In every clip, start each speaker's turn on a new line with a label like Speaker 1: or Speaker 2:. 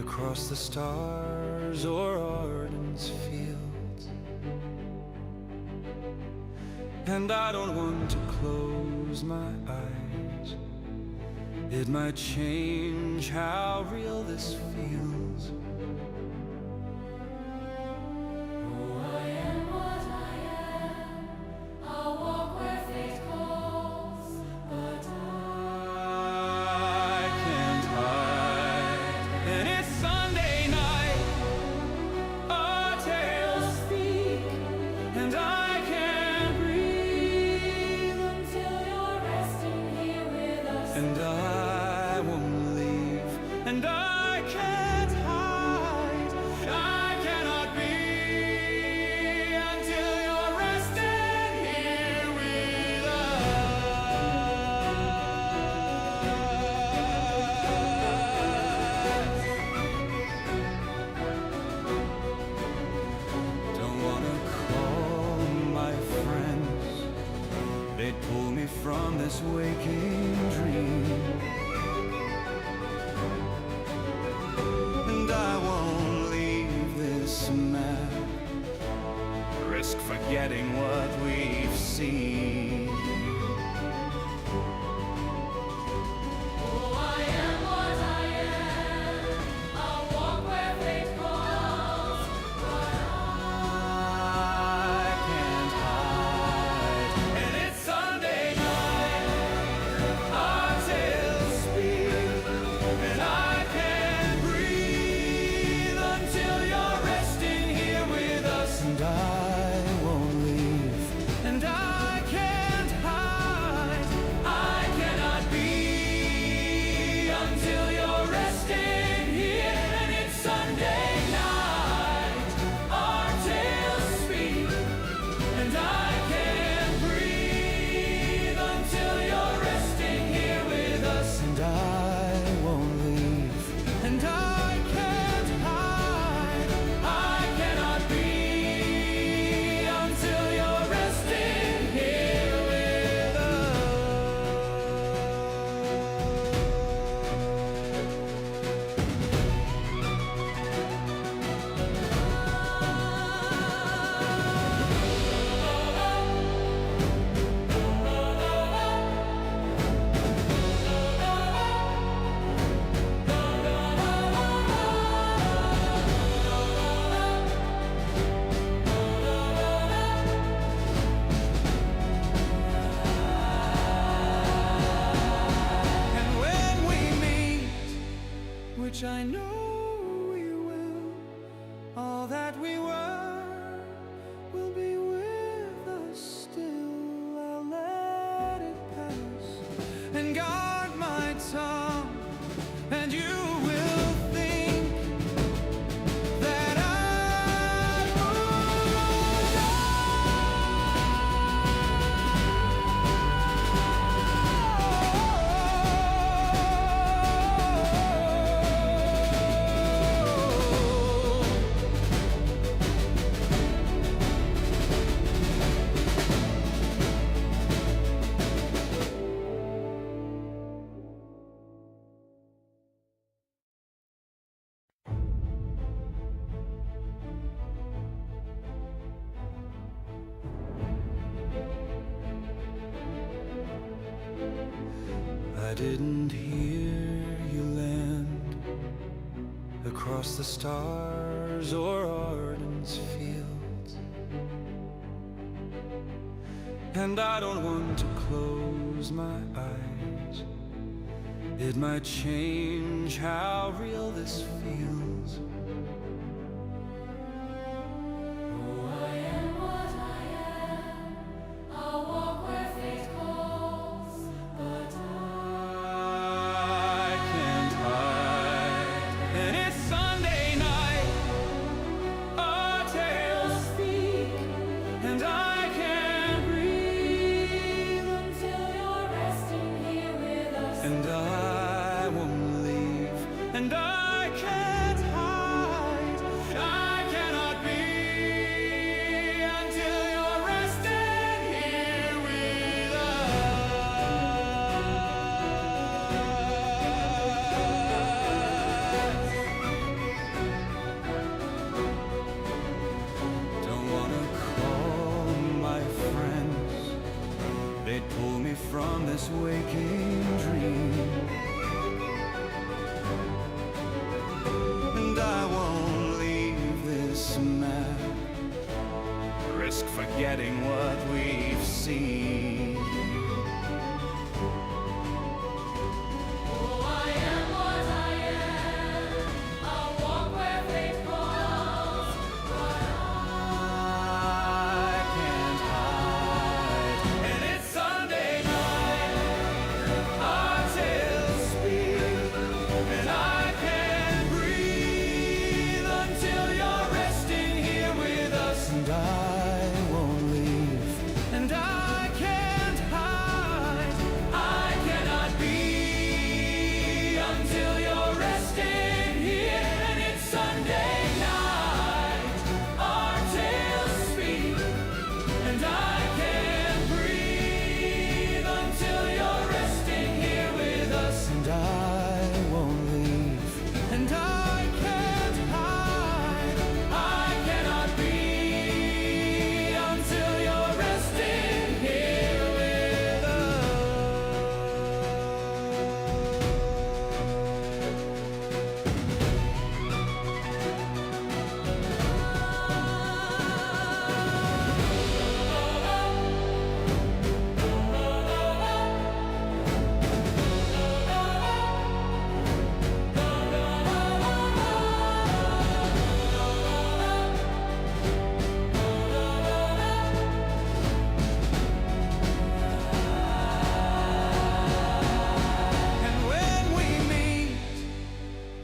Speaker 1: across the stars or Arden's fields. And I don't want to close my eyes. It might change how real this feels. And I won't leave, and I can't hide. I cannot be until you're resting here with us. Don't wanna call my friends. They'd pull me from this waking dream. And I won't leave this map, risk forgetting what we've seen. And I won't leave, and I can't hide. I cannot be until you're resting here. And it's Sunday night, our tales speak, and I can't breathe until you're resting here with us. And I won't leave, and I can't hide. I cannot be until you're resting here with us. And when we meet, which I know we will, all that we were will be with us still. I'll let it pass and guard my tongue, and you will think that I I didn't hear you land across the stars or Arden's fields. And I don't want to close my eyes. It might change how real this feels. And I won't leave, and I can't hide. I cannot be until you're resting here with us. this waking dream. And I won't leave this map, risk forgetting what we've seen.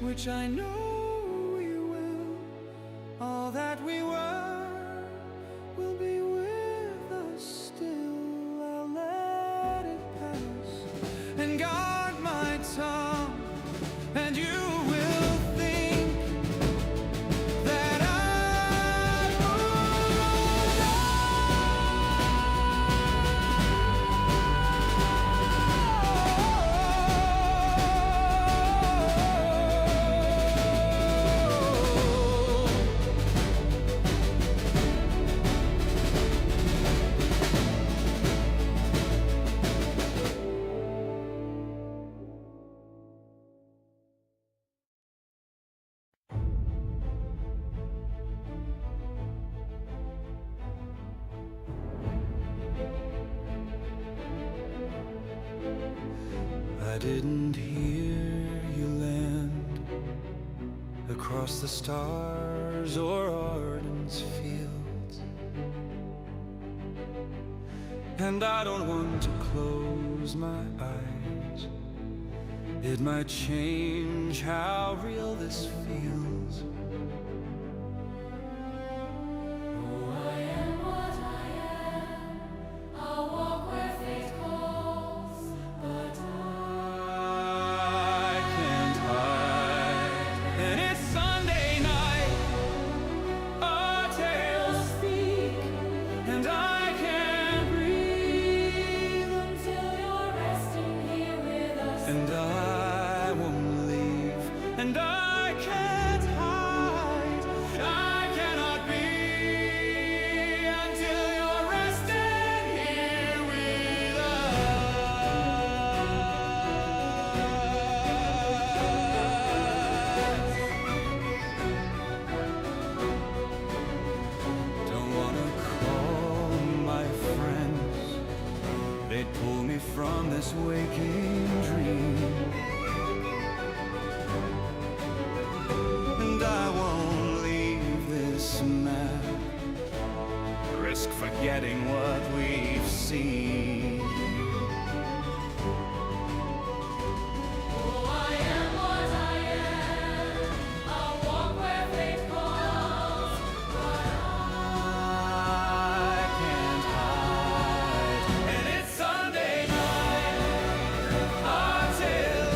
Speaker 1: Which I know we will, all that we were will be with us still. I'll let it pass and guard my tongue, and you will think that I moved I didn't hear you land across the stars or Arden's fields, and I don't want to close my eyes. It might change how real this feels. And I won't leave, and I can't hide. I cannot be until you're resting here with us. Don't wanna call my friends, they'd pull me from this waking dream. And I won't leave this map, risk forgetting what we've seen. Our tales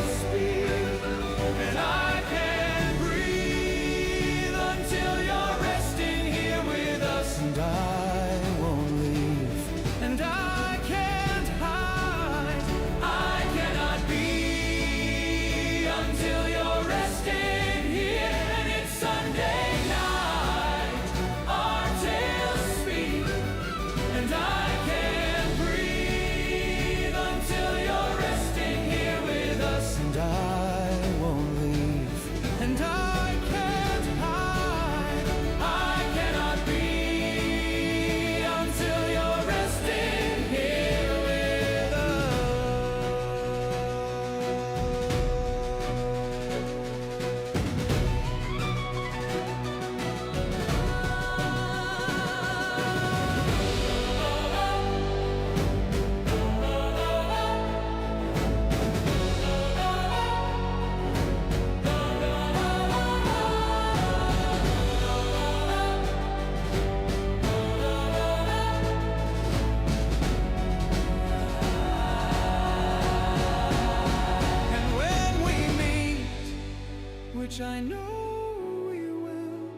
Speaker 1: which I know you will.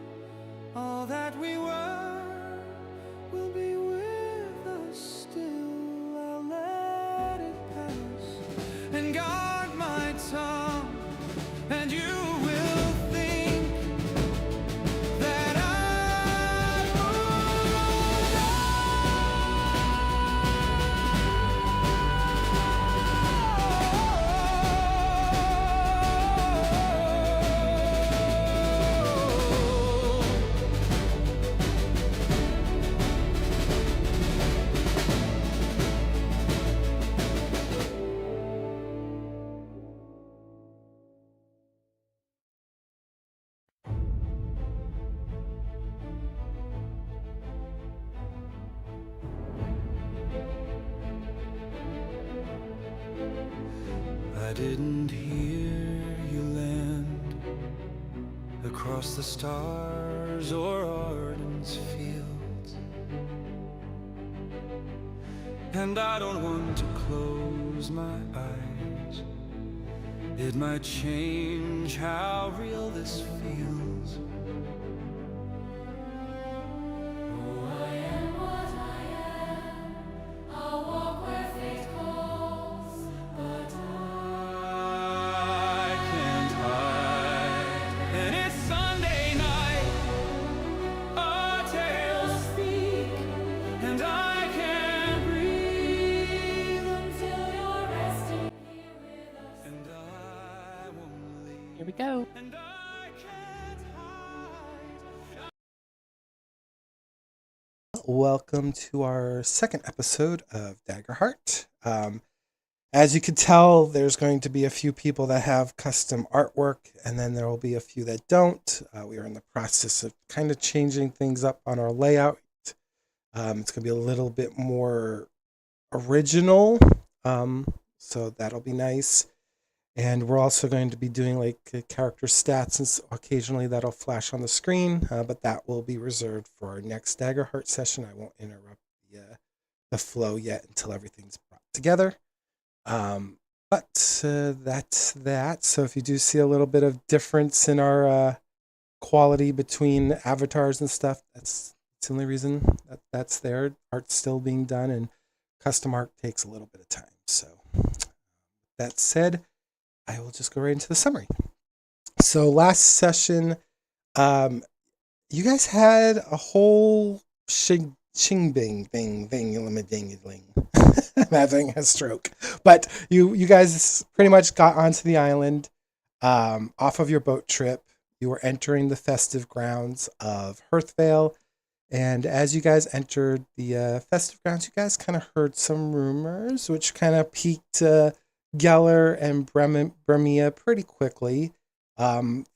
Speaker 1: All that we were will be with us still. I'll let it pass and guard my tongue, and you will think that I moved I didn't hear you land across the stars or Arden's fields, and I don't want to close my eyes. It might change how real this feels.
Speaker 2: Here we go.
Speaker 3: Welcome to our second episode of Daggerheart. As you can tell, there's going to be a few people that have custom artwork, and then there will be a few that don't. We are in the process of kind of changing things up on our layout. It's going to be a little bit more original, so that'll be nice. And we're also going to be doing like character stats, and occasionally that'll flash on the screen, but that will be reserved for our next Daggerheart session. I won't interrupt the flow yet until everything's brought together. But that's that. So if you do see a little bit of difference in our quality between avatars and stuff, that's the only reason that's there. Art's still being done, and custom art takes a little bit of time. So that said, I will just go right into the summary. So last session, you guys had a whole shing bing thing. I'm having a stroke. But you guys pretty much got onto the island off of your boat trip. You were entering the festive grounds of Hearthvale. And as you guys entered the festive grounds, you guys kind of heard some rumors, which kind of piqued Geller and Bremia pretty quickly.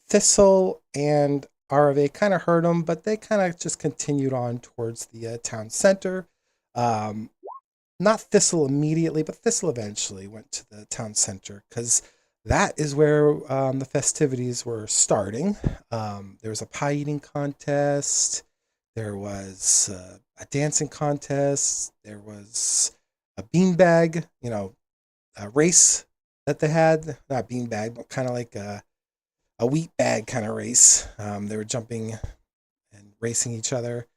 Speaker 3: Thistle and Arave kind of heard them, but they kind of just continued on towards the town center. Not Thistle immediately, but Thistle eventually went to the town center because that is where the festivities were starting. There was a pie eating contest. There was a dancing contest. There was a beanbag, a race that they had. Not beanbag, but kind of like a wheat bag kind of race. They were jumping and racing each other.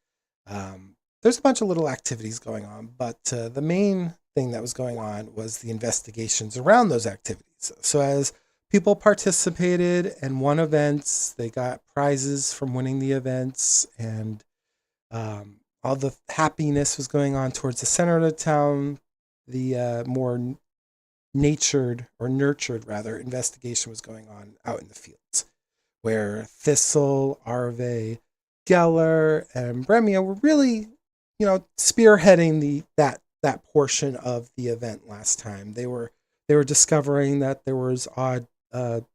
Speaker 3: There's a bunch of little activities going on, but the main thing that was going on was the investigations around those activities. So as people participated and won events, they got prizes from winning the events, and all the happiness was going on towards the center of the town. The more nurtured investigation was going on out in the fields, where Thistle, Arve, Geller, and Bremia were really, spearheading that portion of the event last time. They were discovering that there was odd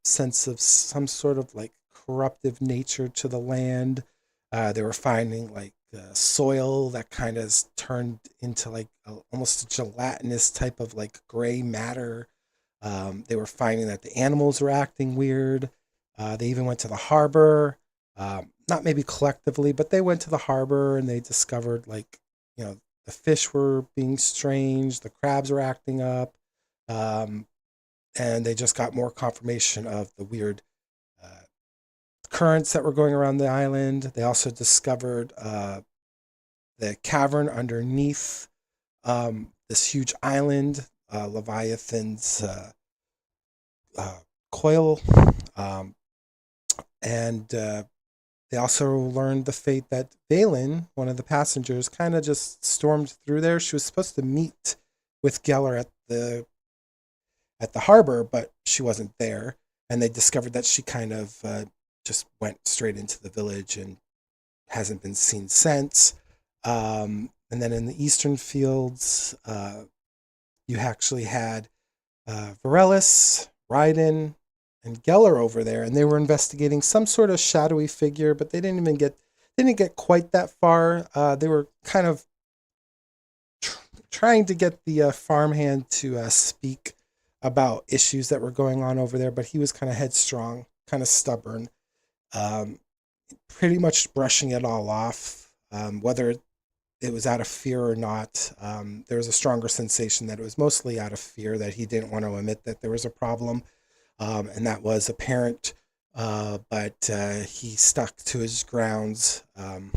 Speaker 3: sense of some sort of like corruptive nature to the land. They were finding like soil that kind of turned into like almost a gelatinous type of like gray matter. They were finding that the animals were acting weird. They even went to the harbor, not maybe collectively, but they went to the harbor and they discovered like, the fish were being strange, the crabs were acting up, and they just got more confirmation of the weird currents that were going around the island. They also discovered the cavern underneath this huge island, Leviathan's coil, um, and they also learned the fate that Valen, one of the passengers, kind of just stormed through there. She was supposed to meet with Geller at the harbor, but she wasn't there. And they discovered that she kind of just went straight into the village and hasn't been seen since. And then in the eastern fields, you actually had Vaeryndel, Raiden, and Geller over there, and they were investigating some sort of shadowy figure, but they didn't get quite that far. They were kind of trying to get the farmhand to speak about issues that were going on over there, but he was kind of headstrong, kind of stubborn, um, pretty much brushing it all off. Whether it was out of fear or not, there was a stronger sensation that it was mostly out of fear, that he didn't want to admit that there was a problem, and that was apparent. But he stuck to his grounds, and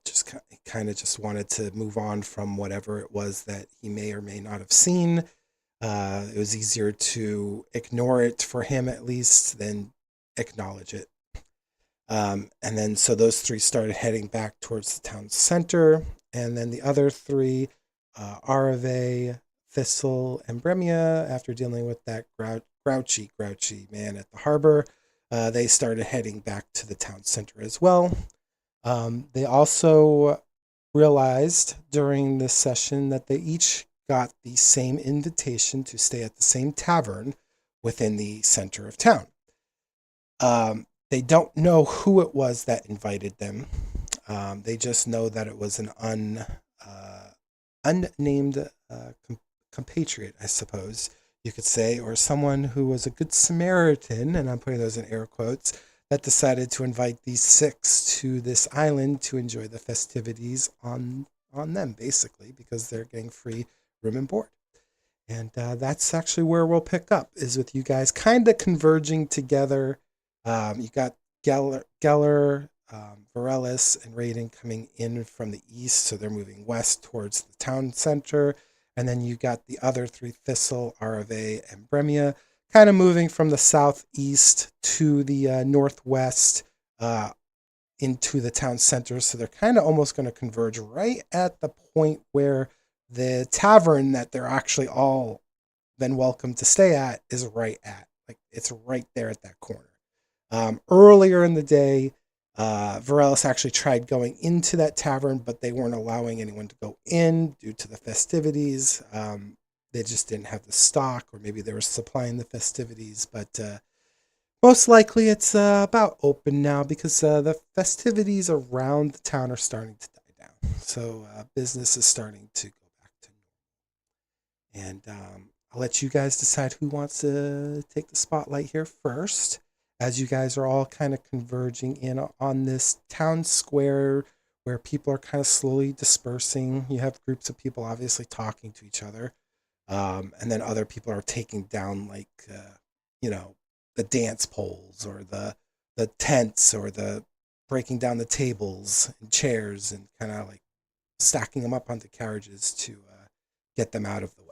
Speaker 3: just kind of just wanted to move on from whatever it was that he may or may not have seen. It was easier to ignore it, for him at least, than acknowledge it. And then so those three started heading back towards the town center, and then the other three, Arave, Thistle, and Bremia, after dealing with that grouchy man at the harbor, they started heading back to the town center as well. They also realized during this session that they each got the same invitation to stay at the same tavern within the center of town. They don't know who it was that invited them. They just know that it was an unnamed compatriot, I suppose you could say, or someone who was a good Samaritan, and I'm putting those in air quotes, that decided to invite these six to this island to enjoy the festivities on them, basically, because they're getting free room and board. And that's actually where we'll pick up, is with you guys kind of converging together. You got Geller, Vaeryndel, and Raiden coming in from the east, so they're moving west towards the town center. And then you got the other three, Thistle, Arave, and Bremia, kind of moving from the southeast to the northwest into the town center. So they're kind of almost going to converge right at the point where the tavern that they're actually all been welcome to stay at is right at. Like, it's right there at that corner. Earlier in the day, Vaeryndel actually tried going into that tavern, but they weren't allowing anyone to go in due to the festivities. They just didn't have the stock, or maybe they were supplying the festivities. But most likely it's about open now, because the festivities around the town are starting to die down. So business is starting to go back to normal. And I'll let you guys decide who wants to take the spotlight here first, as you guys are all kind of converging in on this town square where people are kind of slowly dispersing. You have groups of people obviously talking to each other. And then other people are taking down, like, the dance poles, or the tents, or the breaking down the tables and chairs, and kind of like stacking them up onto carriages to get them out of the way.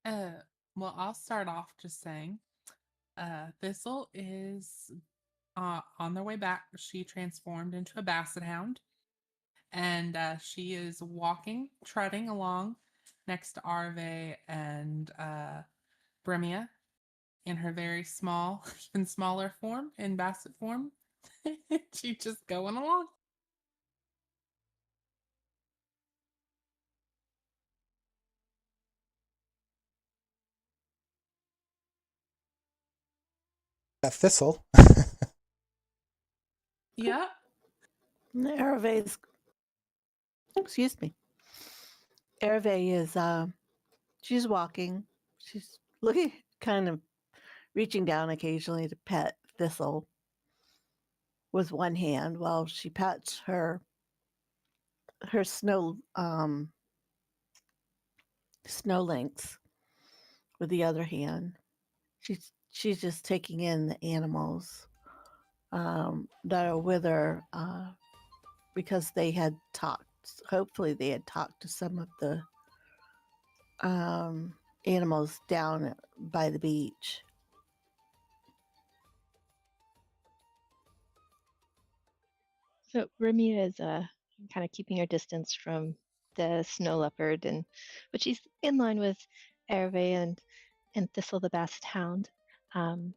Speaker 2: Uh, well, I'll start off just saying, Thistle is on their way back. She transformed into a basset hound, and she is trotting along next to Arve and Bremia in her very small, even smaller form, in basset form. She's just going along.
Speaker 3: That Thistle.
Speaker 2: Yeah.
Speaker 4: Hervé's, excuse me. Hervé is, she's walking. She's looking, kind of reaching down occasionally to pet Thistle. with one hand while she pats her snow lynx with the other hand. She's just taking in the animals that are with her because they had talked. Hopefully, they had talked to some of the animals down by the beach.
Speaker 5: So Ramia is kind of keeping her distance from the snow leopard, but she's in line with Hervé and Thistle the basset hound. And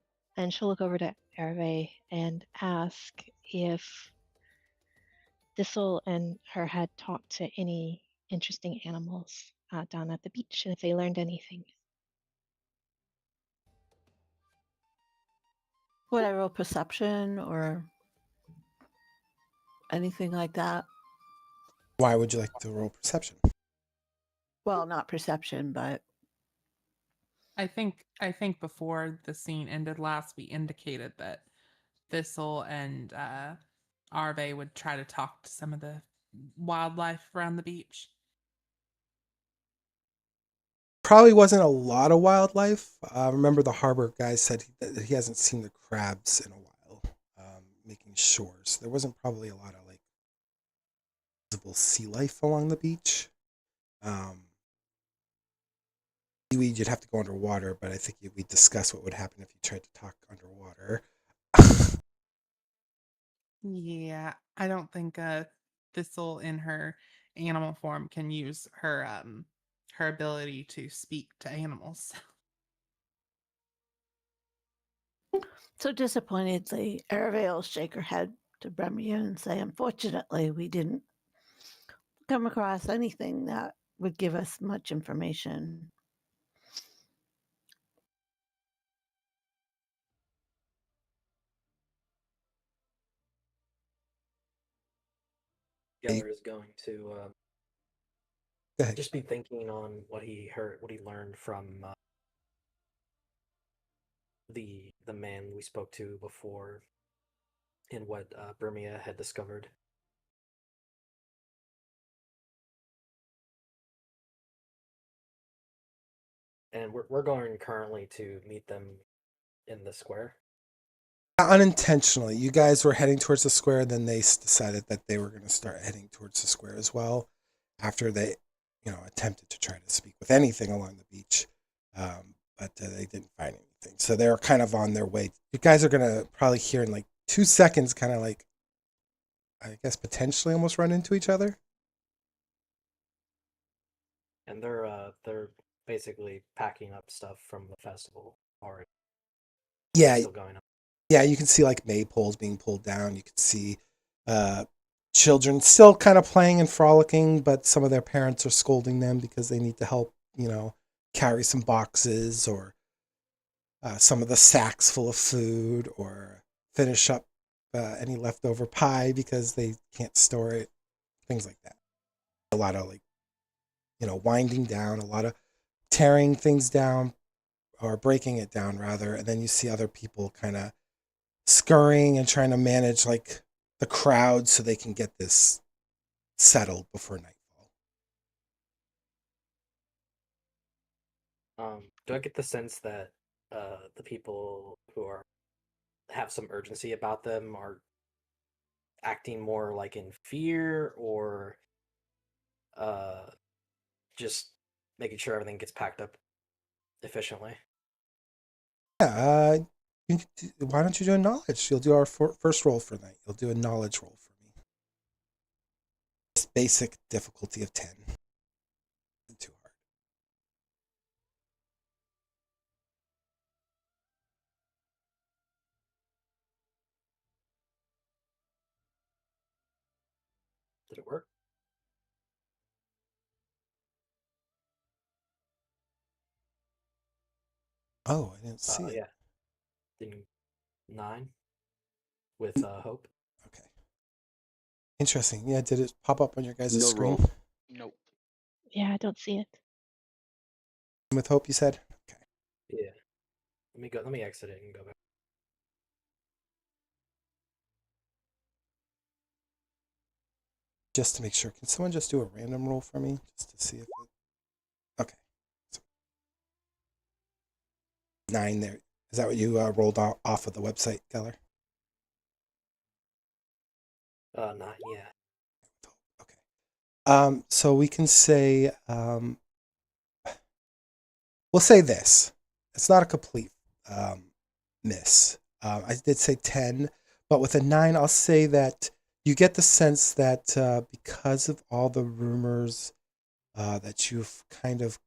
Speaker 5: she'll look over to Hervé and ask if Thistle and her had talked to any interesting animals down at the beach and if they learned anything.
Speaker 4: Would I roll perception or anything like that?
Speaker 3: Why would you like to roll perception?
Speaker 4: Well, not perception, but
Speaker 2: I think before the scene ended last, we indicated that Thistle and Arve would try to talk to some of the wildlife around the beach.
Speaker 3: Probably wasn't a lot of wildlife. Remember the harbor guy said that he hasn't seen the crabs in a while, making shores. There wasn't probably a lot of like visible sea life along the beach. You'd have to go underwater, but I think we discussed what would happen if you tried to talk underwater.
Speaker 2: Yeah, I don't think Thistle in her animal form can use her ability to speak to animals.
Speaker 4: so disappointedly, Hervé will shake her head to Bremia and say, unfortunately, we didn't come across anything that would give us much information.
Speaker 6: Geller is going to
Speaker 3: Go ahead.
Speaker 6: just be thinking on what he heard, what he learned from the man we spoke to before, and what Burmia had discovered. And we're going currently to meet them in the square.
Speaker 3: Unintentionally, you guys were heading towards the square, then they decided that they were going to start heading towards the square as well after they attempted to try to speak with anything along the beach, but they didn't find anything, so they're kind of on their way. You guys are going to probably hear in like 2 seconds, kind of like, I guess, potentially almost run into each other.
Speaker 6: And they're basically packing up stuff from the festival already.
Speaker 3: Yeah,
Speaker 6: Still going on.
Speaker 3: yeah, you can see like maypoles being pulled down. You can see children still kind of playing and frolicking, but some of their parents are scolding them because they need to help, carry some boxes or some of the sacks full of food, or finish up any leftover pie because they can't store it, things like that. A lot of like, winding down, a lot of tearing things down or breaking it down rather, and then you see other people kind of scurrying and trying to manage like the crowd so they can get this settled before nightfall.
Speaker 6: Do I get the sense that the people who have some urgency about them are acting more like in fear, or just making sure everything gets packed up efficiently?
Speaker 3: Yeah, why don't you do a knowledge? You'll do our first roll for night. You'll do a knowledge roll for me. Just basic difficulty of 10. Not too hard.
Speaker 6: Did it work?
Speaker 3: Oh, I didn't see it.
Speaker 6: Yeah. Then 9 with hope.
Speaker 3: Okay. Interesting. Yeah, did it pop up on your guys'
Speaker 7: No
Speaker 3: screen?
Speaker 7: roll. Nope.
Speaker 5: Yeah, I don't see it.
Speaker 3: With hope, you said? Okay.
Speaker 6: Yeah. Let me exit it and go back.
Speaker 3: just to make sure. Can someone just do a random roll for me, just to see if it? Okay, so 9 there. Is that what you rolled off of the website, Geller?
Speaker 6: 9, yeah.
Speaker 3: Okay. So we can say, we'll say this. It's not a complete miss. I did say 10, but with a 9, I'll say that you get the sense that because of all the rumors that you've kind of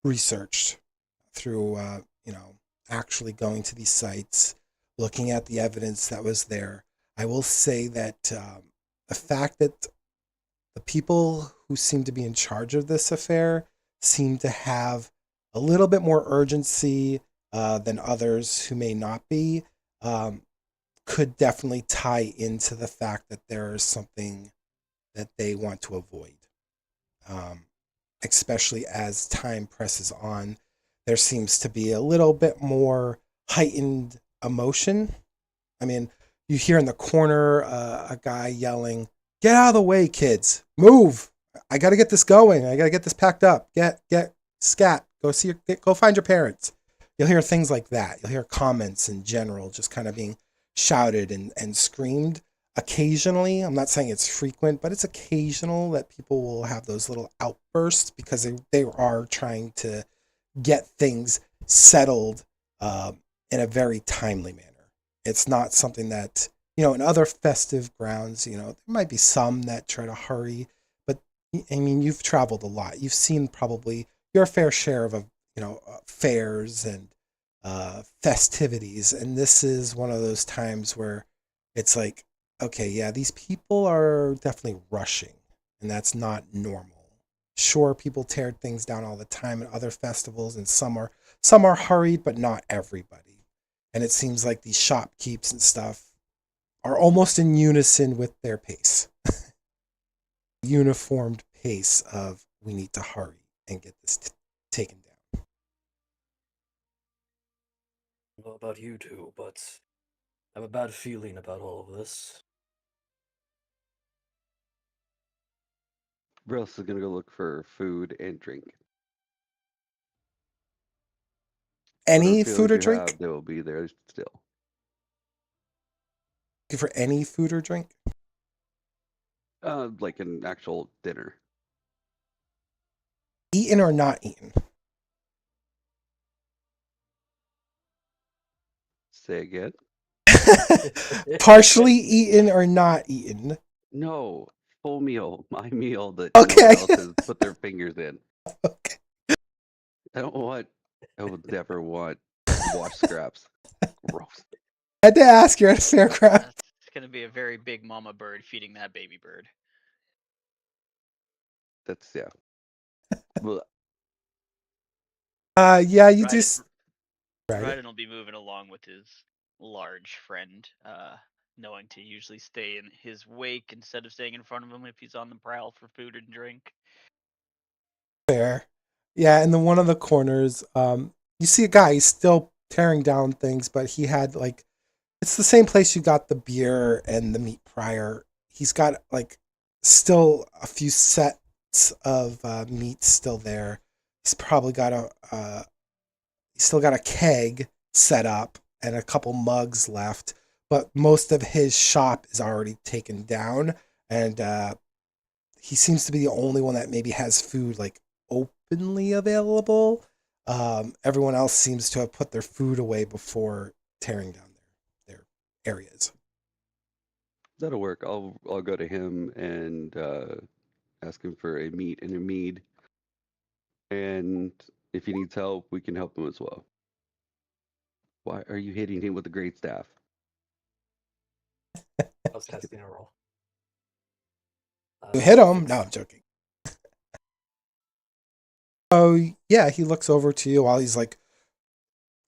Speaker 3: researched through, actually going to these sites, looking at the evidence that was there, I will say that the fact that the people who seem to be in charge of this affair seem to have a little bit more urgency than others who may not be, could definitely tie into the fact that there is something that they want to avoid. Especially as time presses on, there seems to be a little bit more heightened emotion. I mean, you hear in the corner a guy yelling, "Get out of the way, kids! Move! I got to get this going. I got to get this packed up. Get scat. Go find your parents." You'll hear things like that. You'll hear comments in general just kind of being shouted and screamed. Occasionally, I'm not saying it's frequent, but it's occasional that people will have those little outbursts because they are trying to get things settled in a very timely manner. It's not something that, in other festive grounds, there might be some that try to hurry, but I mean, you've traveled a lot. You've seen probably your fair share of, fairs and festivities. And this is one of those times where it's like, okay, yeah, these people are definitely rushing, and that's not normal. Sure, people tear things down all the time at other festivals, and some are hurried, but not everybody. And it seems like these shopkeeps and stuff are almost in unison with their pace. Uniformed pace of we need to hurry and get this taken down.
Speaker 6: I don't know about you two, but I have a bad feeling about all of this.
Speaker 7: Russ is gonna go look for food and drink.
Speaker 3: Any
Speaker 7: Whatever
Speaker 3: food
Speaker 7: feelings
Speaker 3: or
Speaker 7: you
Speaker 3: drink?
Speaker 7: have, they will be there still.
Speaker 3: Looking for any food or drink?
Speaker 7: Like an actual dinner.
Speaker 3: Eaten or not eaten?
Speaker 7: Say again?
Speaker 3: Partially eaten or not eaten?
Speaker 7: No, full meal. My meal that
Speaker 3: Okay.
Speaker 7: no one else has put their fingers in.
Speaker 3: Okay.
Speaker 7: I would never want wash scraps. Gross.
Speaker 3: I had to ask, you're at a fairground.
Speaker 8: That's gonna be a very big mama bird feeding that baby bird.
Speaker 7: That's yeah. Well,
Speaker 3: Yeah, you
Speaker 8: Ryden-
Speaker 3: just right.
Speaker 8: Ryden will be moving along with his large friend, knowing to usually stay in his wake instead of staying in front of him if he's on the prowl for food and drink.
Speaker 3: Fair. Yeah, in the one of the corners, you see a guy, he's still tearing down things, but he had it's the same place you got the beer and the meat prior. He's got still a few sets of meat still there. He's probably got he's still got a keg set up and a couple mugs left, but most of his shop is already taken down, and he seems to be the only one that maybe has food openly available. Everyone else seems to have put their food away before tearing down their areas.
Speaker 7: that'll work. I'll go to him and ask him for a meat and a mead. And if he needs help, we can help him as well. Why are you hitting him with the great staff?
Speaker 6: I was testing a roll.
Speaker 3: You hit him? No, I'm joking. Oh yeah, he looks over to you while he's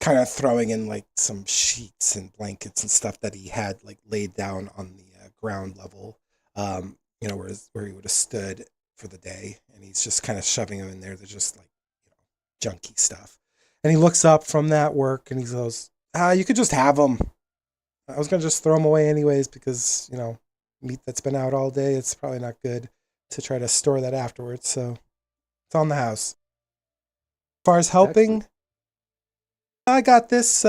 Speaker 3: kind of throwing in some sheets and blankets and stuff that he had laid down on the ground level, where he would have stood for the day, and he's just kind of shoving them in there. They're just junky stuff. And he looks up from that work and he goes, "You could just have them. I was gonna just throw them away anyways because meat that's been out all day. It's probably not good to try to store that afterwards. So it's on the house. As far as helping,
Speaker 7: Excellent.
Speaker 3: I got this.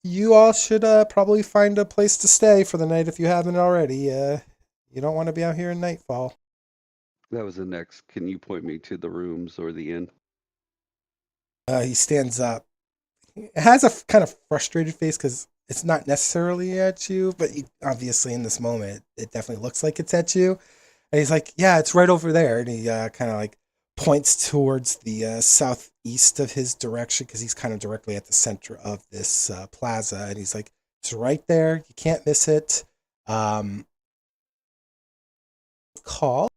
Speaker 3: You all should probably find a place to stay for the night if you haven't already. You don't want to be out here in nightfall.
Speaker 7: That was the next. Can you point me to the rooms or the inn?
Speaker 3: He stands up. He has a kind of frustrated face because it's not necessarily at you, but obviously in this moment, it definitely looks like it's at you. And he's like, "Yeah, it's right over there." And he kind of like points towards the southeast of his direction because he's kind of directly at the center of this plaza. And he's like, "It's right there. You can't miss it." Um, call.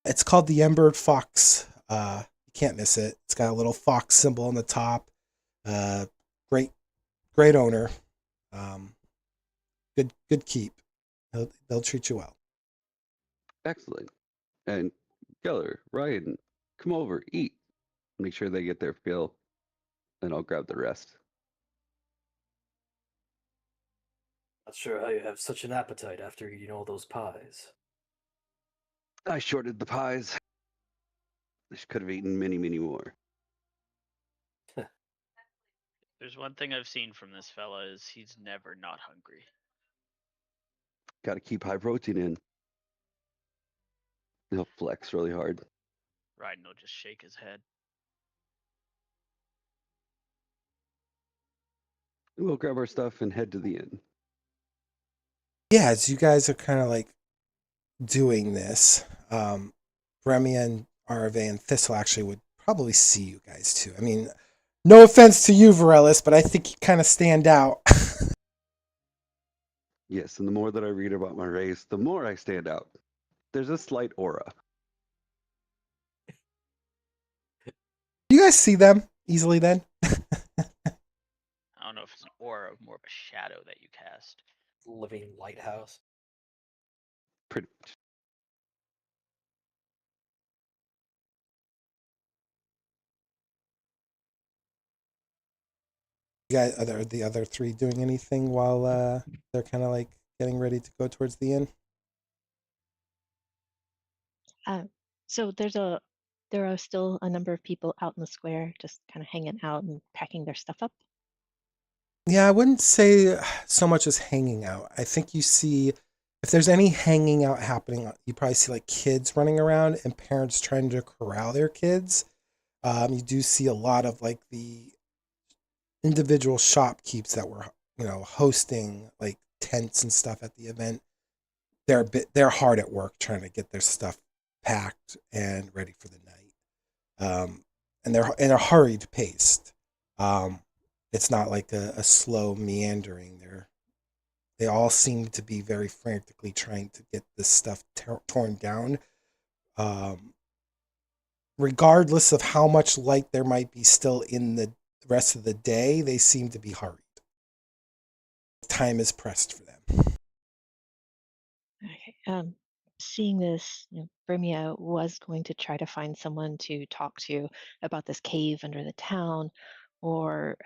Speaker 3: It's called the Embered Fox. You can't miss it. It's got a little fox symbol on the top. Uh, great, great owner. Um, good keep. They'll treat you well.
Speaker 7: Excellent. And Geller, Ryan, come over, eat. Make sure they get their fill, and I'll grab the rest.
Speaker 6: Not sure how you have such an appetite after eating all those pies.
Speaker 7: I shorted the pies. I could have eaten many, many more.
Speaker 8: There's one thing I've seen from this fella is he's never not hungry.
Speaker 7: Got to keep high protein in. He'll flex really hard.
Speaker 8: Ryden will just shake his head.
Speaker 7: We'll grab our stuff and head to the inn.
Speaker 3: Yeah, as you guys are kind of like doing this, Bremia and Arve and Thistle actually would probably see you guys too. I mean, no offense to you, Varellis, but I think you kind of stand out.
Speaker 7: Yes, and the more that I read about my race, the more I stand out. There's a slight aura.
Speaker 3: You guys see them easily then?
Speaker 8: I don't know if it's an aura, more of a shadow that you cast.
Speaker 6: Living lighthouse.
Speaker 7: Pretty much.
Speaker 3: You guys, are the other three doing anything while they're kind of like getting ready to go towards the inn?
Speaker 5: So there are still a number of people out in the square, just kind of hanging out and packing their stuff up.
Speaker 3: Yeah, I wouldn't say so much as hanging out. I think you see, if there's any hanging out happening, you probably see like kids running around and parents trying to corral their kids. You do see a lot of like the individual shopkeepers that were, hosting like tents and stuff at the event. They're hard at work trying to get their stuff packed and ready for the night. And they're in a hurried pace. It's not like a slow meandering. They all seem to be very frantically trying to get this stuff torn down. Regardless of how much light there might be still in the rest of the day, they seem to be hurried. Time is pressed for them.
Speaker 5: Okay. Seeing this, Brimia was going to try to find someone to talk to about this cave under the town, or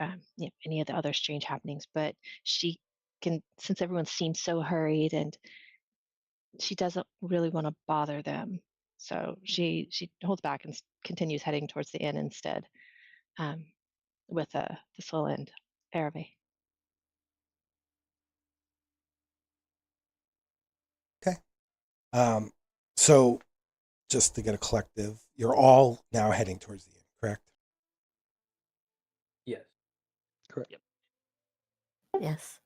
Speaker 5: any of the other strange happenings. But she can, since everyone seems so hurried, and she doesn't really want to bother them, so she holds back and continues heading towards the inn instead, um, with Thistle and Erve.
Speaker 3: Okay. So just to get a collective, you're all now heading towards the end, correct?
Speaker 6: Yes.
Speaker 7: Correct.
Speaker 8: Yep.
Speaker 4: Yes.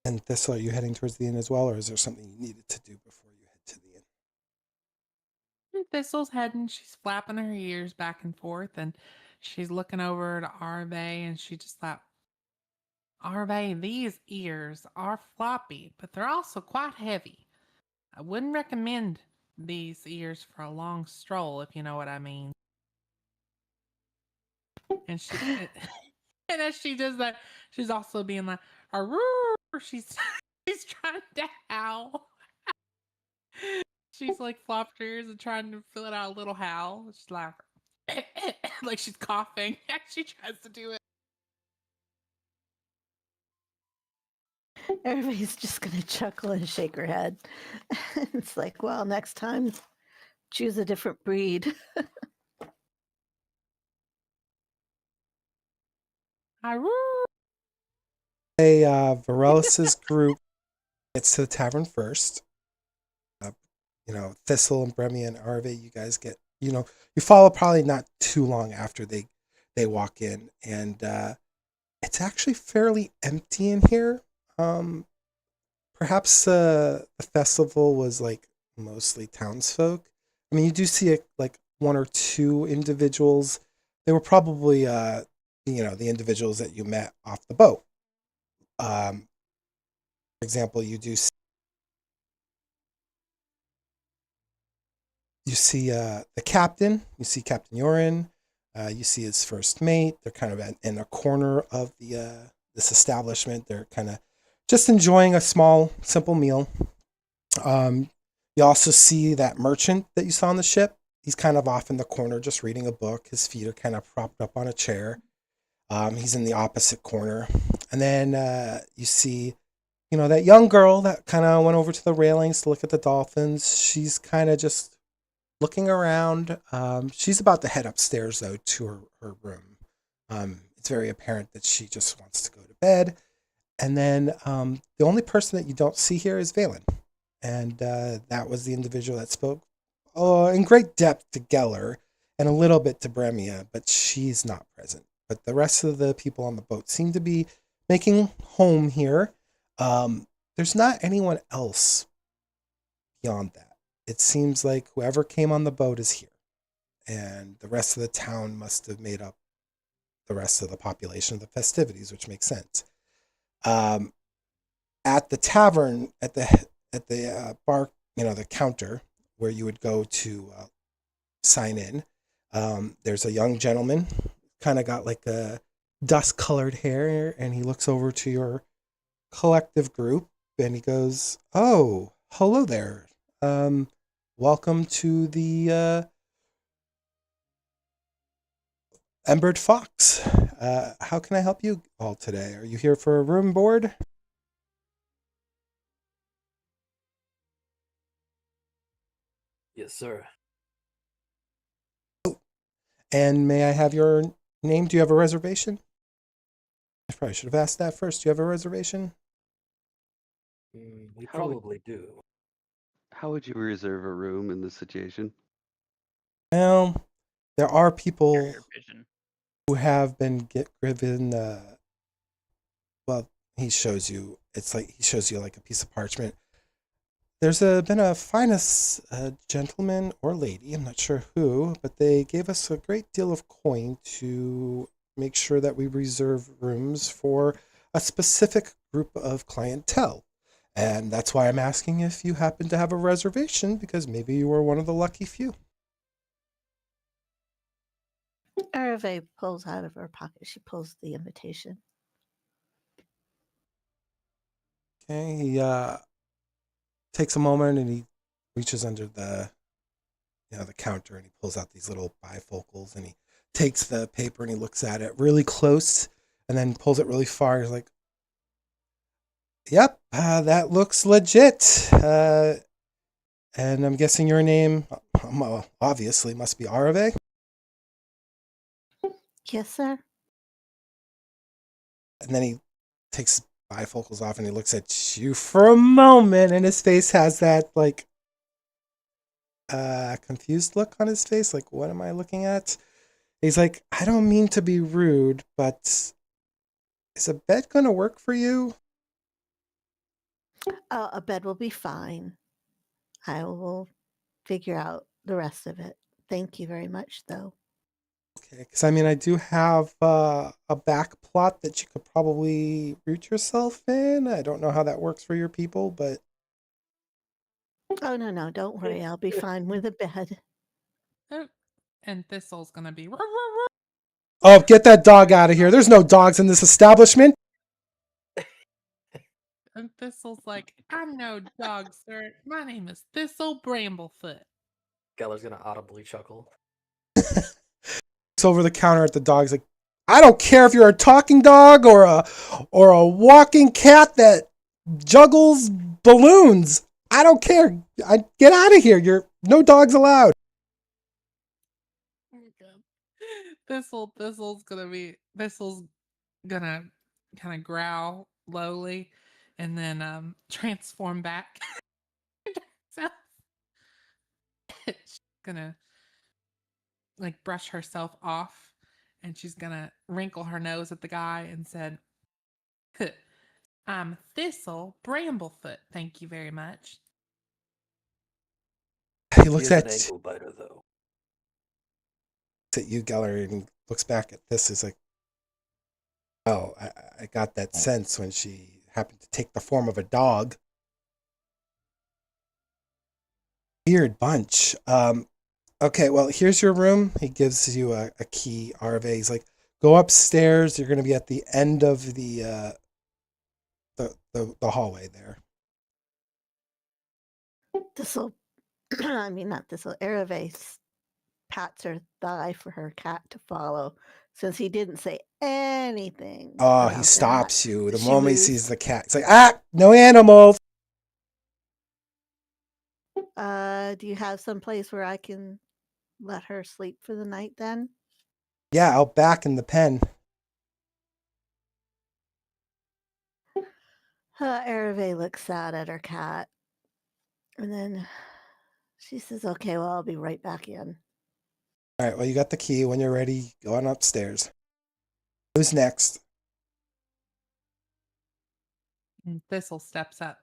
Speaker 3: And this, are you heading towards the end as well, or is there something you needed to do before you head to the end?
Speaker 2: Thistle's heading, she's flapping her ears back and forth, and she's looking over to Arve, and she just thought, Arve, these ears are floppy, but they're also quite heavy. I wouldn't recommend these ears for a long stroll, if you know what I mean. And she, and as she does that, she's also being like, "Arrrr!" She's she's trying to howl. She's like flopped her ears and trying to fill it out a little howl. She's like, like she's coughing as she tries to do it.
Speaker 4: Everybody's just going to chuckle and shake her head. It's like, well, next time, choose a different breed.
Speaker 3: Varellus's group gets to the tavern first. Thistle and Bremy and Arve, you guys get, you follow probably not too long after they walk in, and it's actually fairly empty in here. Perhaps the festival was like mostly townsfolk. I mean, you do see like one or two individuals. They were probably the individuals that you met off the boat. For example, you see the captain. You see Captain Yorin. You see his first mate. They're kind of in a corner of this establishment. They're kind of just enjoying a small, simple meal. You also see that merchant that you saw on the ship. He's kind of off in the corner, just reading a book. His feet are kind of propped up on a chair. He's in the opposite corner. And then you see, that young girl that kind of went over to the railings to look at the dolphins. She's kind of just looking around. She's about to head upstairs, though, to her room. It's very apparent that she just wants to go to bed. And then the only person that you don't see here is Valen. And that was the individual that spoke in great depth to Geller and a little bit to Bremia, but she's not present. But the rest of the people on the boat seem to be making home here. There's not anyone else beyond that. It seems like whoever came on the boat is here. And the rest of the town must have made up the rest of the population of the festivities, which makes sense. At the tavern, at the bar, the counter where you would go to sign in, there's a young gentleman, kind of got like a dust-colored hair, and he looks over to your collective group, and he goes, "Oh, hello there. Welcome to the Embered Fox. How can I help you all today? Are you here for a room board?"
Speaker 6: Yes, sir.
Speaker 3: And may I have your name? Do you have a reservation? I probably should have asked that first. Do you have a reservation?
Speaker 6: We
Speaker 7: How would-
Speaker 6: probably do.
Speaker 7: How would you reserve a room in this situation?
Speaker 3: Well, there are people
Speaker 8: Carrier pigeon.
Speaker 3: who have been given. Well, he shows you. It's like he shows you like a piece of parchment. There's been a finest gentleman or lady, I'm not sure who, but they gave us a great deal of coin to make sure that we reserve rooms for a specific group of clientele. And that's why I'm asking if you happen to have a reservation, because maybe you were one of the lucky few.
Speaker 4: Arve pulls out of her pocket. She pulls the invitation.
Speaker 3: Okay, he takes a moment and he reaches under the counter, and he pulls out these little bifocals, and he takes the paper and he looks at it really close and then pulls it really far. He's like, "Yep, that looks legit. And I'm guessing your name obviously must be Arve."
Speaker 4: Yes, sir.
Speaker 3: And then he takes bifocals off and he looks at you for a moment, and his face has that like confused look on his face, like, what am I looking at? He's like, "I don't mean to be rude, but is a bed gonna work for you?"
Speaker 4: A bed will be fine. I will figure out the rest of it. Thank you very much, though.
Speaker 3: Okay, because I mean, I do have a back plot that you could probably root yourself in. I don't know how that works for your people, but
Speaker 4: Oh, no, don't worry. I'll be fine with a bed.
Speaker 2: And Thistle's gonna be.
Speaker 3: oh, get that dog out of here! There's no dogs in this establishment.
Speaker 2: And Thistle's like, "I'm no dog, sir. My name is Thistle Bramblefoot."
Speaker 6: Geller's gonna audibly chuckle.
Speaker 3: Looks over the counter at the dogs, like, "I don't care if you're a talking dog or a walking cat that juggles balloons. I don't care. I get out of here. You're no dogs allowed.
Speaker 2: Oh my God. Thistle's gonna kind of growl lowly and then transform back. So she's gonna like brush herself off and she's gonna wrinkle her nose at the guy and said, I'm Thistle Bramblefoot. Thank you very much.
Speaker 3: He
Speaker 6: He
Speaker 3: looks
Speaker 6: is an
Speaker 3: at
Speaker 6: ankle biter, though.
Speaker 3: you, Geller, and he looks back at this. He's like, oh, I got that sense when she happened to take the form of a dog. Weird bunch. Okay, well, here's your room. He gives you a key, Arve. He's like, go upstairs. You're going to be at the end of the hallway there.
Speaker 4: This'll, I mean, not this'll, Ereve pats her thigh for her cat to follow since he didn't say anything.
Speaker 3: Oh,
Speaker 4: about
Speaker 3: he
Speaker 4: that.
Speaker 3: stops you the
Speaker 4: She
Speaker 3: moment he
Speaker 4: moves.
Speaker 3: sees the cat. It's like, no animals.
Speaker 4: Do you have some place where I can let her sleep for the night then?
Speaker 3: Yeah, out back in the pen.
Speaker 4: Ereve looks sad at her cat. And then she says, okay, well, I'll be right back in.
Speaker 3: All right, well, you got the key. When you're ready, go on upstairs. Who's next?
Speaker 2: And Thistle steps up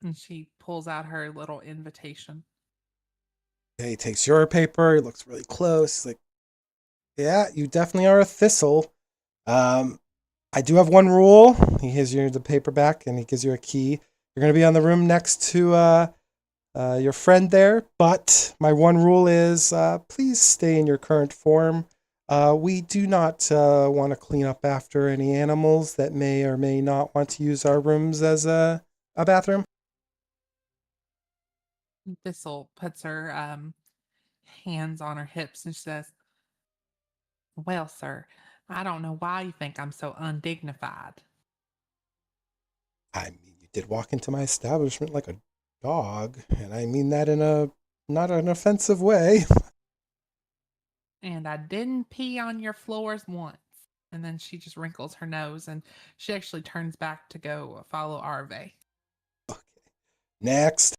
Speaker 2: and she pulls out her little invitation.
Speaker 3: Okay, he takes your paper. He looks really close. He's like, yeah, you definitely are a thistle. I do have one rule. He gives you the paper back and he gives you a key. You're going to be on the room next to your friend there, but my one rule is please stay in your current form. We do not want to clean up after any animals that may or may not want to use our rooms as a bathroom.
Speaker 2: Thistle puts her hands on her hips and she says, well, sir, I don't know why you think I'm so undignified.
Speaker 3: I mean, you did walk into my establishment like a dog, and I mean that in a not an offensive way.
Speaker 2: And I didn't pee on your floors once. And then she just wrinkles her nose and she actually turns back to go follow Arve.
Speaker 3: Okay. Next.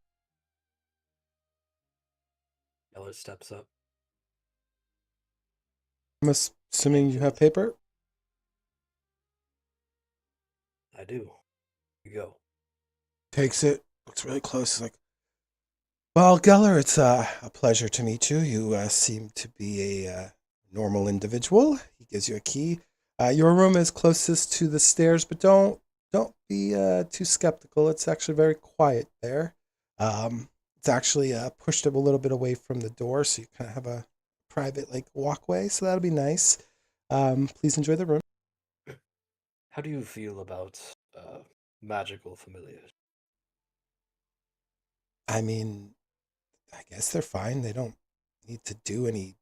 Speaker 6: Yeller steps up.
Speaker 3: I'm assuming you have paper.
Speaker 6: I do. You go.
Speaker 3: Takes it. Looks really close. He's like, well, Geller, it's a pleasure to meet you. You seem to be a normal individual. He gives you a key. Your room is closest to the stairs, but don't be too skeptical. It's actually very quiet there. It's actually pushed up a little bit away from the door, so you kind of have a private like walkway. So that'll be nice. Please enjoy the room.
Speaker 6: How do you feel about magical familiars?
Speaker 3: I mean, I guess they're fine. They don't need to do anything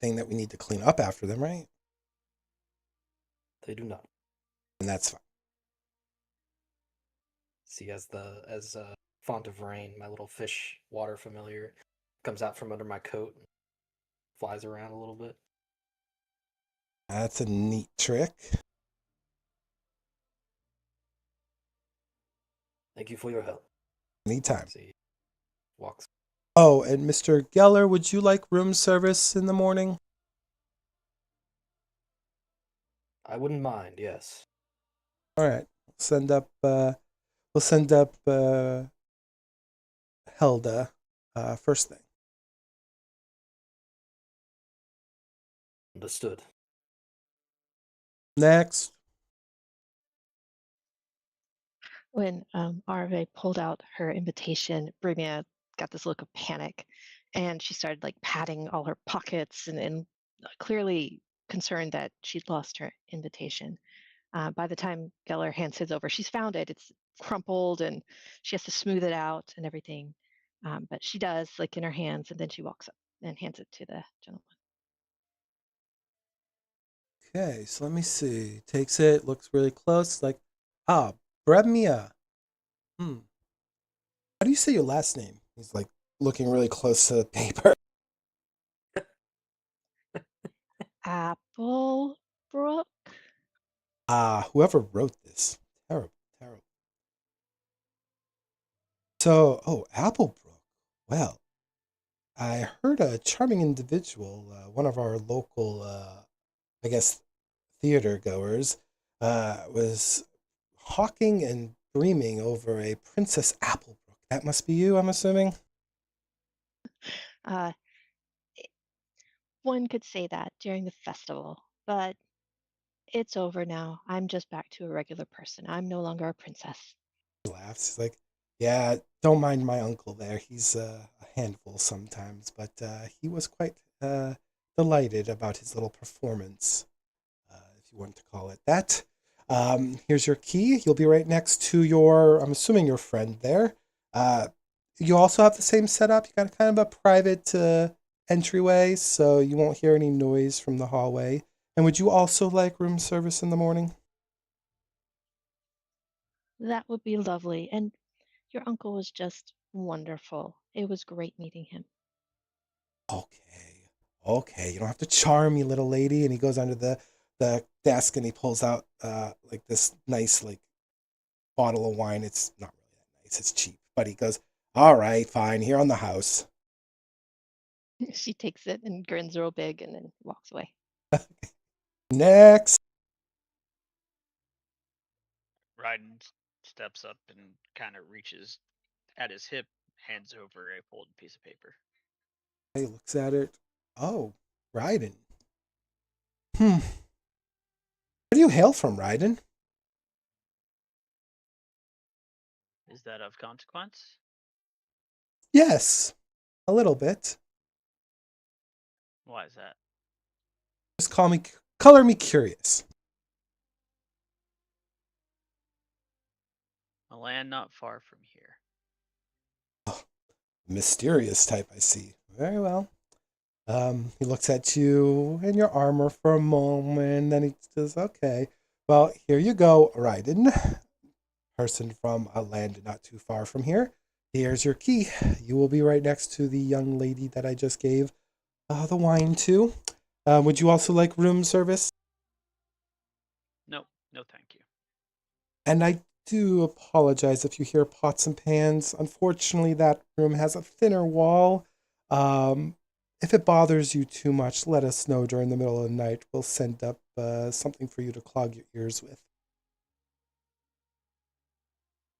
Speaker 3: that we need to clean up after them, right?
Speaker 6: They do not.
Speaker 3: And that's fine.
Speaker 6: See, as font of rain, my little fish water familiar comes out from under my coat and flies around a little bit.
Speaker 3: That's a neat trick.
Speaker 6: Thank you for your help.
Speaker 3: Anytime.
Speaker 6: See, walks.
Speaker 3: Oh, and Mr. Geller, would you like room service in the morning?
Speaker 6: I wouldn't mind. Yes.
Speaker 3: All right. We'll send up Helda first thing.
Speaker 6: Understood.
Speaker 3: Next.
Speaker 5: When Arve pulled out her invitation, Brimia got this look of panic, and she started like patting all her pockets and clearly concerned that she'd lost her invitation. By the time Geller hands his over, she's found it. It's crumpled, and she has to smooth it out and everything. But she does, like in her hands, and then she walks up and hands it to the gentleman.
Speaker 3: Okay, so let me see. Takes it, looks really close, like, Brebmia. Hmm. How do you say your last name? He's like looking really close to the paper.
Speaker 5: Applebrook?
Speaker 3: Whoever wrote this. Terrible, terrible. So, oh, Applebrook. Well, I heard a charming individual, one of our local, I guess, theater goers, was hawking and dreaming over a Princess Applebrook. That must be you, I'm assuming?
Speaker 5: Uh, One could say that during the festival, but it's over now. I'm just back to a regular person. I'm no longer a princess.
Speaker 3: He laughs. He's like, yeah, don't mind my uncle there. He's a handful sometimes, but he was quite delighted about his little performance, if you want to call it that. Here's your key. You'll be right next to your, I'm assuming your friend there. Uh, you also have the same setup. You got kind of a private entryway, so you won't hear any noise from the hallway. And would you also like room service in the morning?
Speaker 5: That would be lovely. And your uncle was just wonderful. It was great meeting him.
Speaker 3: Okay, okay, you don't have to charm me, little lady. And he goes under the desk and he pulls out like this nice like bottle of wine. It's not really that nice. It's cheap, but he goes, all right, fine, here on the house.
Speaker 5: She takes it and grins real big and then walks away.
Speaker 3: Next.
Speaker 8: Ryden steps up and kind of reaches at his hip, hands over a folded piece of paper.
Speaker 3: He looks at it. Oh, Ryden. Where do you hail from, Ryden?
Speaker 8: Is that of consequence?
Speaker 3: Yes, a little bit.
Speaker 8: Why is that?
Speaker 3: Just color me curious.
Speaker 8: A land not far from here.
Speaker 3: Oh, mysterious type, I see. Very well. He looks at you in your armor for a moment, then he says, okay, well, here you go, Ryden, person from a land not too far from here. Here's your key. You will be right next to the young lady that I just gave the wine to. Would you also like room service?
Speaker 8: No, no, thank you.
Speaker 3: And I do apologize if you hear pots and pans. Unfortunately, that room has a thinner wall. If it bothers you too much, let us know during the middle of the night. We'll send up something for you to clog your ears with.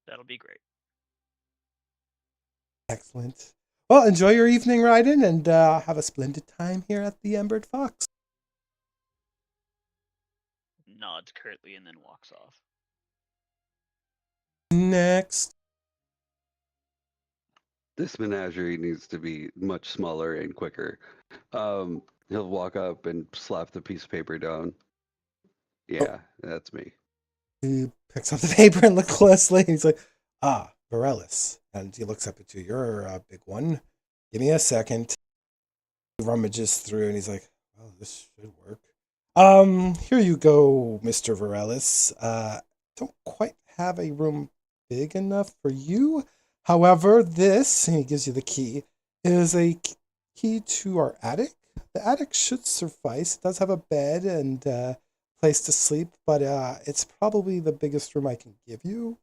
Speaker 8: That'll be great.
Speaker 3: Excellent. Well, enjoy your evening, Ryden, and have a splendid time here at the Embered Fox.
Speaker 8: Nods curtly and then walks off.
Speaker 3: Next.
Speaker 7: This menagerie needs to be much smaller and quicker. He'll walk up and slap the piece of paper down. Yeah, that's me.
Speaker 3: He picks up the paper and looks closely, and he's like, Vaeryndel. And he looks up at you. You're a big one. Give me a second. He rummages through, and he's like, well, this should work. Here you go, Mr. Vaeryndel. Don't quite have a room big enough for you. However, this, and he gives you the key, is a key to our attic. The attic should suffice. It does have a bed and place to sleep, but it's probably the biggest room I can give you.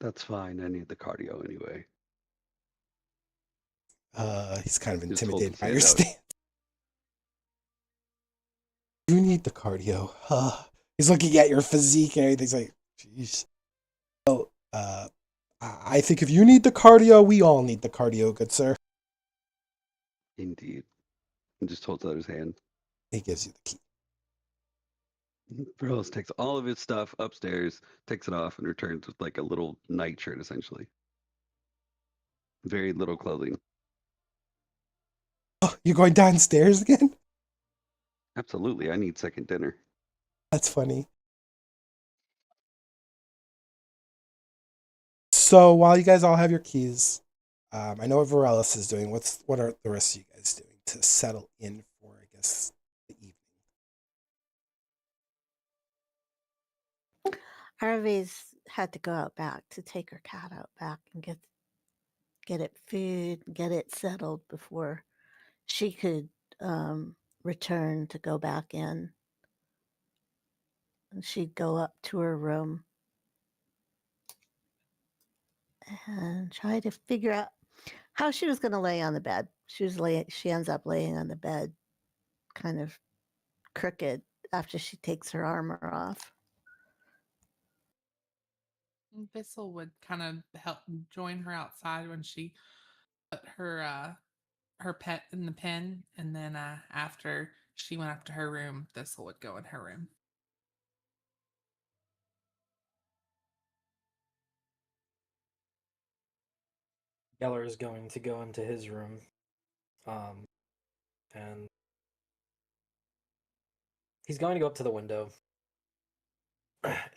Speaker 7: That's fine. I need the cardio anyway.
Speaker 3: He's kind of
Speaker 7: Just hold
Speaker 3: intimidated
Speaker 7: the
Speaker 3: by your
Speaker 7: stand out.
Speaker 3: stance. You need the cardio. He's looking at your physique and everything's like, jeez. Well, I think if you need the cardio, we all need the cardio, good sir.
Speaker 7: Indeed. And just holds out his hand.
Speaker 3: He gives you the key.
Speaker 7: Burles takes all of his stuff upstairs, takes it off, and returns with like a little nightshirt, essentially. Very little clothing.
Speaker 3: Oh, you're going downstairs again?
Speaker 7: Absolutely. I need second dinner.
Speaker 3: That's funny. So while you guys all have your keys, I know what Vaeryndel is doing. What are the rest of you guys doing to settle in for, I guess, the evening?
Speaker 4: Harvey's had to go out back to take her cat out back and get it food, get it settled before she could return to go back in. And she'd go up to her room and try to figure out how she was going to lay on the bed. She ends up laying on the bed, kind of crooked after she takes her armor off.
Speaker 2: Thistle would kind of help join her outside when she put her pet in the pen, and then after she went up to her room, Thistle would go in her room.
Speaker 6: Geller is going to go into his room, and he's going to go up to the window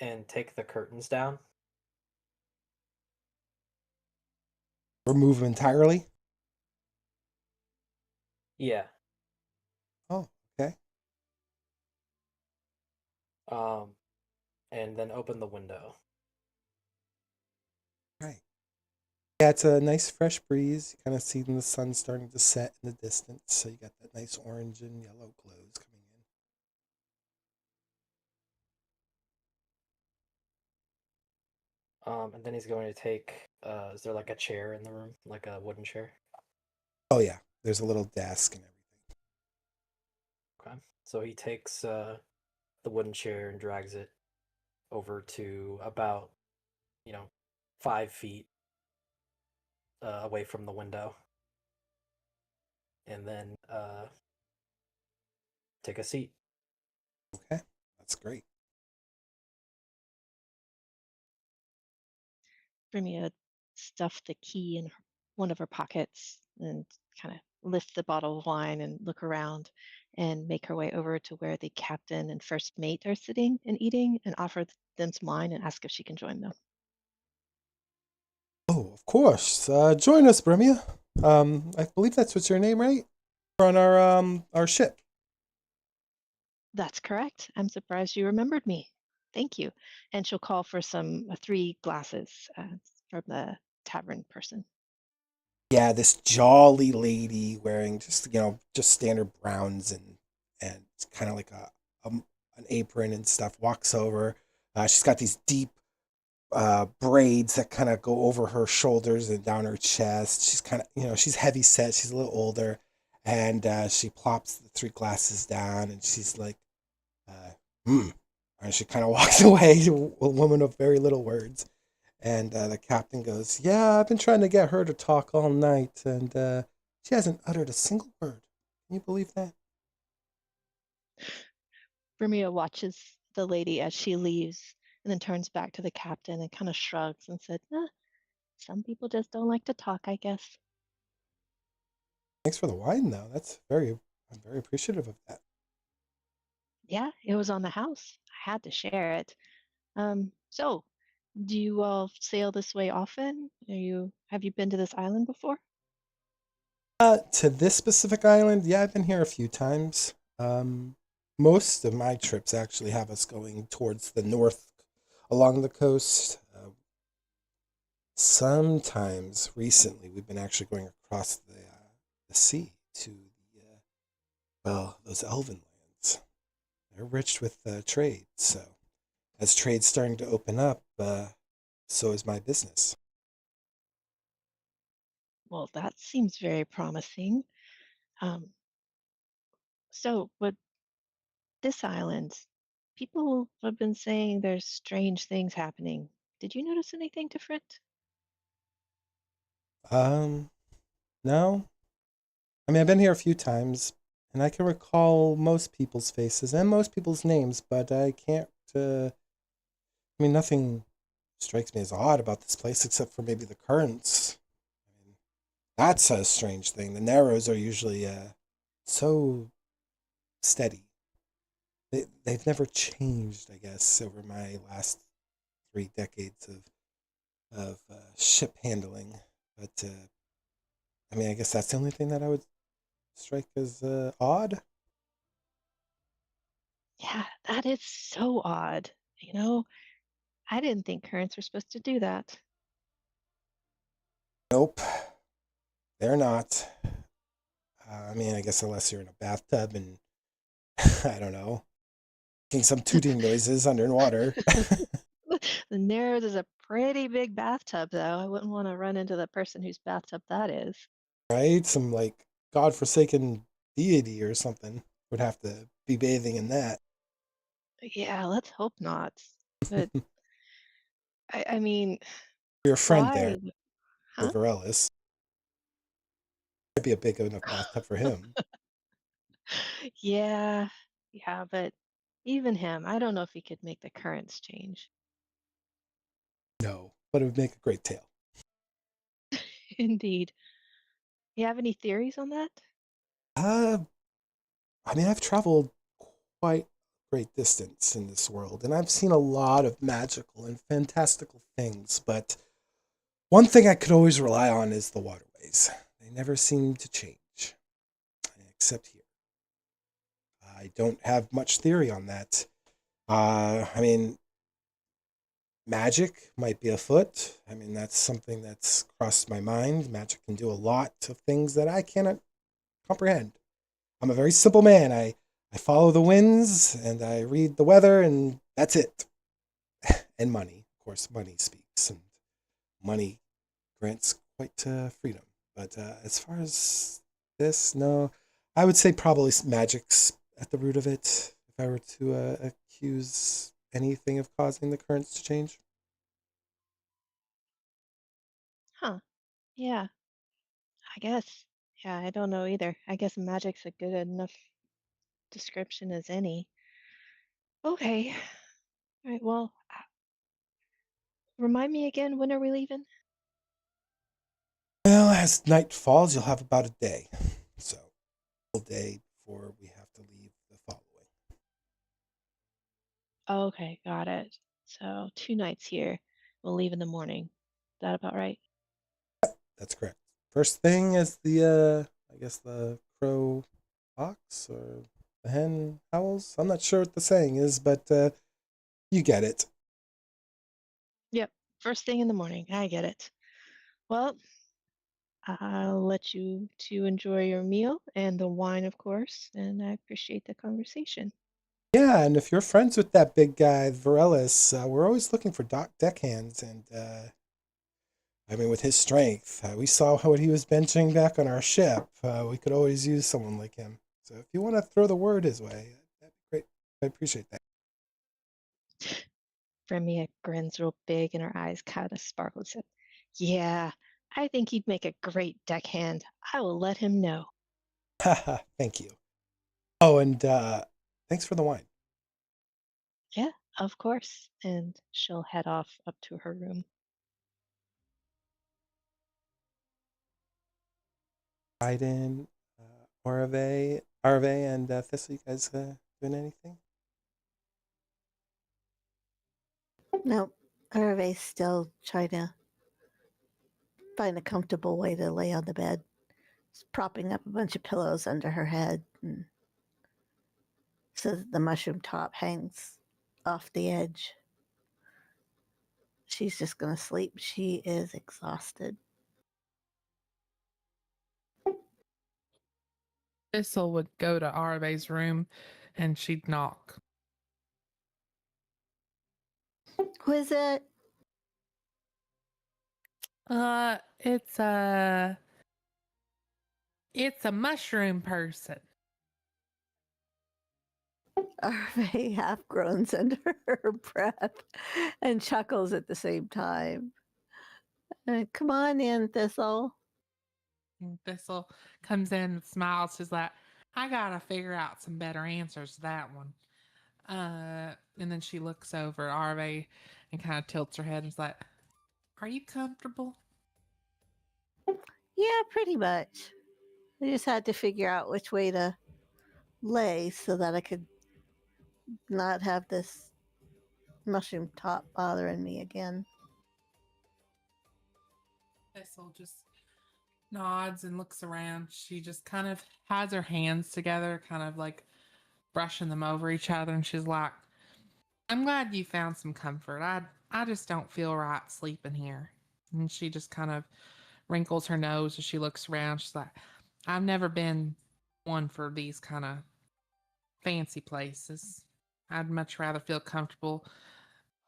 Speaker 6: and take the curtains down.
Speaker 3: Remove them entirely?
Speaker 6: Yeah.
Speaker 3: Oh, okay.
Speaker 6: And then open the window.
Speaker 3: Right. Yeah, it's a nice fresh breeze. You kind of see the sun starting to set in the distance, so you got that nice orange and yellow glows coming in.
Speaker 6: And then he's going to take. Is there like a chair in the room, like a wooden chair?
Speaker 3: Oh yeah, there's a little desk and everything.
Speaker 6: Okay. So he takes the wooden chair and drags it over to about, 5 feet away from the window, and then take a seat.
Speaker 3: Okay, that's great.
Speaker 5: Brimia stuffed the key in one of her pockets and kind of lift the bottle of wine and look around and make her way over to where the captain and first mate are sitting and eating and offer them some wine and ask if she can join them.
Speaker 3: Oh, of course. Join us, Brimia. I believe that's what's your name, right? We're on our ship.
Speaker 5: That's correct. I'm surprised you remembered me. Thank you. And she'll call for some 3 glasses from the tavern person.
Speaker 3: Yeah, this jolly lady wearing just standard browns and kind of like an apron and stuff walks over. She's got these deep braids that kind of go over her shoulders and down her chest. She's kind of, she's heavy set. She's a little older, and she plops the 3 glasses down, and she's like, and she kind of walks away. A woman of very little words. And the captain goes, "Yeah, I've been trying to get her to talk all night, and she hasn't uttered a single word. Can you believe that?"
Speaker 5: Brimia watches the lady as she leaves and then turns back to the captain and kind of shrugs and said, some people just don't like to talk, I guess.
Speaker 3: Thanks for the wine, though. I'm very appreciative of that.
Speaker 5: Yeah, it was on the house. I had to share it. So, do you all sail this way often? Have you been to this island before?
Speaker 3: To this specific island, yeah, I've been here a few times. Most of my trips actually have us going towards the north along the coast. Sometimes recently, we've been actually going across the sea to those elven lands. They're rich with trade, so as trade's starting to open up, so is my business.
Speaker 5: Well, that seems very promising. So, with this island, people have been saying there's strange things happening. Did you notice anything different?
Speaker 3: No. I mean, I've been here a few times, and I can recall most people's faces and most people's names, but I can't. I mean, nothing strikes me as odd about this place except for maybe the currents. I mean, that's a strange thing. The Narrows are usually so steady. They've never changed, I guess, over my last 3 decades of ship handling. But I mean, I guess that's the only thing that I would strike as odd.
Speaker 5: Yeah, that is so odd. You know, I didn't think currents were supposed to do that.
Speaker 3: Nope, they're not. I mean, I guess unless you're in a bathtub and I don't know, making some tooting noises underwater.
Speaker 5: The Narrows is a pretty big bathtub, though. I wouldn't want to run into the person whose bathtub that is.
Speaker 3: Right? Some like godforsaken deity or something would have to be bathing in that.
Speaker 5: Yeah, let's hope not. But I mean,
Speaker 3: Your friend there,
Speaker 5: why?
Speaker 3: the
Speaker 5: Huh?
Speaker 3: Varellis, might be a big enough bathtub for him.
Speaker 5: Yeah, yeah, but even him, I don't know if he could make the currents change.
Speaker 3: No, but it would make a great tale.
Speaker 5: Indeed. You have any theories on that?
Speaker 3: Uh, I mean, I've traveled quite a great distance in this world, and I've seen a lot of magical and fantastical things, but one thing I could always rely on is the waterways. They never seem to change, except here. I don't have much theory on that. I mean, magic might be afoot. I mean, that's something that's crossed my mind. Magic can do a lot of things that I cannot comprehend. I'm a very simple man. I follow the winds and I read the weather, and that's it. And money. Of course, money speaks, and money grants quite freedom. But as far as this, no, I would say probably magic's at the root of it. If I were to accuse anything of causing the currents to change.
Speaker 5: Huh. Yeah, I guess. Yeah, I don't know either. I guess magic's a good enough description as any. Okay. All right, well, remind me again, when are we leaving?
Speaker 3: Well, as night falls, you'll have about a day. So, a day before we have to leave the following.
Speaker 5: Okay, got it. So 2 nights here. We'll leave in the morning. Is that about right?
Speaker 3: That's correct. First thing is I guess the crow hawks or the hen howls. I'm not sure what the saying is, but you get it.
Speaker 5: Yep. First thing in the morning. I get it. Well, I'll let you two enjoy your meal and the wine, of course, and I appreciate the conversation.
Speaker 3: Yeah, and if you're friends with that big guy, Varellis, we're always looking for deckhands, and I mean, with his strength, we saw what he was benching back on our ship. We could always use someone like him. So if you want to throw the word his way, that'd be great. I appreciate that.
Speaker 5: Remia grins real big and her eyes kind of sparkle. Said, "Yeah, I think he'd make a great deckhand. I will let him know."
Speaker 3: Thank you. Oh, and thanks for the wine.
Speaker 5: Yeah, of course. And she'll head off up to her room.
Speaker 3: Biden, Arve, and Thistle, you guys doing anything?
Speaker 4: Nope. Hervé's still trying to find a comfortable way to lay on the bed. She's propping up a bunch of pillows under her head, and so that the mushroom top hangs off the edge. She's just going to sleep. She is exhausted.
Speaker 2: Thistle would go to Arve's room and she'd knock.
Speaker 4: Who is it?
Speaker 2: It's a mushroom person.
Speaker 4: Hervé half groans under her breath and chuckles at the same time. Come on in, Thistle.
Speaker 2: And Thistle comes in and smiles. She's like, I gotta figure out some better answers to that one. And then she looks over at Arve and kind of tilts her head and is like, Are you comfortable?
Speaker 4: Yeah, pretty much. I just had to figure out which way to lay so that I could not have this mushroom top bothering me again.
Speaker 2: Thistle just nods and looks around. She just kind of has her hands together, kind of like brushing them over each other, and she's like, I'm glad you found some comfort. I just don't feel right sleeping here. And she just kind of wrinkles her nose as she looks around. She's like, I've never been one for these kind of fancy places. I'd much rather feel comfortable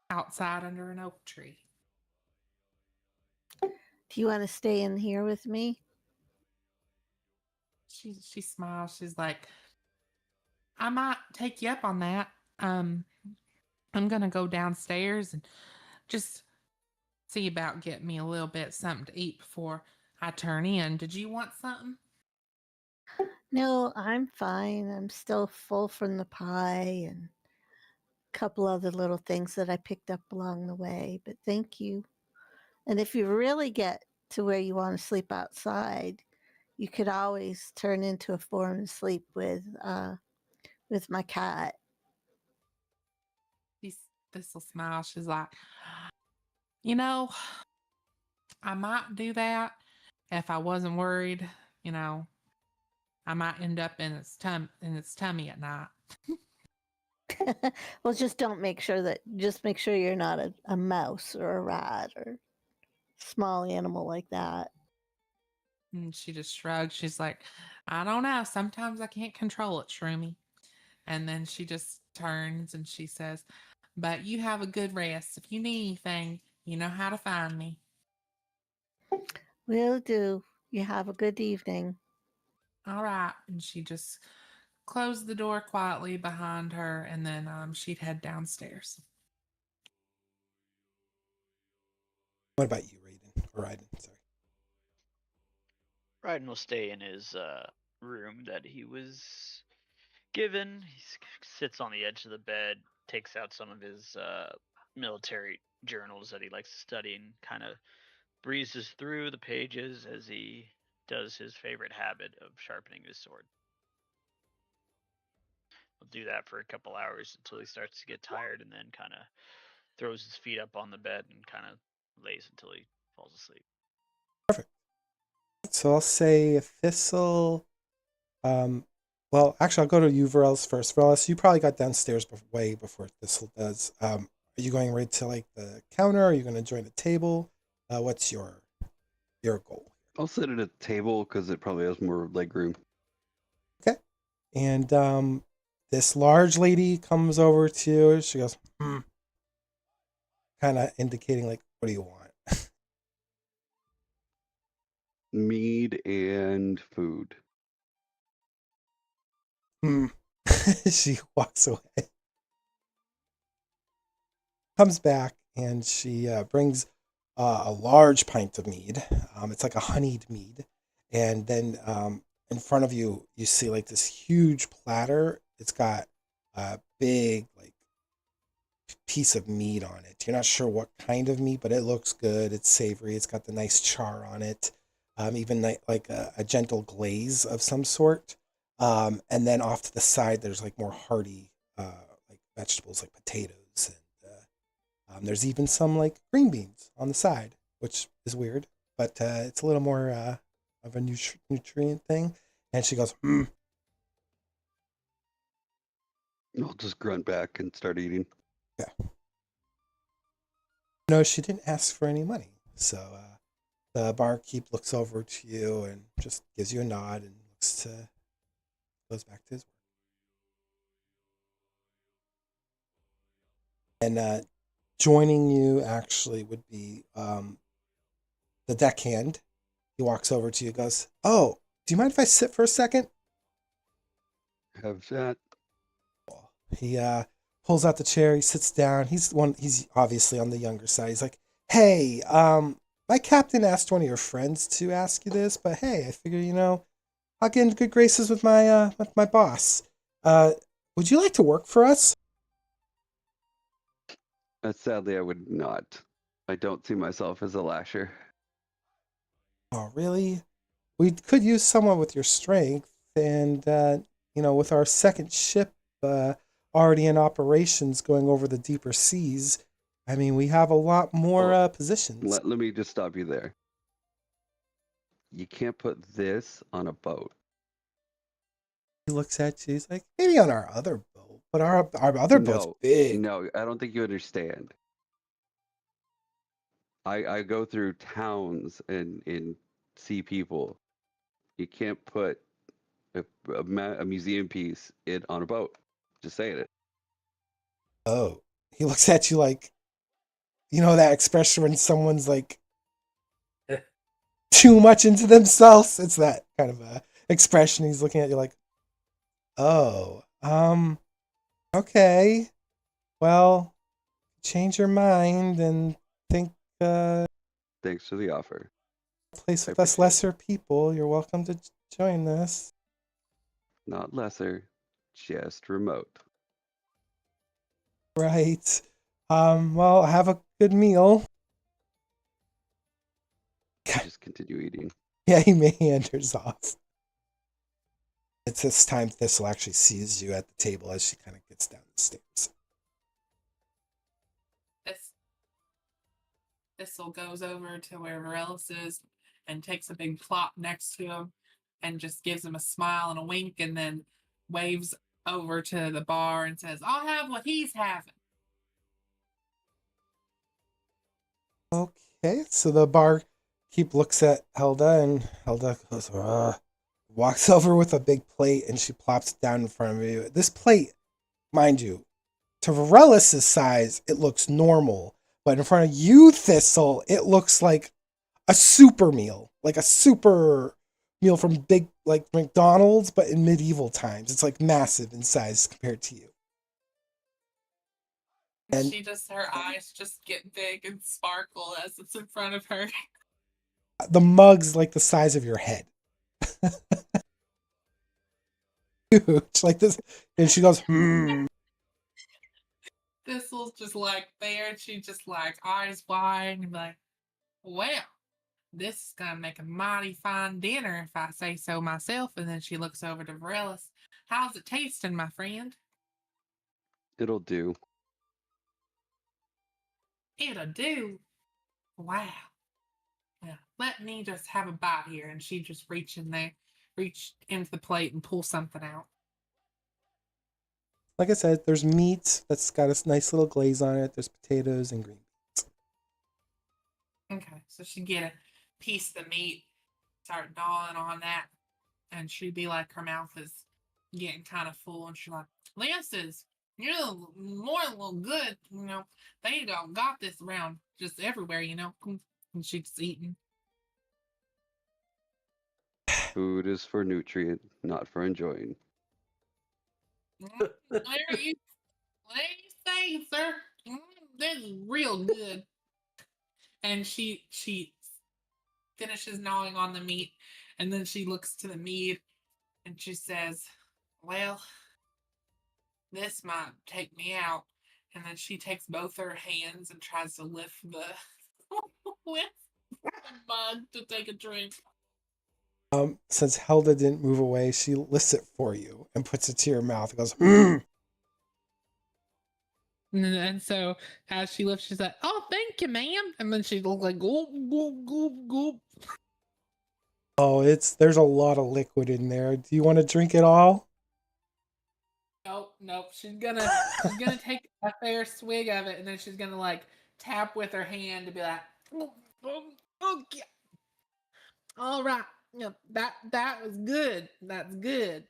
Speaker 2: outside under an oak tree.
Speaker 4: Do you want to stay in here with me?
Speaker 2: She smiles. She's like, I might take you up on that. Um, I'm gonna go downstairs and just see about getting me a little bit something to eat before I turn in. Did you want something?
Speaker 4: No, I'm fine. I'm still full from the pie and a couple other little things that I picked up along the way, but thank you. And if you really get to where you want to sleep outside, you could always turn into a form to sleep with my cat.
Speaker 2: This'll smile. She's like, you know, I might do that if I wasn't worried. You know, I might end up in its tummy at night.
Speaker 4: Well, just make sure you're not a mouse or a rat or small animal like that.
Speaker 2: And she just shrugs. She's like, I don't know. Sometimes I can't control it, Shroomy. And then she just turns and she says, but you have a good rest. If you need anything, you know how to find me.
Speaker 4: Will do. You have a good evening.
Speaker 2: All right. And she just closed the door quietly behind her, and then she'd head downstairs.
Speaker 3: What about you, Raiden? Or Raiden, sorry.
Speaker 8: Raiden will stay in his room that he was given. Sits on the edge of the bed, takes out some of his military journals that he likes to study, and kind of breezes through the pages as he does his favorite habit of sharpening his sword. He'll do that for a couple hours until he starts to get tired, and then kind of throws his feet up on the bed and kind of lays until he falls asleep.
Speaker 3: Perfect. So I'll say Thistle. Well, actually, I'll go to you, Varels, first. Varels, you probably got downstairs way before Thistle does. Are you going right to like the counter? Are you going to join the table? What's your goal?
Speaker 7: I'll sit at a table because it probably has more leg room.
Speaker 3: Okay. And this large lady comes over to you. She goes, kind of indicating like, what do you want?
Speaker 7: Mead and food.
Speaker 3: She walks away. Comes back and she brings a large pint of mead. It's like a honeyed mead. And then in front of you, you see like this huge platter. It's got a big like piece of meat on it. You're not sure what kind of meat, but it looks good. It's savory. It's got the nice char on it. Even like a gentle glaze of some sort. And then off to the side, there's like more hearty like vegetables like potatoes and there's even some like green beans on the side, which is weird, but it's a little more of a nutrient thing. And she goes,
Speaker 7: I'll just grunt back and start eating.
Speaker 3: Yeah. No, she didn't ask for any money. So the barkeep looks over to you and just gives you a nod and goes back to his work. And joining you actually would be the deckhand. He walks over to you and goes, oh, do you mind if I sit for a second?
Speaker 7: Have that.
Speaker 3: He pulls out the chair. He sits down. He's obviously on the younger side. He's like, hey, my captain asked one of your friends to ask you this, but hey, I figure, I'll get into good graces with my boss. Would you like to work for us?
Speaker 7: Sadly, I would not. I don't see myself as a lasher.
Speaker 3: Oh, really? We could use someone with your strength, and with our second ship already in operations going over the deeper seas, I mean, we have a lot more positions.
Speaker 7: Let me just stop you there. You can't put this on a boat.
Speaker 3: He looks at you. He's like, maybe on our other boat, But our other boat's
Speaker 7: No,
Speaker 3: big.
Speaker 7: no, I don't think you understand. I go through towns and see people. You can't put a museum piece on a boat. Just saying it.
Speaker 3: Oh, he looks at you like, you know that expression when someone's like too much into themselves. It's that kind of a expression. He's looking at you like, oh, okay. Well, change your mind and think
Speaker 7: Thanks for the offer.
Speaker 3: place
Speaker 7: I
Speaker 3: with us
Speaker 7: appreciate it.
Speaker 3: lesser people. You're welcome to join this.
Speaker 7: Not lesser, just remote.
Speaker 3: Right. Well, have a good meal.
Speaker 7: Just continue eating.
Speaker 3: Yeah, he meanders off. It's this time Thistle actually sees you at the table as she kind of gets down the stairs.
Speaker 2: Thistle goes over to where Varellis is and takes a big plop next to him and just gives him a smile and a wink and then waves over to the bar and says, I'll have what he's having.
Speaker 3: Okay, so the barkeep looks at Helda and Helda goes, walks over with a big plate and she plops it down in front of you. This plate, mind you, to Varellis' size, it looks normal. But in front of you, Thistle, it looks like a super meal. Like a super meal from big, like McDonald's, but in medieval times. It's like massive in size compared to you. And
Speaker 2: Her eyes just get big and sparkle as it's in front of her.
Speaker 3: the mug's like the size of your head. Huge, like this. And she goes,
Speaker 2: Thistle's just like there, and she just like eyes wide and like, well, this is gonna make a mighty fine dinner if I say so myself. And then she looks over to Varellis. How's it tasting, my friend?
Speaker 7: It'll do.
Speaker 2: It'll do. Wow. Yeah, let me just have a bite here. And she just reach into the plate and pull something out.
Speaker 3: like I said, there's meat that's got a nice little glaze on it. There's potatoes and green beans.
Speaker 2: Okay, so she'd get a piece of the meat, start gnawing on that, and she'd be like, her mouth is getting kind of full, and she's like, this is, more than a little good, they don't got this around just everywhere, and she's eating.
Speaker 7: Food is for nutrient, not for enjoying.
Speaker 2: There you say, sir. This is real good. And she finishes gnawing on the meat, and then she looks to the mead, and she says, well, this might take me out. And then she takes both her hands and tries to lift the mug to take a drink.
Speaker 3: Since Helda didn't move away, she lifts it for you and puts it to your mouth and goes,
Speaker 2: And so as she lifts, she's like, oh, thank you, ma'am. And then she looks like, gulp, gulp, gulp, gulp.
Speaker 3: Oh, there's a lot of liquid in there. Do you want to drink it all?
Speaker 2: Nope. She's gonna take a fair swig of it, and then she's gonna like tap with her hand to be like, okay. All right. That was good. That's good.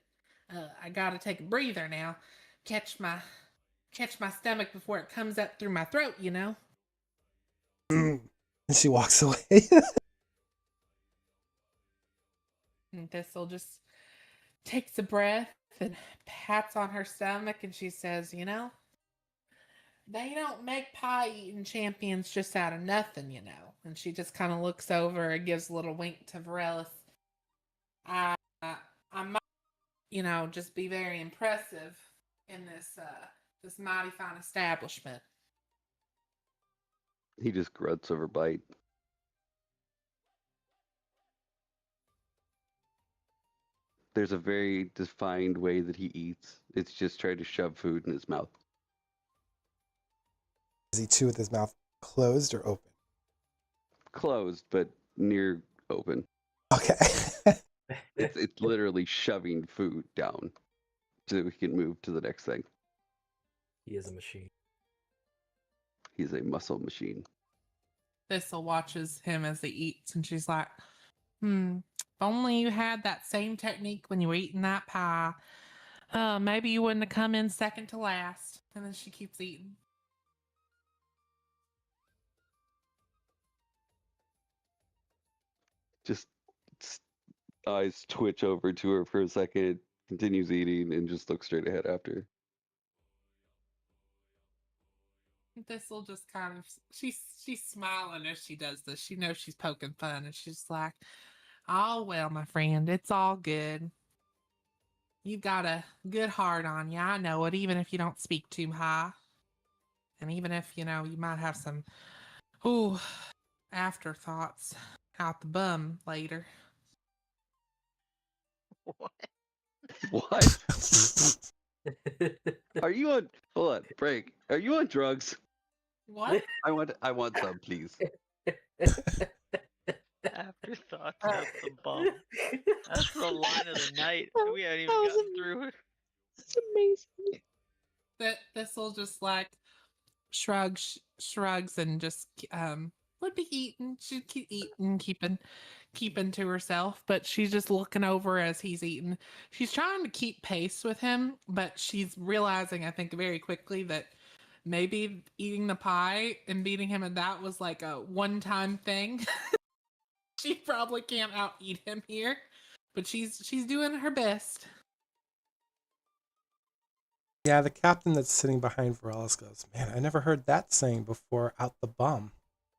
Speaker 2: I gotta take a breather now. Catch my stomach before it comes up through my throat,
Speaker 3: And she walks away.
Speaker 2: And Thistle just takes a breath and pats on her stomach, and she says, they don't make pie-eating champions just out of nothing, And she just kind of looks over and gives a little wink to Varellis. I might, just be very impressive in this mighty fine establishment.
Speaker 7: He just grunts over bite. There's a very defined way that he eats. It's just trying to shove food in his mouth.
Speaker 3: Does he chew with his mouth closed or open?
Speaker 7: Closed, but near open.
Speaker 3: Okay.
Speaker 7: It's literally shoving food down so that we can move to the next thing.
Speaker 6: He is a machine.
Speaker 7: He's a muscle machine.
Speaker 2: Thistle watches him as he eats, and she's like, if only you had that same technique when you were eating that pie. Maybe you wouldn't have come in second to last. And then she keeps eating.
Speaker 7: Just eyes twitch over to her for a second, continues eating, and just looks straight ahead after.
Speaker 2: Thistle just kind of she's smiling as she does this. She knows she's poking fun, and she's like, "Oh well, my friend, it's all good. You've got a good heart on you. I know it, even if you don't speak too high, and even if you might have some afterthoughts out the bum later."
Speaker 8: What?
Speaker 7: What? Are you on? Hold on, break. Are you on drugs?
Speaker 2: What?
Speaker 7: I want some, please.
Speaker 8: Afterthoughts out the bum. That's the line of the night. We haven't even
Speaker 4: That was
Speaker 8: gotten through it.
Speaker 4: That's amazing.
Speaker 2: That Thistle just like shrugs and just would be eating. She'd keep eating, keeping to herself, but she's just looking over as he's eating. She's trying to keep pace with him, but she's realizing, I think, very quickly that maybe eating the pie and beating him at that was like a one-time thing. She probably can't out-eat him here, but she's doing her best.
Speaker 3: Yeah, the captain that's sitting behind Veralis goes, "Man, I never heard that saying before, out the bum.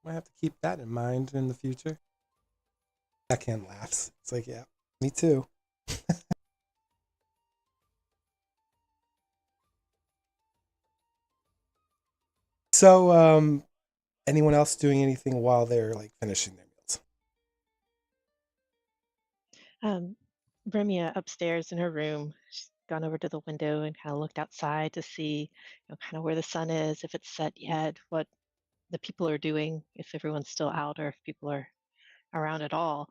Speaker 3: Might have to keep that in mind in the future." Backhand laughs. It's like, yeah, me too. So, anyone else doing anything while they're like finishing their meals?
Speaker 5: Brimia upstairs in her room. She's gone over to the window and kind of looked outside to see, kind of where the sun is, if it's set yet, what the people are doing, if everyone's still out or if people are around at all.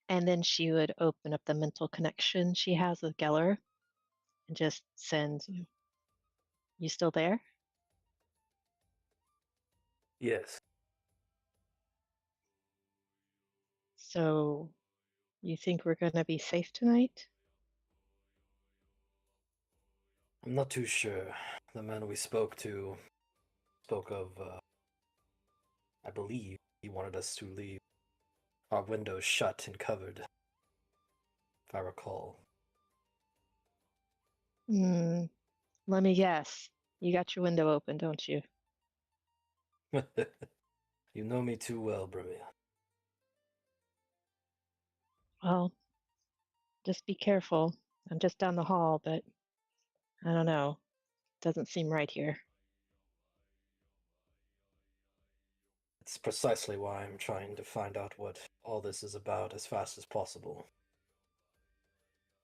Speaker 5: And then she would open up the mental connection she has with Geller and just send, you still there?
Speaker 6: Yes.
Speaker 5: So you think we're going to be safe tonight?
Speaker 6: I'm not too sure. The man we spoke of, I believe he wanted us to leave our windows shut and covered, if I recall.
Speaker 5: Let me guess. You got your window open, don't you?
Speaker 6: You know me too well, Brimia.
Speaker 5: Well, just be careful. I'm just down the hall, but I don't know. Doesn't seem right here.
Speaker 6: It's precisely why I'm trying to find out what all this is about as fast as possible.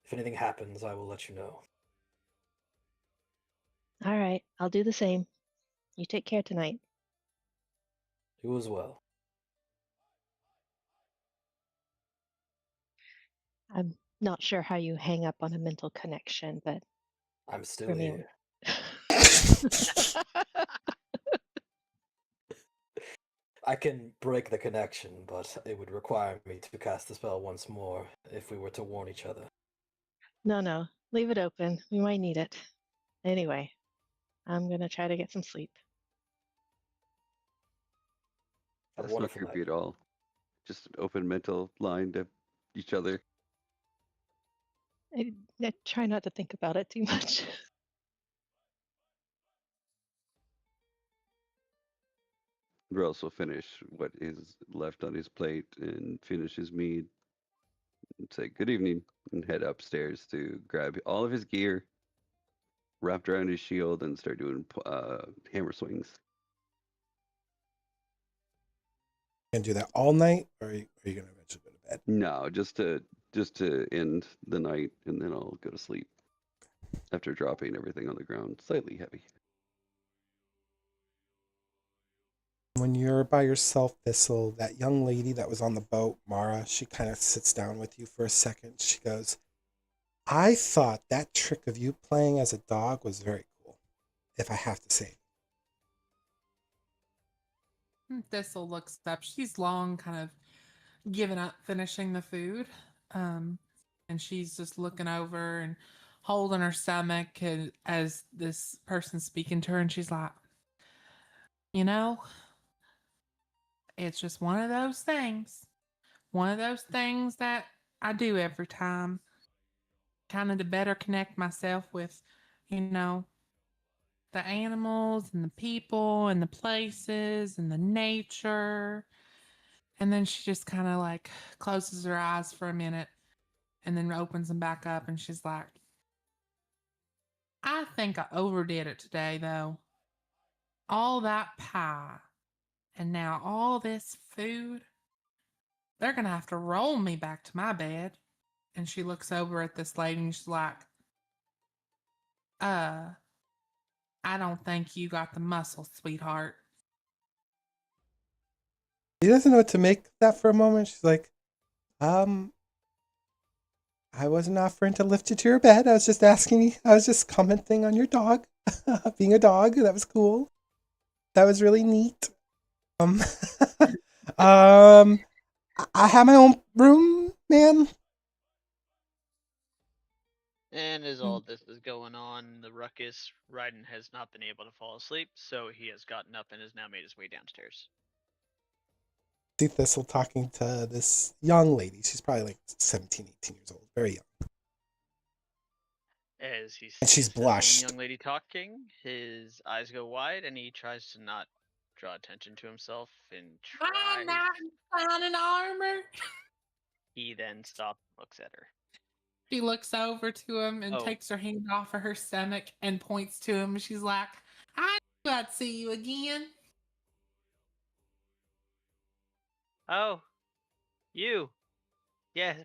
Speaker 6: If anything happens, I will let you know.
Speaker 5: All right, I'll do the same. You take care tonight.
Speaker 6: You as well.
Speaker 5: I'm not sure how you hang up on a mental connection, but
Speaker 6: I'm still
Speaker 5: for me.
Speaker 6: here. I can break the connection, but it would require me to cast the spell once more if we were to warn each other.
Speaker 5: No, leave it open. We might need it. Anyway, I'm going to try to get some sleep.
Speaker 6: Have a
Speaker 7: That's not
Speaker 6: wonderful
Speaker 7: creepy
Speaker 6: night.
Speaker 7: at all. Just an open mental line to each other.
Speaker 5: I try not to think about it too much.
Speaker 7: Rels will finish what is left on his plate and finish his mead. And say good evening and head upstairs to grab all of his gear wrapped around his shield and start doing hammer swings.
Speaker 3: Gonna do that all night, or are you gonna eventually go to bed?
Speaker 7: No, just to end the night, and then I'll go to sleep after dropping everything on the ground, slightly heavy.
Speaker 3: When you're by yourself, Thistle, that young lady that was on the boat, Mara, she kind of sits down with you for a second. She goes, "I thought that trick of you playing as a dog was very cool. if I have to say.
Speaker 2: Thistle looks up. She's long kind of given up finishing the food. And she's just looking over and holding her stomach as this person's speaking to her. And she's like, you know, it's just one of those things. One of those things that I do every time, kind of to better connect myself with, you know, the animals and the people and the places and the nature. And then she just kind of like closes her eyes for a minute and then opens them back up. And she's like, I think I overdid it today, though. All that pie and now all this food. They're going to have to roll me back to my bed. And she looks over at this lady and she's like, I don't think you got the muscle, sweetheart.
Speaker 3: She doesn't know what to make of that for a moment. She's like, I wasn't offering to lift you to your bed. I was just asking you, I was just commenting on your dog. Being a dog, that was cool. That was really neat. I have my own room, man.
Speaker 8: And as all this is going on, the ruckus, Ryden has not been able to fall asleep, so he has gotten up and has now made his way downstairs.
Speaker 3: See Thistle talking to this young lady. She's probably like 17, 18 years old. Very young.
Speaker 8: As he
Speaker 3: And she's
Speaker 8: sees the
Speaker 3: blushed.
Speaker 8: young lady talking, his eyes go wide and he tries to not draw attention to himself and
Speaker 2: My
Speaker 8: tries.
Speaker 2: knight in shining armor.
Speaker 8: He then stops and looks at her.
Speaker 2: She looks over to him and
Speaker 8: Oh.
Speaker 2: takes her hand off of her stomach and points to him. She's like, I knew I'd see you again.
Speaker 8: Oh, you. Yeah.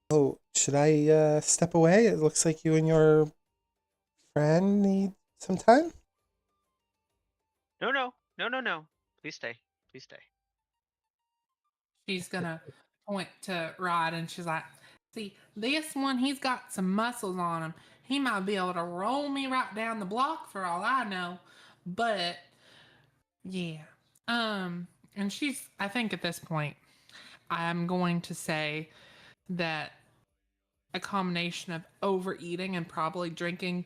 Speaker 3: Oh, should I step away? It looks like you and your friend need some time.
Speaker 8: No. Please stay. Please stay.
Speaker 2: She's gonna point to Rod and she's like, see, this one, he's got some muscles on him. He might be able to roll me right down the block for all I know. But yeah. And I think at this point, I'm going to say that a combination of overeating and probably drinking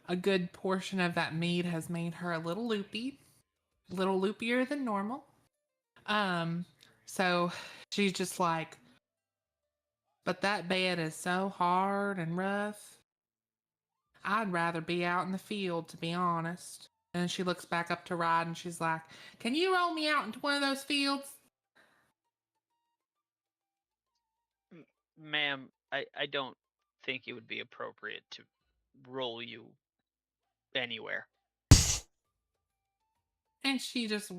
Speaker 2: a good portion of that mead has made her a little loopy, a little loopier than normal. So she's just like, but that bed is so hard and rough. I'd rather be out in the field, to be honest. And she looks back up to Rod and she's like, can you roll me out into one of those fields?
Speaker 8: Ma'am, I don't think it would be appropriate to roll you anywhere.
Speaker 2: And she just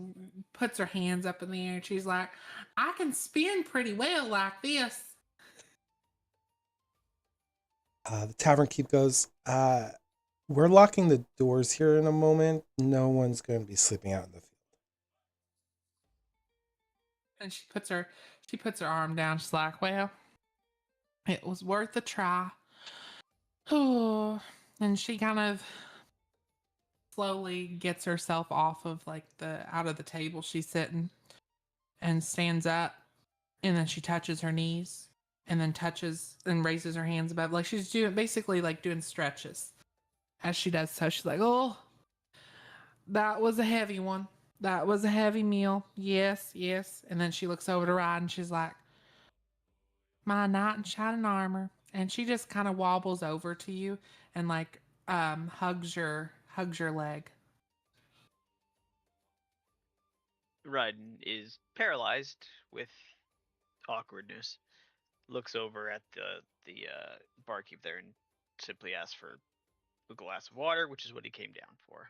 Speaker 2: puts her hands up in the air and she's like, I can spin pretty well like this.
Speaker 3: The tavern keep goes, we're locking the doors here in a moment. No one's going to be sleeping out in the field.
Speaker 2: And she puts her arm down. She's like, well, it was worth a try. Oh, and she kind of slowly gets herself off of out of the table she's sitting and stands up, and then she touches her knees and then touches and raises her hands above, like she's doing stretches. As she does so, she's like, oh, that was a heavy one. That was a heavy meal. Yes. And then she looks over to Rod and she's like, my knight in shining armor. And she just kind of wobbles over to you and hugs your leg.
Speaker 8: Ryden is paralyzed with awkwardness. Looks over at the barkeep there and simply asks for a glass of water, which is what he came down for.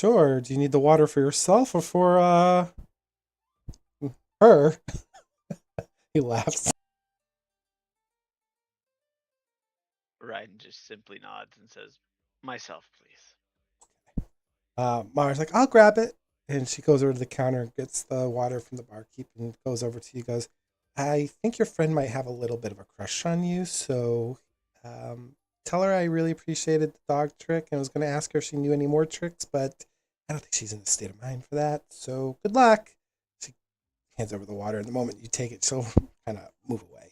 Speaker 3: Sure. Do you need the water for yourself or for her? He laughs.
Speaker 8: Ryden just simply nods and says, myself, please.
Speaker 3: Mara's like, I'll grab it. And she goes over to the counter and gets the water from the barkeep and goes over to you, goes, I think your friend might have a little bit of a crush on you, so tell her I really appreciated the dog trick and was going to ask her if she knew any more tricks, but I don't think she's in a state of mind for that. So good luck. She hands over the water. And the moment you take it, she'll kind of move away.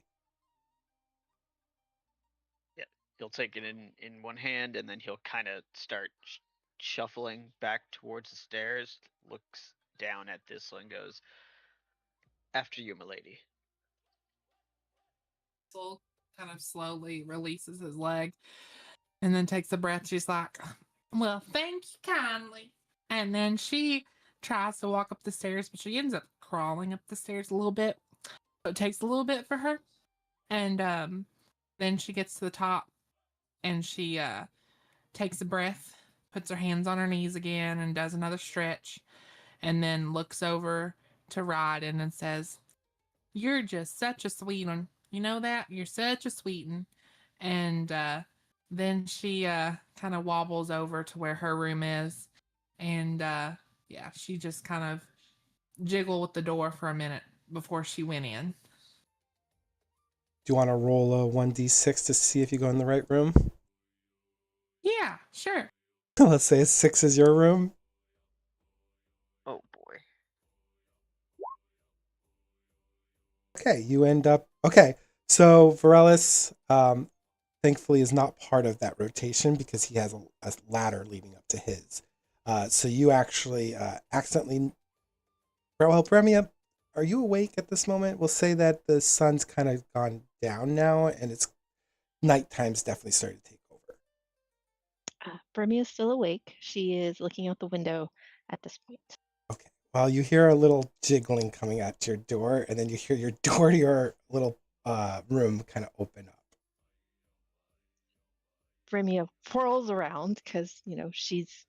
Speaker 8: Yeah, he'll take it in one hand, and then he'll kind of start shuffling back towards the stairs. Looks down at Thistle and goes, "After you, milady."
Speaker 2: Thistle kind of slowly releases his leg and then takes a breath. She's like, well, thank you kindly. And then she tries to walk up the stairs, but she ends up crawling up the stairs a little bit. So it takes a little bit for her. And then she gets to the top and she takes a breath, puts her hands on her knees again and does another stretch, and then looks over to Ryden and says, you're just such a sweet one. You know that? You're such a sweet one. And then she kind of wobbles over to where her room is. And yeah, she just kind of jiggled with the door for a minute before she went in.
Speaker 3: Do you want to roll a 1d6 to see if you go in the right room?
Speaker 2: Yeah, sure.
Speaker 3: Let's say a 6 is your room.
Speaker 8: Oh boy.
Speaker 3: Okay, you end up... Okay, so Vaeryndel, thankfully, is not part of that rotation because he has a ladder leading up to his. So you actually accidentally... Well, Bremia, are you awake at this moment? We'll say that the sun's kind of gone down now, and it's nighttime's definitely starting to take over.
Speaker 5: Bremy is still awake. She is looking out the window at this point.
Speaker 3: Okay. Well, you hear a little jiggling coming at your door, and then you hear your door to your little room kind of open up.
Speaker 5: Bremia whirls around because, she's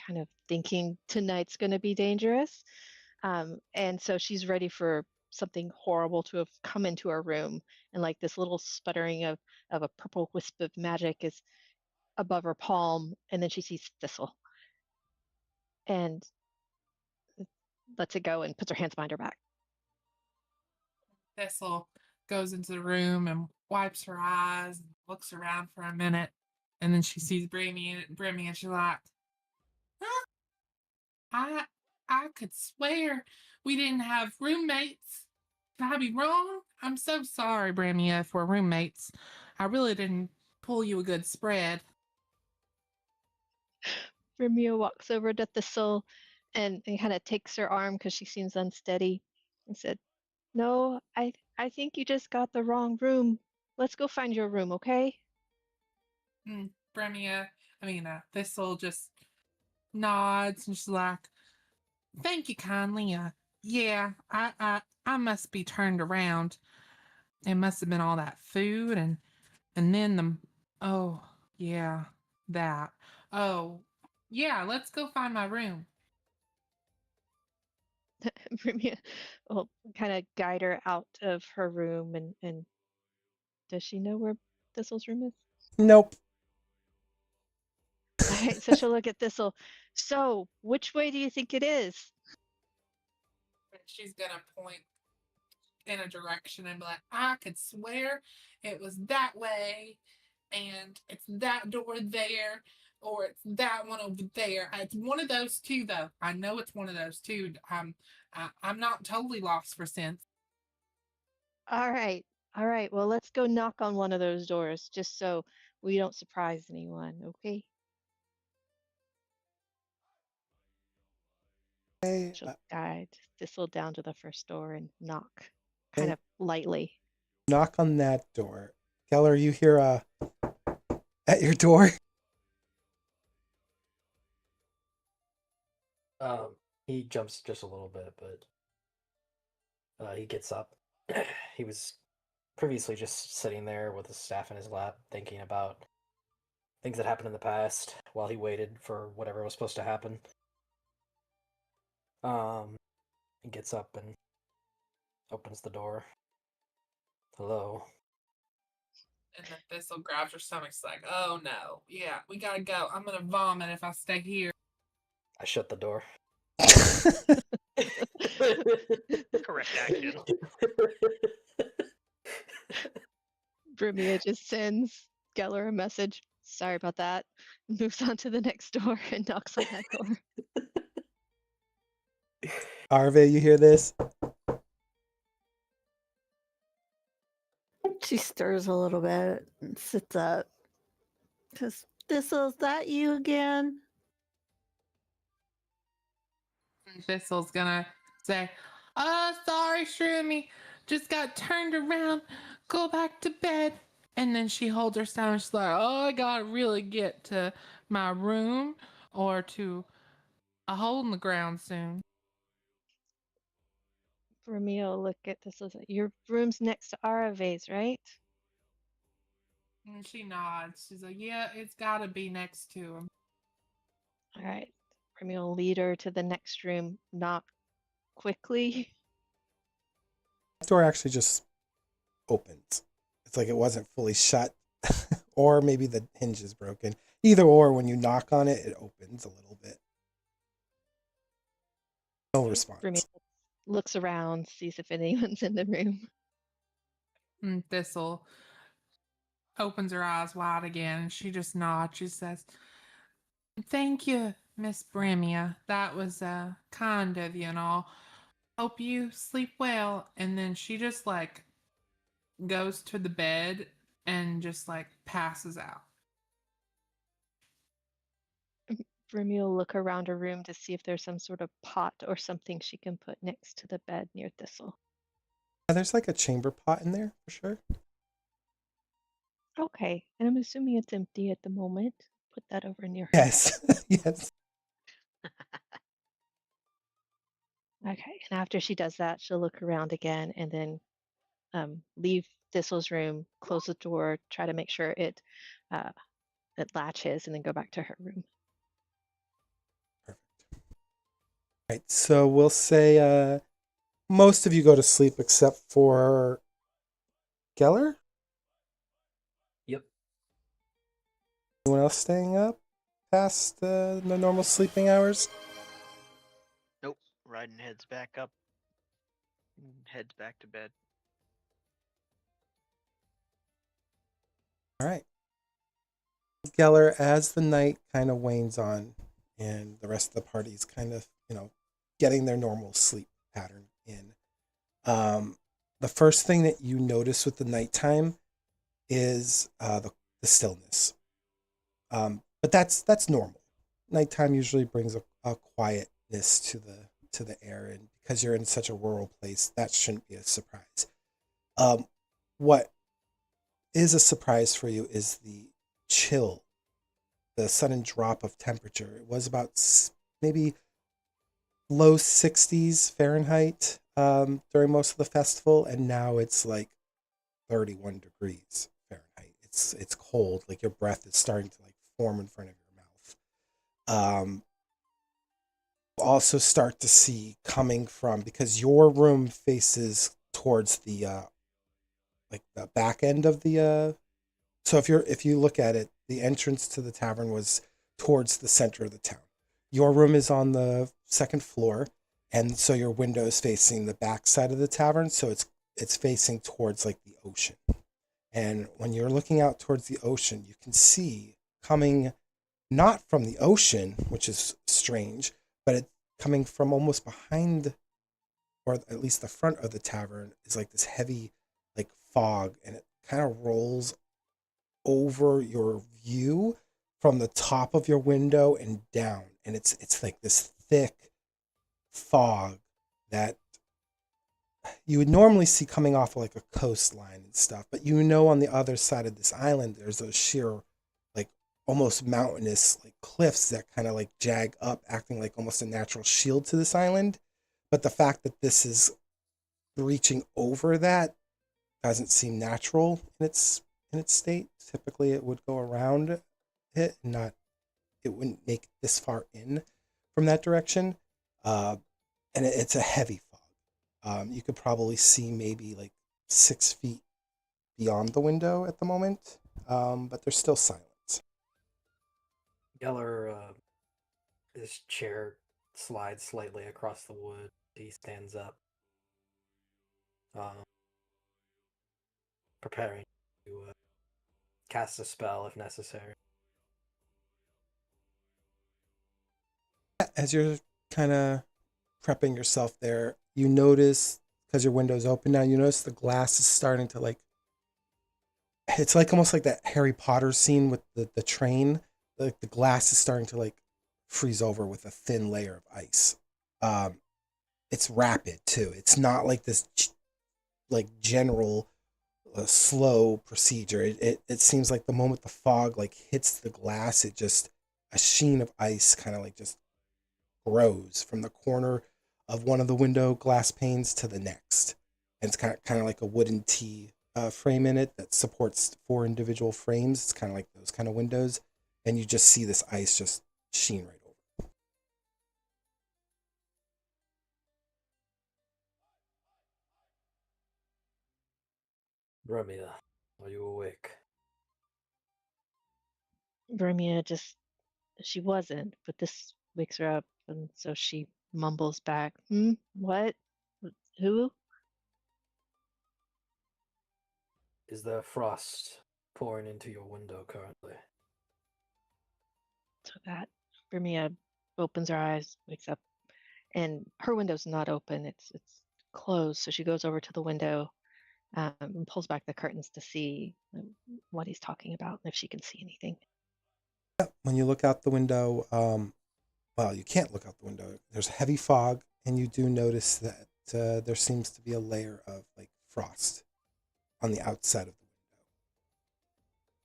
Speaker 5: kind of thinking tonight's going to be dangerous. And so she's ready for something horrible to have come into her room. And like this little sputtering of a purple wisp of magic is above her palm. And then she sees Thistle and lets it go and puts her hands behind her back.
Speaker 2: Thistle goes into the room and wipes her eyes and looks around for a minute. And then she sees Brimmy and she's like, huh? I could swear we didn't have roommates. Could I be wrong? I'm so sorry, Bramia, if we're roommates. I really didn't pull you a good spread.
Speaker 5: Brimia walks over to Thistle and kind of takes her arm because she seems unsteady and said, no, I think you just got the wrong room. Let's go find your room, okay?
Speaker 2: Thistle just nods and she's like, thank you kindly. Yeah, I must be turned around. It must have been all that food and then oh, yeah, that. Oh, yeah, let's go find my room.
Speaker 5: Brimia will kind of guide her out of her room and does she know where Thistle's room is?
Speaker 3: Nope.
Speaker 5: All right, so she'll look at Thistle. So, which way do you think it is?
Speaker 2: She's gonna point in a direction and be like, I could swear it was that way, and it's that door there, or it's that one over there. It's one of those two, though. I know it's one of those two. I'm not totally lost for sense.
Speaker 5: All right. Well, let's go knock on one of those doors just so we don't surprise anyone, okay?
Speaker 3: Okay.
Speaker 5: She'll guide Thistle down to the first door and knock kind of lightly.
Speaker 3: Knock on that door. Geller, you hear at your door?
Speaker 6: He jumps just a little bit, but he gets up. He was previously just sitting there with his staff in his lap, thinking about things that happened in the past while he waited for whatever was supposed to happen. He gets up and opens the door. Hello.
Speaker 2: And then Thistle grabs her stomach. She's like, oh no, yeah, we gotta go. I'm gonna vomit if I stay here.
Speaker 6: I shut the door.
Speaker 8: Correct action.
Speaker 5: Brimia just sends Geller a message. sorry about that. Moves on to the next door and knocks on that door.
Speaker 3: Arve, you hear this?
Speaker 4: She stirs a little bit and sits up. Says, Thistle, is that you again?
Speaker 2: And Thistle's gonna say, sorry, Shroomy. Just got turned around. Go back to bed. And then she holds her stomach. She's like, oh, I gotta really get to my room or to a hole in the ground soon.
Speaker 5: Romeo, look at this. Your room's next to Arave's, right?
Speaker 2: And she nods. She's like, yeah, it's gotta be next to him.
Speaker 5: All right. Romeo will lead her to the next room, knock quickly.
Speaker 3: The door actually just opens. It's like it wasn't fully shut, or maybe the hinge is broken. Either or, when you knock on it, it opens a little bit. No response.
Speaker 5: Romeo looks around, sees if anyone's in the room.
Speaker 2: And Thistle opens her eyes wide again and she just nods. She says, thank you, Miss Brimia. That was kind of you and all. Hope you sleep well. And then she just like goes to the bed and just like passes out.
Speaker 5: Romeo will look around her room to see if there's some sort of pot or something she can put next to the bed near Thistle.
Speaker 3: There's like a chamber pot in there for sure.
Speaker 5: Okay, and I'm assuming it's empty at the moment. Put that over near her.
Speaker 3: Yes, yes.
Speaker 5: Okay, and after she does that, she'll look around again and then leave Thistle's room, close the door, try to make sure it latches, and then go back to her room.
Speaker 3: Perfect. Right. So we'll say most of you go to sleep except for Geller.
Speaker 6: Yep.
Speaker 3: Anyone else staying up past the normal sleeping hours?
Speaker 8: Nope. Ryden heads back up. And heads back to bed.
Speaker 3: All right. Geller, as the night kind of wanes on and the rest of the party is kind of, getting their normal sleep pattern in, the first thing that you notice with the nighttime is the stillness. But that's normal. Nighttime usually brings a quietness to the air, and because you're in such a rural place, that shouldn't be a surprise. What is a surprise for you is the chill, the sudden drop of temperature. It was about maybe low 60s Fahrenheit during most of the festival, and now it's like 31 degrees Fahrenheit. It's cold, like your breath is starting to like form in front of your mouth. Also start to see coming from, because your room faces towards the like the back end of the so if you look at it, the entrance to the tavern was towards the center of the town. Your room is on the second floor, and so your window is facing the back side of the tavern, so it's facing towards like the ocean. And when you're looking out towards the ocean, you can see coming not from the ocean, which is strange, but it coming from almost behind, or at least the front of the tavern, is like this heavy like fog, and it kind of rolls over your view from the top of your window and down, and it's like this thick fog that you would normally see coming off of like a coastline and stuff, but on the other side of this island there's those sheer like almost mountainous like cliffs that kind of like jag up, acting like almost a natural shield to this island. But the fact that this is reaching over that doesn't seem natural in its state. Typically it would go around it and not, it wouldn't make this far in from that direction. And it's a heavy fog. You could probably see maybe like 6 feet beyond the window at the moment, but there's still silence.
Speaker 6: Geller, his chair slides slightly across the wood. He stands up, preparing to cast a spell if necessary.
Speaker 3: As you're kind of prepping yourself there, you notice, because your window's open now, you notice the glass is starting to like, it's like almost like that Harry Potter scene with the train. Like the glass is starting to like freeze over with a thin layer of ice. Um, it's rapid too. It's not like this like general slow procedure. It seems like the moment the fog like hits the glass, it just a sheen of ice kind of like just grows from the corner of one of the window glass panes to the next. And it's kind of like a wooden T frame in it that supports four individual frames. It's kind of like those kind of windows. And you just see this ice just sheen right over.
Speaker 6: Remia, are you awake?
Speaker 5: Vermia she wasn't, but this wakes her up, and so she mumbles back, What? Who?
Speaker 6: Is there frost pouring into your window currently?
Speaker 5: So that Vermia opens her eyes, wakes up, and her window's not open. It's closed. So she goes over to the window and pulls back the curtains to see what he's talking about and if she can see anything.
Speaker 3: When you look out the window, well, you can't look out the window. There's heavy fog, and you do notice that there seems to be a layer of like frost on the outside of the window,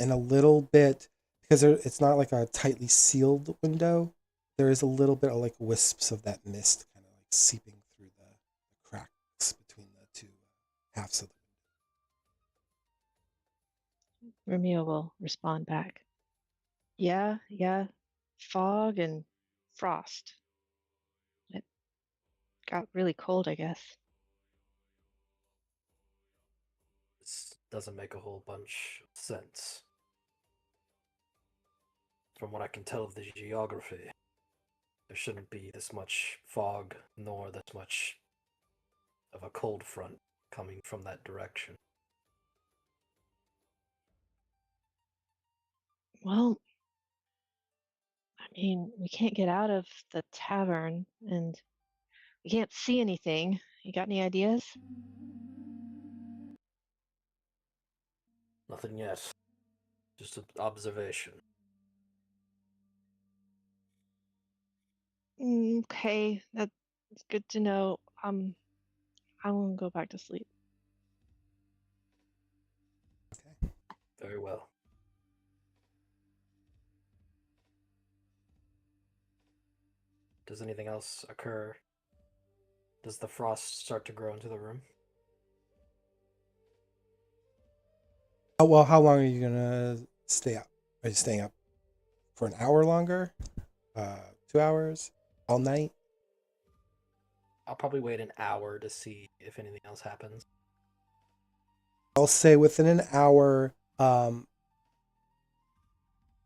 Speaker 3: and a little bit because it's not like a tightly sealed window. There is a little bit of like wisps of that mist kind of like seeping through the cracks between the two halves of the
Speaker 5: Vermia will respond back. Yeah, fog and frost. It got really cold, I guess.
Speaker 6: This doesn't make a whole bunch of sense. From what I can tell of the geography, there shouldn't be this much fog, nor this much of a cold front coming from that direction.
Speaker 5: Well, I mean, we can't get out of the tavern and we can't see anything. You got any ideas?
Speaker 6: Nothing yet. Just an observation.
Speaker 5: Okay, that's good to know. I won't go back to sleep.
Speaker 3: window.
Speaker 6: Very well. Does anything else occur? Does the frost start to grow into the room?
Speaker 3: Oh, well, how long are you gonna stay up? Are you staying up for an hour longer? 2 hours? All night?
Speaker 6: I'll probably wait an hour to see if anything else happens.
Speaker 3: I'll say within an hour,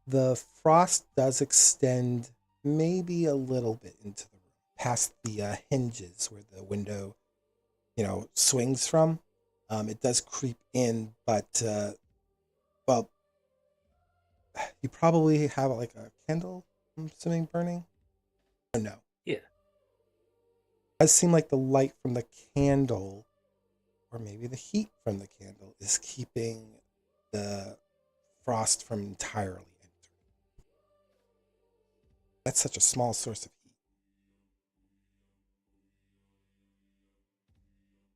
Speaker 3: the frost does extend maybe a little bit into the room, past the hinges where the window, swings from. It does creep in, but well, you probably have like a candle, I'm assuming, burning. Or no?
Speaker 6: Yeah.
Speaker 3: It does seem like the light from the candle, or maybe the heat from the candle, is keeping the frost from entirely entering. That's such a small source of heat.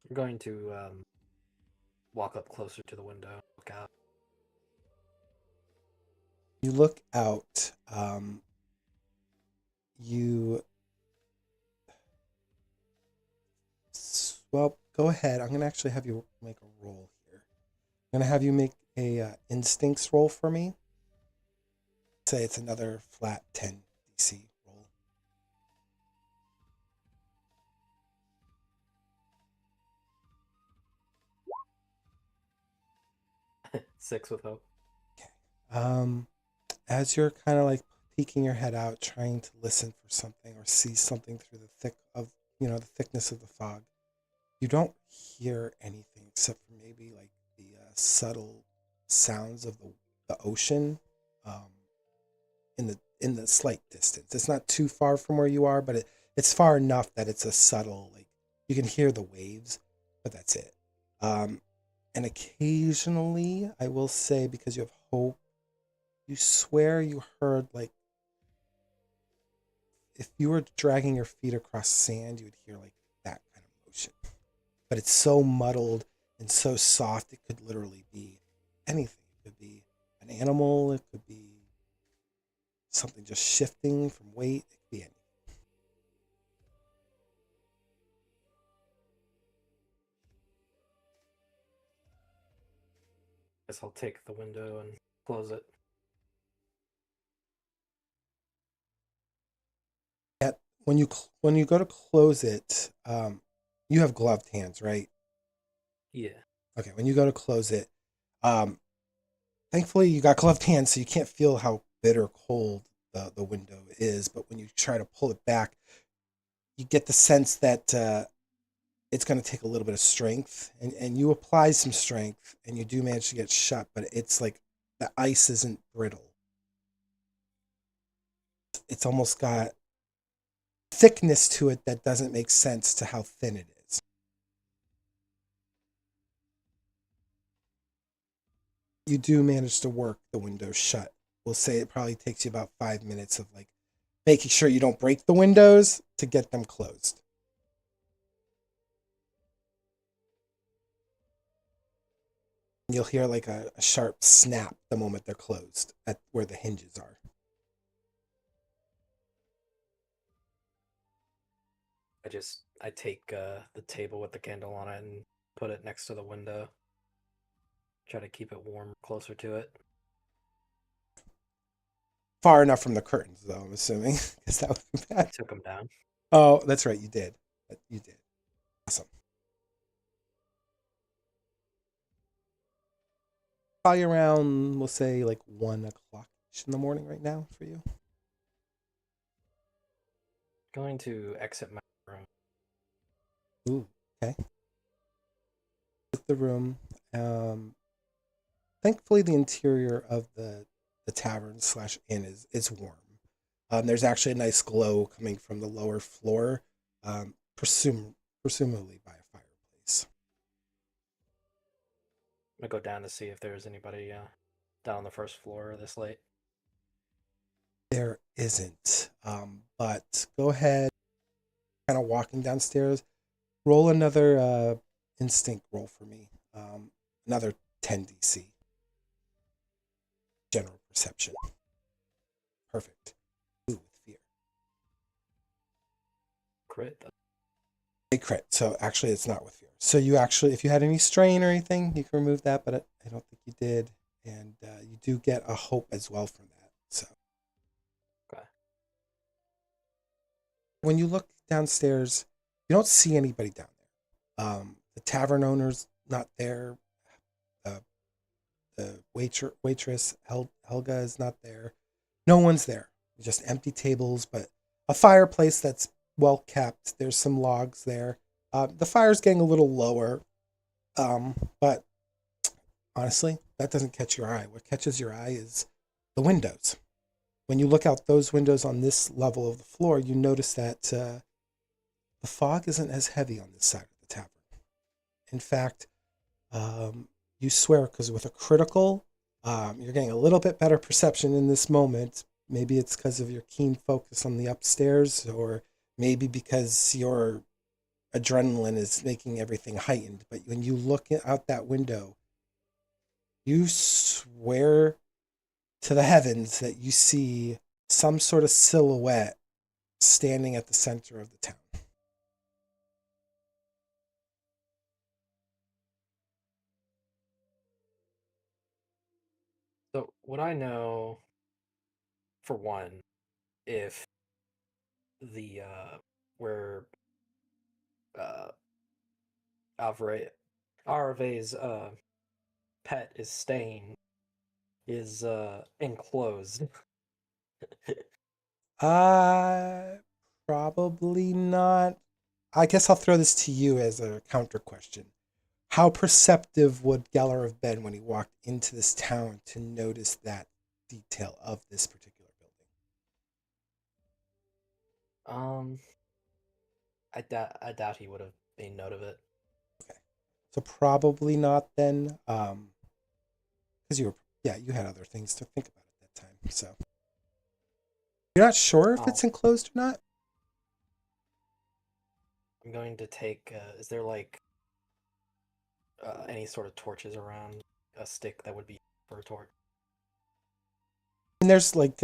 Speaker 6: I'm going to walk up closer to the window, look out.
Speaker 3: You look out. You well, go ahead. I'm gonna actually have you make a roll here. I'm gonna have you make a instincts roll for me. Say it's another flat 10 DC roll.
Speaker 6: Six with hope.
Speaker 3: Okay. As you're kind of like peeking your head out, trying to listen for something or see something through the thickness of the fog, you don't hear anything except for maybe like the subtle sounds of the ocean in the slight distance. It's not too far from where you are, but it's far enough that it's a subtle, like you can hear the waves, but that's it. And occasionally, I will say, because you have hope, you swear you heard, like, if you were dragging your feet across sand, you would hear like that kind of motion. But it's so muddled and so soft, it could literally be anything. It could be an animal, it could be something just shifting from weight, it could be anything.
Speaker 6: Guess I'll take the window and close it.
Speaker 3: When you go to close it, you have gloved hands, right?
Speaker 6: Yeah.
Speaker 3: Okay, when you go to close it, thankfully you got gloved hands, so you can't feel how bitter cold the window is. But when you try to pull it back, you get the sense that it's going to take a little bit of strength, and you apply some strength, and you do manage to get shut. But it's like the ice isn't brittle; it's almost got thickness to it that doesn't make sense to how thin it is. You do manage to work the window shut. We'll say it probably takes you about 5 minutes of like making sure you don't break the windows to get them closed. You'll hear like a sharp snap the moment they're closed at where the hinges are.
Speaker 6: I take the table with the candle on it and put it next to the window. Try to keep it warm closer to it.
Speaker 3: Far enough from the curtains, though, I'm assuming, because that would be bad.
Speaker 6: Took them down.
Speaker 3: Oh, that's right, you did. You did. Awesome. Probably around, we'll say, like 1 o'clock in the morning right now for you.
Speaker 6: Going to exit my room.
Speaker 3: Ooh, okay. The room. Thankfully, the interior of the tavern / inn is warm. There's actually a nice glow coming from the lower floor, presumably by a fireplace.
Speaker 6: I'm gonna go down to see if there's anybody down on the first floor this late.
Speaker 3: There isn't, but go ahead, kind of walking downstairs. Roll another instinct roll for me. Another 10 DC. General perception. Perfect. Ooh, with fear.
Speaker 6: Crit.
Speaker 3: A crit. So actually, it's not with fear. So you actually, if you had any strain or anything, you can remove that, but I don't think you did. And you do get a hope as well from that. So.
Speaker 6: Okay.
Speaker 3: When you look downstairs, you don't see anybody down there. The tavern owner's not there. The waitress Helga is not there. No one's there. Just empty tables, but a fireplace that's well kept. There's some logs there. The fire's getting a little lower, but honestly, that doesn't catch your eye. What catches your eye is the windows. When you look out those windows on this level of the floor, you notice that the fog isn't as heavy on this side of the tavern. In fact, you swear, because with a critical, you're getting a little bit better perception in this moment. Maybe it's because of your keen focus on the upstairs, or maybe because your adrenaline is making everything heightened. But when you look out that window, you swear to the heavens that you see some sort of silhouette standing at the center of the town.
Speaker 6: So would I know, for one, if the where Arve's pet is staying is enclosed?
Speaker 3: Probably not. I guess I'll throw this to you as a counter question. How perceptive would Geller have been when he walked into this town to notice that detail of this particular building?
Speaker 6: Um, I doubt he would have made note of it.
Speaker 3: So probably not then, because you had other things to think about at that time. So you're not sure if it's enclosed or not.
Speaker 6: I'm going to take. Is there like any sort of torches around? A stick that would be for a torch.
Speaker 3: And there's like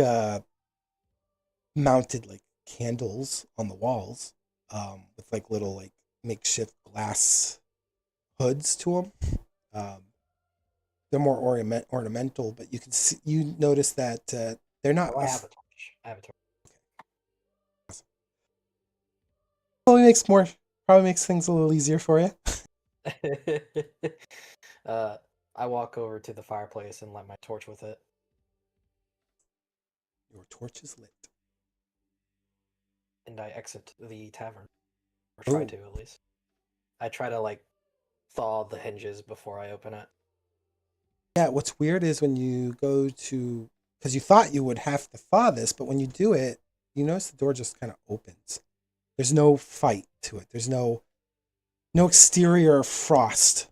Speaker 3: mounted like candles on the walls, with like little like makeshift glass hoods to them. Um, they're more ornamental, but you notice that they're not.
Speaker 6: Oh, I have a torch. I have a torch.
Speaker 3: Probably makes things a little easier for you.
Speaker 6: I walk over to the fireplace and light my torch with it.
Speaker 3: Your torch is lit.
Speaker 6: And I exit the tavern. Or try
Speaker 3: Ooh.
Speaker 6: to, at least. I try to, like, thaw the hinges before I open it.
Speaker 3: Yeah, what's weird is when you go to, because you thought you would have to thaw this, but when you do it, you notice the door just kind of opens. There's no fight to it. There's no exterior frost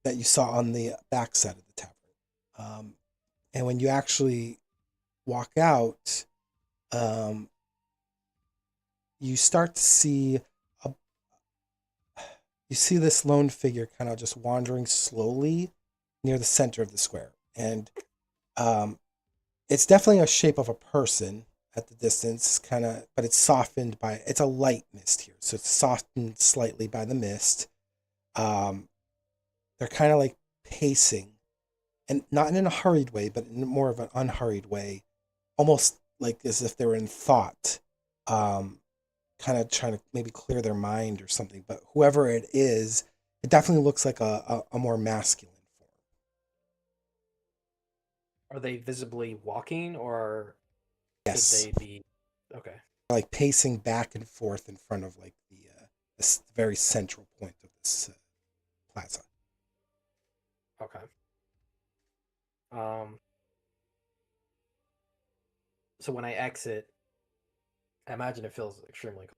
Speaker 3: that you saw on the backside of the tavern. And when you actually walk out, you start to see this lone figure kind of just wandering slowly near the center of the square, and it's definitely a shape of a person at the distance, but it's softened by it's a light mist here, so it's softened slightly by the mist. They're kind of like pacing, and not in a hurried way, but in more of an unhurried way, almost like as if they were in thought, kind of trying to maybe clear their mind or something. But whoever it is, it definitely looks like a more masculine form.
Speaker 6: Are they visibly walking, or
Speaker 3: Yes.
Speaker 6: could they be... Okay.
Speaker 3: Like pacing back and forth in front of like this very central point of this plaza.
Speaker 6: Okay. So when I exit, I imagine it feels extremely cold.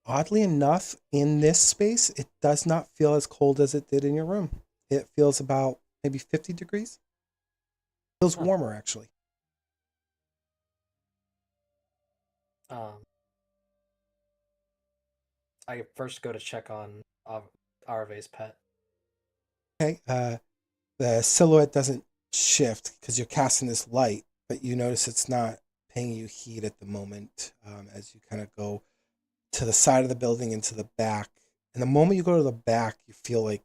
Speaker 3: Oddly enough, in this space, it does not feel as cold as it did in your room. It feels about maybe 50 degrees. It feels warmer, actually.
Speaker 6: I first go to check on Arave's pet.
Speaker 3: Okay, the silhouette doesn't shift because you're casting this light, but you notice it's not paying you heed at the moment, as you kind of go to the side of the building and to the back. And the moment you go to the back, you feel like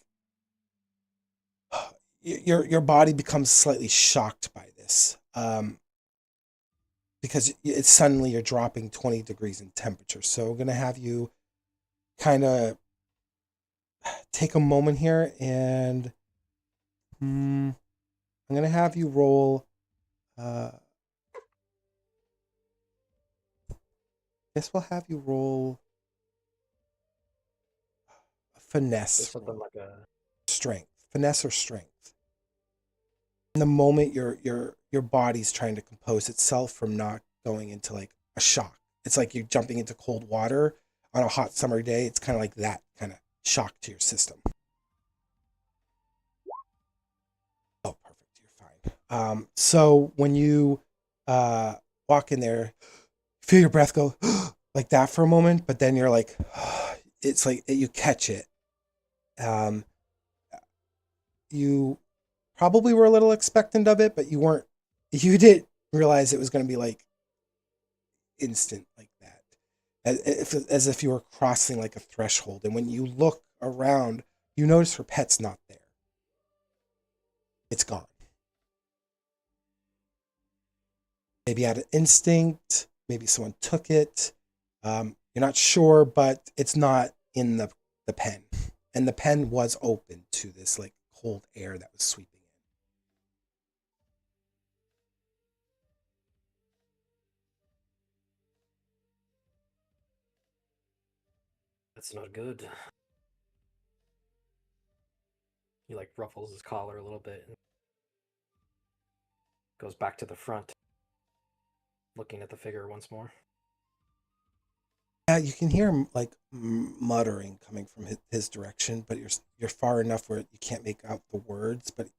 Speaker 3: your body becomes slightly shocked by this, because it's suddenly you're dropping 20 degrees in temperature. So we're going to have you kind of take a moment here, and I'm going to have you roll. Guess we'll have you roll a finesse.
Speaker 6: Something like a
Speaker 3: strength, finesse or strength. In the moment, your body's trying to compose itself from not going into like a shock. It's like you're jumping into cold water on a hot summer day. It's kind of like that kind of shock to your system. Oh, perfect. You're fine. So when you walk in there, feel your breath go like that for a moment, but then you're like, it's like you catch it. You probably were a little expectant of it, but you didn't realize it was going to be like instant like that. As if you were crossing like a threshold. And when you look around, you notice her pet's not there. It's gone. Maybe out of instinct, maybe someone took it. You're not sure, but it's not in the pen. And the pen was open to this like cold air that was sweeping in.
Speaker 6: That's not good. He like ruffles his collar a little bit and goes back to the front, looking at the figure once more.
Speaker 3: Yeah, you can hear him like muttering coming from his direction, but you're far enough where you can't make out the words. But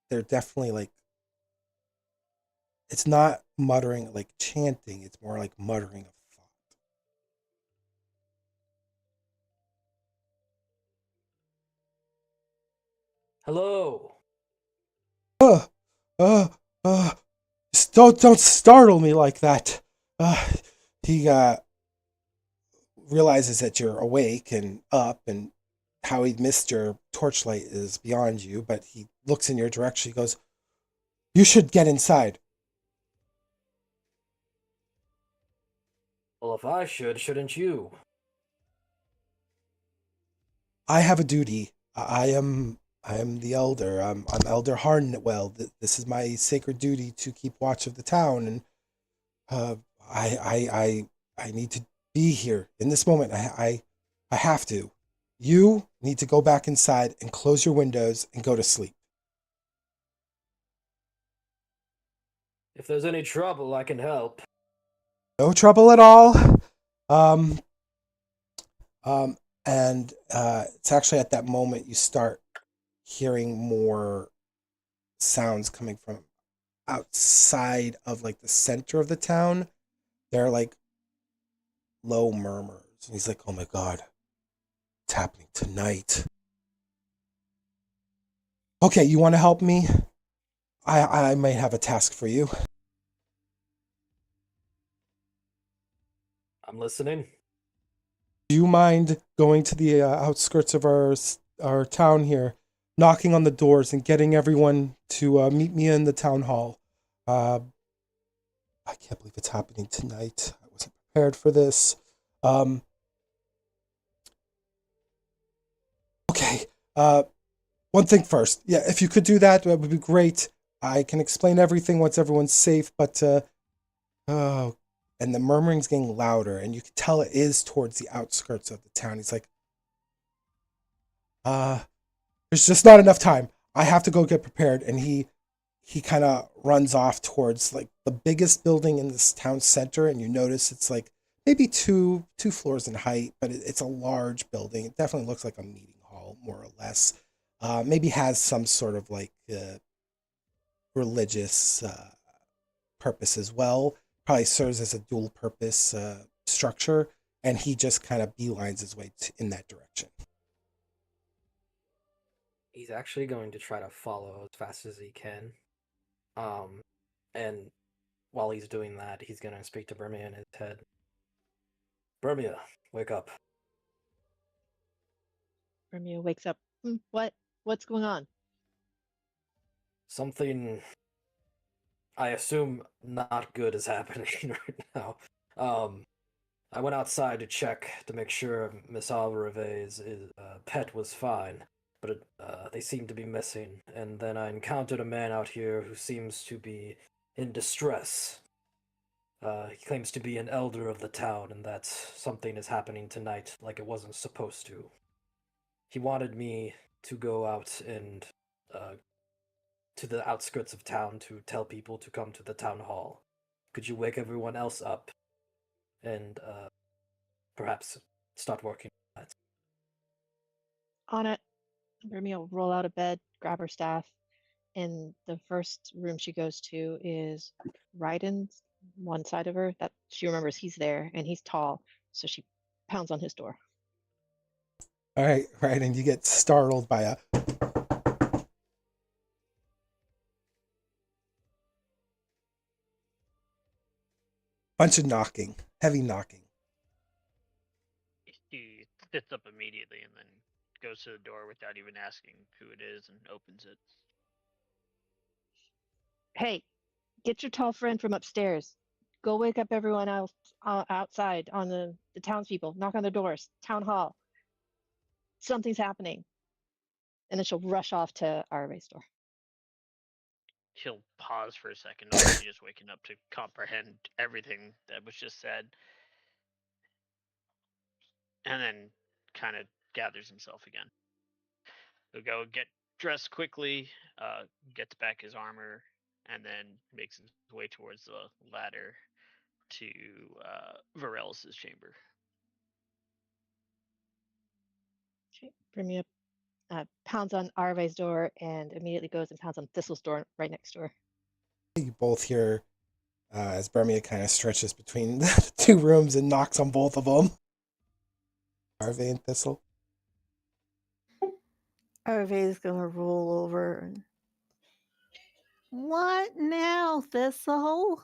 Speaker 3: they're definitely like it's not muttering like chanting. It's more like muttering of thought.
Speaker 6: Hello.
Speaker 3: Uh, uh, uh, don't startle me like that. He realizes that you're awake and up, and how he missed your torchlight is beyond you. But he looks in your direction. He goes, "You should get inside."
Speaker 6: Well, if I should, shouldn't you?
Speaker 3: I have a duty. I am the elder. I'm Elder Harnwell. This is my sacred duty to keep watch of the town, and uh, I need to be here in this moment. I have to. You need to go back inside and close your windows and go to sleep.
Speaker 6: If there's any trouble, I can help.
Speaker 3: No trouble at all. Um, um, and it's actually at that moment you start hearing more sounds coming from outside of like the center of the town. They're like low murmurs. And he's like, "Oh my god, it's happening tonight." Okay, you want to help me? I might have a task for you.
Speaker 6: I'm listening.
Speaker 3: Do you mind going to the outskirts of our town here, knocking on the doors and getting everyone to meet me in the town hall? Uh, I can't believe it's happening tonight. I wasn't prepared for this. Um, okay. One thing first. Yeah, if you could do that, that would be great. I can explain everything once everyone's safe, but oh, and the murmuring's getting louder, and you can tell it is towards the outskirts of the town. He's like, uh, there's just not enough time. I have to go get prepared, and he kind of runs off towards like the biggest building in this town center, and you notice it's like maybe two floors in height, but it's a large building. It definitely looks like a meeting hall, more or less. Maybe has some sort of like religious purpose as well. Probably serves as a dual purpose structure, and he just kind of beelines his way in that direction.
Speaker 6: He's actually going to try to follow as fast as he can. Um, and while he's doing that, he's gonna speak to Burmia in his head. Burmia, wake up.
Speaker 5: Romeo wakes up. What? What's going on?
Speaker 6: Something I assume not good is happening right now. Um, I went outside to check to make sure Miss Alvarez's pet was fine, but they seem to be missing. And then I encountered a man out here who seems to be in distress. He claims to be an elder of the town, and that something is happening tonight like it wasn't supposed to. He wanted me to go out and uh, to the outskirts of town to tell people to come to the town hall. Could you wake everyone else up and perhaps start working on that?
Speaker 5: On it. Romeo will roll out of bed, grab her staff, and the first room she goes to is Ryden's one side of her that she remembers he's there and he's tall, so she pounds on his door.
Speaker 3: All right, right, and you get startled by a bunch of knocking, heavy knocking.
Speaker 8: He sits up immediately and then goes to the door without even asking who it is and opens it.
Speaker 5: Hey, get your tall friend from upstairs. Go wake up everyone else outside on the townspeople. Knock on the doors. Town hall. Something's happening. And then she'll rush off to Arabe's door.
Speaker 8: He'll pause for a second, obviously just waking up to comprehend everything that was just said, and then kind of gathers himself again. He'll go get dressed quickly, gets back his armor, and then makes his way towards the ladder to Varel's chamber.
Speaker 5: Okay, Brimia pounds on Arve's door and immediately goes and pounds on Thistle's door right next door.
Speaker 3: You both hear as Bermia kind of stretches between the two rooms and knocks on both of them. Arve and Thistle.
Speaker 4: Arve's gonna roll over and what now, Thistle?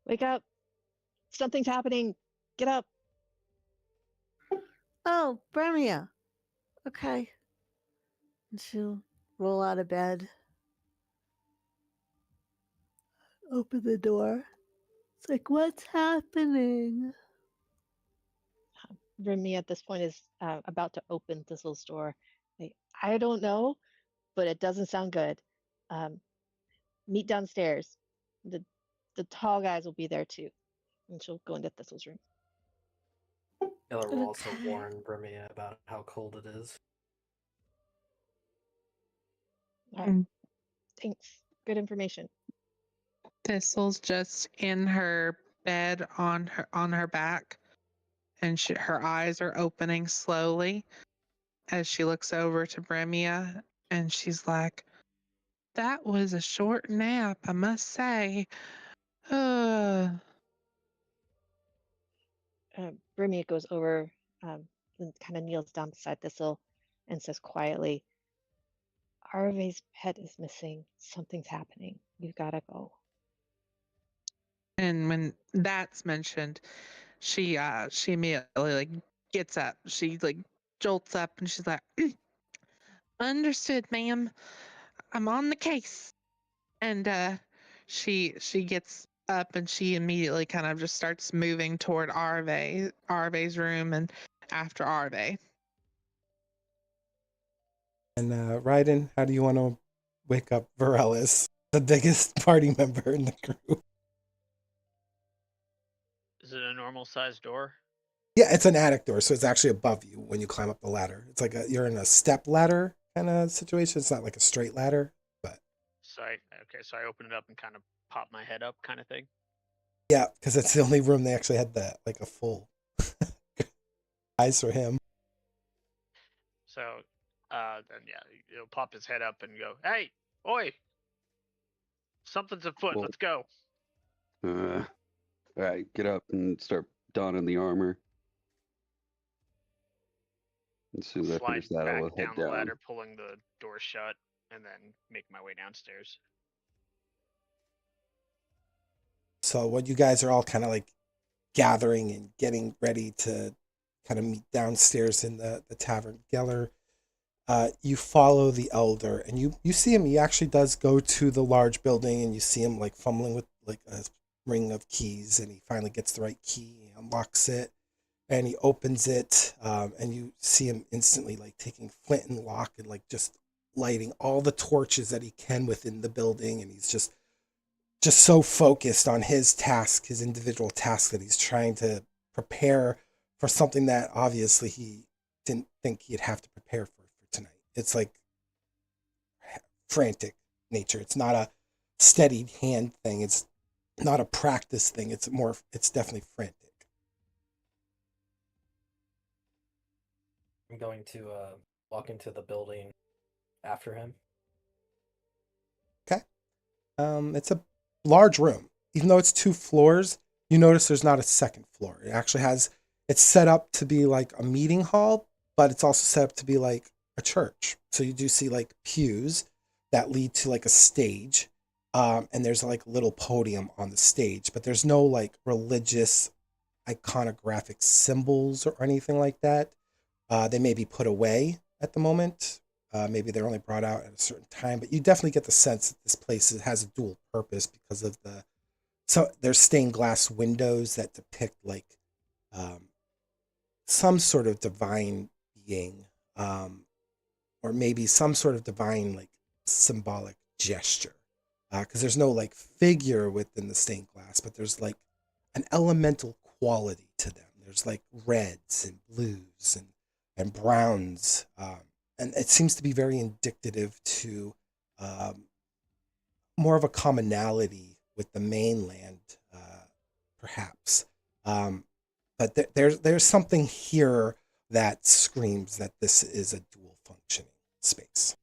Speaker 5: Wake up! Something's happening! Get up!
Speaker 4: Oh, Bremia. Okay. And she'll roll out of bed. Open the door. It's like, what's happening?
Speaker 5: Brimia at this point is about to open Thistle's door. Like, I don't know, but it doesn't sound good. Meet downstairs. The tall guys will be there too. And she'll go into Thistle's room.
Speaker 6: Taylor will also
Speaker 4: Okay.
Speaker 6: warn Brimia about how cold it is.
Speaker 5: All right.
Speaker 2: Mm.
Speaker 5: Thanks. Good information.
Speaker 2: Thistle's just in her bed on her back, and her eyes are opening slowly as she looks over to Bremia, and she's like, "That was a short nap, I must say."
Speaker 5: Brimia goes over and kind of kneels down beside Thistle and says quietly, Arve's pet is missing. Something's happening. We've got to go.
Speaker 2: And when that's mentioned, she immediately like gets up. She like jolts up and she's like, "Understood, ma'am. I'm on the case." And she gets up and she immediately kind of just starts moving toward Arve's room and after Arve.
Speaker 3: And Ryden, how do you want to wake up Varellis, the biggest party member in the group?
Speaker 8: Is it a normal sized door?
Speaker 3: Yeah, it's an attic door, so it's actually above you when you climb up the ladder. It's like you're in a step ladder kind of situation. It's not like a straight ladder, but
Speaker 8: So I open it up and kind of pop my head up, kind of thing.
Speaker 3: yeah, because it's the only room they actually had that like a full eyes for him.
Speaker 8: So then yeah, he'll pop his head up and go, "Hey, oi! Something's afoot.
Speaker 7: Well-
Speaker 8: Let's go."
Speaker 7: All right, get up and start donning the armor. As soon as I
Speaker 8: Slide
Speaker 7: finish that,
Speaker 8: back
Speaker 7: I'll head
Speaker 8: down the
Speaker 7: down.
Speaker 8: ladder, pulling the door shut, and then make my way downstairs.
Speaker 3: So what you guys are all kind of like gathering and getting ready to kind of meet downstairs in the tavern. Geller, you follow the elder and you see him. He actually does go to the large building and you see him like fumbling with like a ring of keys and he finally gets the right key, he unlocks it and he opens it and you see him instantly like taking flint and lock and like just lighting all the torches that he can within the building and he's just so focused on his task, his individual task that he's trying to prepare for something that obviously he didn't think he'd have to prepare for tonight. It's like frantic nature. It's not a steadied hand thing. It's not a practice thing. It's definitely frantic.
Speaker 6: I'm going to walk into the building after him.
Speaker 3: Okay. It's a large room. Even though it's 2 floors, you notice there's not a second floor. It actually it's set up to be like a meeting hall, but it's also set up to be like a church. So you do see like pews that lead to like a stage. And there's like a little podium on the stage, but there's no like religious iconographic symbols or anything like that. They may be put away at the moment. Maybe they're only brought out at a certain time, but you definitely get the sense that this place has a dual purpose because of there's stained glass windows that depict like some sort of divine being, or maybe some sort of divine like symbolic gesture. Because there's no like figure within the stained glass, but there's like an elemental quality to them. There's like reds and blues and browns. And it seems to be very indicative to more of a commonality with the mainland, perhaps. but there's something here that screams that this is a dual functioning space.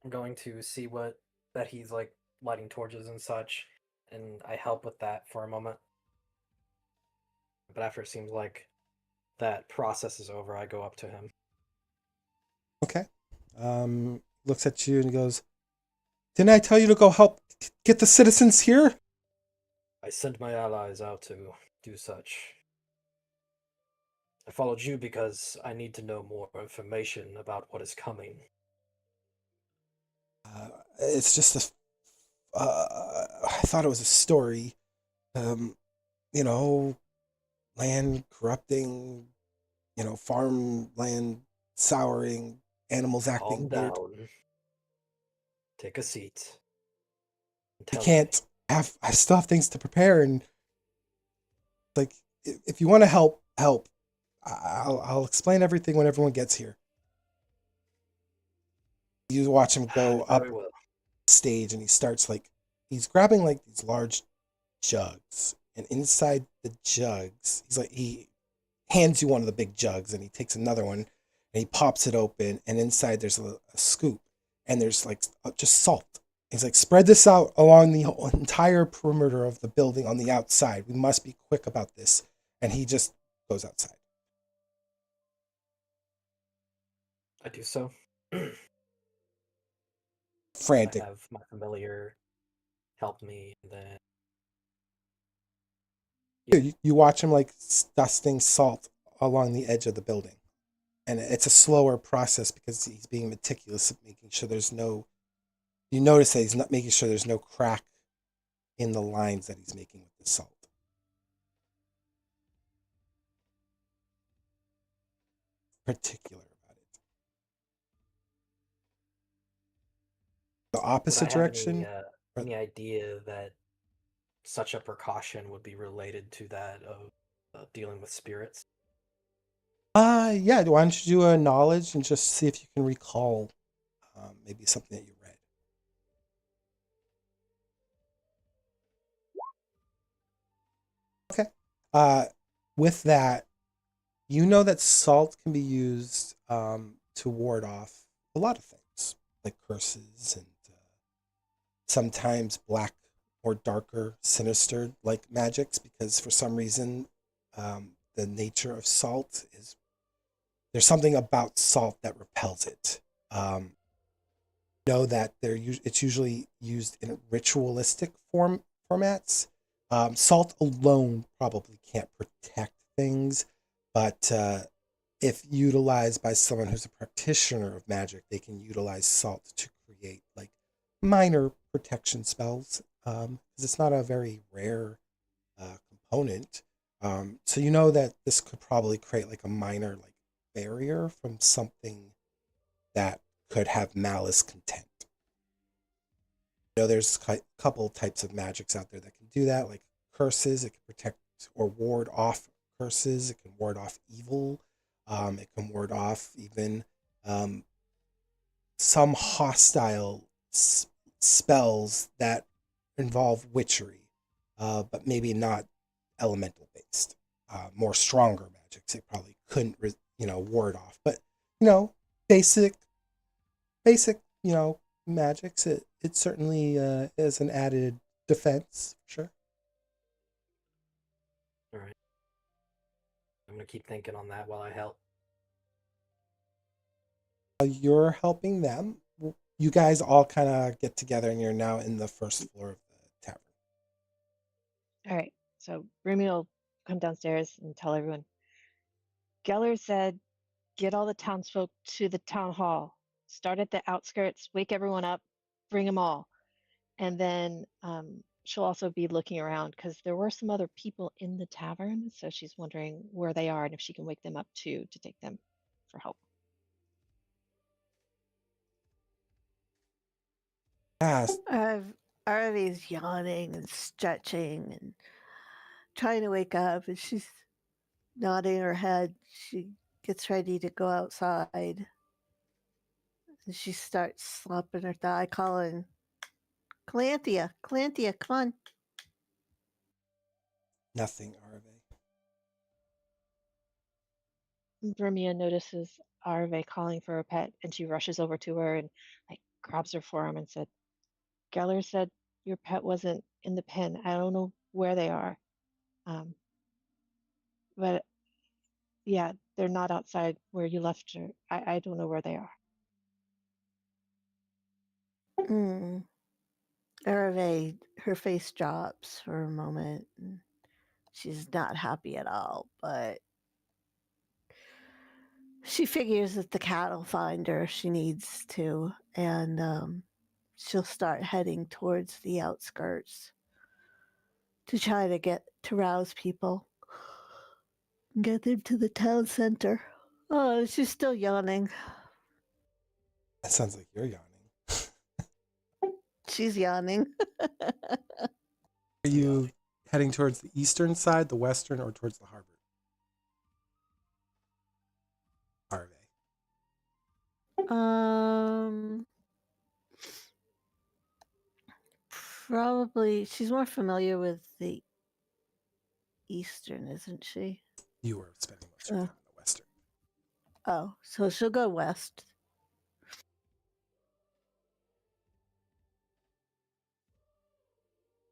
Speaker 6: I'm going to see what that he's like lighting torches and such, and I help with that for a moment. But after it seems like that process is over, I go up to him.
Speaker 3: Okay. Looks at you and goes, "Didn't I tell you to go help get the citizens here?"
Speaker 6: I sent my allies out to do such. I followed you because I need to know more information about what is coming.
Speaker 3: It's just I thought it was a story. Um, you know, land corrupting, farmland souring, animals acting
Speaker 6: Calm
Speaker 3: weird.
Speaker 6: down. Take a seat.
Speaker 3: I can't I still have things to prepare, and like if you want to help. I'll explain everything when everyone gets here. You watch him go up
Speaker 6: Very well.
Speaker 3: stage, and he's grabbing like these large jugs, and inside the jugs, he hands you one of the big jugs, and he takes another one, and he pops it open, and inside there's a scoop, and there's like just salt. He's like, spread this out along the entire perimeter of the building on the outside. We must be quick about this. And he just goes outside.
Speaker 6: I do so.
Speaker 3: Frantic.
Speaker 6: I have my familiar help me, and then
Speaker 3: You watch him like dusting salt along the edge of the building. And it's a slower process because he's being meticulous of making sure you notice that he's not making sure there's no crack in the lines that he's making with the salt. Particular about it. The opposite
Speaker 6: would I have
Speaker 3: direction.
Speaker 6: any idea that such a precaution would be related to that of dealing with spirits?
Speaker 3: Yeah. Why don't you do a knowledge and just see if you can recall maybe something that you read. Okay. With that, you know that salt can be used to ward off a lot of things, like curses and sometimes black or darker, sinister like magics, because for some reason, the nature of salt is there's something about salt that repels it. Know that it's usually used in ritualistic formats. Salt alone probably can't protect things, but if utilized by someone who's a practitioner of magic, they can utilize salt to create like minor protection spells because it's not a very rare component. So you know that this could probably create like a minor like barrier from something that could have malice content. There's a couple types of magics out there that can do that, like curses. It can protect or ward off curses. It can ward off evil. It can ward off even some hostile spells that involve witchery, but maybe not elemental based. More stronger magics it probably couldn't, ward off. But basic, magics. It certainly is an added defense, sure.
Speaker 6: All right. I'm gonna keep thinking on that while I help.
Speaker 3: You're helping them. You guys all kind of get together, and you're now in the first floor of the tavern.
Speaker 5: All right. So Rumi will come downstairs and tell everyone. Geller said, get all the townsfolk to the town hall. Start at the outskirts, wake everyone up, bring them all. And then she'll also be looking around because there were some other people in the tavern. So she's wondering where they are and if she can wake them up too to take them for help.
Speaker 3: Yes.
Speaker 4: Arvie's yawning and stretching and trying to wake up, and she's nodding her head. She gets ready to go outside. And she starts slapping her thigh, calling Calanthea, come on.
Speaker 3: Nothing, Arve.
Speaker 5: Vermia notices Arve calling for her pet, and she rushes over to her and like grabs her forearm and said, "Geller said your pet wasn't in the pen. I don't know where they are, um, but yeah, they're not outside where you left her. I don't know where they are."
Speaker 4: Mm. Hervé, her face drops for a moment. She's not happy at all, but she figures that the cat will find her if she needs to, and she'll start heading towards the outskirts to try to get to rouse people, get them to the town center. Oh, she's still yawning.
Speaker 3: That sounds like you're yawning.
Speaker 4: She's yawning.
Speaker 3: Are you heading towards the eastern side, the western, or towards the harbor? Arve.
Speaker 4: Probably she's more familiar with the eastern, isn't she?
Speaker 3: You were spending most of your time in the western.
Speaker 4: Oh, so she'll go west.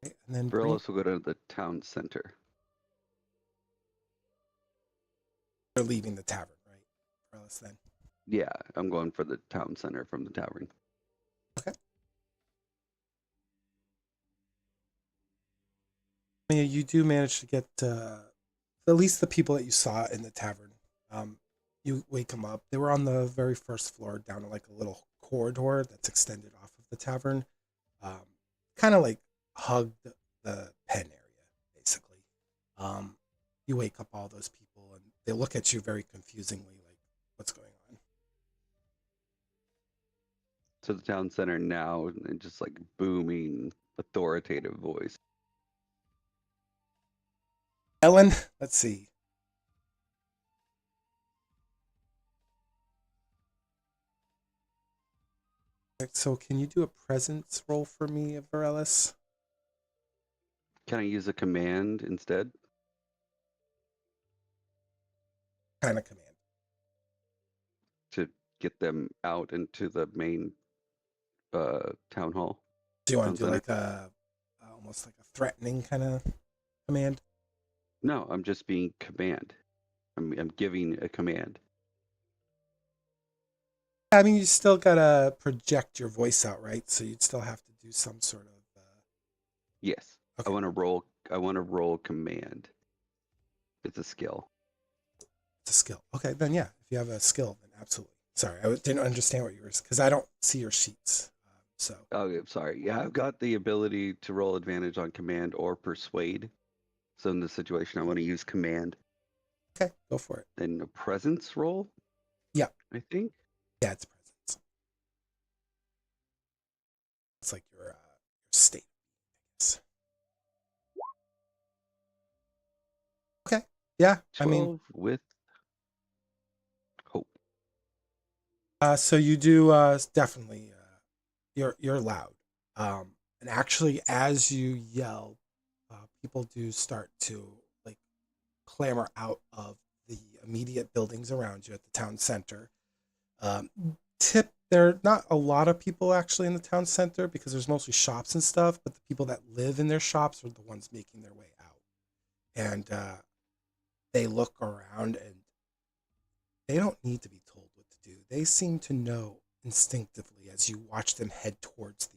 Speaker 3: Okay, and then
Speaker 7: Varela will go to the town center.
Speaker 3: you're leaving the tavern, right? Varela then.
Speaker 7: Yeah, I'm going for the town center from the tavern.
Speaker 3: Okay. I mean, you do manage to get at least the people that you saw in the tavern. You wake them up. They were on the very first floor, down like a little corridor that's extended off of the tavern. Kind of like hugged the pen area, basically. You wake up all those people, and they look at you very confusingly, like, "What's going on?"
Speaker 7: To the town center now, and just like booming, authoritative voice.
Speaker 3: Ellen, let's see. So, can you do a presence roll for me, Varelis?
Speaker 7: Can I use a command instead?
Speaker 3: Kind of command.
Speaker 7: To get them out into the main town hall?
Speaker 3: Do you want to
Speaker 7: Town
Speaker 3: do
Speaker 7: center?
Speaker 3: like a almost like a threatening kind of command?
Speaker 7: No, I'm just being command. I'm giving a command.
Speaker 3: I mean, you still gotta project your voice out, right? So you'd still have to do some sort of.
Speaker 7: Yes.
Speaker 3: Okay.
Speaker 7: I want to roll command. It's a skill.
Speaker 3: It's a skill. Okay, then yeah. If you have a skill, then absolutely. Sorry, I didn't understand what you were because I don't see your sheets. So.
Speaker 7: Oh, sorry. Yeah, I've got the ability to roll advantage on command or persuade. So in this situation, I want to use command.
Speaker 3: Okay, go for it.
Speaker 7: Then a presence roll.
Speaker 3: Yeah.
Speaker 7: I think.
Speaker 3: Yeah, it's presence. It's like your state. Yes. Okay. Yeah.
Speaker 7: 12
Speaker 3: I mean,
Speaker 7: with hope.
Speaker 3: so you do definitely. You're loud. And actually, as you yell, people do start to like clamor out of the immediate buildings around you at the town center. There are not a lot of people actually in the town center because there's mostly shops and stuff, but the people that live in their shops are the ones making their way out. And they look around and they don't need to be told what to do. They seem to know instinctively as you watch them head towards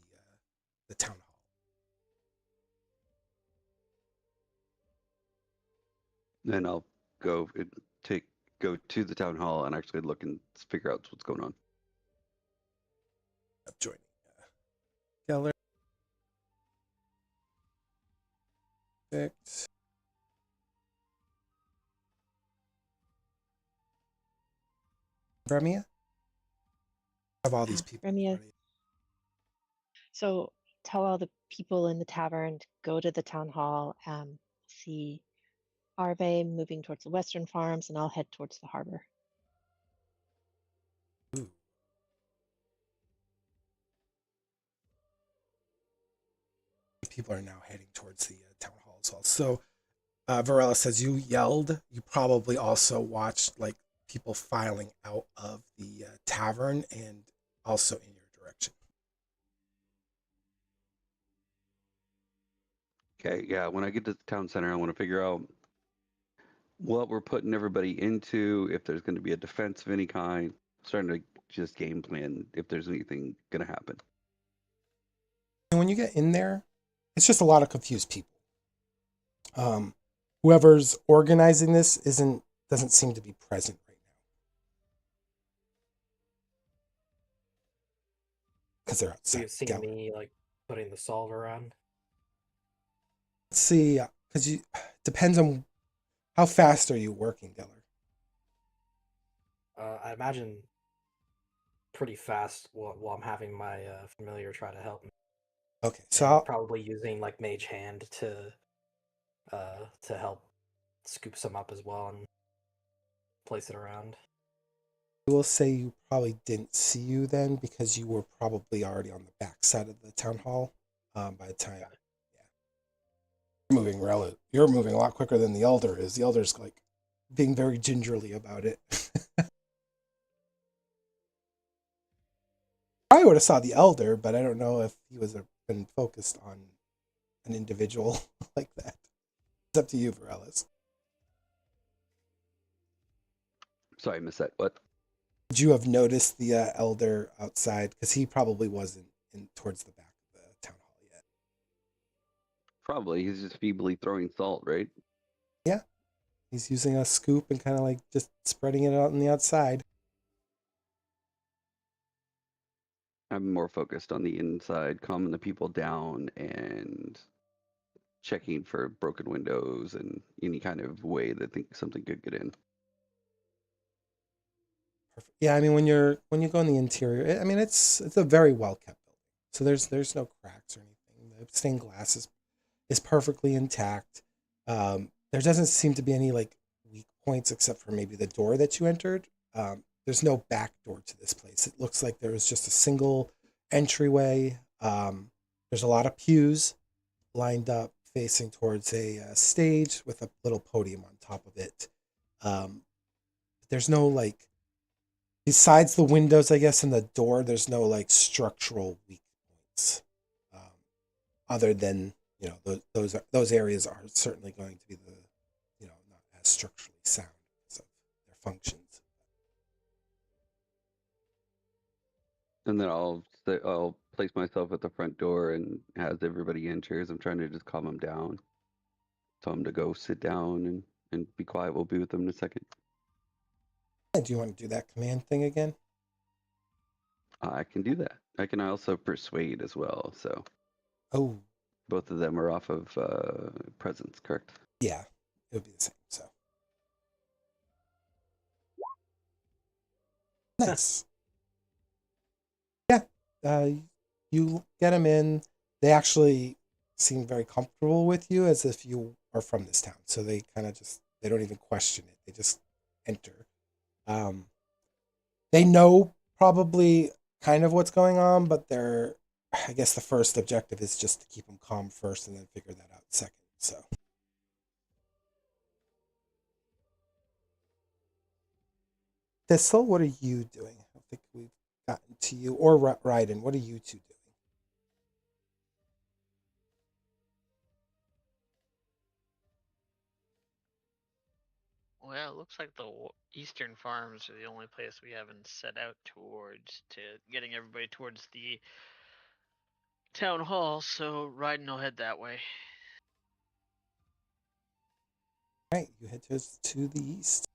Speaker 3: the town hall.
Speaker 7: Then I'll go to the town hall and actually look and figure out what's going on.
Speaker 3: Joining Geller. Perfect. Remia? Have all these people.
Speaker 5: Remia.
Speaker 3: already.
Speaker 5: So tell all the people in the tavern to go to the town hall, see Arve moving towards the western farms, and I'll head towards the harbor.
Speaker 3: Ooh. people are now heading towards the town hall as well. So Varela says you yelled. You probably also watched like people filing out of the tavern and also in your direction.
Speaker 7: Okay, yeah. When I get to the town center, I want to figure out what we're putting everybody into, if there's going to be a defense of any kind. Starting to just game plan if there's anything going to happen.
Speaker 3: And when you get in there, it's just a lot of confused people. Whoever's organizing this doesn't seem to be present right now because they're
Speaker 6: So
Speaker 3: outside.
Speaker 6: you've seen me like putting the solver on.
Speaker 3: Let's see, because you depends on how fast are you working, Geller.
Speaker 6: I imagine pretty fast while I'm having my familiar try to help me.
Speaker 3: Okay, so
Speaker 6: And
Speaker 3: I'll,
Speaker 6: probably using like mage hand to help scoop some up as well and place it around.
Speaker 3: I will say you probably didn't see you then because you were probably already on the back side of the town hall by the time. Yeah, you're moving a lot quicker than the elder is. The elder's like being very gingerly about it. I would have saw the elder, but I don't know if he was been focused on an individual like that. It's up to you, Varela.
Speaker 7: Sorry, I missed that. What?
Speaker 3: Would you have noticed the elder outside? Because he probably wasn't in towards the back of the town hall yet.
Speaker 7: Probably. He's just feebly throwing salt, right?
Speaker 3: Yeah, he's using a scoop and kind of like just spreading it out on the outside.
Speaker 7: I'm more focused on the inside, calming the people down and checking for broken windows and any kind of way that think something could get in.
Speaker 3: Perfect. Yeah, I mean when you go in the interior, I mean it's a very well kept building. So there's no cracks or anything. The stained glass is perfectly intact. There doesn't seem to be any like weak points except for maybe the door that you entered. There's no back door to this place. It looks like there was just a single entryway. There's a lot of pews lined up facing towards a stage with a little podium on top of it. There's no like, besides the windows, I guess, and the door, there's no like structural weak points. Other than, you know, those areas are certainly going to be not as structurally sound because of their functions.
Speaker 7: And then I'll place myself at the front door, and as everybody enters, I'm trying to just calm them down. Tell them to go sit down and be quiet. We'll be with them in a second.
Speaker 3: Do you want to do that command thing again?
Speaker 7: I can do that. I can also persuade as well. So
Speaker 3: Oh,
Speaker 7: both of them are off of presence, correct?
Speaker 3: yeah, it would be the same. So nice. Yeah, you get them in. They actually seem very comfortable with you, as if you are from this town. So they kind of they don't even question it. They just enter. They know probably kind of what's going on, but I guess the first objective is just to keep them calm first and then figure that out second. So. Thistle, what are you doing? I don't think we've gotten to you. Or Ryden, what are you two doing?
Speaker 8: Well, it looks like the eastern farms are the only place we haven't set out towards to getting everybody towards the town hall, so Ryden will head that way.
Speaker 3: All right, you head to the east.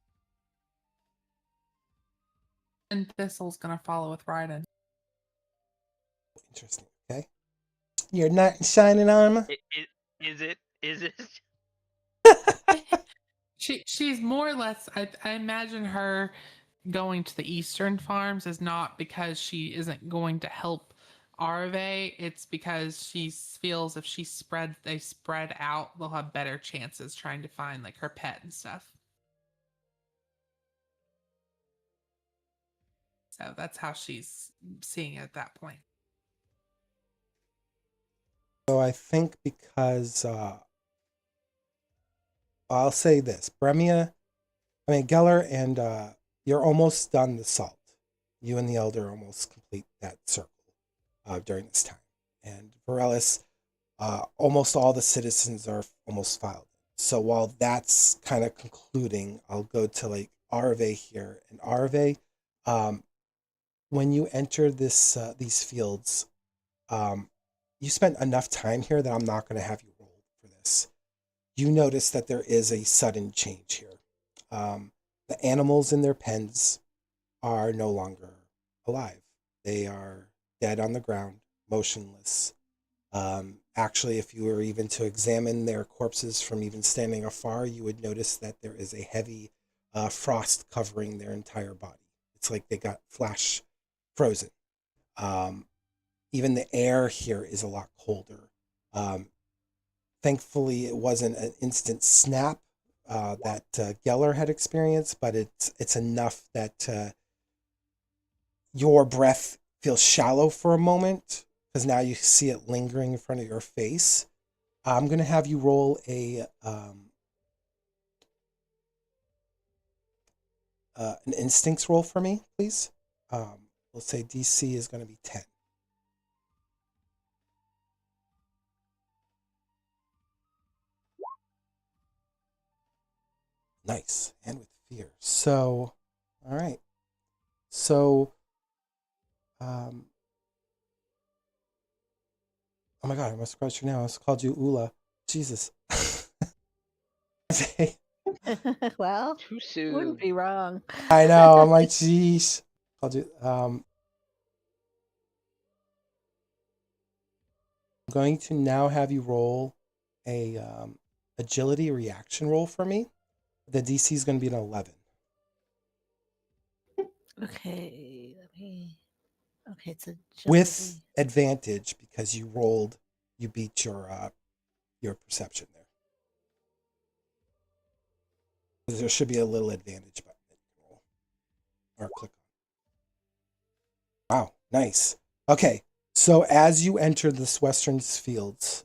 Speaker 2: And Thistle's gonna follow with Ryden.
Speaker 3: Interesting. Okay. Your knight in shining armor.
Speaker 8: Is it?
Speaker 2: She's more or less. I imagine her going to the eastern farms is not because she isn't going to help Arve. It's because she feels if they spread out, they'll have better chances trying to find like her pet and stuff. So that's how she's seeing it at that point.
Speaker 3: So I think because I'll say this, Geller, and you're almost done the salt. You and the elder almost complete that circle during this time. And Varelis, almost all the citizens are almost filed. So while that's kind of concluding, I'll go to like Arve here. And Arve, when you enter these fields, you spent enough time here that I'm not going to have you roll for this. You notice that there is a sudden change here. The animals in their pens are no longer alive. They are dead on the ground, motionless. Actually, if you were even to examine their corpses from even standing afar, you would notice that there is a heavy frost covering their entire body. It's like they got flash frozen. Even the air here is a lot colder. Thankfully, it wasn't an instant snap that Geller had experienced, but it's enough that your breath feels shallow for a moment because now you see it lingering in front of your face. I'm going to have you roll an instincts roll for me, please. We'll say DC is going to be 10. Nice. And with fear. So, all right. So, oh my God, I must scratch your name. I must have called you Ula. Jesus.
Speaker 4: Well,
Speaker 8: Too
Speaker 4: wouldn't
Speaker 8: soon.
Speaker 4: be wrong.
Speaker 3: I know. I'm like, jeez. Called you. I'm going to now have you roll a agility reaction roll for me. The DC is going to be an 11.
Speaker 4: Okay, okay, it's
Speaker 3: With
Speaker 4: agility.
Speaker 3: advantage because you beat your perception there. There should be a little advantage button that you roll or click on. Wow, nice. Okay, so as you enter this western fields,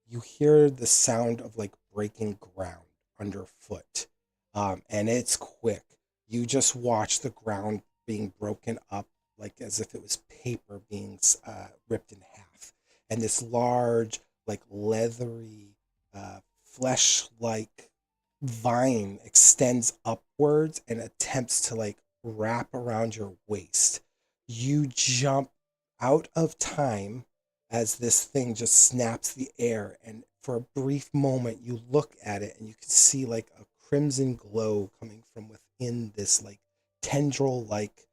Speaker 3: you hear the sound of like breaking ground underfoot, and it's quick. You just watch the ground being broken up like as if it was paper being ripped in half, and this large, like leathery, flesh-like vine extends upwards and attempts to like wrap around your waist. You jump out of time as this thing just snaps the air, and for a brief moment you look at it and you can see like a crimson glow coming from within this like tendril like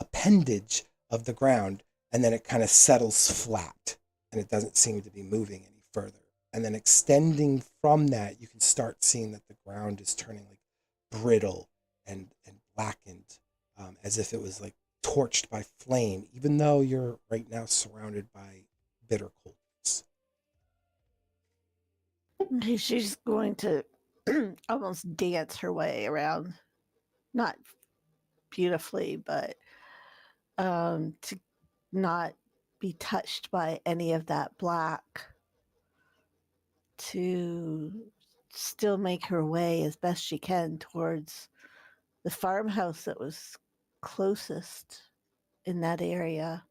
Speaker 3: appendage of the ground, and then it kind of settles flat and it doesn't seem to be moving any further. And then extending from that, you can start seeing that the ground is turning like brittle and blackened, as if it was like torched by flame, even though you're right now surrounded by bitter coldness.
Speaker 4: Okay, she's going to almost dance her way around, not beautifully, but to not be touched by any of that black, to still make her way as best she can towards the farmhouse that was closest in that area.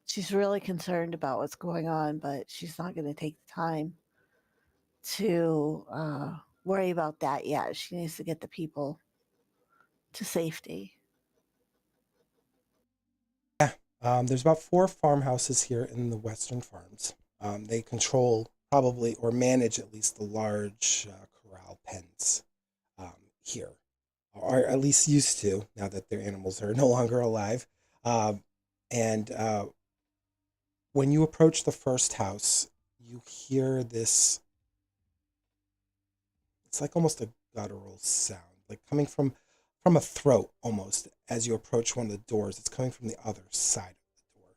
Speaker 4: She's really concerned about what's going on, but she's not going to take the time to worry about that yet. She needs to get the people to safety.
Speaker 3: There's about 4 farmhouses here in the Western Farms. They control probably or manage at least the large corral pens here, or at least used to, now that their animals are no longer alive. And when you approach the first house, you hear this, it's like almost a guttural sound, like coming from a throat almost as you approach one of the doors. It's coming from the other side of the door.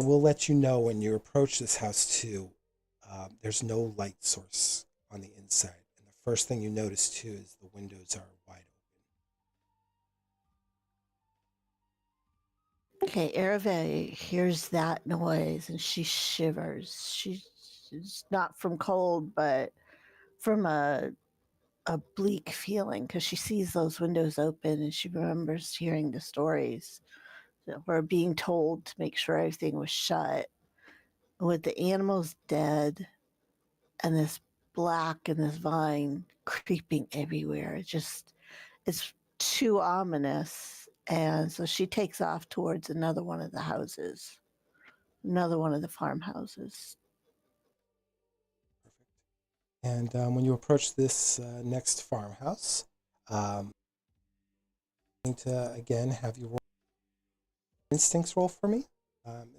Speaker 3: We'll let you know when you approach this house too. There's no light source on the inside. And the first thing you notice too is the windows are wide
Speaker 4: Okay, Erve hears that noise and she shivers. She's not from cold, but from a bleak feeling because she sees those windows open and she remembers hearing the stories that were being told to make sure everything was shut. With the animals dead and this black and this vine creeping everywhere, it's too ominous. And so she takes off towards another one of the houses, another one of the farmhouses.
Speaker 3: Perfect. And when you approach this next farmhouse, I'm going to again have you roll instincts roll for me.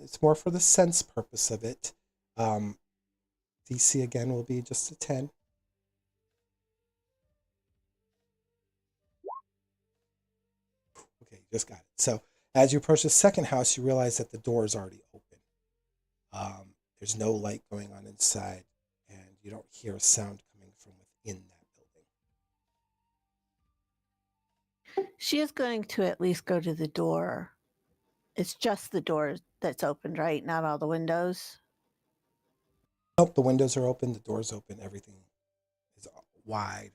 Speaker 3: It's more for the sense purpose of it. DC again will be just a 10. Okay, you just got it. So as you approach the second house, you realize that the door is already open. There's no light going on inside, and you don't hear a sound coming from within that building.
Speaker 4: She is going to at least go to the door. It's just the door that's opened, right? Not all the windows.
Speaker 3: Nope, the windows are open, the door's open, everything is wide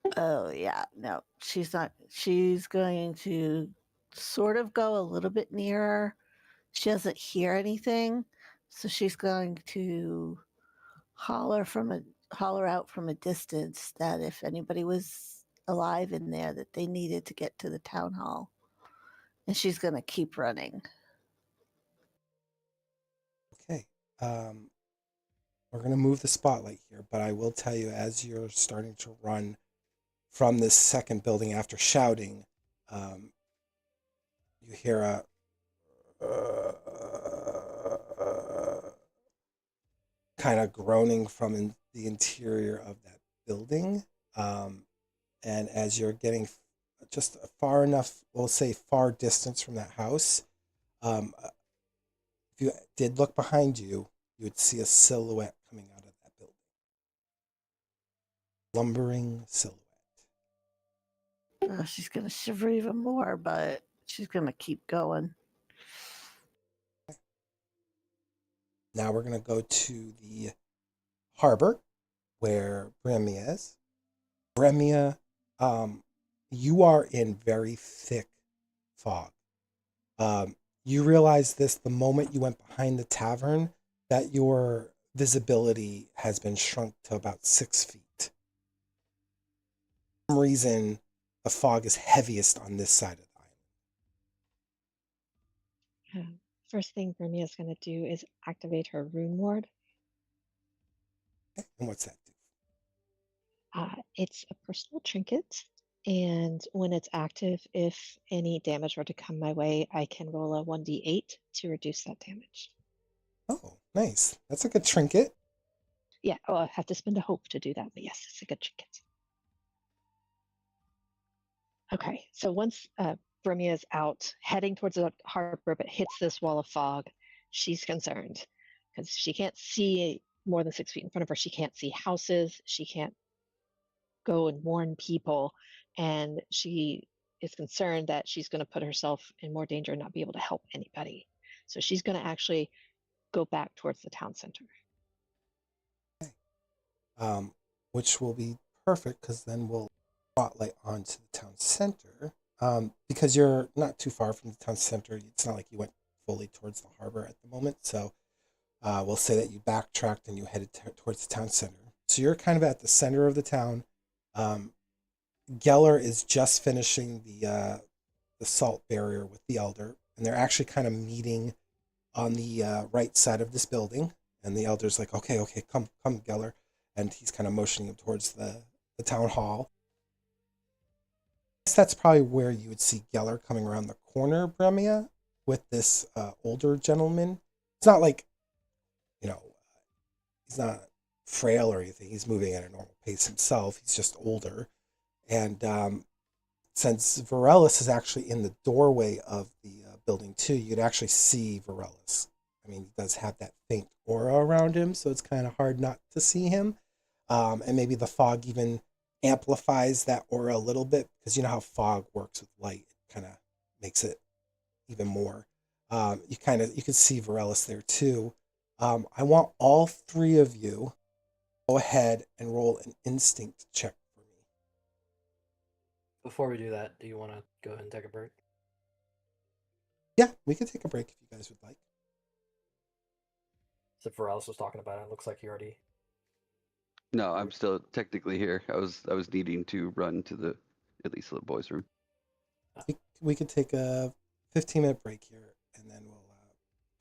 Speaker 3: and open.
Speaker 4: Oh, yeah. No, she's not. She's going to sort of go a little bit nearer. She doesn't hear anything. So she's going to holler out from a distance that if anybody was alive in there, that they needed to get to the town hall. And she's going to keep running.
Speaker 3: Okay. We're going to move the spotlight here, but I will tell you as you're starting to run from this second building after shouting, you hear a kind of groaning from the interior of that building. And as you're getting just far enough, we'll say far distance from that house, if you did look behind you, you would see a silhouette coming out of that building. Lumbering silhouette.
Speaker 4: Oh, she's going to shiver even more, but she's going to keep going.
Speaker 3: Now we're going to go to the harbor where Bremia is. Bremia, you are in very thick fog. You realize this the moment you went behind the tavern, that your visibility has been shrunk to about 6 feet. For some reason, the fog is heaviest on this side of the island.
Speaker 5: First thing Brimia is going to do is activate her rune ward.
Speaker 3: Okay, and what's that do?
Speaker 5: It's a personal trinket, and when it's active, if any damage were to come my way, I can roll a 1d8 to reduce that damage.
Speaker 3: Oh, nice. That's a good trinket.
Speaker 5: Yeah, I have to spend a hope to do that, but yes, it's a good trinket. Okay, so once Brimia is out, heading towards the harbor, but hits this wall of fog, she's concerned because she can't see more than 6 feet in front of her. She can't see houses. She can't go and warn people, and she is concerned that she's going to put herself in more danger and not be able to help anybody. So she's going to actually go back towards the town center.
Speaker 3: Okay. Which will be perfect because then we'll spotlight onto the town center. Because you're not too far from the town center, it's not like you went fully towards the harbor at the moment. So we'll say that you backtracked and you headed towards the town center. So you're kind of at the center of the town. Geller is just finishing the salt barrier with the elder, and they're actually kind of meeting on the right side of this building. And the elder's like, okay, come, Geller. And he's kind of motioning him towards the town hall. I guess that's probably where you would see Geller coming around the corner, Bremia, with this older gentleman. It's not like, he's not frail or anything. He's moving at a normal pace himself. He's just older. And since Vaeryndel is actually in the doorway of the building too, you'd actually see Vaeryndel. I mean, he does have that faint aura around him, so it's kind of hard not to see him. And maybe the fog even amplifies that aura a little bit, because you know how fog works with light. It kind of makes it even more. You can see Varellis there too. I want all three of you go ahead and roll an instinct check for me.
Speaker 6: Before we do that, do you want to go ahead and take a break?
Speaker 3: Yeah, we can take a break if you guys would like.
Speaker 6: Except for Alice was talking about it. It looks like you already.
Speaker 7: No, I'm still technically here. I was needing to run to at least the boys' room.
Speaker 3: We could take a 15-minute break here, and then we'll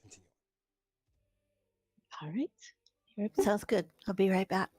Speaker 3: continue.
Speaker 5: All right. Be right back.
Speaker 4: Sounds good. I'll be right back.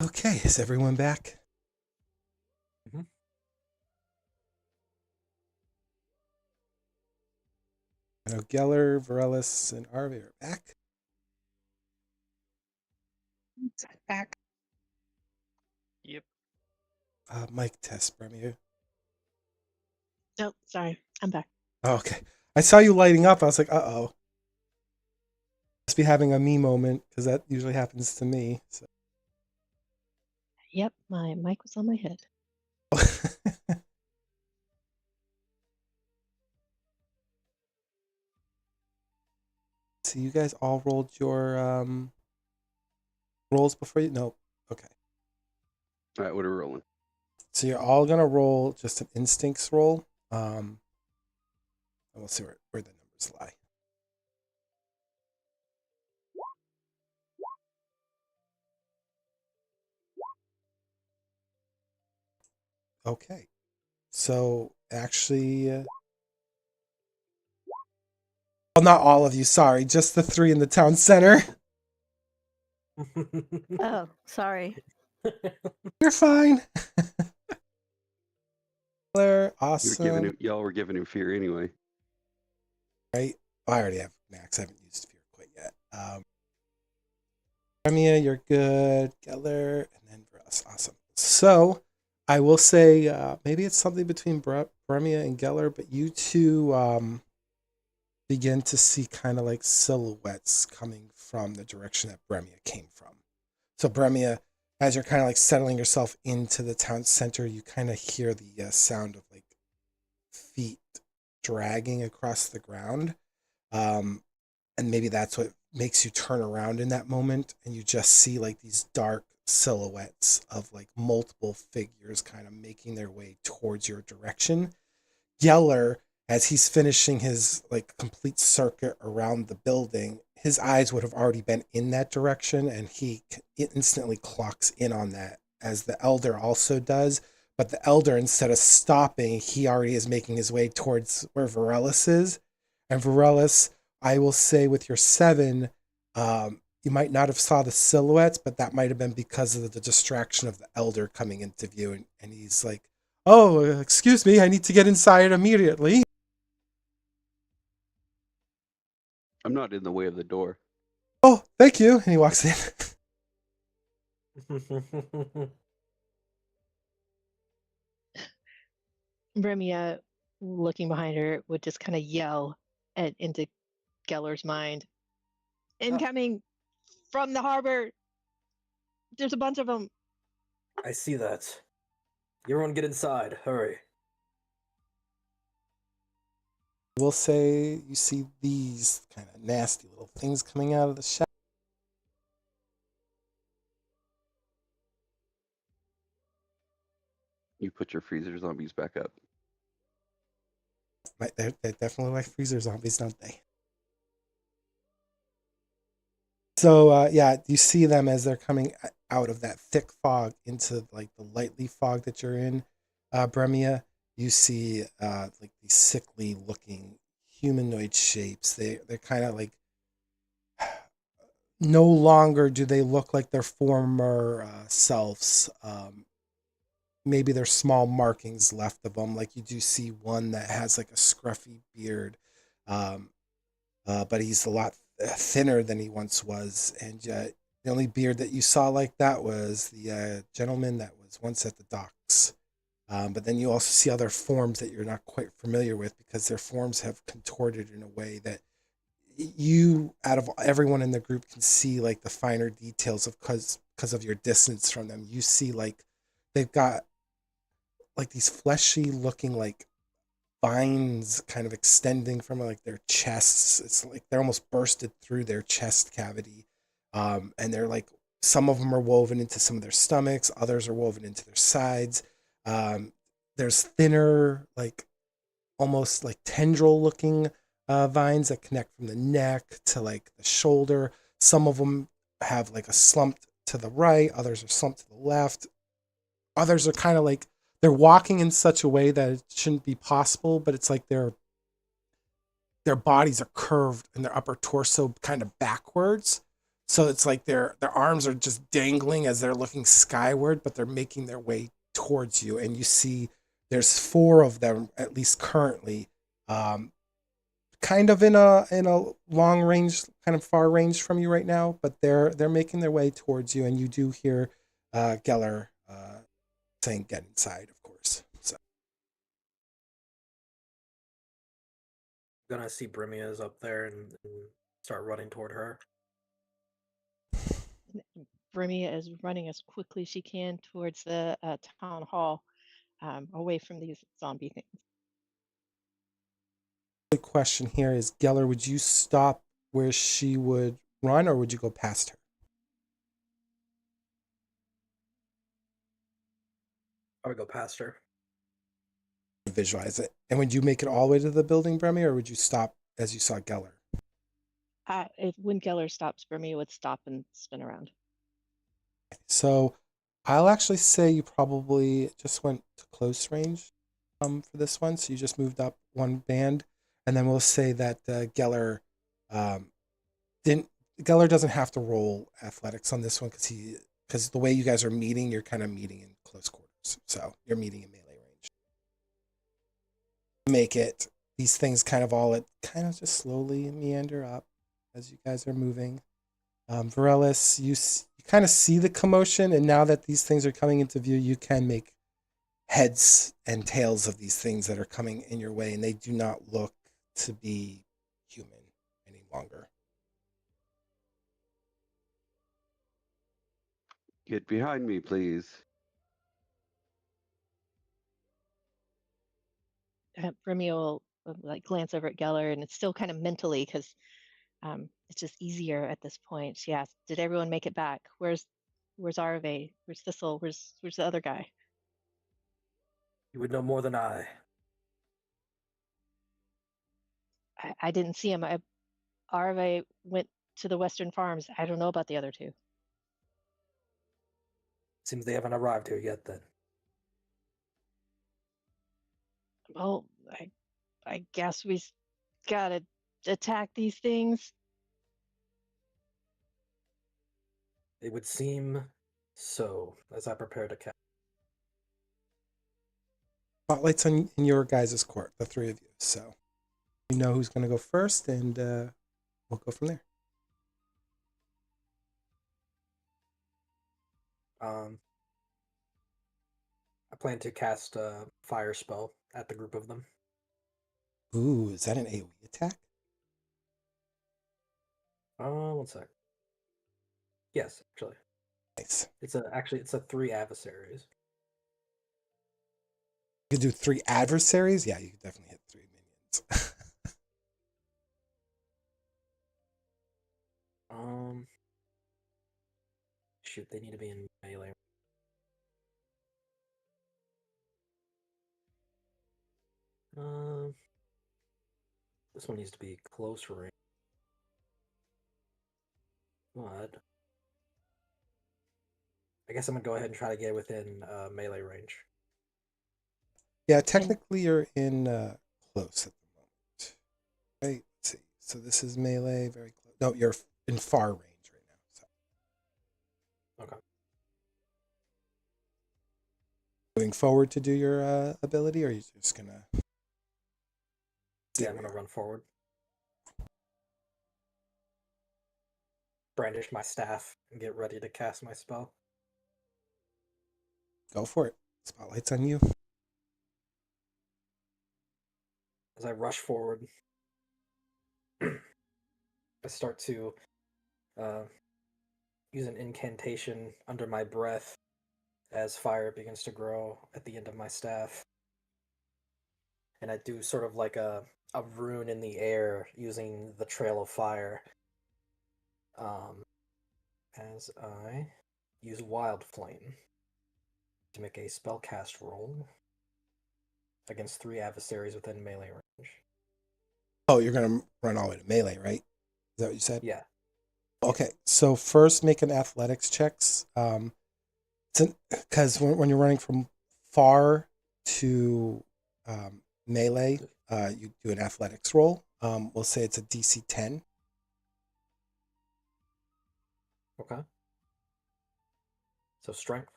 Speaker 3: Okay, is everyone back?
Speaker 6: Mhm.
Speaker 3: I know Geller, Varelis, and Arve are back. Back.
Speaker 8: Yep.
Speaker 3: Mic test, Bremia.
Speaker 4: Oh, sorry. I'm back.
Speaker 3: Oh, okay. I saw you lighting up. I was like, uh-oh. Must be having a me moment, because that usually happens to me. So.
Speaker 5: Yep, my mic was on my head.
Speaker 3: So you guys all rolled your rolls before you? No. Okay.
Speaker 7: All right, what are we rolling?
Speaker 3: So you're all gonna roll just an instincts roll. And we'll see where the numbers lie. Okay. So actually, well, not all of you. Sorry, just the 3 in the town center.
Speaker 4: Oh, sorry.
Speaker 3: You're fine. Claire,
Speaker 7: You were
Speaker 3: awesome.
Speaker 7: y'all were giving him fear anyway.
Speaker 3: Right? Oh, I already have Max. I haven't used fear quite yet. Bremia, you're good. Geller, and then Russ. Awesome. So I will say maybe it's something between Bremia and Geller, but you two begin to see kind of like silhouettes coming from the direction that Bremia came from. So Bremia, as you're kind of like settling yourself into the town center, you kind of hear the sound of like feet dragging across the ground. And maybe that's what makes you turn around in that moment, and you just see like these dark silhouettes of like multiple figures kind of making their way towards your direction. Geller, as he's finishing his like complete circuit around the building, his eyes would have already been in that direction, and he instantly clocks in on that, as the elder also does. But the elder, instead of stopping, he already is making his way towards where Varelis is. And Varelis, I will say with your 7, you might not have saw the silhouettes, but that might have been because of the distraction of the elder coming into view. And he's like, oh, excuse me, I need to get inside immediately.
Speaker 7: I'm not in the way of the door.
Speaker 3: Oh, thank you. And he walks in.
Speaker 5: Remia, looking behind her, would just kind of yell into Geller's mind. Incoming from the harbor. There's a bunch of them.
Speaker 6: I see that. Everyone get inside. Hurry.
Speaker 3: We'll say you see these kind of nasty little things coming out of the shadow.
Speaker 7: You put your freezer zombies back up.
Speaker 3: They're definitely like freezer zombies, don't they? So yeah, you see them as they're coming out of that thick fog into like the lightly fog that you're in, Bremia. You see like these sickly looking humanoid shapes. They're kind of like, no longer do they look like their former selves. Maybe there's small markings left of them. Like you do see one that has like a scruffy beard, but he's a lot thinner than he once was. And the only beard that you saw like that was the gentleman that was once at the docks. But then you also see other forms that you're not quite familiar with, because their forms have contorted in a way that you, out of everyone in the group, can see like the finer details of because of your distance from them. You see like they've got like these fleshy looking like vines kind of extending from like their chests. It's like they're almost bursted through their chest cavity. And they're like, some of them are woven into some of their stomachs, others are woven into their sides. There's thinner, like almost like tendril looking vines that connect from the neck to like the shoulder. Some of them have like a slump to the right, others are slumped to the left. Others are kind of like they're walking in such a way that it shouldn't be possible, but it's like their bodies are curved and their upper torso kind of backwards. So it's like their arms are just dangling as they're looking skyward, but they're making their way towards you. And you see there's 4 of them, at least currently, um, kind of in a long range, kind of far range from you right now, but they're making their way towards you, and you do hear Geller saying, "Get inside," of course. So
Speaker 6: Gonna see Brimia's up there and start running toward her.
Speaker 5: Brimia is running as quickly as she can towards the town hall, away from these zombie things.
Speaker 3: the question here is, Geller, would you stop where she would run, or would you go past her?
Speaker 6: I would go past her.
Speaker 3: Visualize it. And would you make it all the way to the building, Bremy, or would you stop as you saw Geller?
Speaker 5: When Geller stops, Brimia would stop and spin around.
Speaker 3: So I'll actually say you probably just went to close range for this one. So you just moved up 1 band. And then we'll say that Geller didn't. Geller doesn't have to roll athletics on this one because the way you guys are meeting, you're kind of meeting in close quarters. So you're meeting in melee range. Make it. These things kind of just slowly meander up as you guys are moving. Varelis, you kind of see the commotion, and now that these things are coming into view, you can make heads and tails of these things that are coming in your way, and they do not look to be human any longer.
Speaker 7: Get behind me, please.
Speaker 5: Brimia will like glance over at Geller, and it's still kind of mentally because it's just easier at this point. She asks, "Did everyone make it back? Where's Arve? Where's Thistle? Where's the other guy?"
Speaker 6: You would know more than I.
Speaker 5: I didn't see him. Arve went to the Western Farms. I don't know about the other 2.
Speaker 6: Seems they haven't arrived here yet then.
Speaker 5: Well, I guess we gotta attack these things.
Speaker 6: It would seem so, as I prepare to cast.
Speaker 3: Spotlight's in your guys' court, the 3 of you. So you know who's going to go first, and we'll go from there.
Speaker 6: I plan to cast a fire spell at the group of them.
Speaker 3: Ooh, is that an AoE attack?
Speaker 6: 1 sec. Yes, actually.
Speaker 3: Nice.
Speaker 6: It's a 3 adversaries.
Speaker 3: You could do 3 adversaries? Yeah, you could definitely hit 3 minions.
Speaker 6: Shoot, they need to be in melee. This one needs to be close range. But I guess I'm gonna go ahead and try to get within melee range.
Speaker 3: Yeah, technically you're in close at the moment. Right, let's see. So this is melee, very close. No, you're in far range right now. So.
Speaker 6: Okay.
Speaker 3: Moving forward to do your ability, or are you just gonna?
Speaker 6: Yeah, I'm gonna run forward. Brandish my staff and get ready to cast my spell.
Speaker 3: Go for it. Spotlight's on you.
Speaker 6: As I rush forward, I start to use an incantation under my breath as fire begins to grow at the end of my staff. And I do sort of like a rune in the air using the trail of fire. As I use Wild Flame to make a spellcast roll against 3 adversaries within melee range.
Speaker 3: Oh, you're gonna run all the way to melee, right? Is that what you said?
Speaker 6: Yeah.
Speaker 3: Okay, so first make an athletics checks. Because when you're running from far to melee, you do an athletics roll. We'll say it's a DC 10.
Speaker 6: Okay. So strength.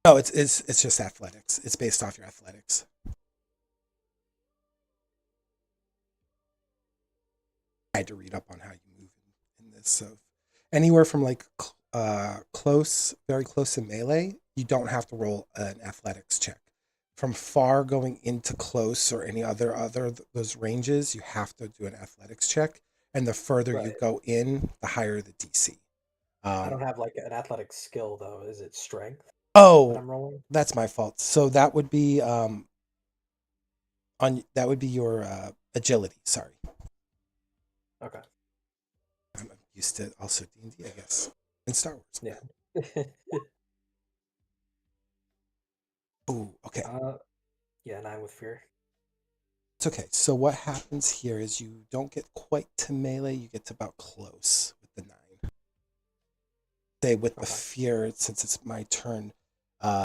Speaker 3: No, it's just athletics. It's based off your athletics. I had to read up on how you move in this. So anywhere from like close, very close to melee, you don't have to roll an athletics check. From far going into close or any other those ranges, you have to do an athletics check. And the further you
Speaker 6: Right.
Speaker 3: go in, the higher the DC.
Speaker 6: I don't have like an athletic skill though. Is it strength that
Speaker 3: Oh,
Speaker 6: I'm rolling?
Speaker 3: that's my fault. So that would be your agility. Sorry,
Speaker 6: Okay.
Speaker 3: I'm used to also D&D, I guess, and Star Wars.
Speaker 6: Yeah.
Speaker 3: Ooh, okay.
Speaker 6: Yeah, 9 with fear.
Speaker 3: It's okay. So what happens here is you don't get quite to melee. You get to about close with the 9. Say with the
Speaker 6: Okay.
Speaker 3: fear, since it's my turn, uh,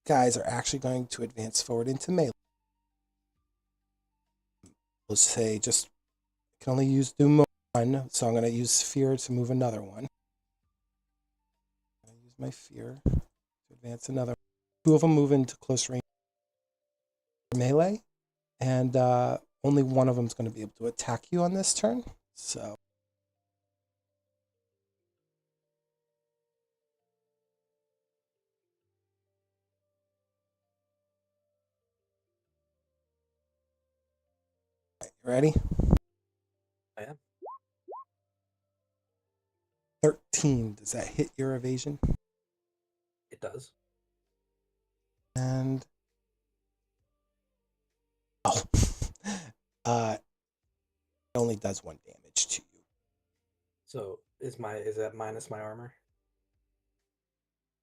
Speaker 3: guys are actually going to advance forward into melee. Let's say just can only do one, so I'm going to use fear to move another one. I'm going to use my fear to advance another. 2 of them move into close range melee, and only one of them is going to be able to attack you on this turn. So you ready?
Speaker 6: I am.
Speaker 3: 13. Does that hit your evasion?
Speaker 6: It does.
Speaker 3: And oh, it only does 1 damage to you.
Speaker 6: So is that minus my armor?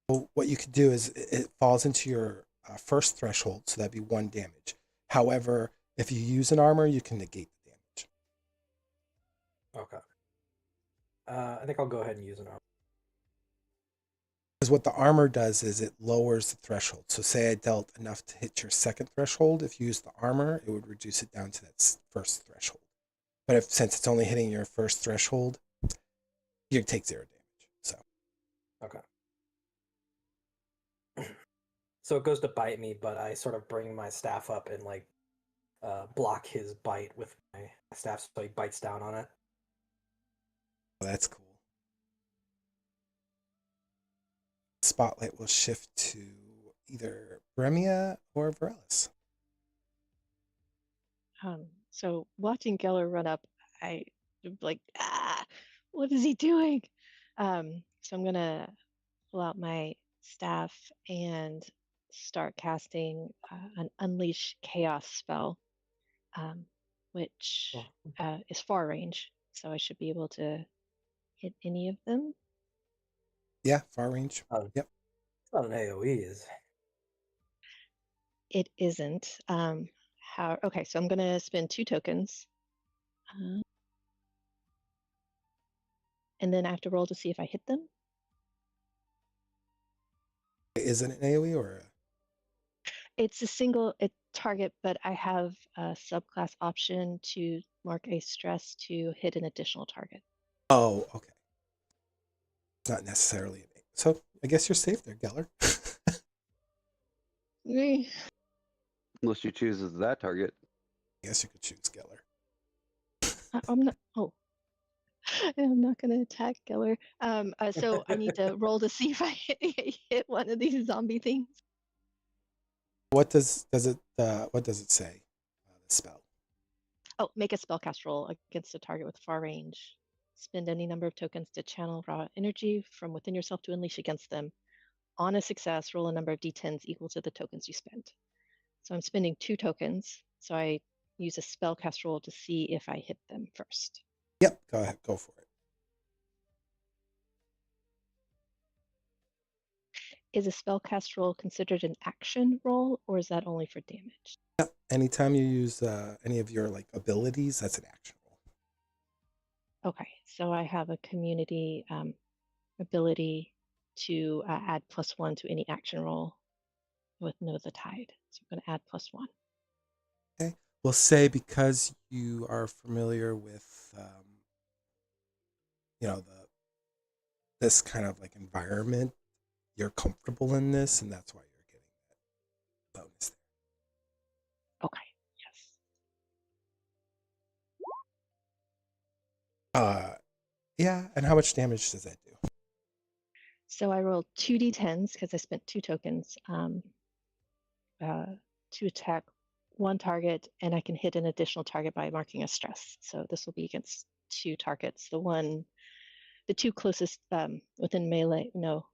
Speaker 3: So what you could do is it falls into your first threshold, so that'd be 1 damage. However, if you use an armor, you can negate the damage.
Speaker 6: Okay. I think I'll go ahead and use an armor.
Speaker 3: Because what the armor does is it lowers the threshold. So say I dealt enough to hit your second threshold. If you use the armor, it would reduce it down to that first threshold. But since it's only hitting your first threshold, you take 0 damage. So
Speaker 6: Okay. So it goes to bite me, but I sort of bring my staff up and like block his bite with my staff, so he bites down on it.
Speaker 3: that's cool. Spotlight will shift to either Bremia or Varelis.
Speaker 5: So watching Geller run up, I like, what is he doing? So I'm gonna pull out my staff and start casting an Unleash Chaos spell, which
Speaker 6: Oh.
Speaker 5: is far range. So I should be able to hit any of them.
Speaker 3: Yeah, far range. Yep.
Speaker 6: It's not an AoE, is
Speaker 5: It isn't. Okay, so I'm gonna spend 2 tokens. And then I have to roll to see if I hit them.
Speaker 3: Is it an AoE or
Speaker 5: It's a single target, but I have a subclass option to mark a stress to hit an additional target.
Speaker 3: Oh, okay. It's not necessarily an AoE. So I guess you're safe there, Geller.
Speaker 5: Eh,
Speaker 7: Unless you choose as that target.
Speaker 3: I guess you could choose Geller.
Speaker 5: I'm not. Oh, I'm not going to attack Geller. So I need to roll to see if I hit one of these zombie things.
Speaker 3: What does it say? The spell.
Speaker 5: Oh, make a spellcast roll against a target with far range. Spend any number of tokens to channel raw energy from within yourself to unleash against them. On a success, roll a number of d10s equal to the tokens you spent. So I'm spending 2 tokens. So I use a spellcast roll to see if I hit them first.
Speaker 3: Yep, go ahead, go for it.
Speaker 5: Is a spellcast roll considered an action roll, or is that only for damage?
Speaker 3: Yep. Anytime you use any of your like abilities, that's an action roll.
Speaker 5: Okay, so I have a community ability to add +1 to any action roll with Know the Tide. So I'm going to add +1.
Speaker 3: Okay. We'll say because you are familiar with this kind of like environment, you're comfortable in this, and that's why you're getting that bonus
Speaker 5: Okay. Yes.
Speaker 3: there. Yeah, and how much damage does that do?
Speaker 5: So I rolled 2d10s because I spent 2 tokens to attack one target, and I can hit an additional target by marking a stress. So this will be against 2 targets. The 2 closest within melee. No,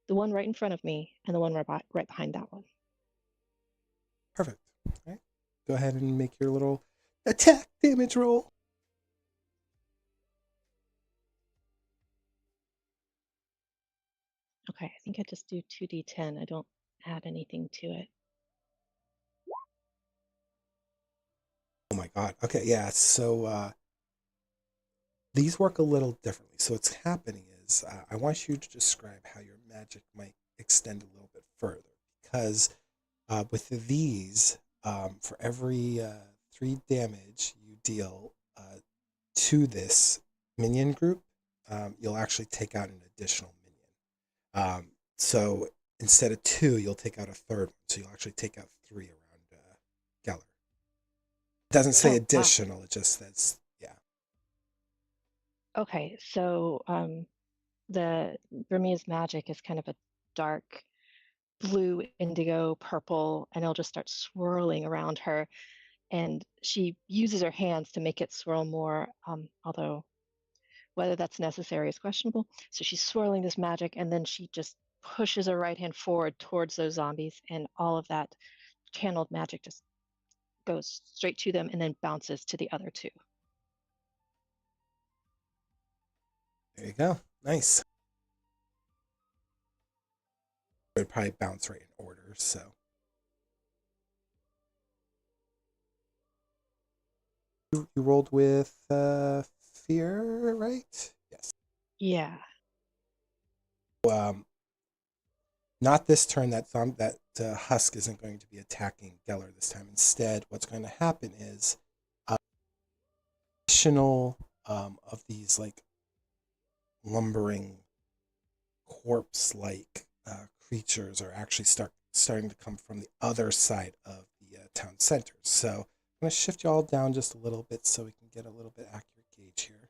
Speaker 5: the one right in front of me and the one right behind that one.
Speaker 3: Perfect. All right. Go ahead and make your little attack damage roll.
Speaker 5: Okay, I think I just do 2d10. I don't add anything to it.
Speaker 3: Oh my god. Okay, yeah. So these work a little differently. So what's happening is I want you to describe how your magic might extend a little bit further, because with these, for every 3 damage you deal to this minion group, you'll actually take out an additional minion. So instead of 2, you'll take out a third one. So you'll actually take out 3 around Geller. It doesn't say
Speaker 5: Oh, wow.
Speaker 3: additional, it just says, yeah.
Speaker 5: Okay, so the Burmese magic is kind of a dark blue, indigo, purple, and it'll just start swirling around her. And she uses her hands to make it swirl more, although whether that's necessary is questionable. So she's swirling this magic, and then she just pushes her right hand forward towards those zombies, and all of that channeled magic just goes straight to them and then bounces to the other 2.
Speaker 3: There you go. Nice. It would probably bounce right in order, so. You rolled with fear, right? Yes.
Speaker 5: Yeah.
Speaker 3: Not this turn. That husk isn't going to be attacking Geller this time. Instead, what's going to happen is additional of these like lumbering corpse-like creatures are actually starting to come from the other side of the town center. So I'm going to shift you all down just a little bit so we can get a little bit accurate gauge here.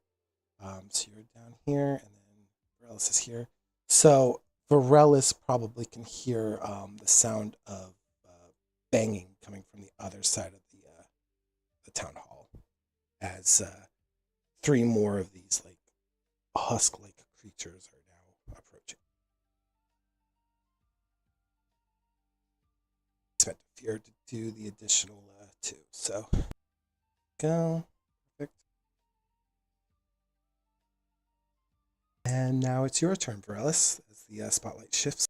Speaker 3: So you're down here, and then Varellis is here. So Varellis probably can hear the sound of banging coming from the other side of the town hall as 3 more of these like husk-like creatures are now approaching. Expect fear to do the additional 2. So go. Perfect. And now it's your turn, Varellis, as the spotlight shifts.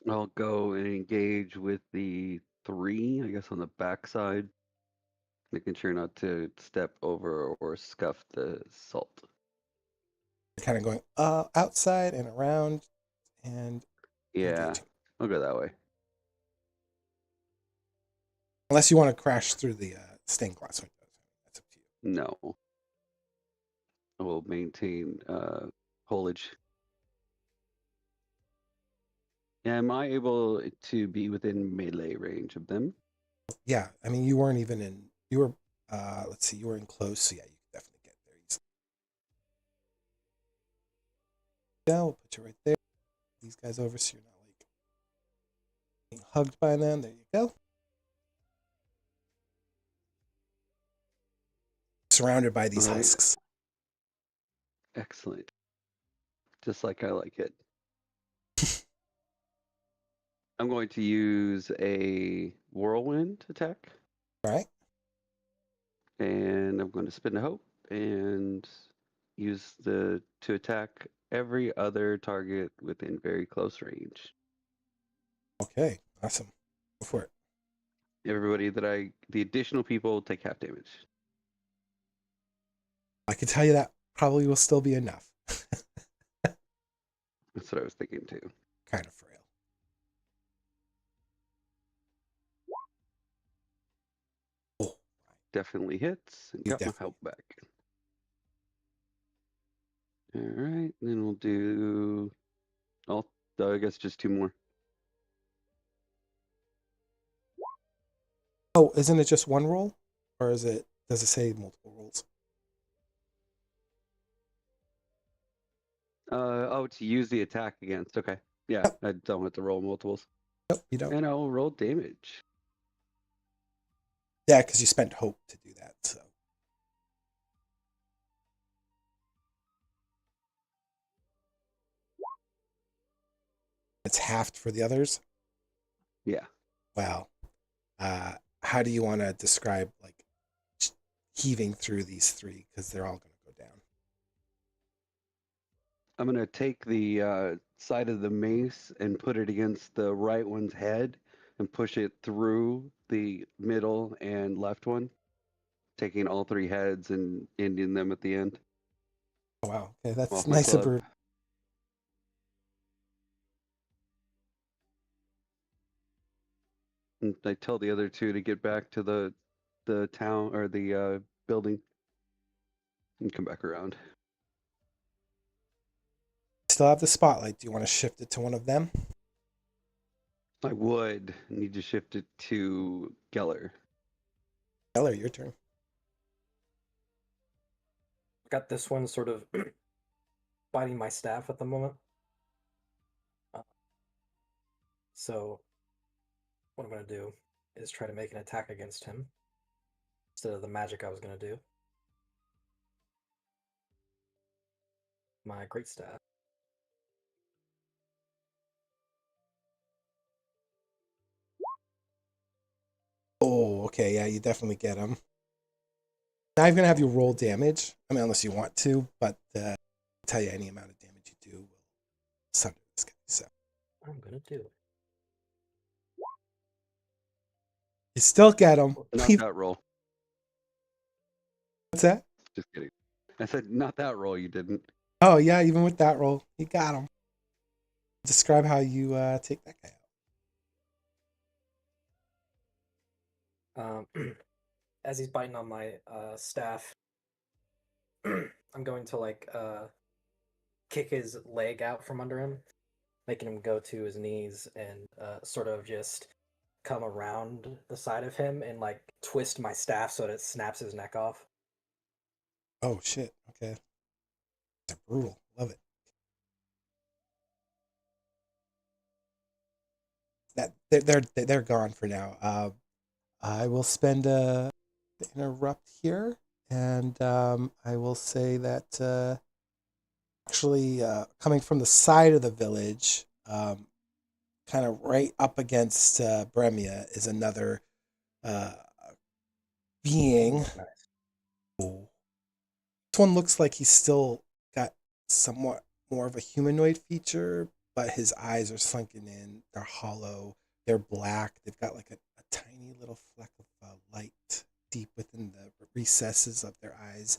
Speaker 7: I'll go and engage with the 3, I guess, on the backside, making sure not to step over or scuff the salt.
Speaker 3: Kind of going outside and around and
Speaker 7: Yeah,
Speaker 3: engaging.
Speaker 7: I'll go that way.
Speaker 3: Unless you want to crash through the stained glass windows. That's up to you.
Speaker 7: No. I will maintain foliage. Am I able to be within melee range of them?
Speaker 3: Yeah, I mean, you weren't even in. You were. Let's see. You were in close, so yeah, you can definitely get there easily. Yeah, we'll put you right there. These guys over, so you're not like being hugged by them. There you go. Surrounded by these
Speaker 7: Alright.
Speaker 3: husks.
Speaker 7: Excellent. Just like I like it. I'm going to use a whirlwind attack.
Speaker 3: All right.
Speaker 7: And I'm going to spin a hope and use to attack every other target within very close range.
Speaker 3: Okay. Awesome. Go for it.
Speaker 7: Everybody the additional people take half damage.
Speaker 3: I can tell you that probably will still be enough.
Speaker 7: That's what I was thinking too.
Speaker 3: Kind of frail.
Speaker 7: Definitely hits and
Speaker 3: You
Speaker 7: got my
Speaker 3: definitely-
Speaker 7: help back. All right, then we'll do. I guess just 2 more.
Speaker 3: Oh, isn't it just one roll, or does it say multiple rolls?
Speaker 7: To use the attack against. Okay, yeah, I don't have to roll multiples,
Speaker 3: Nope, you don't.
Speaker 7: and I'll roll damage.
Speaker 3: Yeah, because you spent hope to do that. So it's halved for the others.
Speaker 7: Yeah,
Speaker 3: Wow. How do you want to describe like heaving through these three? Because they're all going to go down.
Speaker 7: I'm gonna take the side of the mace and put it against the right one's head and push it through the middle and left one, taking all 3 heads and ending them at the end.
Speaker 3: Oh, wow. Okay, that's
Speaker 7: Off my
Speaker 3: nice and
Speaker 7: club.
Speaker 3: brutal.
Speaker 7: And I tell the other 2 to get back to the town or the building and come back around.
Speaker 3: Still have the spotlight. Do you want to shift it to one of them?
Speaker 7: I would need to shift it to Geller.
Speaker 3: Eller, your turn.
Speaker 6: Got this one sort of biting my staff at the moment. So what I'm going to do is try to make an attack against him instead of the magic I was going to do. My great staff.
Speaker 3: Oh, okay. Yeah, you definitely get him. Now I'm going to have you roll damage. I mean, unless you want to, but I'll tell you any amount of damage you do will sunder this guy. So
Speaker 6: I'm going to do it.
Speaker 3: you still get him.
Speaker 7: Not that roll.
Speaker 3: What's that?
Speaker 7: Just kidding. I said not that roll. You didn't.
Speaker 3: Oh, yeah, even with that roll, you got him. Describe how you take that guy out.
Speaker 6: As he's biting on my staff, I'm going to like kick his leg out from under him, making him go to his knees and sort of just come around the side of him and like twist my staff so that it snaps his neck off.
Speaker 3: Oh, shit. Okay. They're brutal. Love it. That they're gone for now. I will spend a interrupt here, and I will say that actually coming from the side of the village, kind of right up against Bremia, is another being.
Speaker 6: Nice.
Speaker 3: Oh. This one looks like he's still got somewhat more of a humanoid feature, but his eyes are sunken in. They're hollow. They're black. They've got like a tiny little fleck of light deep within the recesses of their eyes.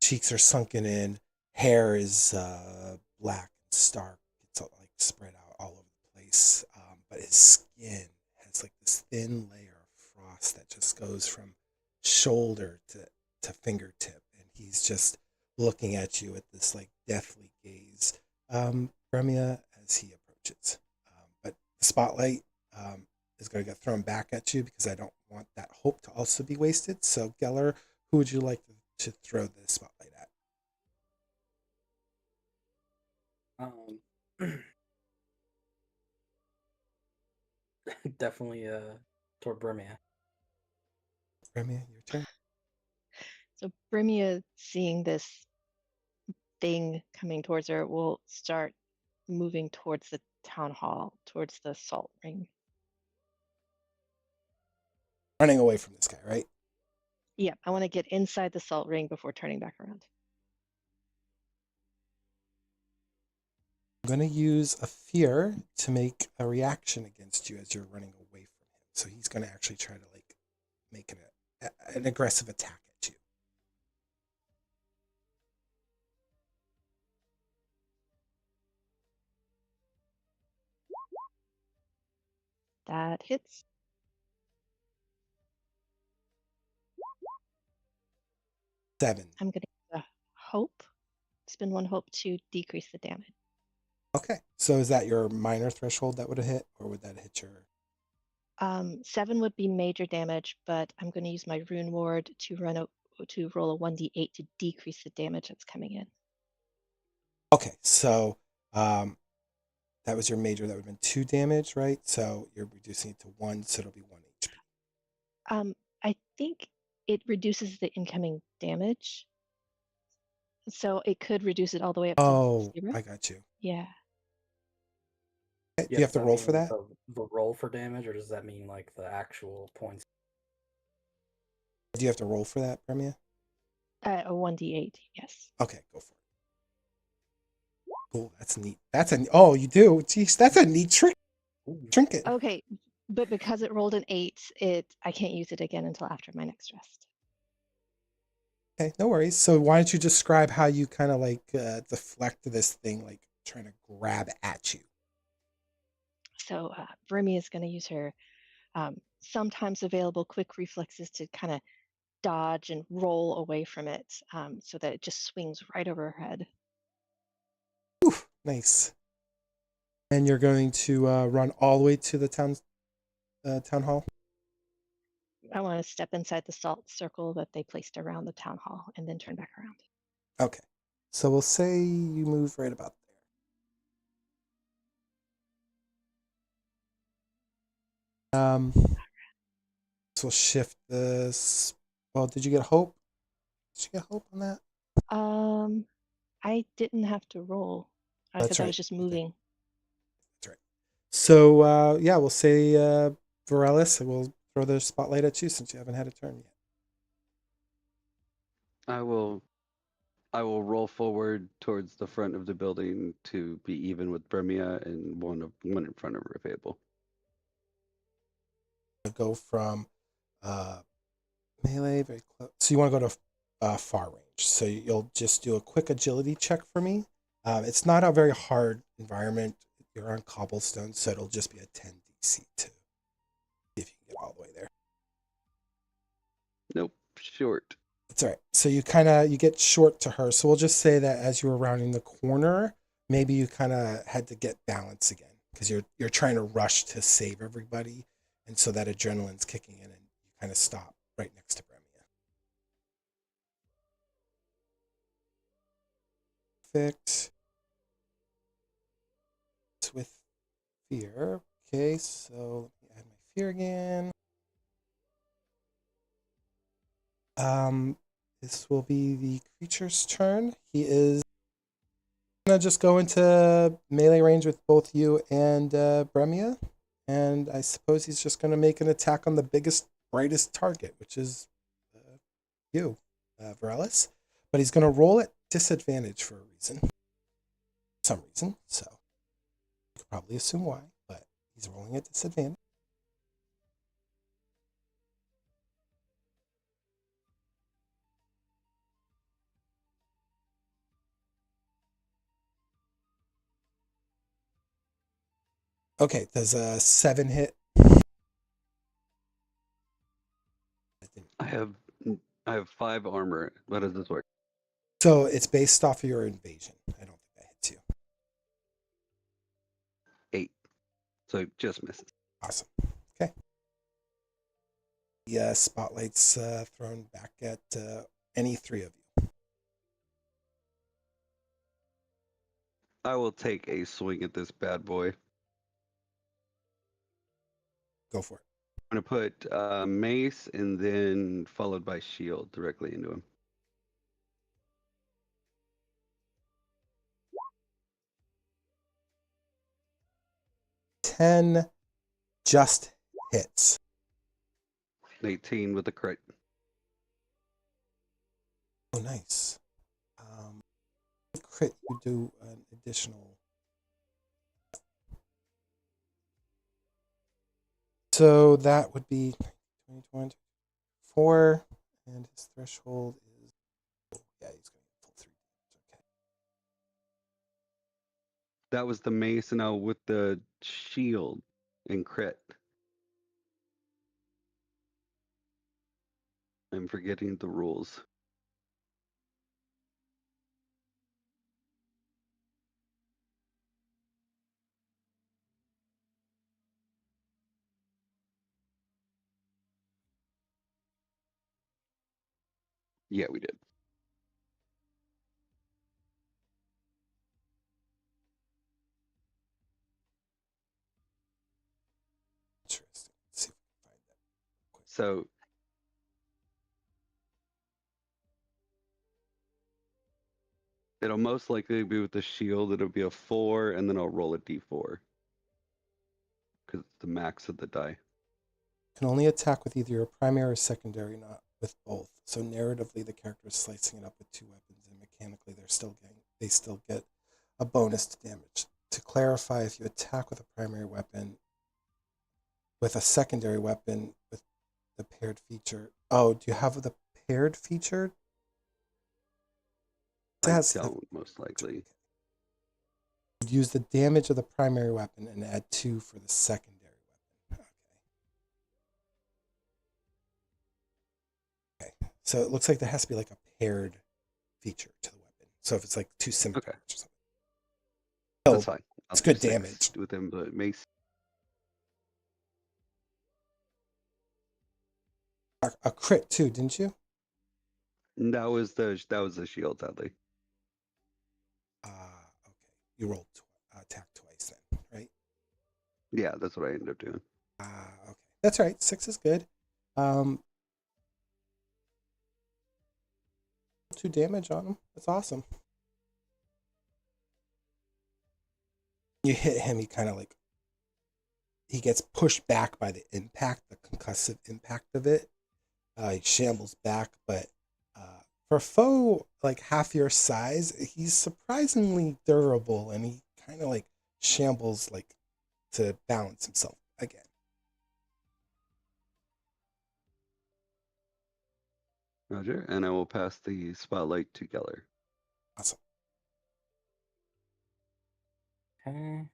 Speaker 3: Cheeks are sunken in. Hair is black and stark. It's all, like spread out all over the place. But his skin has like this thin layer of frost that just goes from shoulder to fingertip, and he's just looking at you with this like deathly gaze, Bremia, as he approaches. But the spotlight is going to get thrown back at you because I don't want that hope to also be wasted. So, Geller, who would you like to throw the spotlight at?
Speaker 6: Definitely toward Burmia.
Speaker 3: Bremia, your turn.
Speaker 5: So Brimia, seeing this thing coming towards her, will start moving towards the town hall, towards the salt ring.
Speaker 3: Running away from this guy, right?
Speaker 5: Yeah, I want to get inside the salt ring before turning back around.
Speaker 3: I'm going to use a fear to make a reaction against you as you're running away from him. So he's going to actually try to like make an aggressive attack at you.
Speaker 5: That hits.
Speaker 3: 7.
Speaker 5: I'm going to use a hope spend 1 hope to decrease the damage.
Speaker 3: Okay. So is that your minor threshold that would have hit, or would that hit your?
Speaker 5: 7 would be major damage, but I'm going to use my rune ward to roll a 1d8 to decrease the damage that's coming in.
Speaker 3: Okay. So that was your major. That would have been 2 damage, right? So you're reducing it to 1, so it'll be 1 HP.
Speaker 5: I think it reduces the incoming damage, so it could reduce it all the way up
Speaker 3: Oh,
Speaker 5: to 0.
Speaker 3: I got you.
Speaker 5: Yeah.
Speaker 3: Okay, do
Speaker 6: Yeah,
Speaker 3: you have
Speaker 6: does
Speaker 3: to
Speaker 6: that
Speaker 3: roll for
Speaker 6: mean
Speaker 3: that?
Speaker 6: the roll for damage, or does that mean like the actual points?
Speaker 3: Do you have to roll for that, Premia?
Speaker 5: A 1d8, yes.
Speaker 3: Okay, go for it. Oh, that's neat. Oh, you do. Jeez, that's a neat trinket.
Speaker 5: Okay, but because it rolled an 8, I can't use it again until after my next rest.
Speaker 3: Okay, no worries. So why don't you describe how you kind of like deflect this thing, like trying to grab at you?
Speaker 5: So Brimi is going to use her sometimes available quick reflexes to kind of dodge and roll away from it, so that it just swings right over her head.
Speaker 3: Oof, nice. And you're going to run all the way to the town hall.
Speaker 5: I want to step inside the salt circle that they placed around the town hall and then turn back around.
Speaker 3: Okay. So we'll say you move right about there. So we'll shift this. Well, did you get hope? Did you get hope on that?
Speaker 5: I didn't have to roll
Speaker 3: That's
Speaker 5: because I
Speaker 3: right.
Speaker 5: was just
Speaker 3: You did.
Speaker 5: moving.
Speaker 3: That's right. So yeah, we'll say Varelis, and we'll throw the spotlight at you since you haven't had a turn yet.
Speaker 7: I will roll forward towards the front of the building to be even with Bremia and one in front of her available.
Speaker 3: Go from melee very close. So you want to go to far range. So you'll just do a quick agility check for me. It's not a very hard environment. You're on cobblestone, so it'll just be a 10 DC to see if you can get all the way there.
Speaker 7: Nope, short.
Speaker 3: That's all right. So you get short to her. So we'll just say that as you were rounding the corner, maybe you kind of had to get balance again because you're trying to rush to save everybody, and so that adrenaline's kicking in, and you kind of stop right next to Bremia. Perfect. With fear. Okay, so let me add my fear again. This will be the creature's turn. He is gonna just go into melee range with both you and Bremia, and I suppose he's just gonna make an attack on the biggest, brightest target, which is you, Varelis. But he's gonna roll at disadvantage for some reason. So you could probably assume why, but he's rolling at disadvantage. Okay, does a 7 hit?
Speaker 7: I have 5 armor. How does this work?
Speaker 3: So it's based off of your invasion. I don't think that hits you.
Speaker 7: 8. So it just misses.
Speaker 3: Awesome. Okay. The spotlight's thrown back at any 3 of you.
Speaker 7: I will take a swing at this bad boy.
Speaker 3: Go for it.
Speaker 7: I'm going to put mace and then followed by shield directly into him.
Speaker 3: Ten just hits.
Speaker 7: 18 with a crit.
Speaker 3: Oh, nice. Crit, you do an additional. So that would be 4, and his threshold is. Oh, yeah, he's going to pull 3. Okay.
Speaker 7: That was the mace, and now with the shield and crit. I'm forgetting the rules. Yeah, we did.
Speaker 3: Interesting. Let's see if we can find that quick.
Speaker 7: So it'll most likely be with the shield. It'll be a 4, and then I'll roll a d4 because it's the max of the die.
Speaker 3: Can only attack with either your primary or secondary, not with both. So narratively, the character is slicing it up with 2 weapons, and mechanically, they still get a bonus to damage. To clarify, if you attack with a primary weapon, with a secondary weapon with the paired feature. Oh, do you have the paired feature?
Speaker 7: I don't, most likely.
Speaker 3: You'd use the damage of the primary weapon and add 2 for the secondary weapon. Okay. So it looks like there has to be like a paired feature to the weapon. So if it's like 2 scimitars or something.
Speaker 7: That's fine.
Speaker 3: It's good damage.
Speaker 7: With him, but mace.
Speaker 3: A crit too, didn't you?
Speaker 7: That was the shield, sadly.
Speaker 3: Okay. You rolled attack twice then, right?
Speaker 7: Yeah, that's what I ended up doing.
Speaker 3: Okay. That's right. 6 is good. 2 damage on him. That's awesome. You hit him, he gets pushed back by the impact, the concussive impact of it. He shambles back, but for a foe like half your size, he's surprisingly durable, and he kind of like shambles like to balance himself again.
Speaker 7: Roger, and I will pass the spotlight to Geller.
Speaker 3: Awesome.
Speaker 6: Okay.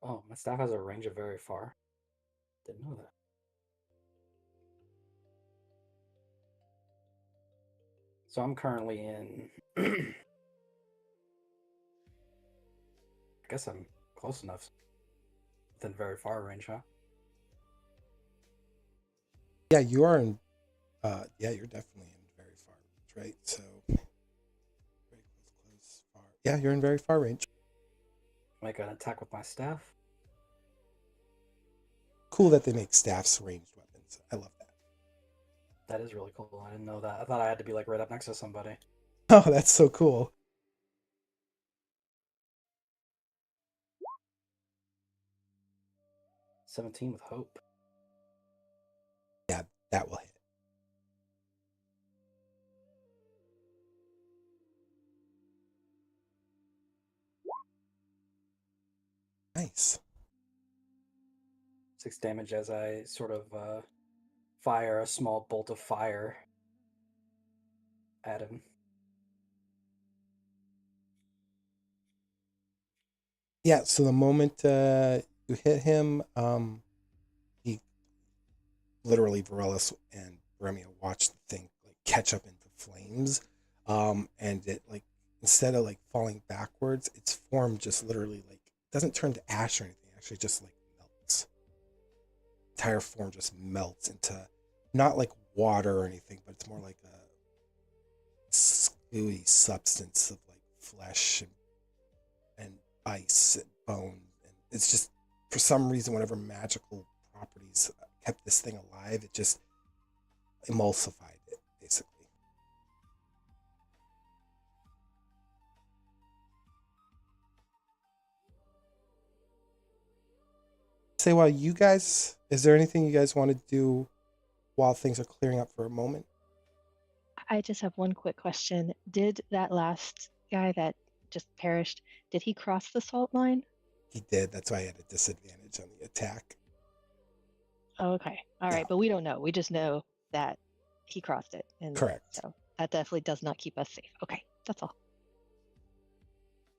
Speaker 6: Oh, my staff has a range of very far. Didn't know that. So I'm currently in. I guess I'm close enough. Within very far range, huh?
Speaker 3: Yeah, you are in. You're definitely in very far range, right? So, very close, far. Yeah, you're in very far range.
Speaker 6: Make an attack with my staff.
Speaker 3: Cool that they make staffs ranged weapons. I love that.
Speaker 6: That is really cool. I didn't know that. I thought I had to be like right up next to somebody.
Speaker 3: Oh, that's so cool.
Speaker 6: $17 with hope.
Speaker 3: Yeah, that will hit. Nice.
Speaker 6: 6 damage as I sort of fire a small bolt of fire at him.
Speaker 3: Yeah, so the moment you hit him, he literally, Varellis and Bremia watch the thing like catch up into flames, and it like instead of like falling backwards, its form just literally like doesn't turn to ash or anything. Actually, just like melts. The entire form just melts into not like water or anything, but it's more like a gooey substance of like flesh and ice and bone. And it's just, for some reason, whatever magical properties kept this thing alive, it just emulsified it, basically. Say, while you guys, is there anything you guys want to do while things are clearing up for a moment?
Speaker 5: I just have one quick question. Did that last guy that just perished, did he cross the salt line?
Speaker 3: He did. That's why I had a disadvantage on the attack.
Speaker 5: Oh, okay. All right.
Speaker 3: Yeah.
Speaker 5: But we don't know. We just know that he crossed it. And
Speaker 3: Correct.
Speaker 5: so that definitely does not keep us safe. Okay. That's all.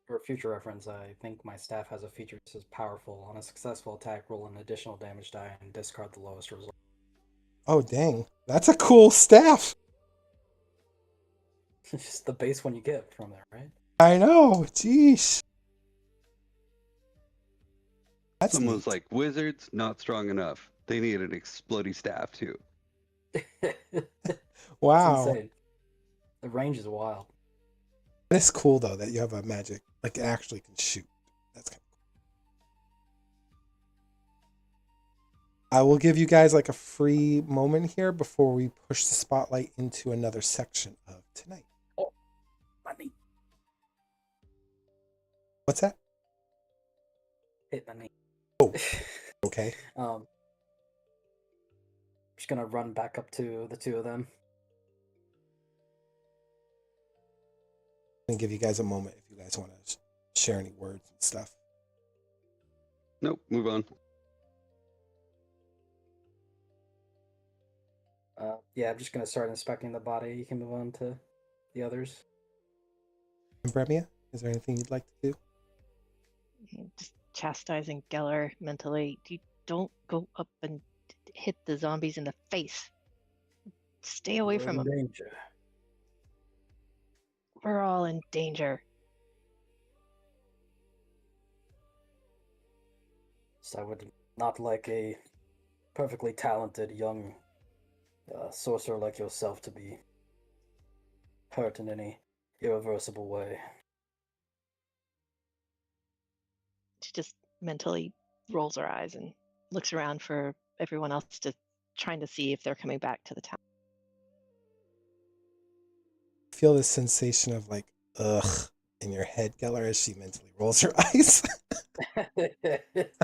Speaker 6: For future reference, I think my staff has a feature that says powerful. On a successful attack, roll an additional damage die and discard the lowest result.
Speaker 3: Oh, dang. That's a cool staff.
Speaker 6: It's just the base one you get from there, right?
Speaker 3: I know. Jeez. That's
Speaker 7: Someone's
Speaker 3: neat.
Speaker 7: like, wizards, not strong enough. They need an explodey staff, too.
Speaker 6: It's
Speaker 3: Wow.
Speaker 6: insane. The range is wild.
Speaker 3: It's cool though that you have a magic like it actually can shoot. That's kind of cool. I will give you guys like a free moment here before we push the spotlight into another section of tonight.
Speaker 6: Oh, money.
Speaker 3: What's that?
Speaker 6: Hit my knee.
Speaker 3: Oh, okay.
Speaker 6: Just gonna run back up to the two of them.
Speaker 3: And give you guys a moment if you guys want to share any words and stuff.
Speaker 7: Nope, move on.
Speaker 6: Yeah, I'm just gonna start inspecting the body. You can move on to the others.
Speaker 3: And Bremia, is there anything you'd like to do?
Speaker 5: Just chastising Geller mentally. You don't go up and hit the zombies in the face. Stay away
Speaker 6: We're
Speaker 5: from
Speaker 6: in
Speaker 5: them.
Speaker 6: danger.
Speaker 5: We're all in danger.
Speaker 6: So I would not like a perfectly talented young sorcerer like yourself to be hurt in any irreversible way.
Speaker 5: She just mentally rolls her eyes and looks around for everyone else trying to see if they're coming back to the town.
Speaker 3: Feel this sensation of like, ugh, in your head, Geller, as she mentally rolls her eyes.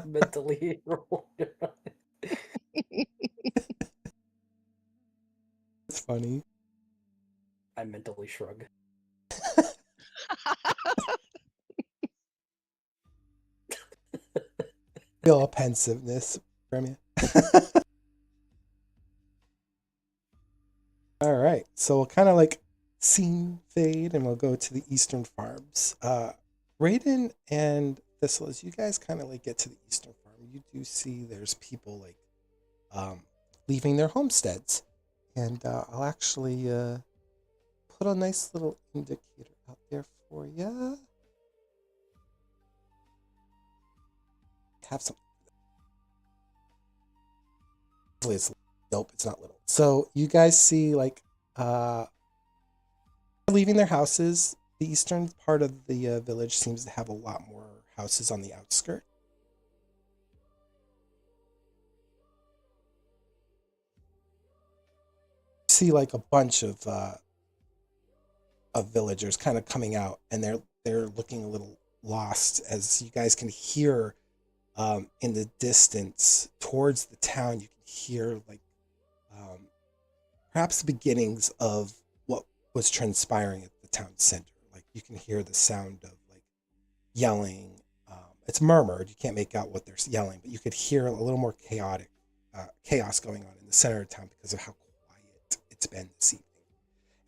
Speaker 6: Mentally roll.
Speaker 3: It's funny.
Speaker 6: I mentally shrug.
Speaker 3: Feel a pensiveness, Bremia. All right, so we'll kind of like scene fade and we'll go to the Eastern Farms. Raiden and Thistle, as you guys kind of like get to the Eastern Farm, you do see there's people like leaving their homesteads. And I'll actually put a nice little indicator out there for you. Have some. Hopefully it's nope, it's not little. So you guys see like leaving their houses. The eastern part of the village seems to have a lot more houses on the outskirts. You see like a bunch of villagers kind of coming out, and they're looking a little lost, as you guys can hear in the distance towards the town. You can hear like perhaps the beginnings of what was transpiring at the town center. Like you can hear the sound of like yelling. It's murmured. You can't make out what they're yelling, but you could hear a little more chaotic chaos going on in the center of town because of how quiet it's been this evening.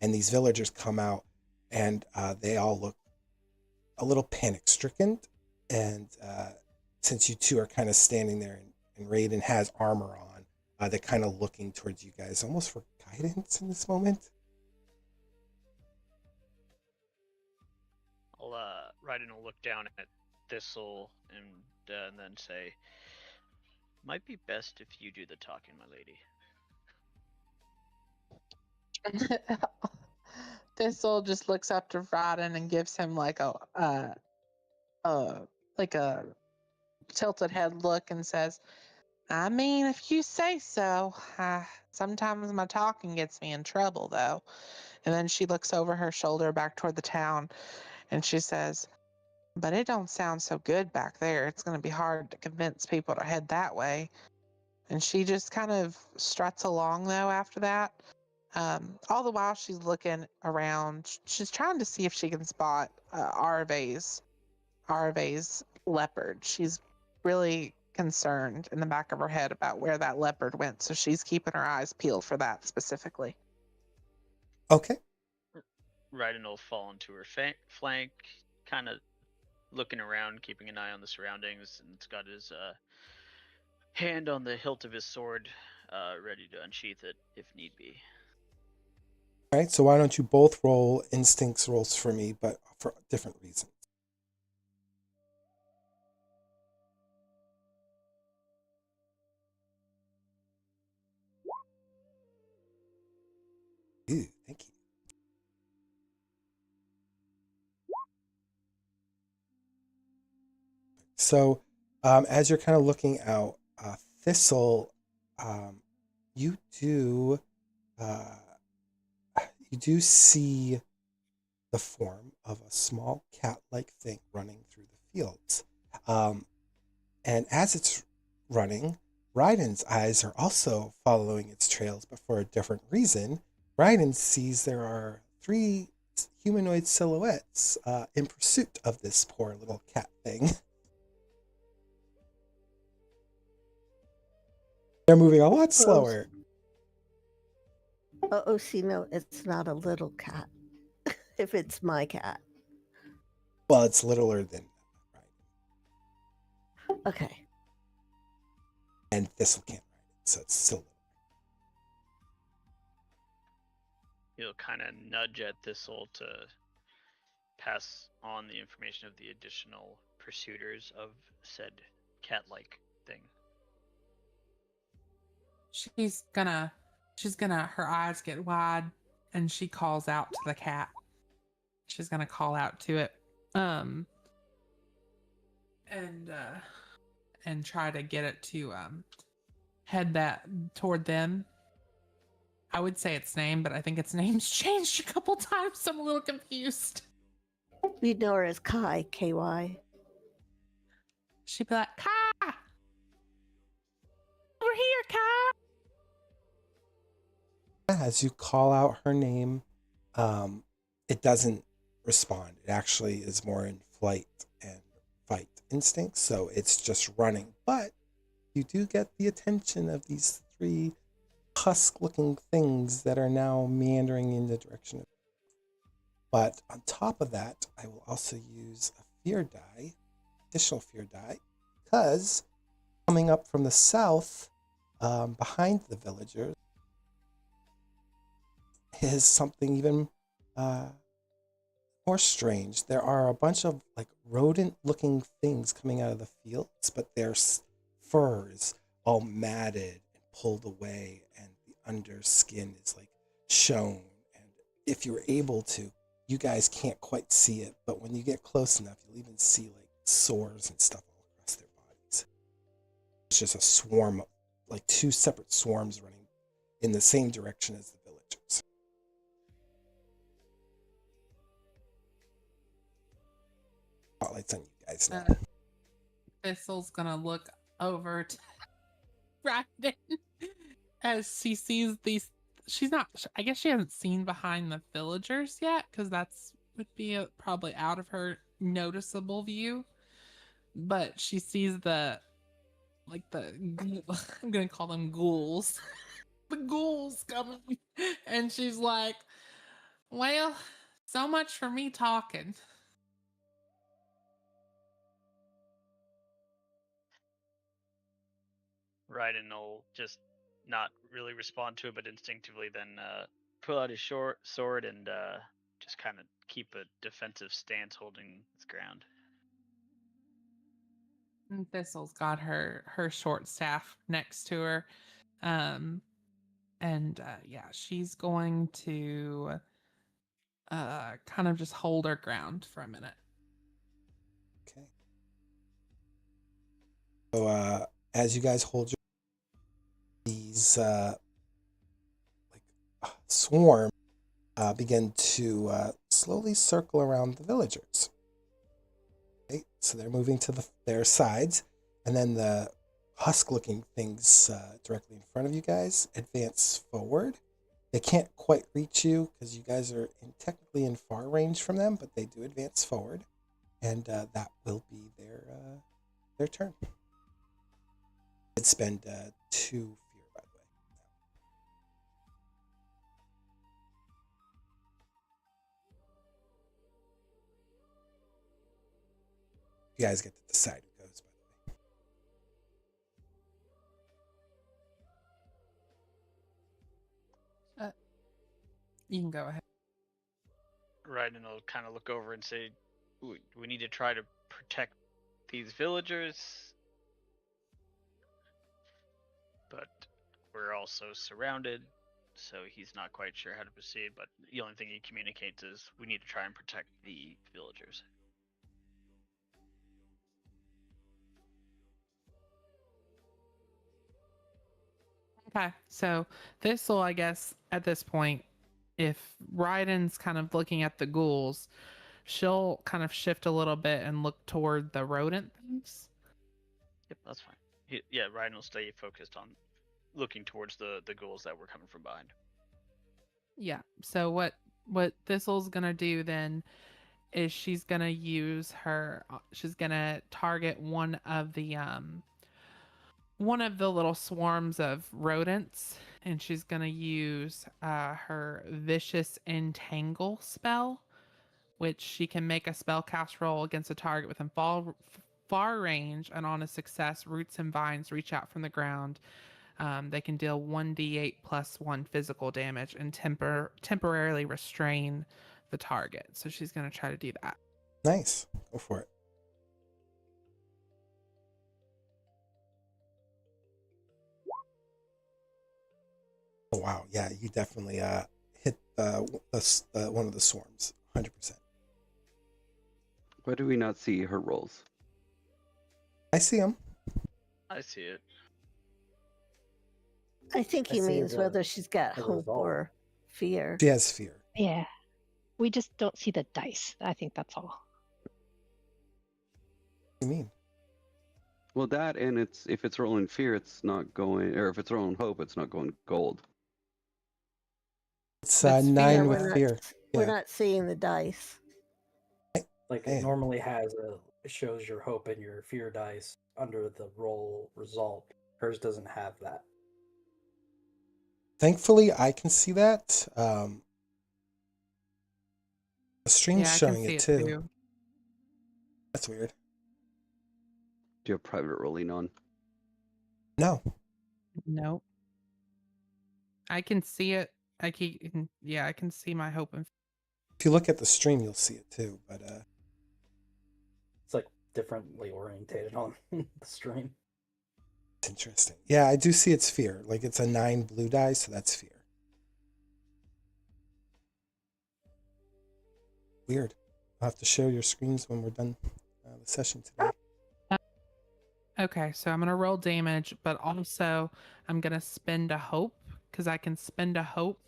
Speaker 3: And these villagers come out, and they all look a little panic stricken. And since you two are kind of standing there, and Raiden has armor on, they're kind of looking towards you guys, almost for guidance in this moment.
Speaker 8: Raiden will look down at Thistle and then say, "Might be best if you do the talking, my lady."
Speaker 2: Thistle just looks up to Raiden and gives him like a tilted head look and says, "I mean, if you say so. Sometimes my talking gets me in trouble, though." And then she looks over her shoulder back toward the town, and she says, "But it don't sound so good back there. It's going to be hard to convince people to head that way." And she just kind of struts along, though, after that. All the while she's looking around, she's trying to see if she can spot Arve's leopard. She's really concerned in the back of her head about where that leopard went, so she's keeping her eyes peeled for that specifically.
Speaker 3: Okay.
Speaker 8: Raiden will fall into her flank, kind of looking around, keeping an eye on the surroundings, and it's got his hand on the hilt of his sword, ready to unsheath it if need be.
Speaker 3: All right, so why don't you both roll instincts rolls for me, but for different reasons. So as you're kind of looking out, Thistle, you do uh, you do see the form of a small cat-like thing running through the fields. And as it's running, Ryden's eyes are also following its trails, but for a different reason. Ryden sees there are 3 humanoid silhouettes in pursuit of this poor little cat thing. They're moving a lot slower.
Speaker 4: Oh, see, no, it's not a little cat. If it's my cat.
Speaker 3: Well, it's littler than Ryden.
Speaker 4: Okay.
Speaker 3: And Thistle can't ride it, so it's still little.
Speaker 8: He'll kind of nudge at Thistle to pass on the information of the additional pursuiters of said cat-like thing.
Speaker 2: She's gonna, her eyes get wide, and she calls out to the cat. She's gonna call out to it, and try to get it to head that toward them. I would say its name, but I think its name's changed a couple times, so I'm a little confused.
Speaker 4: We know her as Kai, K-Y.
Speaker 2: She'd be like, Kai! Over here, Kai!
Speaker 3: As you call out her name, it doesn't respond. It actually is more in flight and fight instincts, so it's just running. But you do get the attention of these 3 husk-looking things that are now meandering in the direction of. But on top of that, I will also use a fear die, additional fear die, because coming up from the south, behind the villagers, is something even more strange. There are a bunch of like rodent-looking things coming out of the fields, but their furs all matted and pulled away, and the underskin is like shown. And if you're able to, you guys can't quite see it, but when you get close enough, you'll even see like sores and stuff all across their bodies. It's just a swarm, like 2 separate swarms running in the same direction as the villagers. Spotlight's on you guys now.
Speaker 2: Thistle's gonna look over to Ryden as she sees these. She's not. I guess she hasn't seen behind the villagers yet, because that's would be probably out of her noticeable view. But she sees the I'm gonna call them ghouls. The ghouls coming, and she's like, "Well, so much for me talking."
Speaker 8: Raiden will just not really respond to it, but instinctively then pull out his sword and just kind of keep a defensive stance, holding his ground.
Speaker 2: And Thistle's got her short staff next to her, and yeah, she's going to kind of just hold her ground for a minute.
Speaker 3: Okay. So as you guys hold your these swarm begin to slowly circle around the villagers. Okay? So they're moving to their sides, and then the husk-looking things directly in front of you guys advance forward. They can't quite reach you because you guys are technically in far range from them, but they do advance forward, and that will be their turn. I'd spend 2 fear, by the way. You guys get to decide who goes, by the way.
Speaker 2: You can go ahead.
Speaker 8: Raiden will kind of look over and say, we need to try to protect these villagers, but we're also surrounded, so he's not quite sure how to proceed, but the only thing he communicates is we need to try and protect the villagers.
Speaker 2: Okay, so this will, I guess, at this point, if Ryden's kind of looking at the ghouls, she'll kind of shift a little bit and look toward the rodent things.
Speaker 8: Yep, that's fine. Yeah, Ryan will stay focused on looking towards the ghouls that were coming from behind.
Speaker 2: Yeah. So what Thistle's gonna do then is she's gonna use her. She's gonna target one of the little swarms of rodents, and she's gonna use her vicious entangle spell, which she can make a spell cast roll against a target within far range, and on a success, roots and vines reach out from the ground. They can deal 1d8 plus 1 physical damage and temporarily restrain the target. So she's going to try to do that.
Speaker 3: Nice. Go for it. Oh, wow. Yeah, you definitely hit one of the swarms. 100%.
Speaker 7: Why do we not see her rolls?
Speaker 3: I see him.
Speaker 8: I see it.
Speaker 4: I think
Speaker 6: I
Speaker 4: he
Speaker 6: see
Speaker 4: means
Speaker 6: the-
Speaker 4: whether she's got
Speaker 6: the
Speaker 4: hope
Speaker 6: result.
Speaker 4: or fear.
Speaker 3: She has fear.
Speaker 5: Yeah. We just don't see the dice. I think that's all.
Speaker 3: What do you mean?
Speaker 7: Well, that and if it's rolling fear, it's not going, or if it's rolling hope, it's not going gold.
Speaker 3: It's
Speaker 2: That's
Speaker 3: 9
Speaker 2: fear.
Speaker 3: with fear.
Speaker 4: We're
Speaker 3: Yeah.
Speaker 4: not seeing the dice.
Speaker 6: Like
Speaker 3: Man.
Speaker 6: it normally it shows your hope and your fear dice under the roll result. Hers doesn't have that.
Speaker 3: Thankfully, I can see that. The stream's
Speaker 2: Yeah, I
Speaker 3: showing
Speaker 2: can see
Speaker 3: it
Speaker 2: it
Speaker 3: too.
Speaker 2: too.
Speaker 3: That's weird.
Speaker 7: Do you have private rolling on?
Speaker 3: No.
Speaker 2: Nope. I can see it. I can see my hope and
Speaker 3: If you look at the stream, you'll see it too. But
Speaker 6: It's like differently orientated on the stream.
Speaker 3: it's interesting. Yeah, I do see it's fear. Like it's a 9 blue die, so that's fear. Weird. I'll have to share your screens when we're done the session today.
Speaker 2: Okay, so I'm gonna roll damage, but also I'm gonna spend a hope because I can spend a hope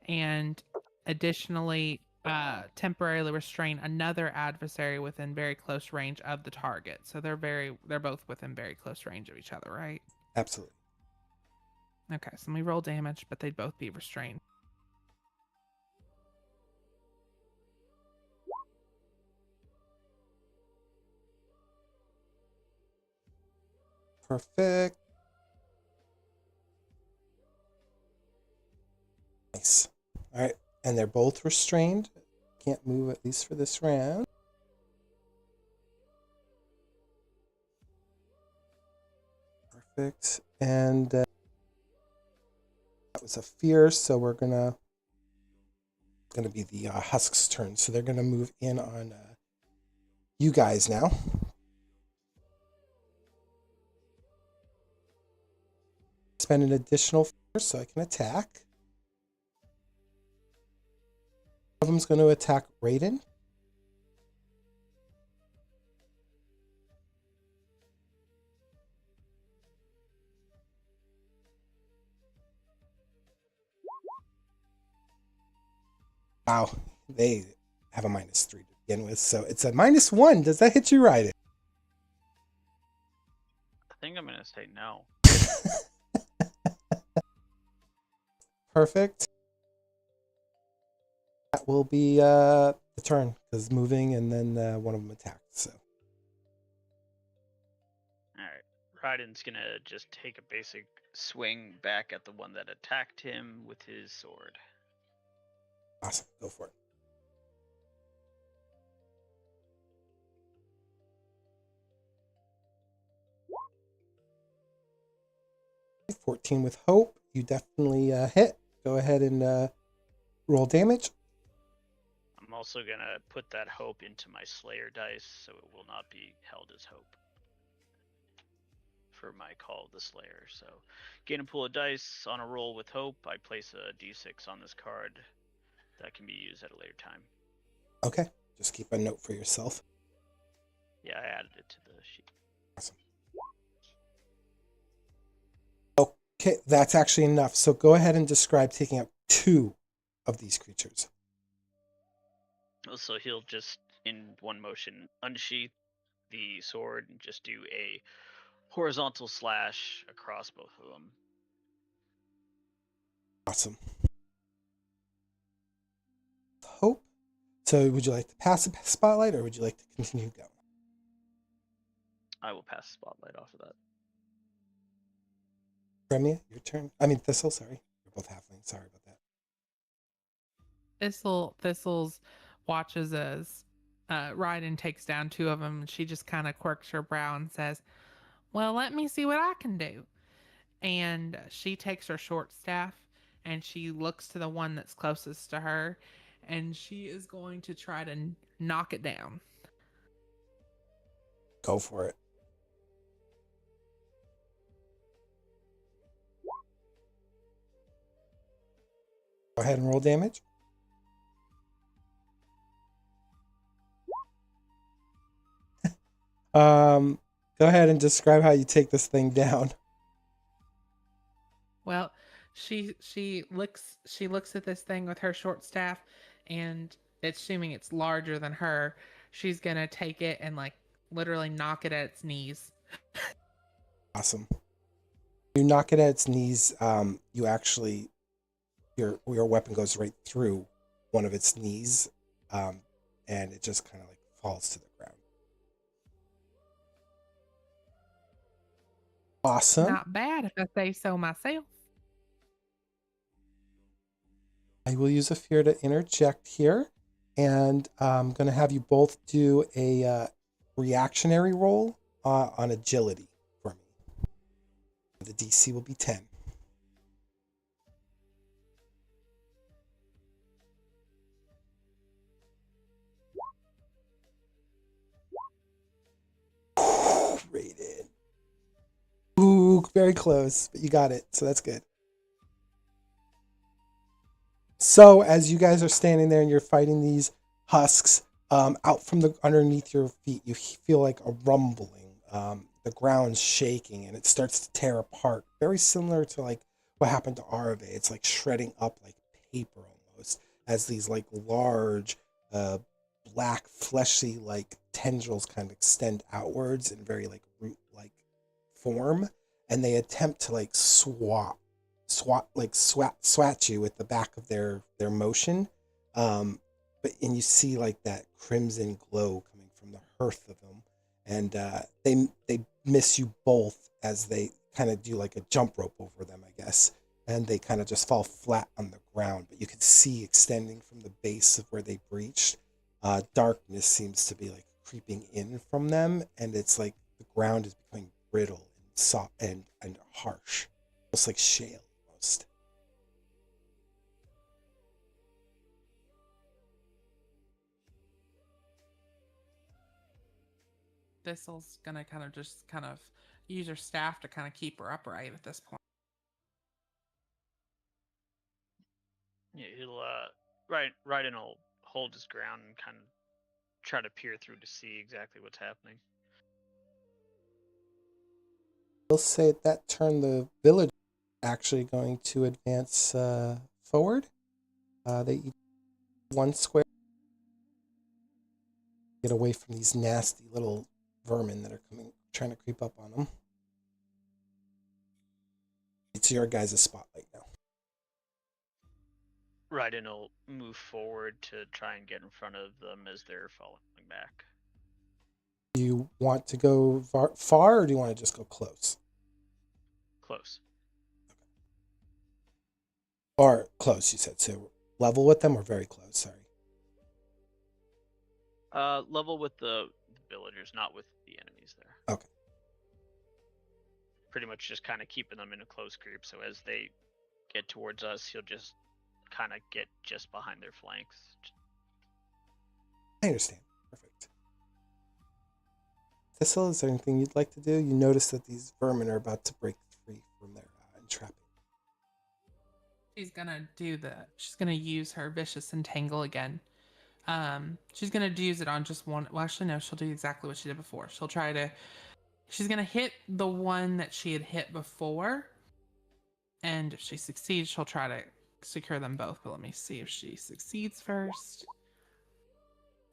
Speaker 2: and additionally temporarily restrain another adversary within very close range of the target. So they're both within very close range of each other, right?
Speaker 3: Absolutely.
Speaker 2: Okay, so let me roll damage, but they'd both be restrained.
Speaker 3: Perfect. Nice. All right. And they're both restrained. Can't move at least for this round. Perfect. And that was a fear, so we're gonna be the Husk's turn. So they're gonna move in on you guys now. Spend an additional fear so I can attack. One of them's going to attack Raiden. Wow, they have a -3 to begin with, so it's a -1. Does that hit you, Raiden?
Speaker 8: I think I'm gonna say no.
Speaker 3: Perfect. That will be the turn because moving, and then one of them attacked. So
Speaker 8: Alright. Raiden's gonna just take a basic swing back at the one that attacked him with his sword.
Speaker 3: awesome, go for it. Okay, 14 with hope. You definitely hit. Go ahead and roll damage.
Speaker 8: I'm also gonna put that hope into my Slayer dice, so it will not be held as hope for my Call of the Slayer. So, gain a pool of dice on a roll with hope. I place a d6 on this card that can be used at a later time.
Speaker 3: Okay, just keep a note for yourself.
Speaker 8: Yeah, I added it to the sheet.
Speaker 3: Awesome. Oh, Okay, that's actually enough. So go ahead and describe taking out 2 of these creatures.
Speaker 8: So he'll just, in one motion, unsheath the sword and just do a horizontal slash across both of them.
Speaker 3: Awesome. Hope. So would you like to pass the spotlight or would you like to continue going?
Speaker 8: I will pass the spotlight off of that.
Speaker 3: Remia, your turn. I mean, Thistle, sorry. You're both halflings. Sorry about that.
Speaker 2: Thistles watches as Ryden takes down 2 of them, and she just kind of quirks her brow and says, "Well, let me see what I can do." And she takes her short staff and she looks to the one that's closest to her, and she is going to try to knock it down.
Speaker 3: Go for it. Go ahead and roll damage. Go ahead and describe how you take this thing down.
Speaker 2: Well, she looks at this thing with her short staff, and assuming it's larger than her, she's gonna take it and like literally knock it at its knees.
Speaker 3: Awesome. You knock it at its knees. You actually, your weapon goes right through one of its knees, and it just kind of like falls to the ground. Awesome.
Speaker 2: Not bad if I say so myself.
Speaker 3: I will use a fear to interject here, and I'm going to have you both do a reactionary roll on agility for me. The DC will be 10. Rated. Ooh, very close, but you got it, so that's good. So as you guys are standing there and you're fighting these husks, out from the underneath your feet, you feel like a rumbling. The ground's shaking and it starts to tear apart. Very similar to like what happened to Arve. It's like shredding up like paper almost, as these like large, black, fleshy like tendrils kind of extend outwards in very like root-like form, and they attempt to like swat you with the back of their motion, and you see like that crimson glow coming from the hearth of them, and they miss you both as they kind of do like a jump rope over them, I guess, and they kind of just fall flat on the ground, but you can see extending from the base of where they breached, darkness seems to be like creeping in from them, and it's like the ground is becoming brittle and soft and harsh, almost like shale.
Speaker 2: Thistle's gonna kind of use her staff to kind of keep her upright at this point.
Speaker 8: Yeah, he'll Ryden will hold his ground and kind of try to peer through to see exactly what's happening.
Speaker 3: We'll say at that turn the village actually going to advance forward. They each 1 square. Get away from these nasty little vermin that are trying to creep up on them. It's your guys' spotlight now.
Speaker 8: Ryden will move forward to try and get in front of them as they're falling back.
Speaker 3: Do you want to go far, or do you want to just go close?
Speaker 8: Close.
Speaker 3: Or close, you said. So level with them or very close? Sorry.
Speaker 8: Level with the villagers, not with the enemies there.
Speaker 3: Okay.
Speaker 8: Pretty much just kind of keeping them in a close group, so as they get towards us, he'll just kind of get just behind their flanks.
Speaker 3: I understand. Perfect. Thistle, is there anything you'd like to do? You notice that these vermin are about to break free from their entrapping.
Speaker 2: She's gonna use her vicious entangle again. She's gonna use it on just one. Well, actually, no. She'll do exactly what she did before. She's gonna hit the one that she had hit before, And if she succeeds, she'll try to secure them both. But let me see if she succeeds first.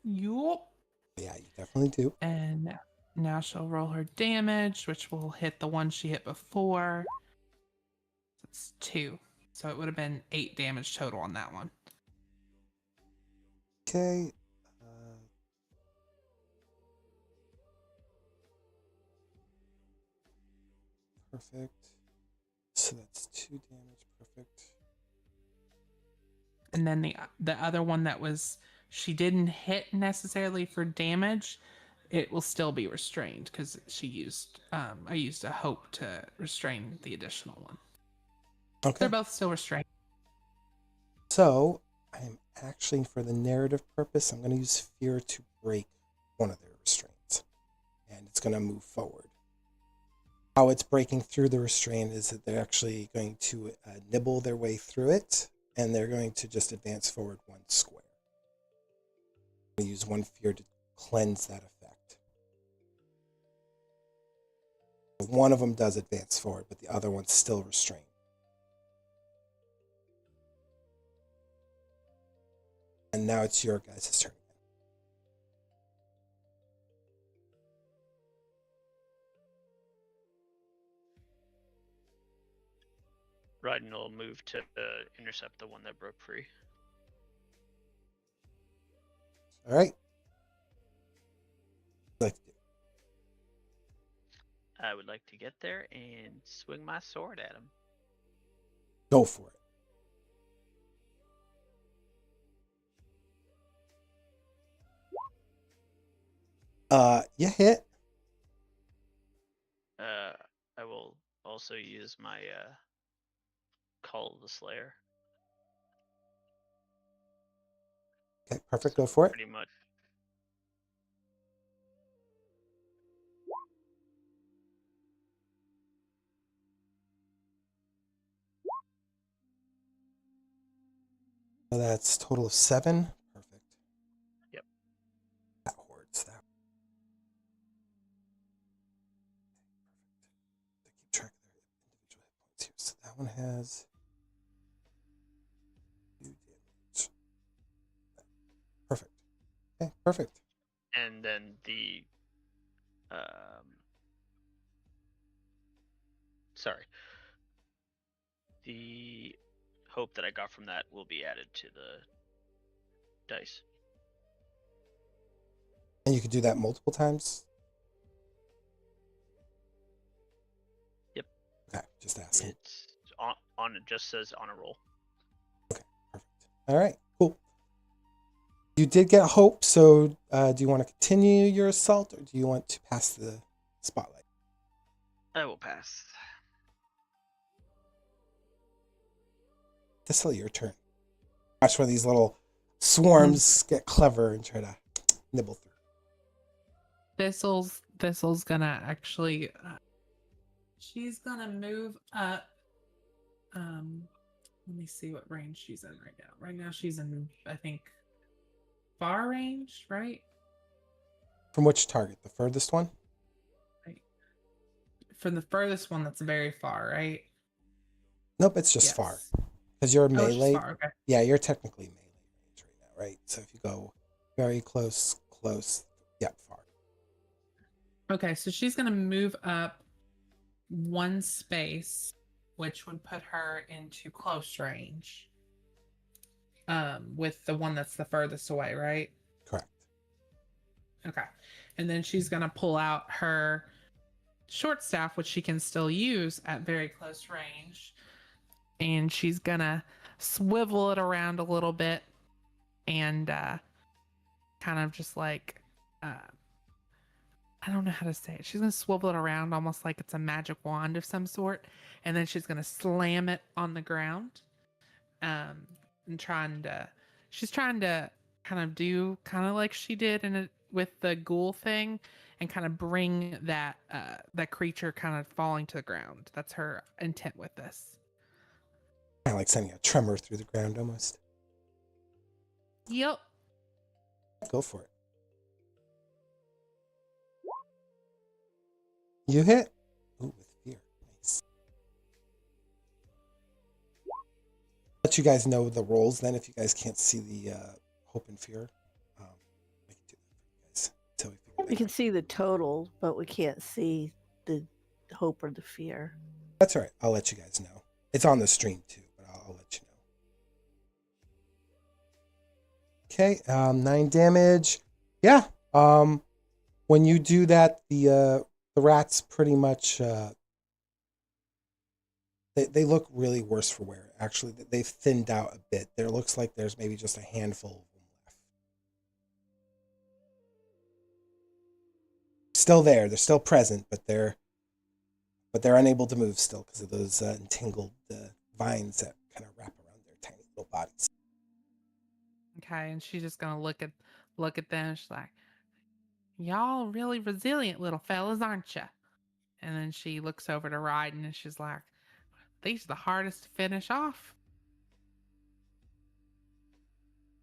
Speaker 2: Yup.
Speaker 3: Yeah, you definitely do.
Speaker 2: And now she'll roll her damage, which will hit the one she hit before. It's 2. So it would have been 8 damage total on that one.
Speaker 3: Okay. Perfect. So that's 2 damage. Perfect.
Speaker 2: And then the other one that was she didn't hit necessarily for damage, it will still be restrained because she used I used a hope to restrain the additional one.
Speaker 3: Okay.
Speaker 2: They're both still restrained.
Speaker 3: So I'm actually, for the narrative purpose, I'm going to use fear to break one of their restraints, and it's going to move forward. How it's breaking through the restraint is that they're actually going to nibble their way through it, and they're going to just advance forward 1 square. I'm going to use 1 fear to cleanse that effect. One of them does advance forward, but the other one's still restrained. And now it's your guys' turn.
Speaker 8: Raiden will move to intercept the one that broke free.
Speaker 3: All right. Like,
Speaker 8: I would like to get there and swing my sword at him.
Speaker 3: go for it. You hit.
Speaker 8: I will also use my Call of the Slayer.
Speaker 3: Okay, perfect. Go for it.
Speaker 8: Pretty much.
Speaker 3: So that's total of 7. Perfect.
Speaker 8: Yep.
Speaker 3: That hoards that. They keep track of their individual hit points here. So that one has 2 damage. Perfect. Okay, perfect.
Speaker 8: And then the the hope that I got from that will be added to the dice.
Speaker 3: And you could do that multiple times?
Speaker 8: Yep.
Speaker 3: Okay, just asking.
Speaker 8: It's on it just says on a roll.
Speaker 3: Okay, perfect. All right, cool. You did get hope, so do you want to continue your assault, or do you want to pass the spotlight?
Speaker 8: I will pass.
Speaker 3: This'll your turn. Watch where these little swarms get clever and try to nibble through.
Speaker 2: Thistle's gonna actually she's gonna move up. Let me see what range she's in right now. Right now she's in, I think, far range, right?
Speaker 3: From which target? The furthest one?
Speaker 2: Right. From the furthest one, that's very far, right?
Speaker 3: Nope, it's just
Speaker 2: Yes.
Speaker 3: far. Because you're
Speaker 2: Oh, it's just
Speaker 3: melee.
Speaker 2: far. Okay.
Speaker 3: Yeah, you're technically melee range right now, right? So if you go very close, yep, far.
Speaker 2: Okay, so she's gonna move up 1 space, which would put her into close range. With the one that's the furthest away, right?
Speaker 3: Correct.
Speaker 2: Okay. And then she's gonna pull out her short staff, which she can still use at very close range. And she's gonna swivel it around a little bit and kind of just like I don't know how to say it. She's gonna swivel it around almost like it's a magic wand of some sort, and then she's gonna slam it on the ground. And she's trying to kind of do kind of like she did with the ghoul thing, and kind of bring that that creature kind of falling to the ground. That's her intent with this.
Speaker 3: Kind of like sending a tremor through the ground almost.
Speaker 2: Yep.
Speaker 3: Go for it. You hit. Ooh, with fear. Nice. Let you guys know the rolls then if you guys can't see the hope and fear. We can do that for you guys until we figure
Speaker 4: We
Speaker 3: that
Speaker 4: can
Speaker 3: out.
Speaker 4: see the total, but we can't see the hope or the fear.
Speaker 3: That's all right. I'll let you guys know. It's on the stream too, but I'll let you know. Okay, 9 damage. Yeah. When you do that, the rats pretty much they look really worse for wear. Actually, they've thinned out a bit. There looks like there's maybe just a handful of them left. Still there. They're still present, but they're unable to move still because of those entangled vines that kind of wrap around their tiny little bodies.
Speaker 2: Okay, and she's just gonna look at them. And she's like, "Y'all really resilient little fellas, aren't you?" And then she looks over to Ryden and she's like, "These are the hardest to finish off."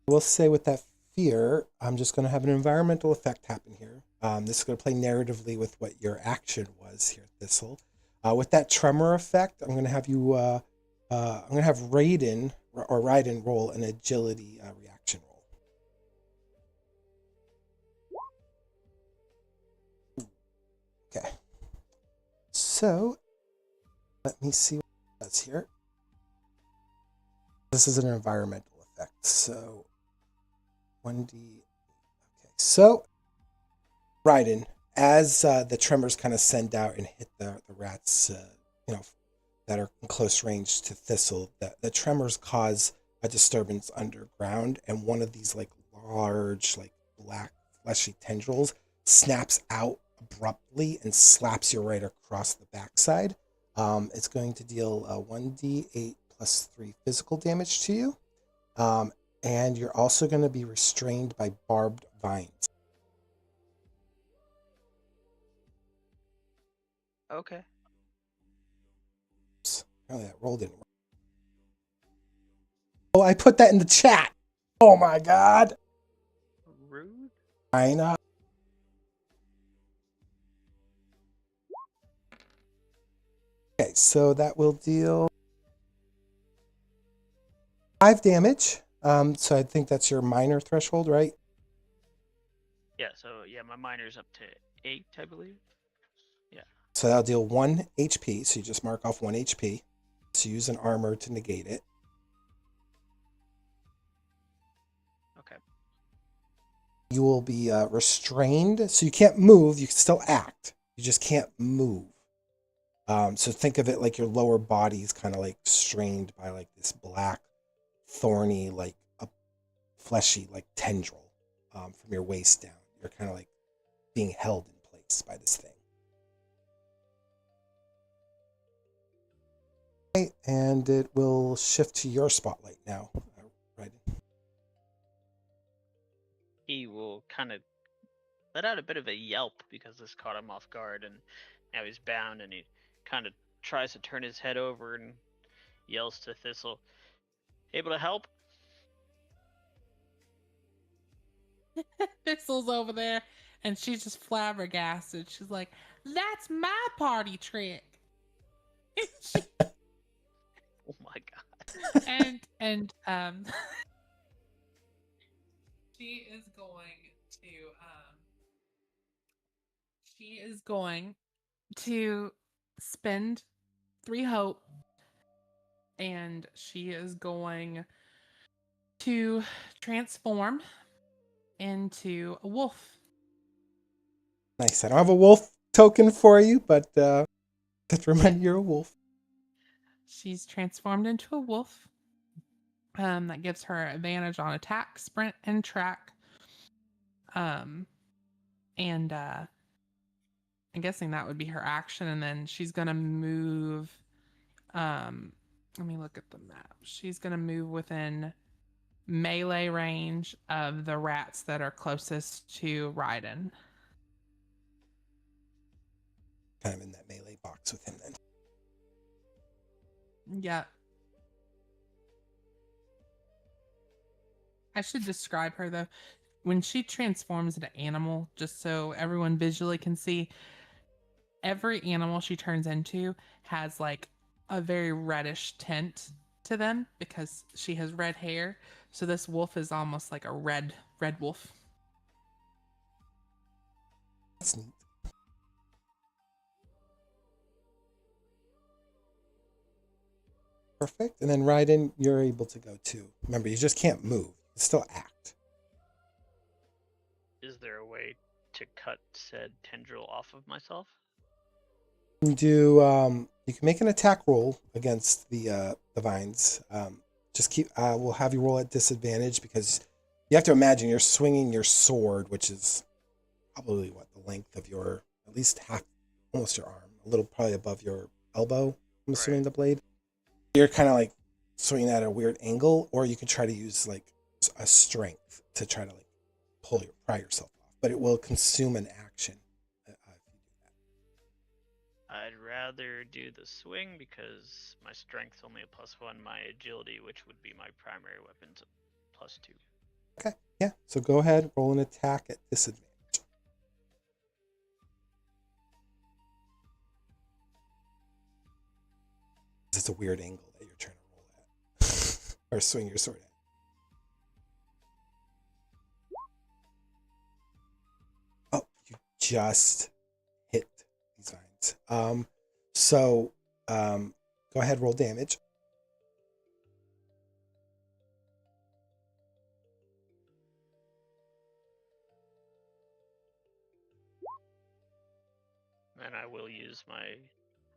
Speaker 3: I will say with that fear, I'm just going to have an environmental effect happen here. This is going to play narratively with what your action was here, Thistle. With that tremor effect, I'm going to have you. I'm going to have Ryden roll an agility reaction roll. Okay. So let me see what it does here. This is an environmental effect, so 1d. Okay, so Ryden, as the tremors kind of send out and hit the rats, that are in close range to Thistle, the tremors cause a disturbance underground, and one of these like large, like black fleshy tendrils snaps out abruptly and slaps you right across the backside. It's going to deal 1d8 plus 3 physical damage to you. And you're also going to be restrained by barbed vines.
Speaker 8: Okay.
Speaker 3: Oops, apparently that roll didn't work. Oh, I put that in the chat. Oh my god.
Speaker 8: Rude.
Speaker 3: I know. Okay, so that will deal 5 damage. So I think that's your minor threshold, right?
Speaker 8: Yeah. So yeah, my minor's up to 8, I believe. Yeah.
Speaker 3: So that'll deal 1 HP. So you just mark off 1 HP. So use an armor to negate it.
Speaker 8: Okay.
Speaker 3: You will be restrained. So you can't move. You can still act. You just can't move. So think of it like your lower body is kind of like strained by like this black, thorny, like a fleshy, like tendril from your waist down. You're kind of like being held in place by this thing. Okay, and it will shift to your spotlight now. Right.
Speaker 8: He will kind of let out a bit of a yelp because this caught him off guard, and now he's bound, and he kind of tries to turn his head over and yells to Thistle, "Able to help?"
Speaker 2: Thistle's over there and she's just flabbergasted. She's like, "That's my party trick."
Speaker 8: Oh my god.
Speaker 2: and she is going to spend 3 hope, and she is going to transform into a wolf.
Speaker 3: Nice. I don't have a wolf token for you, but just remind you're a wolf.
Speaker 2: She's transformed into a wolf. That gives her advantage on attack, sprint, and track. And I'm guessing that would be her action, and then she's gonna move. Let me look at the map. She's gonna move within melee range of the rats that are closest to Ryden.
Speaker 3: Kind of in that melee box with him then.
Speaker 2: Yeah. I should describe her though. When she transforms into animal, just so everyone visually can see, every animal she turns into has like a very reddish tint to them because she has red hair. So this wolf is almost like a red wolf.
Speaker 3: That's neat. Perfect. And then Raiden, you're able to go too. Remember, you just can't move. You still act.
Speaker 8: Is there a way to cut said tendril off of myself?
Speaker 3: You can make an attack roll against the vines. Just keep. We'll have you roll at disadvantage because you have to imagine you're swinging your sword, which is probably what the length of your, at least half, almost your arm, a little probably above your elbow. I'm assuming
Speaker 8: Right.
Speaker 3: the blade. You're kind of like swinging at a weird angle, or you can try to use like a strength to try to like pry yourself off, but it will consume an action. If you do that.
Speaker 8: I'd rather do the swing because my strength's only a +1, my agility, which would be my primary weapon's a +2.
Speaker 3: Okay, yeah. So go ahead, roll an attack at disadvantage. It's a weird angle that you're trying to roll at, or swing your sword at. Oh, you just hit these vines. So go ahead, roll damage.
Speaker 8: And I will use my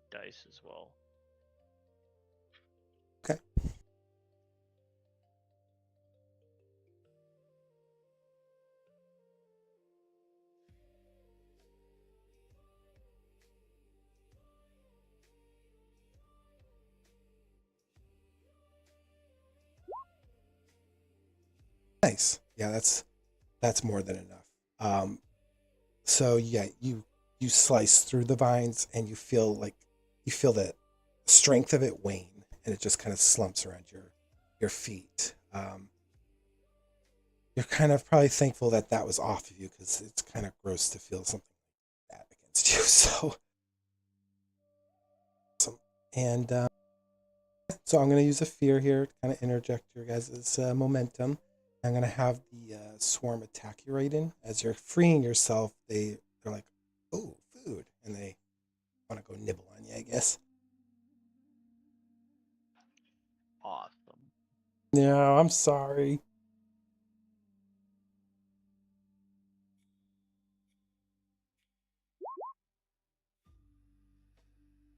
Speaker 8: dice as well.
Speaker 3: Okay. Nice. Yeah, that's more than enough. So yeah, you slice through the vines and you feel the strength of it wane, and it just kind of slumps around your feet. You're kind of probably thankful that was off of you because it's kind of gross to feel something like that against you. So, and so I'm going to use a fear here to kind of interject your guys' momentum. I'm going to have the swarm attack you right in. As you're freeing yourself, they're like, oh, food. And they want to go nibble on you, I guess.
Speaker 8: Awesome.
Speaker 3: No, I'm sorry.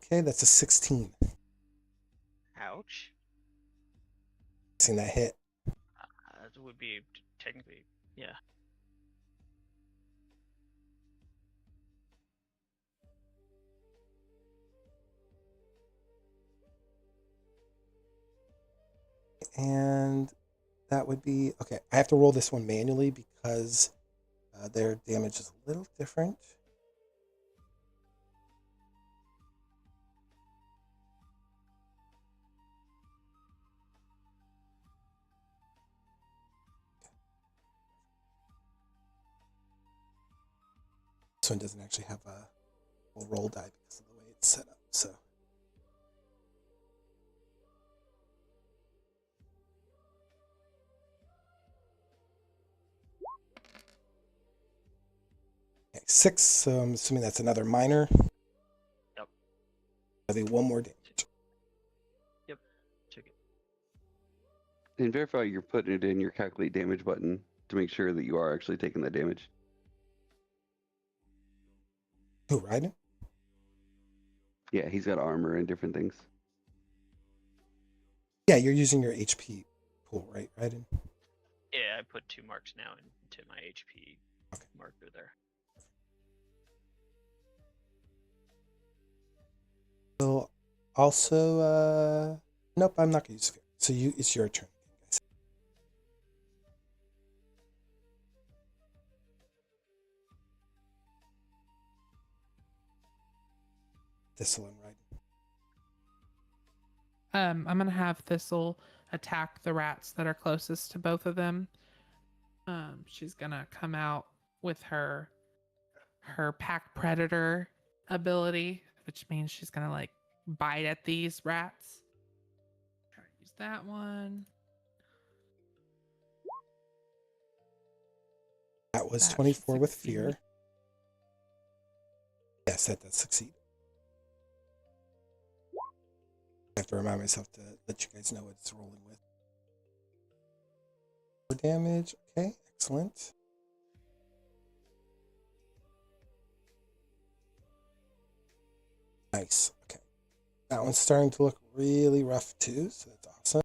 Speaker 3: Okay, that's a 16.
Speaker 8: Ouch.
Speaker 3: Seen that hit.
Speaker 8: That would be technically, yeah.
Speaker 3: And that would be, okay, I have to roll this one manually because their damage is a little different. This one doesn't actually have a roll die because of the way it's set up, so. Okay, 6, so I'm assuming that's another minor.
Speaker 8: Yep.
Speaker 3: That'll be one more damage.
Speaker 8: Yep. Check it.
Speaker 7: And verify you're putting it in your calculate damage button to make sure that you are actually taking that damage.
Speaker 3: Who, Raiden?
Speaker 7: Yeah, he's got armor and different things.
Speaker 3: Yeah, you're using your HP pool, right, Raiden?
Speaker 8: Yeah, I put 2 marks now into my HP marker there.
Speaker 3: So also, nope, I'm not going to use fear. So it's your turn, guys. Thistle and Raiden.
Speaker 2: I'm gonna have Thistle attack the rats that are closest to both of them. She's gonna come out with her pack predator ability, which means she's gonna like bite at these rats. Try to use that one.
Speaker 3: That was
Speaker 2: That should
Speaker 3: 24 with
Speaker 2: succeed.
Speaker 3: fear. Yes, that does succeed. I have to remind myself to let you guys know what it's rolling with. 4 damage. Okay, excellent. Nice. Okay. That one's starting to look really rough too, so that's awesome.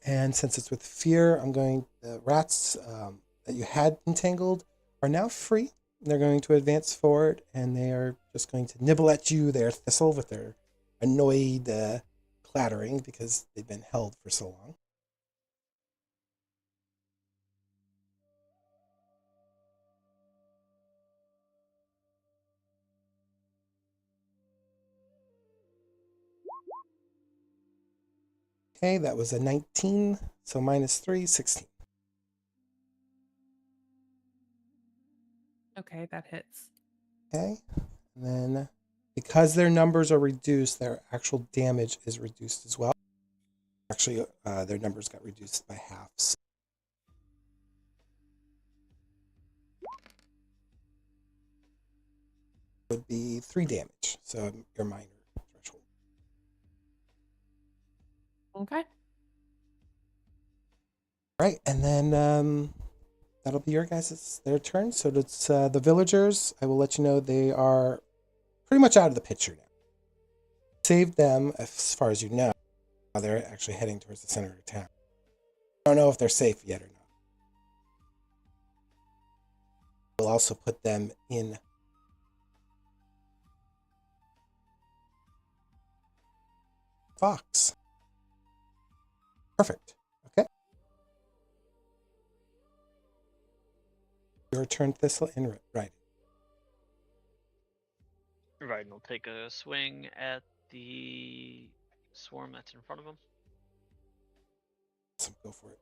Speaker 3: And since it's with fear, the rats that you had entangled are now free. They're going to advance forward and they are just going to nibble at you, their thistle, with their annoyed clattering because they've been held for so long. Okay, that was a 19, so minus 3, 16.
Speaker 2: Okay, that hits.
Speaker 3: Okay, and then because their numbers are reduced, their actual damage is reduced as well. Actually, their numbers got reduced by half. So it would be 3 damage, so your minor threshold.
Speaker 2: Okay.
Speaker 3: Right, and then that'll be their turn. So it's the villagers. I will let you know they are pretty much out of the picture now. Saved them, as far as you know. Now they're actually heading towards the center of town. I don't know if they're safe yet or not. We'll also put them in Fox. Perfect. Okay. Your turn, Thistle, and right.
Speaker 8: Right, and he'll take a swing at the swarm that's in front of him.
Speaker 3: Awesome. Go for it.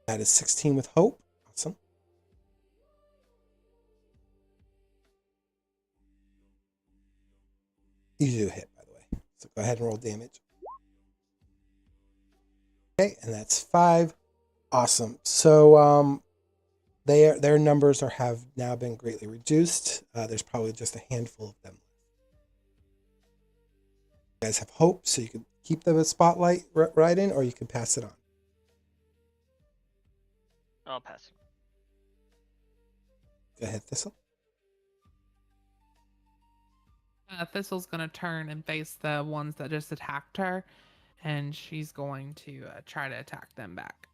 Speaker 3: That is 16 with hope. Awesome. You do hit, by the way. So go ahead and roll damage. Okay, and that's 5. Awesome. So their numbers have now been greatly reduced. There's probably just a handful of them. You guys have hope, so you can keep the spotlight right in, or you can pass it on.
Speaker 8: I'll pass.
Speaker 3: Go ahead, Thistle.
Speaker 2: Thistle's gonna turn and face the ones that just attacked her, and she's going to try to attack them back.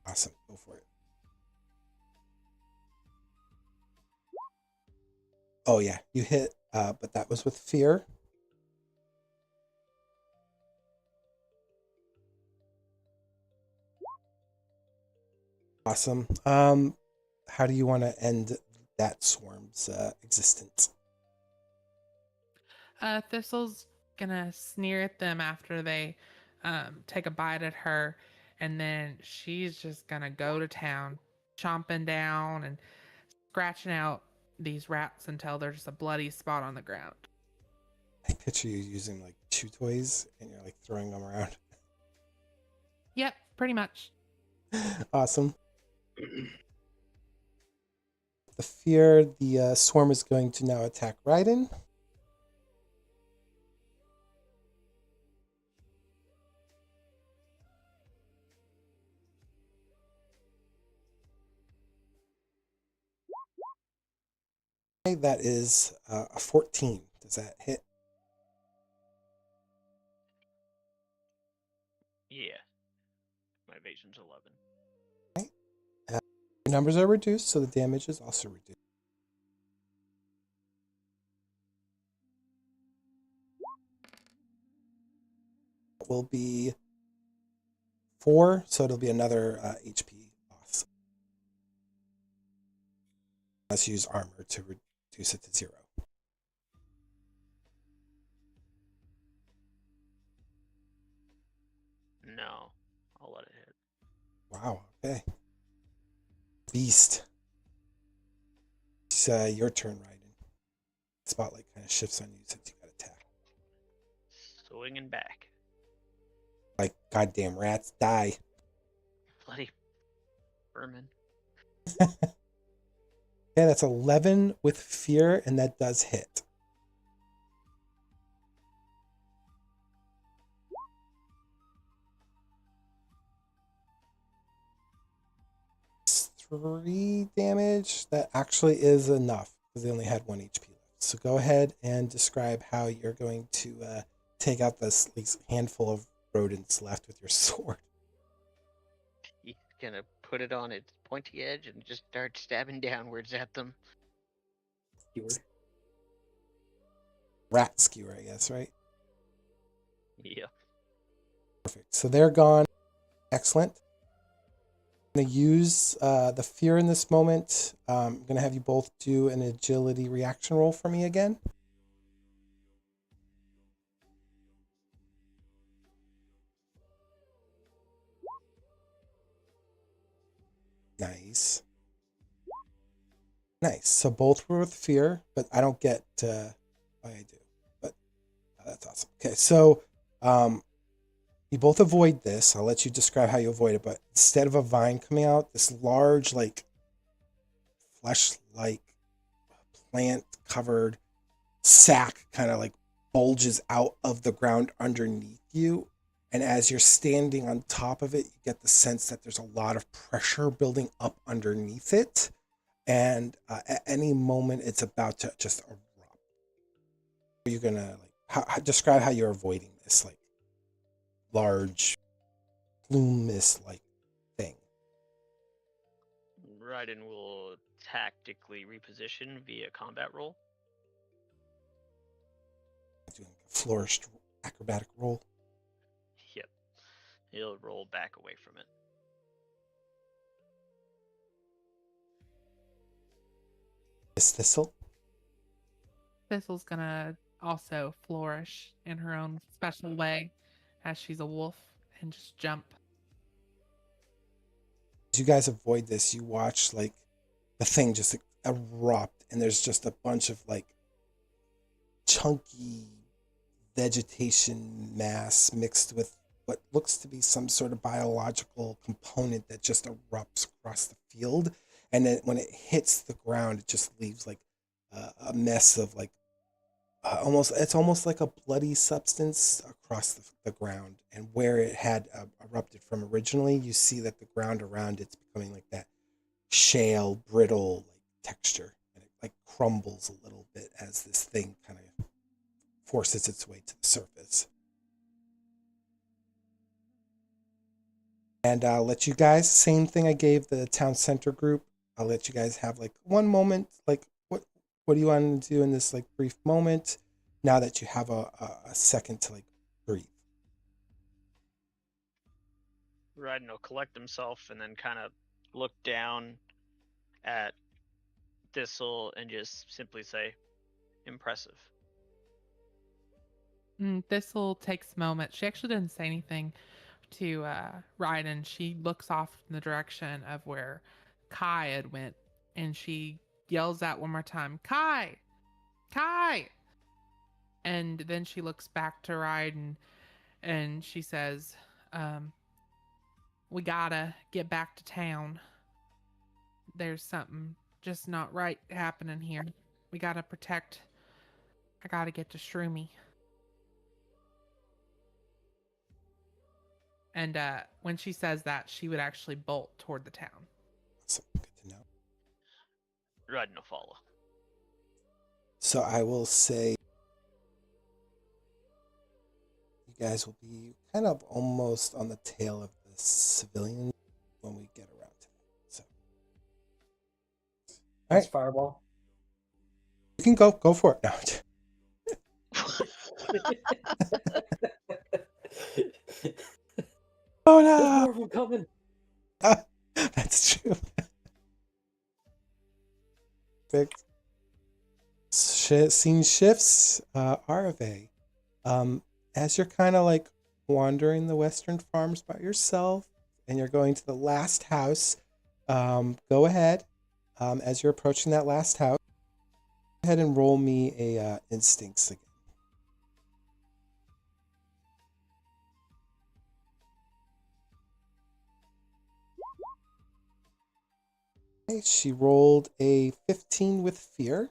Speaker 3: Awesome. Go for it. Oh, yeah. You hit, but that was with fear. Awesome. How do you want to end that swarm's existence?
Speaker 2: Thistle's gonna sneer at them after they take a bite at her, and then she's just gonna go to town, chomping down and scratching out these rats until there's just a bloody spot on the ground.
Speaker 3: I picture you using like chew toys and you're like throwing them around.
Speaker 2: Yep, pretty much.
Speaker 3: Awesome. The fear, the swarm is going to now attack Raiden. Okay, that is a 14. Does that hit?
Speaker 8: Yeah. My evasion's 11.
Speaker 3: Okay. Your numbers are reduced, so the damage is also reduced. It will be 4, so it'll be another HP loss. Let's use armor to reduce it to 0.
Speaker 8: No, I'll let it hit.
Speaker 3: Wow. Okay. Beast. It's your turn, Raiden. Spotlight kind of shifts on you since you got attacked.
Speaker 8: Swinging back.
Speaker 3: Like goddamn rats, die.
Speaker 8: Bloody vermin.
Speaker 3: Okay, that's 11 with fear, and that does hit. It's 3 damage. That actually is enough because they only had 1 HP left. So go ahead and describe how you're going to take out this handful of rodents left with your sword.
Speaker 8: He's gonna put it on its pointy edge and just start stabbing downwards at them.
Speaker 6: Skewer.
Speaker 3: Rat skewer, I guess, right?
Speaker 8: Yeah.
Speaker 3: Perfect. So they're gone. Excellent. I'm going to use the fear in this moment. I'm going to have you both do an agility reaction roll for me again. Nice. Nice. So both were with fear, but I don't get why I do. But that's awesome. Okay, so you both avoid this. I'll let you describe how you avoid it, but instead of a vine coming out, this large, like, flesh-like, plant-covered sack kind of, like, bulges out of the ground underneath you. And as you're standing on top of it, you get the sense that there's a lot of pressure building up underneath it. And at any moment, it's about to just erupt. You're going to, like, describe how you're avoiding this, like, large plume mist like thing.
Speaker 8: Raiden will tactically reposition via combat roll.
Speaker 3: Doing a flourished acrobatic roll.
Speaker 8: Yep. He'll roll back away from it.
Speaker 3: Miss Thistle.
Speaker 2: Thistle's gonna also flourish in her own special way as she's a wolf and just jump.
Speaker 3: As you guys avoid this, you watch like the thing just erupt, and there's just a bunch of like chunky vegetation mass mixed with what looks to be some sort of biological component that just erupts across the field. And then when it hits the ground, it just leaves like a mess of like it's almost like a bloody substance across the ground. And where it had erupted from originally, you see that the ground around it's becoming like that shale, brittle like texture, and it like crumbles a little bit as this thing kind of forces its way to the surface. And I'll let you guys, same thing I gave the town center group. I'll let you guys have like one moment, like what do you want to do in this like brief moment now that you have a second to like breathe?
Speaker 8: Raiden will collect himself and then kind of look down at Thistle and just simply say, impressive.
Speaker 2: Thistle takes a moment. She actually didn't say anything to Raiden. She looks off in the direction of where Kai had went, and she yells out one more time, Kai! Kai! And then she looks back to Raiden, and she says, we gotta get back to town. There's something just not right happening here. We gotta protect. I gotta get to Shroomy. And when she says that, she would actually bolt toward the town.
Speaker 3: Awesome. Good to know.
Speaker 8: Raiden will follow.
Speaker 3: So I will say you guys will be kind of almost on the tail of the civilian when we get around to that. So all
Speaker 6: That's
Speaker 3: right,
Speaker 6: fireball.
Speaker 3: you can go for it now. Oh
Speaker 6: There's
Speaker 3: no!
Speaker 6: more of them coming.
Speaker 3: That's true. Perfect. Scene shifts. Arve. As you're kind of like wandering the western farms by yourself, and you're going to the last house. Go ahead. As you're approaching that last house, go ahead and roll me a instincts again. Okay, she rolled a 15 with fear.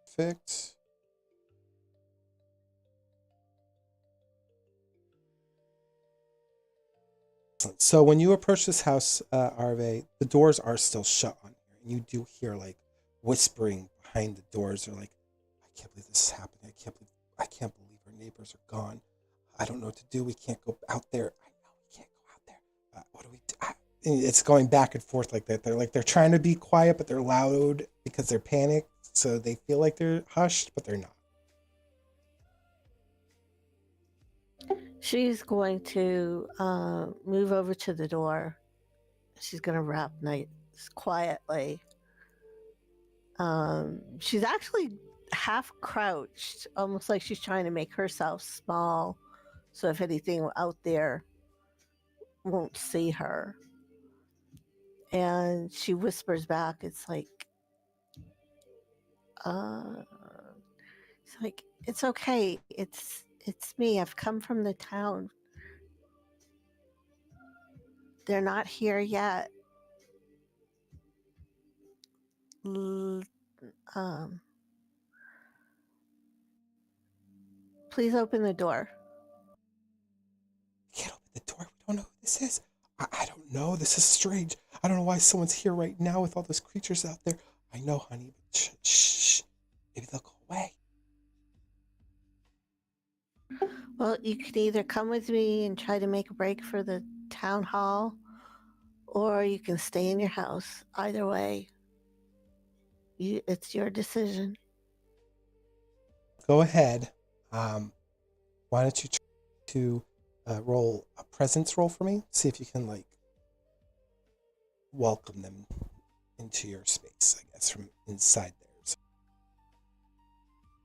Speaker 3: Perfect. Excellent. So when you approach this house, Arve, the doors are still shut on here, and you do hear like whispering behind the doors. They're like, "I can't believe this is happening. I can't believe our neighbors are gone. I don't know what to do. We can't go out there. I know we can't go out there. What do we do?" It's going back and forth like that. They're trying to be quiet, but they're loud because they're panicked. So they feel like they're hushed, but they're not.
Speaker 4: She's going to move over to the door. She's going to rap nice quietly. She's actually half crouched, almost like she's trying to make herself small, so if anything out there won't see her. And she whispers back, it's like, it's okay. It's me. I've come from the town. They're not here yet. Please open the door.
Speaker 3: Can't open the door. We don't know who this is. I don't know. This is strange. I don't know why someone's here right now with all those creatures out there. I know, honey, but shh. Maybe they'll go away.
Speaker 4: Well, you can either come with me and try to make a break for the town hall, or you can stay in your house. Either way, it's your decision.
Speaker 3: Go ahead. Why don't you try to roll a presence roll for me? See if you can like welcome them into your space, I guess, from inside theirs.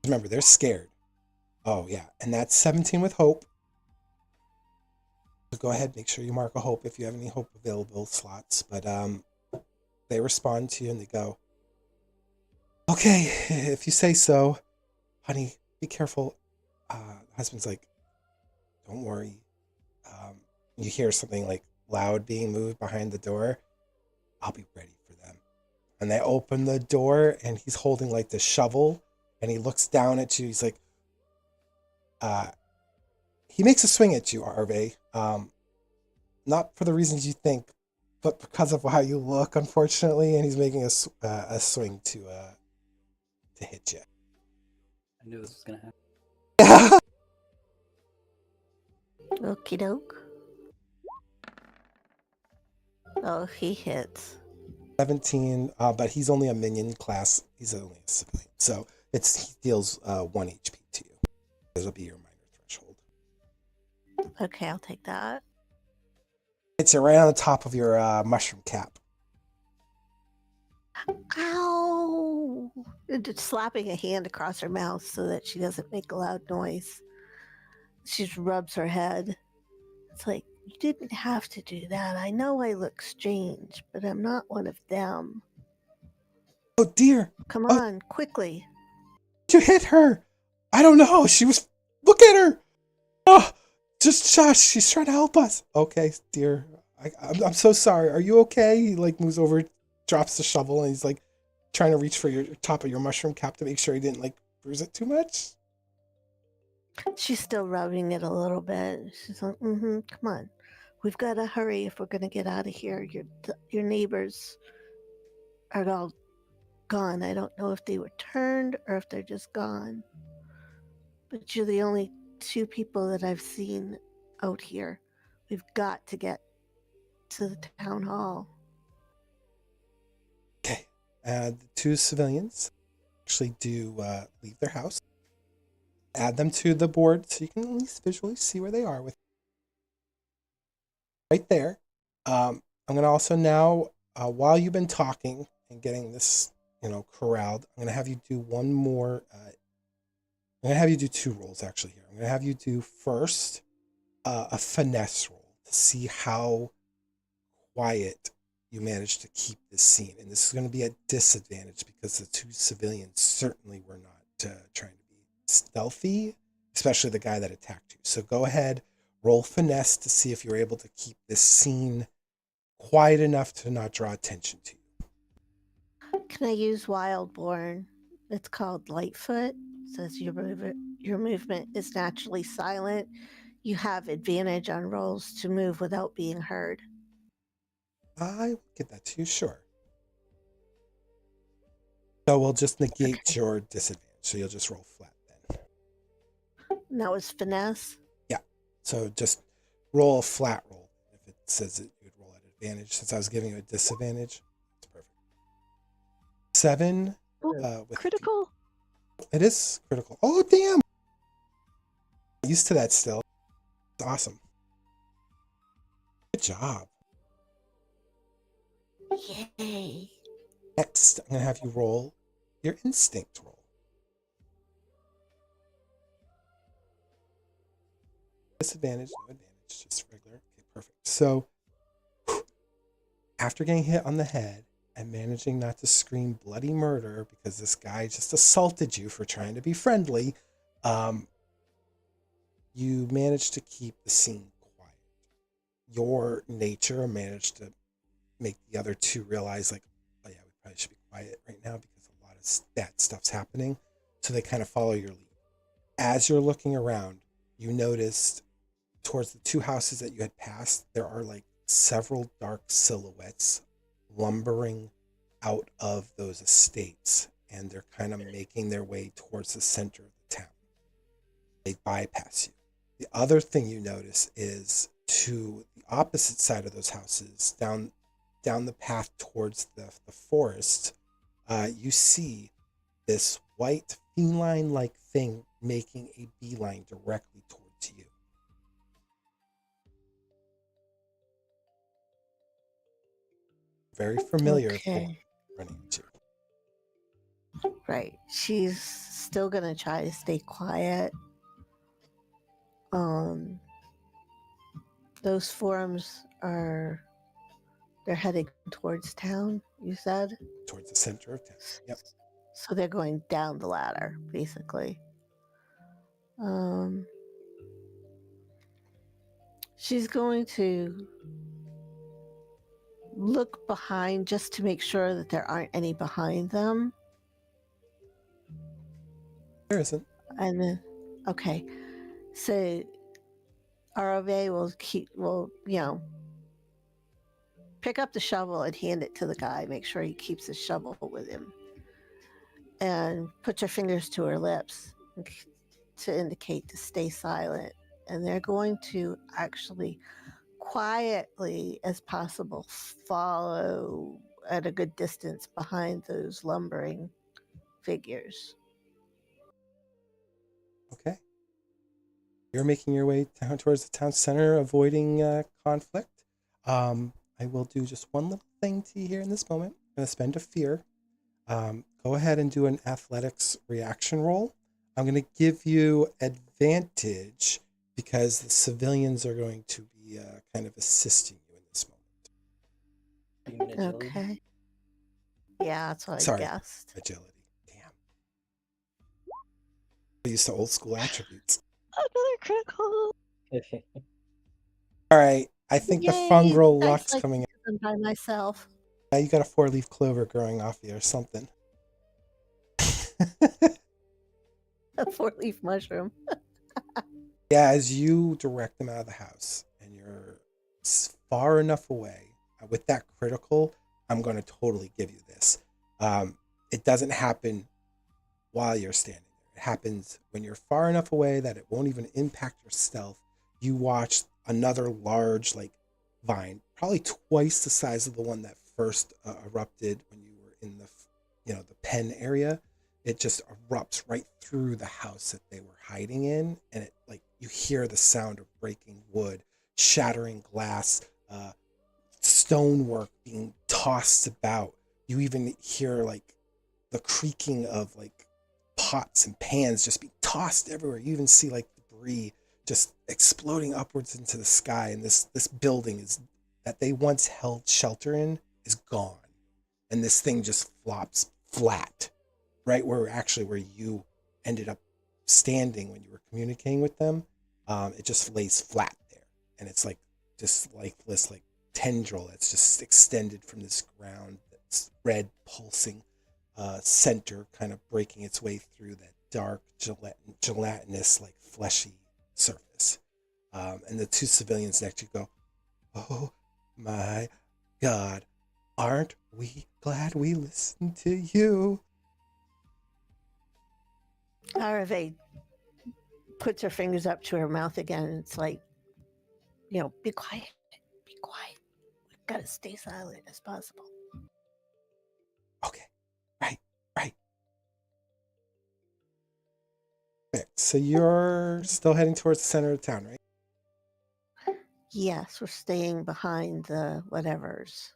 Speaker 3: Remember, they're scared. Oh yeah, and that's 17 with hope. So go ahead, make sure you mark a hope if you have any hope available slots. But they respond to you and they go, "Okay, if you say so, honey. Be careful." Husband's like, "Don't worry." You hear something like loud being moved behind the door. "I'll be ready for them." And they open the door, and he's holding like the shovel, and he looks down at you. He's like, he makes a swing at you, Arve. Not for the reasons you think, but because of how you look, unfortunately. And he's making a swing to hit you.
Speaker 9: I knew this was gonna happen.
Speaker 4: Okie doke. Oh, he hits.
Speaker 3: 17, but he's only a minion class. He's only a civilian, so he deals 1 HP to you. This will be your minor threshold.
Speaker 4: Okay, I'll take that.
Speaker 3: It's right on the top of your mushroom cap.
Speaker 4: Ow! And just slapping a hand across her mouth so that she doesn't make a loud noise. She just rubs her head. It's like, you didn't have to do that. I know I look strange, but I'm not one of them.
Speaker 3: Oh dear!
Speaker 4: Come on, quickly.
Speaker 3: You hit her! I don't know. She was. Look at her! Oh, just shush. She's trying to help us. Okay, dear. I'm so sorry. Are you okay? He like moves over, drops the shovel, and he's like trying to reach for your top of your mushroom cap to make sure he didn't like bruise it too much.
Speaker 4: She's still rubbing it a little bit. She's like, come on. We've got to hurry if we're going to get out of here. Your neighbors are all gone. I don't know if they were turned or if they're just gone. But you're the only 2 people that I've seen out here. We've got to get to the town hall.
Speaker 3: Okay. The 2 civilians actually do leave their house. Add them to the board so you can at least visually see where they are with right there. I'm going to also now, while you've been talking and getting this, corralled, I'm going to have you do one more. I'm going to have you do 2 rolls actually here. I'm going to have you do first a finesse roll to see how quiet you managed to keep this scene. And this is going to be a disadvantage because the two civilians certainly were not trying to be stealthy, especially the guy that attacked you. So go ahead, roll finesse to see if you're able to keep this scene quiet enough to not draw attention to you.
Speaker 4: Can I use Wildborn? It's called Lightfoot. Says your movement is naturally silent. You have advantage on rolls to move without being heard.
Speaker 3: I will give that to you, sure. So we'll just negate your disadvantage. So you'll just roll flat then.
Speaker 4: And that was finesse.
Speaker 3: Yeah. So just roll a flat roll. If it says that you'd roll at advantage, since I was giving you a disadvantage, it's perfect. 7 with
Speaker 5: Critical.
Speaker 3: It is critical. Oh damn! I'm used to that still. It's awesome. Good job.
Speaker 4: Yay.
Speaker 3: Next, I'm gonna have you roll your instinct roll. Disadvantage, no advantage, just regular. Okay, perfect. So after getting hit on the head and managing not to scream bloody murder because this guy just assaulted you for trying to be friendly, you managed to keep the scene quiet. Your nature managed to make the other two realize, like, oh yeah, we probably should be quiet right now because a lot of bad stuff's happening. So they kind of follow your lead. As you're looking around, you noticed towards the two houses that you had passed, there are like several dark silhouettes lumbering out of those estates, and they're kind of making their way towards the center of the town. They bypass you. The other thing you notice is to the opposite side of those houses, down the path towards the forest, you see this white feline-like thing making a beeline directly towards you. Very familiar form running into.
Speaker 4: Right. She's still gonna try to stay quiet. Those forms they're heading towards town, you said?
Speaker 3: Towards the center of town. Yep.
Speaker 4: So they're going down the ladder, basically. She's going to look behind just to make sure that there aren't any behind them.
Speaker 3: There isn't.
Speaker 4: And then, okay. So ROV will pick up the shovel and hand it to the guy. Make sure he keeps his shovel with him. And put your fingers to her lips to indicate to stay silent. And they're going to actually quietly as possible follow at a good distance behind those lumbering figures.
Speaker 3: Okay. You're making your way down towards the town center, avoiding conflict. I will do just one little thing to you here in this moment. I'm going to spend a fear. Go ahead and do an athletics reaction roll. I'm going to give you advantage because the civilians are going to be kind of assisting you in this moment.
Speaker 9: You mean agility?
Speaker 4: Okay. Yeah, that's what
Speaker 3: Sorry,
Speaker 4: I guessed.
Speaker 3: agility. Damn. I used to old school attributes.
Speaker 5: Another critical.
Speaker 3: All right. I think the
Speaker 4: Yay,
Speaker 3: fungal
Speaker 4: dice
Speaker 3: luck's
Speaker 4: like
Speaker 3: coming out.
Speaker 4: I'm by myself.
Speaker 3: You got a 4-leaf clover growing off you or something.
Speaker 4: A 4-leaf mushroom.
Speaker 3: Yeah, as you direct them out of the house and you're far enough away, with that critical, I'm going to totally give you this. It doesn't happen while you're standing there. It happens when you're far enough away that it won't even impact your stealth. You watch another large, like, vine, probably twice the size of the one that first erupted when you were in the pen area. It just erupts right through the house that they were hiding in, and it, like, you hear the sound of breaking wood, shattering glass, stonework being tossed about. You even hear like the creaking of like pots and pans just being tossed everywhere. You even see like debris just exploding upwards into the sky, and this building is that they once held shelter in is gone, and this thing just flops flat, right where you ended up standing when you were communicating with them. It just lays flat there, and it's like just lifeless, like tendril that's just extended from this ground, that's red pulsing center, kind of breaking its way through that dark gelatinous, like fleshy surface. And the two civilians next to you go, "Oh my God, aren't we glad we listened to you?"
Speaker 4: Arave puts her fingers up to her mouth again, and it's like, be quiet, be quiet. We've got to stay silent as possible.
Speaker 3: Okay, right. Okay, so you're still heading towards the center of town, right?
Speaker 4: Yes, we're staying behind the whatevers.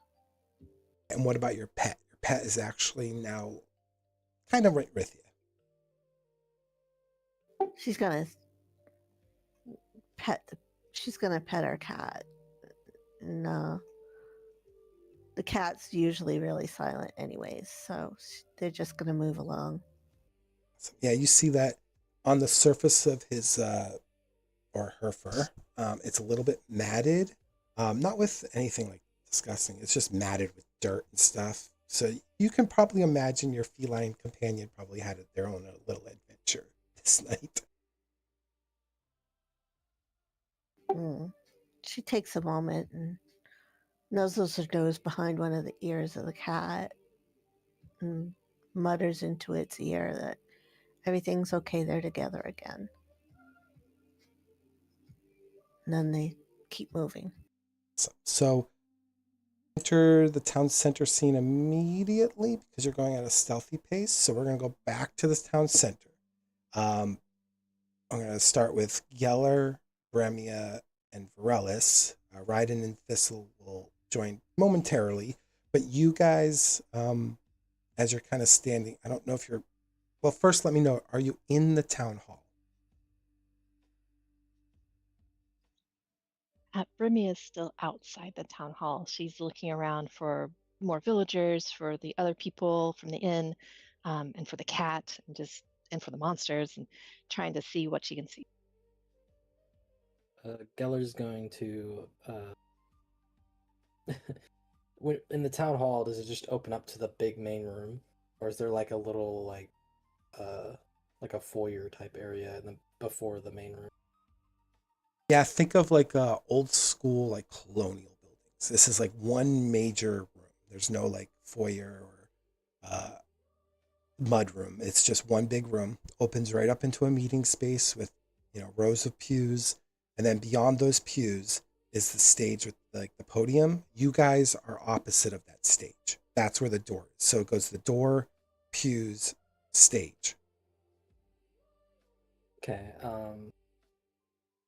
Speaker 3: And what about your pet? Your pet is actually now kind of right with you.
Speaker 4: She's gonna pet our cat. And the cat's usually really silent anyways, so they're just gonna move along.
Speaker 3: So, yeah, you see that on the surface of his or her fur. It's a little bit matted, not with anything like disgusting. It's just matted with dirt and stuff. So you can probably imagine your feline companion probably had their own little adventure this night.
Speaker 4: She takes a moment and nuzzles her nose behind one of the ears of the cat and mutters into its ear that everything's okay, they're together again. And then they keep moving.
Speaker 3: So enter the town center scene immediately because you're going at a stealthy pace. So we're going to go back to this town center. I'm going to start with Geller, Bremia, and Vaeryndel. Ryden and Thistle will join momentarily. But you guys, as you're kind of standing, I don't know if you're... Well, first let me know, are you in the town hall?
Speaker 5: Brimi is still outside the town hall. She's looking around for more villagers, for the other people from the inn, and for the cat, and for the monsters, and trying to see what she can see.
Speaker 6: Geller's going to in the town hall. Does it just open up to the big main room, or is there like a little like a foyer type area before the main room?
Speaker 3: Yeah, think of like old school, like colonial buildings. This is like one major room. There's no like foyer or mud room. It's just one big room. Opens right up into a meeting space with, rows of pews. And then beyond those pews is the stage with like the podium. You guys are opposite of that stage. That's where the door is. So it goes the door, pews, stage.
Speaker 6: Okay.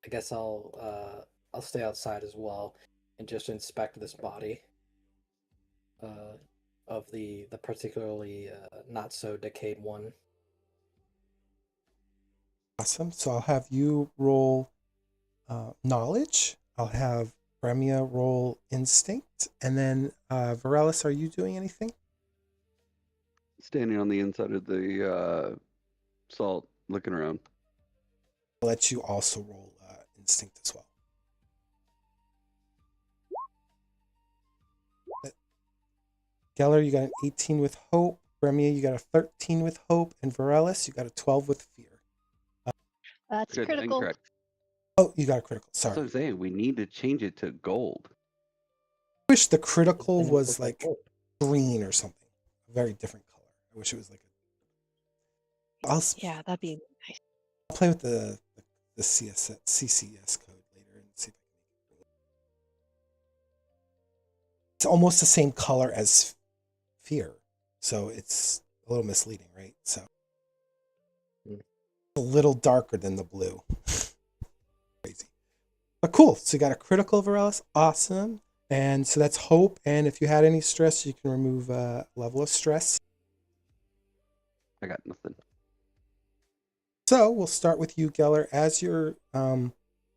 Speaker 6: I guess I'll stay outside as well and just inspect this body of the particularly not so decayed one.
Speaker 3: Awesome. So I'll have you roll knowledge. I'll have Bremia roll instinct, and then Vaeryndel, are you doing anything?
Speaker 7: Standing on the inside of the salt, looking around.
Speaker 3: I'll let you also roll instinct as well. Geller, you got an 18 with hope. Bremia, you got a 13 with hope. And Vaeryndel, you got a 12 with fear.
Speaker 5: That's
Speaker 7: Good,
Speaker 5: critical.
Speaker 7: incorrect.
Speaker 3: Oh, you got a critical.
Speaker 7: That's what
Speaker 3: Sorry.
Speaker 7: I'm saying. We need to change it to gold.
Speaker 3: I wish the critical
Speaker 6: Didn't it
Speaker 3: was
Speaker 6: look
Speaker 3: like
Speaker 6: gold?
Speaker 3: green or something. A very different color. I wish it was like
Speaker 5: Yeah, that'd be nice.
Speaker 3: I'll play with the CCS code later and see if I can make it. It's almost the same color as fear, so it's a little misleading, right? So a little darker than the blue. Crazy, but cool. So you got a critical, Vaeryndel. Awesome. And so that's hope. And if you had any stress, you can remove a level of stress.
Speaker 7: I got nothing.
Speaker 3: So we'll start with you, Geller. As you're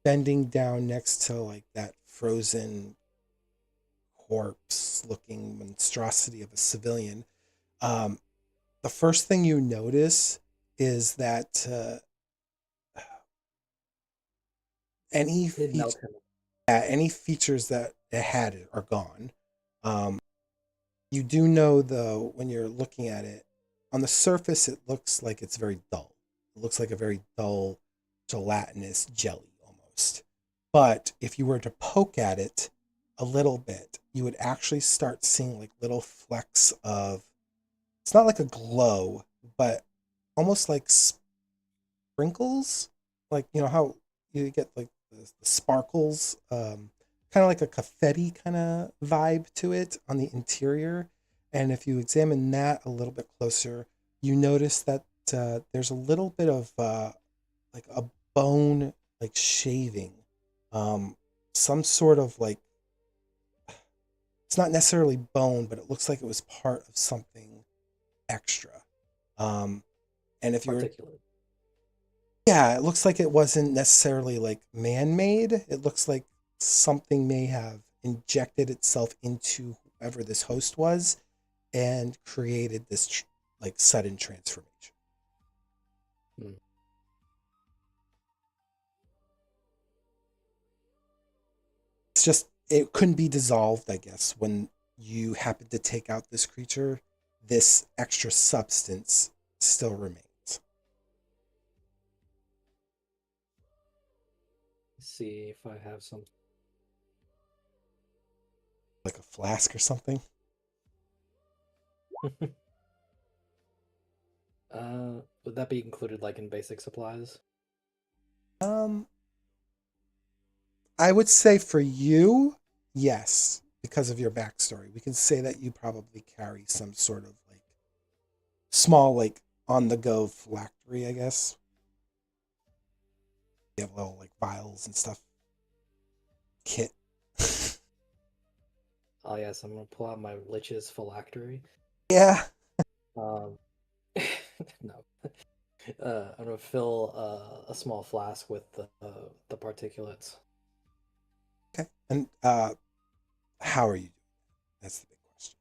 Speaker 3: bending down next to like that frozen corpse looking monstrosity of a civilian. Um, the first thing you notice is that any
Speaker 6: Did melt
Speaker 3: feature,
Speaker 6: him.
Speaker 3: any features that it had are gone. Um, you do know though, when you're looking at it, on the surface, it looks like it's very dull. It looks like a very dull, gelatinous jelly almost. But if you were to poke at it a little bit, you would actually start seeing like little flecks of, it's not like a glow, but almost like sprinkles. Like, you know, how you get like the sparkles, kind of like a confetti kind of vibe to it on the interior. And if you examine that a little bit closer, you notice that there's a little bit of like a bone, like shaving, some sort of like, it's not necessarily bone, but it looks like it was part of something extra. Um, and if you were,
Speaker 6: Particular.
Speaker 3: yeah, it looks like it wasn't necessarily like man-made. It looks like something may have injected itself into whoever this host was and created this like sudden transformation.
Speaker 6: Hmm.
Speaker 3: It's just, it couldn't be dissolved, I guess, when you happen to take out this creature. This extra substance still remains.
Speaker 6: Let's see if I have some.
Speaker 3: Like a flask or something.
Speaker 6: Would that be included like in basic supplies?
Speaker 3: Um, I would say for you, yes, because of your backstory. We can say that you probably carry some sort of like small, like on the go phylactery, I guess. You have little like vials and stuff. Kit.
Speaker 6: Oh yes, I'm gonna pull out my Lich's phylactery.
Speaker 3: Yeah.
Speaker 6: Um, no. I'm gonna fill a small flask with the particulates.
Speaker 3: Okay. And how are you doing? That's the big question.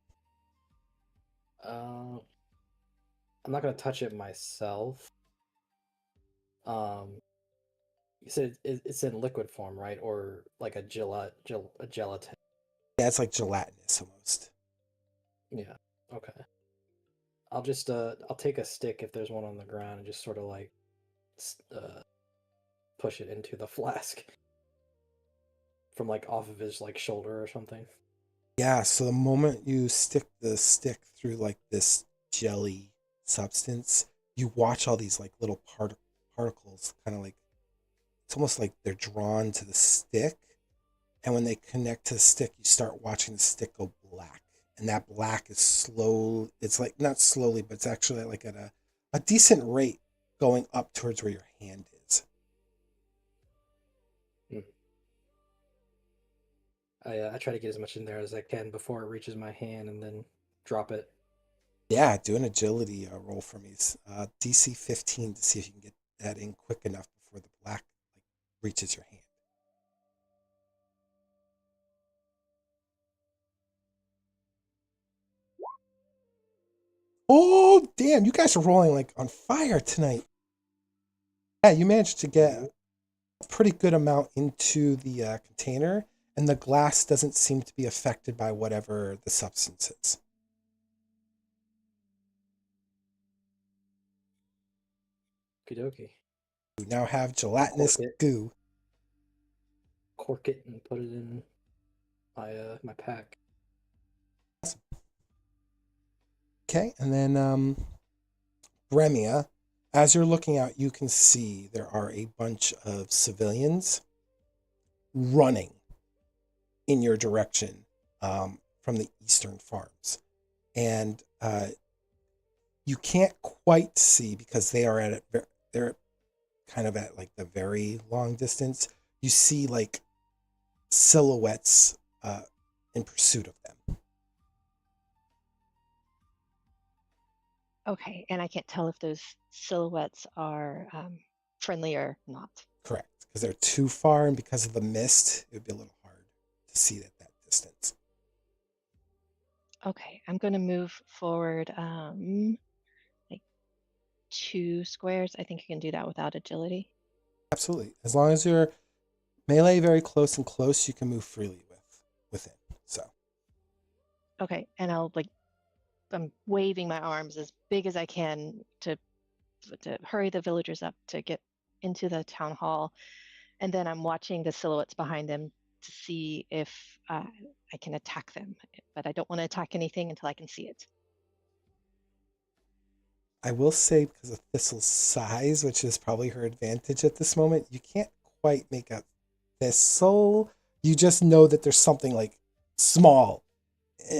Speaker 6: I'm not gonna touch it myself. Um, you said it's in liquid form, right? Or like a gelatin.
Speaker 3: Yeah, it's like gelatinous almost.
Speaker 6: Yeah. Okay. I'll take a stick if there's one on the ground and just sort of like push it into the flask from like off of his like shoulder or something.
Speaker 3: Yeah, so the moment you stick the stick through like this jelly substance, you watch all these like little particles kind of like, it's almost like they're drawn to the stick. And when they connect to the stick, you start watching the stick go black. And that black is slow. It's like not slowly, but it's actually like at a decent rate going up towards where your hand is.
Speaker 6: I try to get as much in there as I can before it reaches my hand, and then drop it.
Speaker 3: Yeah, do an agility roll for me. DC 15 to see if you can get that in quick enough before the black like reaches your hand. Oh, damn, you guys are rolling like on fire tonight. Yeah, you managed to get a pretty good amount into the container, and the glass doesn't seem to be affected by whatever the substance is.
Speaker 6: Okie dokie.
Speaker 3: You now have gelatinous
Speaker 6: Cork it.
Speaker 3: goo.
Speaker 6: Cork it and put it in my pack.
Speaker 3: Okay, and then Bremia, as you're looking out, you can see there are a bunch of civilians running in your direction from the eastern farms. And you can't quite see because they are they're kind of at like the very long distance. You see like silhouettes in pursuit of them.
Speaker 5: Okay, and I can't tell if those silhouettes are friendly or not.
Speaker 3: Correct. because they're too far, and because of the mist, it would be a little hard to see at that distance.
Speaker 5: Okay, I'm going to move forward like 2 squares. I think I can do that without agility.
Speaker 3: Absolutely. As long as you're melee very close and close, you can move freely within. So
Speaker 5: Okay, and I'm waving my arms as big as I can to hurry the villagers up to get into the town hall. And then I'm watching the silhouettes behind them to see if I can attack them. But I don't want to attack anything until I can see it.
Speaker 3: I will say, because of Thistle's size, which is probably her advantage at this moment, you can't quite make out Thistle. You just know that there's something like small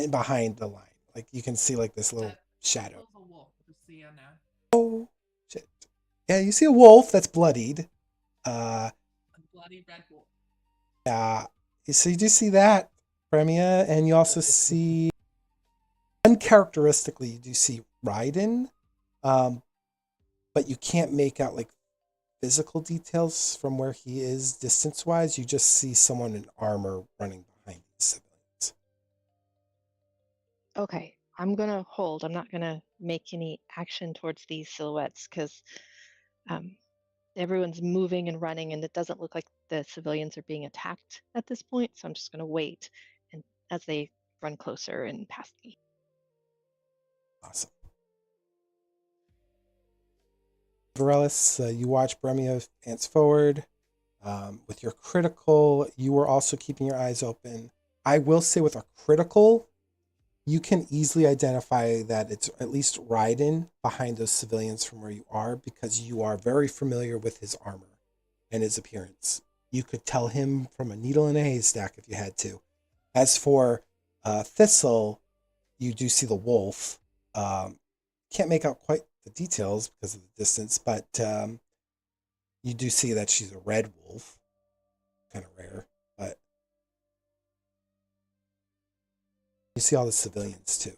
Speaker 3: behind the line. Like you can see like this little shadow.
Speaker 2: Thistle's a wolf, just so you know.
Speaker 3: Oh shit! Yeah, you see a wolf that's bloodied.
Speaker 2: A bloody red wolf.
Speaker 3: Yeah. So you do see that, Premia, and you also see uncharacteristically you do see Raiden, but you can't make out like physical details from where he is distance wise. You just see someone in armor running behind these civilians.
Speaker 5: Okay, I'm going to hold. I'm not going to make any action towards these silhouettes because everyone's moving and running, and it doesn't look like the civilians are being attacked at this point. So I'm just going to wait and as they run closer and past me.
Speaker 3: Awesome. Varellis, you watch Bremia advance forward. With your critical, you were also keeping your eyes open. I will say with a critical, you can easily identify that it's at least Raiden behind those civilians from where you are because you are very familiar with his armor and his appearance. You could tell him from a needle in a haystack if you had to. As for Thistle, you do see the wolf. Can't make out quite the details because of the distance, but you do see that she's a red wolf. Kind of rare, but you see all the civilians too.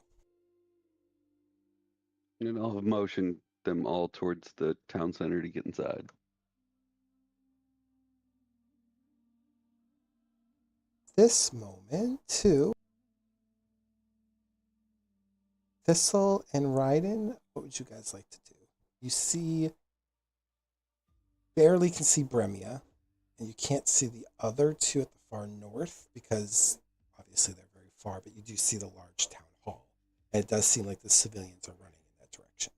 Speaker 7: And I'll motion them all towards the town center to get inside.
Speaker 3: This moment too. Thistle and Raiden, what would you guys like to do? You see, barely can see Bremia, and you can't see the other two at the far north because obviously they're very far, but you do see the large town hall. And it does seem like the civilians are running in that direction.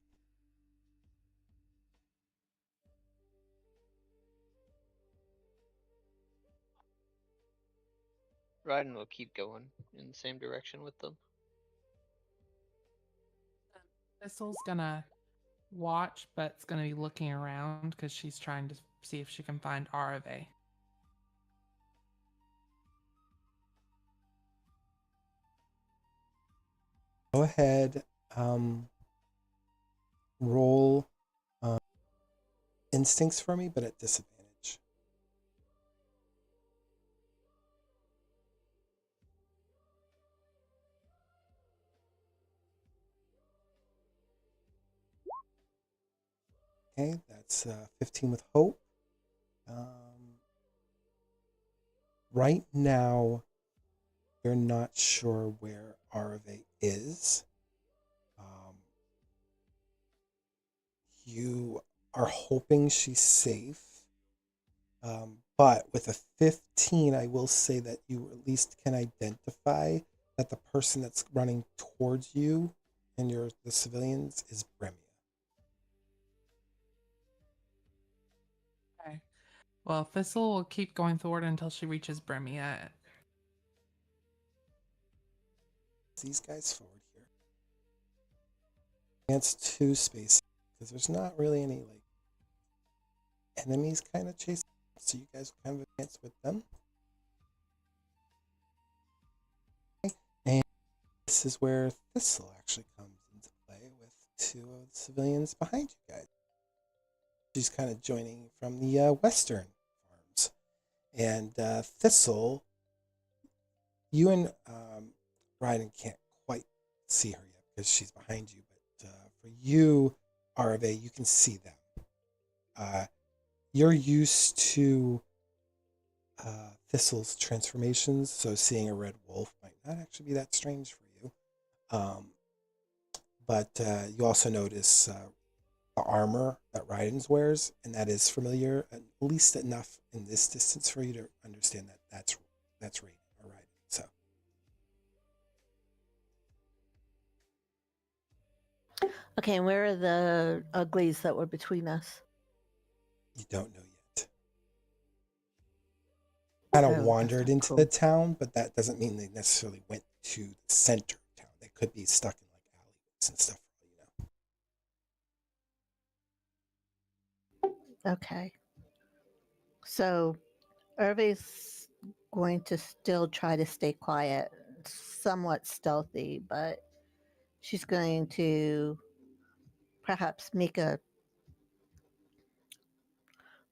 Speaker 10: Raiden will keep going in the same direction with them.
Speaker 2: Thistle's gonna watch, but it's gonna be looking around because she's trying to see if she can find Arave.
Speaker 3: Go ahead, roll instincts for me, but at disadvantage. Okay, that's 15 with hope. Right now, you're not sure where Arave is. You are hoping she's safe. But with a 15, I will say that you at least can identify that the person that's running towards you and the civilians is Bremia.
Speaker 2: Okay. Well, Thistle will keep going forward until she reaches Bremia.
Speaker 3: These guys forward here. Advance 2 spaces because there's not really any like enemies kind of chasing, so you guys will kind of advance with them. Okay. And this is where Thistle actually comes into play with 2 of the civilians behind you guys. She's kind of joining from the western farms. And Thistle, you and Raiden can't quite see her yet because she's behind you. But for you, Arave, you can see them. You're used to Thistle's transformations, so seeing a red wolf might not actually be that strange for you. But you also notice the armor that Rydens wears, and that is familiar, at least enough in this distance for you to understand that that's Raiden or Raiden. So
Speaker 4: Okay, and where are the uglies that were between us?
Speaker 3: you don't know yet. Kind of
Speaker 4: Oh, that's
Speaker 3: wandered
Speaker 4: not
Speaker 3: into
Speaker 4: cool.
Speaker 3: the town, but that doesn't mean they necessarily went to the center of town. They could be stuck in like alleyways and stuff.
Speaker 4: Okay. So Hervé's going to still try to stay quiet, somewhat stealthy, but she's going to perhaps make a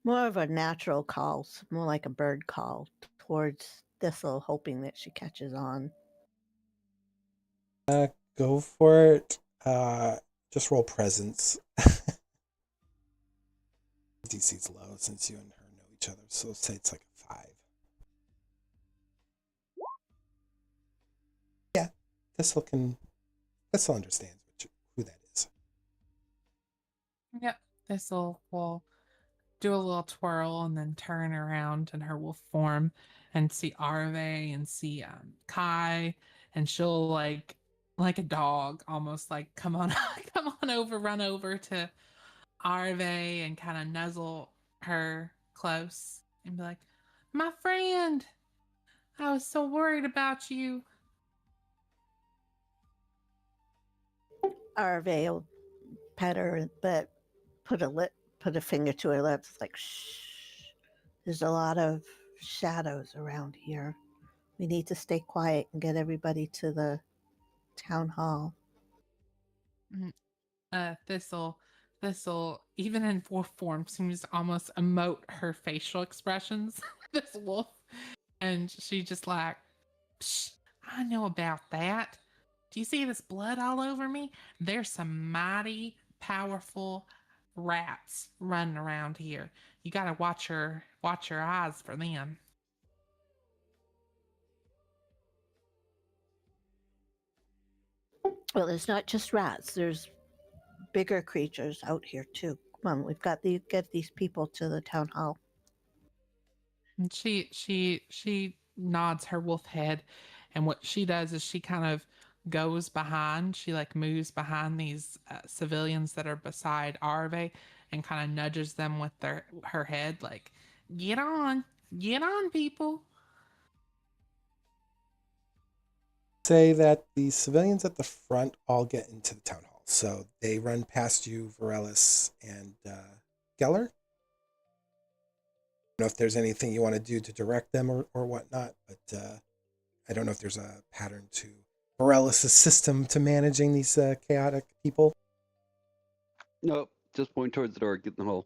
Speaker 4: more of a natural call, more like a bird call towards Thistle, hoping that she catches on.
Speaker 3: Go for it. Just roll presence. DC's low since you and her know each other, so say it's like a 5. Yeah, Thistle understands who that is.
Speaker 2: Yep. Thistle will do a little twirl and then turn around in her wolf form and see Arve and see Kai, and she'll like a dog almost like come on come on over, run over to Arve and kind of nuzzle her close and be like, "My friend, I was so worried about you."
Speaker 4: Hervé will pet her, but put a finger to her lips, like, shh. There's a lot of shadows around here. We need to stay quiet and get everybody to the town hall.
Speaker 2: Thistle, even in wolf form, seems to almost emote her facial expressions. This wolf, and she just like, "Psh, I know about that. Do you see this blood all over me? There's some mighty powerful rats running around here. You gotta watch your eyes for them."
Speaker 4: Well, there's not just rats. There's bigger creatures out here too. Come on, we've got to get these people to the town hall.
Speaker 2: And she nods her wolf head, and what she does is she kind of goes behind. She like moves behind these civilians that are beside Arve, and kind of nudges them with her head, like, get on, people."
Speaker 3: Say that the civilians at the front all get into the town hall. So they run past you, Varelis and Geller. I don't know if there's anything you want to do to direct them or whatnot, but I don't know if there's a pattern to Varelis' system to managing these chaotic people.
Speaker 7: Nope. Just point towards the door. Get in the hole.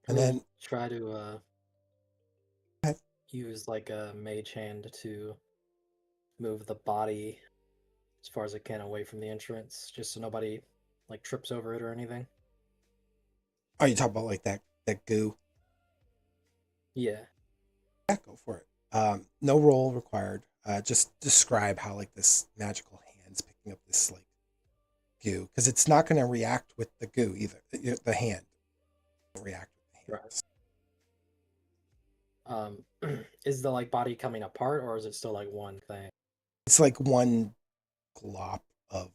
Speaker 3: And then
Speaker 6: try to use like a mage hand to move the body as far as it can away from the entrance, just so nobody like trips over it or anything.
Speaker 3: Oh, you talk about like that goo?
Speaker 6: Yeah.
Speaker 3: Yeah, go for it. No roll required. Just describe how like this magical hand's picking up this like goo, because it's not going to react with the goo either. The hand won't react with the hand.
Speaker 6: Right. Is the like body coming apart, or is it still like one thing?
Speaker 3: It's like one glop of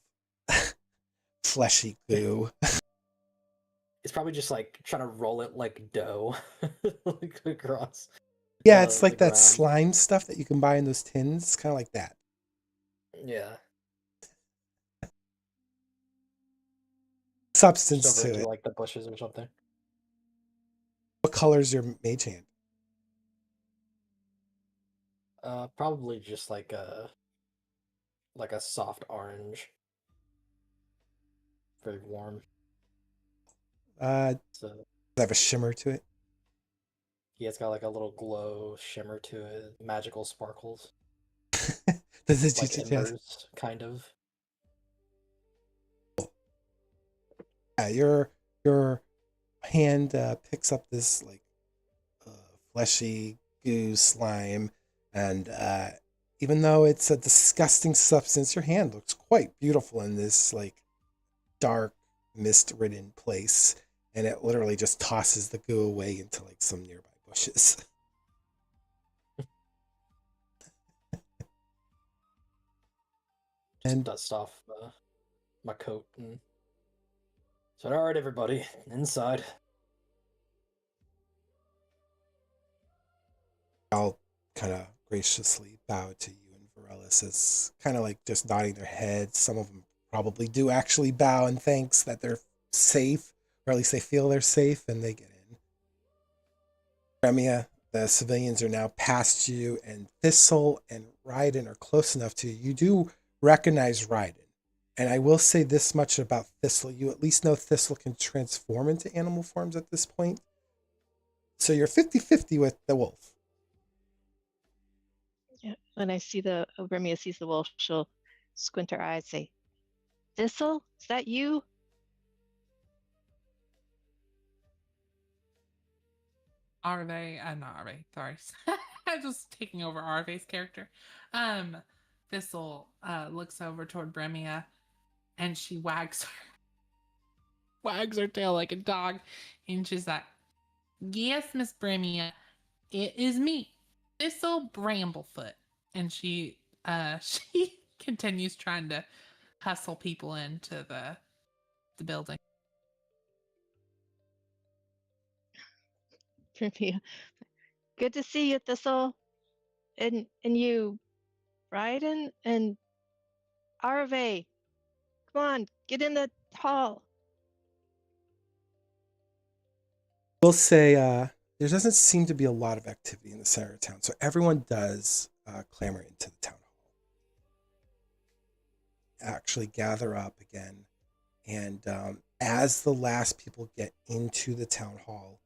Speaker 3: fleshy goo.
Speaker 6: It's probably just like trying to roll it like dough like across.
Speaker 3: Yeah, it's like
Speaker 6: the
Speaker 3: that
Speaker 6: ground.
Speaker 3: slime stuff that you can buy in those tins. It's kind of like that.
Speaker 6: Yeah.
Speaker 3: Substance
Speaker 6: Just over
Speaker 3: to
Speaker 6: into
Speaker 3: it.
Speaker 6: like the bushes or something.
Speaker 3: What color's your mage hand?
Speaker 6: Probably just like a soft orange. Very warm.
Speaker 3: So does it have a shimmer to it?
Speaker 6: Yeah, it's got like a little glow shimmer to it, magical sparkles.
Speaker 3: Does it
Speaker 6: like
Speaker 3: just
Speaker 6: embers, kind of.
Speaker 3: Yeah, your hand picks up this like fleshy goo slime. And even though it's a disgusting substance, your hand looks quite beautiful in this like dark, mist-ridden place. And it literally just tosses the goo away into like some nearby bushes.
Speaker 6: Just
Speaker 3: And
Speaker 6: dust off my coat and said, "All right, everybody, inside."
Speaker 3: I'll kind of graciously bow to you and Varela as kind of like just nodding their heads. Some of them probably do actually bow and thanks that they're safe, or at least they feel they're safe, and they get in. Remia, the civilians are now past you, and Thistle and Ryden are close enough to you. You do recognize Ryden. And I will say this much about Thistle. You at least know Thistle can transform into animal forms at this point. So you're 50-50 with the wolf.
Speaker 5: Yeah. When I see Remia sees the wolf, she'll squint her eyes, say, "Thistle, is that you?"
Speaker 2: Arve, not Arve, sorry. I'm just taking over Arve's character. Thistle looks over toward Bremia and she wags her tail like a dog. And she's like, "Yes, Miss Bremia, it is me, Thistle Bramblefoot." And she she continues trying to hustle people into the building.
Speaker 5: Remia, "Good to see you, Thistle. And you, Ryden and Arve. Come on, get in the hall."
Speaker 3: We'll say there doesn't seem to be a lot of activity in the center of town, so everyone does clamor into the town hall. Actually gather up again, and as the last people get into the town hall,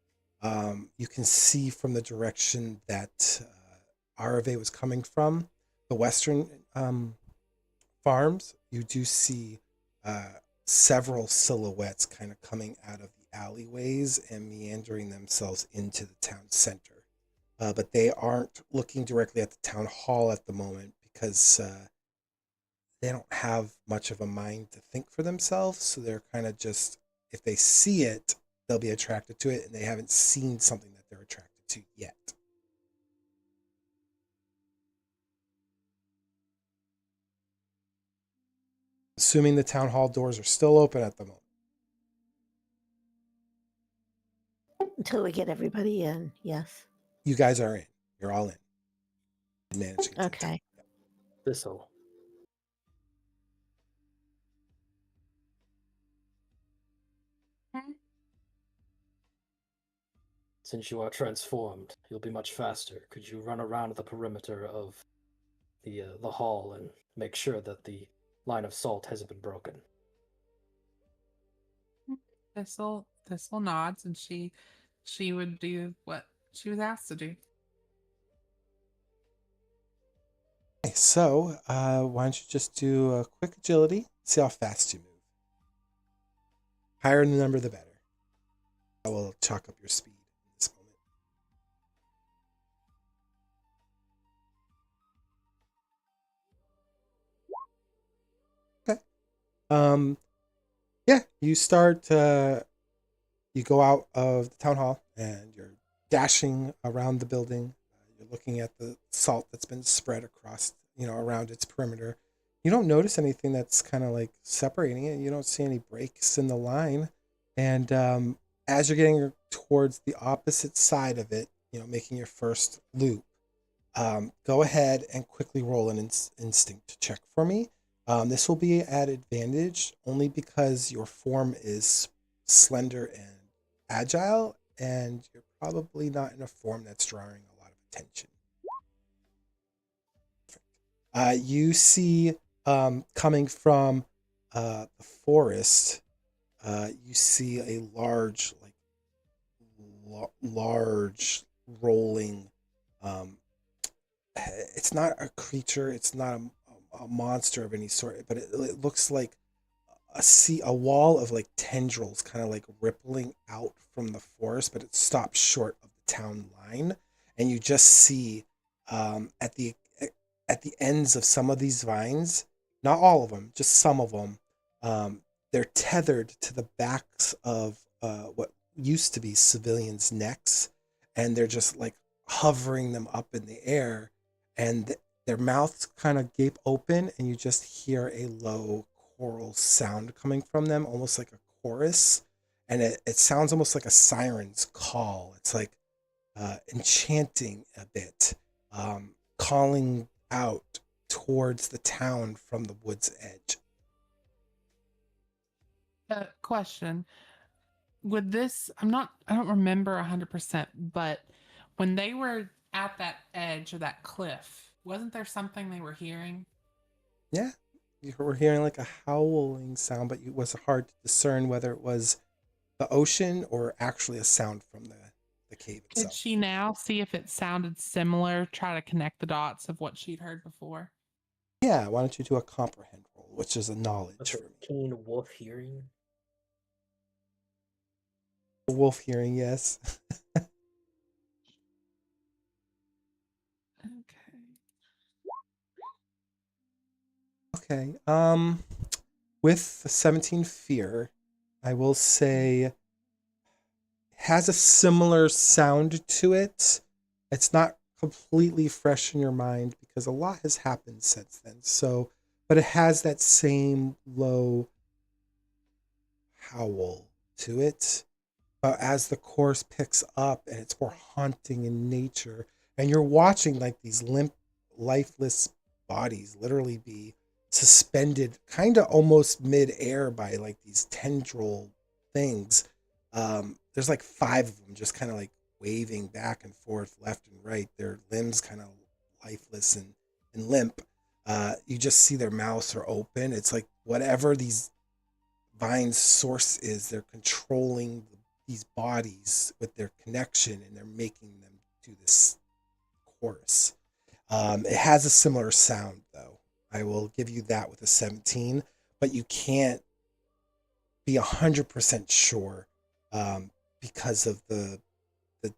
Speaker 3: you can see from the direction that Arve was coming from, the western farms, you do see several silhouettes kind of coming out of the alleyways and meandering themselves into the town center. But they aren't looking directly at the town hall at the moment because they don't have much of a mind to think for themselves. So they're kind of just, if they see it, they'll be attracted to it, and they haven't seen something that they're attracted to yet. Assuming the town hall doors are still open at the moment.
Speaker 4: Until we get everybody in, yes.
Speaker 3: You guys are in. You're all in. Managing.
Speaker 4: Okay.
Speaker 6: Thistle. Since you are transformed, you'll be much faster. Could you run around the perimeter of the hall and make sure that the line of salt hasn't been broken?
Speaker 2: Thistle nods, and she would do what she was asked to do.
Speaker 3: Okay, so why don't you just do a quick agility, see how fast you move. Higher the number, the better. I will chalk up your speed in this moment. Okay. Yeah, you start, you go out of the town hall and you're dashing around the building. You're looking at the salt that's been spread across, around its perimeter. You don't notice anything that's kind of like separating it. You don't see any breaks in the line. And as you're getting towards the opposite side of it, making your first loop, go ahead and quickly roll an instinct check for me. This will be at advantage only because your form is slender and agile, and you're probably not in a form that's drawing a lot of attention. You see coming from the forest, you see a large rolling. It's not a creature. It's not a monster of any sort, but it looks like a wall of like tendrils kind of like rippling out from the forest, but it stops short of the town line. and you just see at the ends of some of these vines, not all of them, just some of them, they're tethered to the backs of what used to be civilians' necks, and they're just like hovering them up in the air, and their mouths kind of gape open, and you just hear a low choral sound coming from them, almost like a chorus, and it sounds almost like a siren's call. It's like enchanting a bit, calling out towards the town from the wood's edge.
Speaker 2: Question. Would this, I don't remember 100%, but when they were at that edge of that cliff, wasn't there something they were hearing?
Speaker 3: Yeah, you were hearing like a howling sound, but it was hard to discern whether it was the ocean or actually a sound from the cave
Speaker 2: Could
Speaker 3: itself.
Speaker 2: she now see if it sounded similar, try to connect the dots of what she'd heard before?
Speaker 3: Yeah, why don't you do a comprehend roll, which is a knowledge
Speaker 6: What's
Speaker 3: for
Speaker 6: her
Speaker 3: me.
Speaker 6: keen wolf hearing?
Speaker 3: Wolf hearing, yes.
Speaker 2: Okay.
Speaker 3: Okay. With the 17 fear, I will say has a similar sound to it. It's not completely fresh in your mind because a lot has happened since then. So, but it has that same low howl to it. But as the chorus picks up and it's more haunting in nature, and you're watching like these limp, lifeless bodies literally be suspended kind of almost mid-air by like these tendril things. There's like 5 of them just kind of like waving back and forth left and right, their limbs kind of lifeless and limp. You just see their mouths are open. It's like whatever these vines source is, they're controlling these bodies with their connection, and they're making them do this chorus. It has a similar sound, though. I will give you that with a 17, but you can't be 100% sure because of the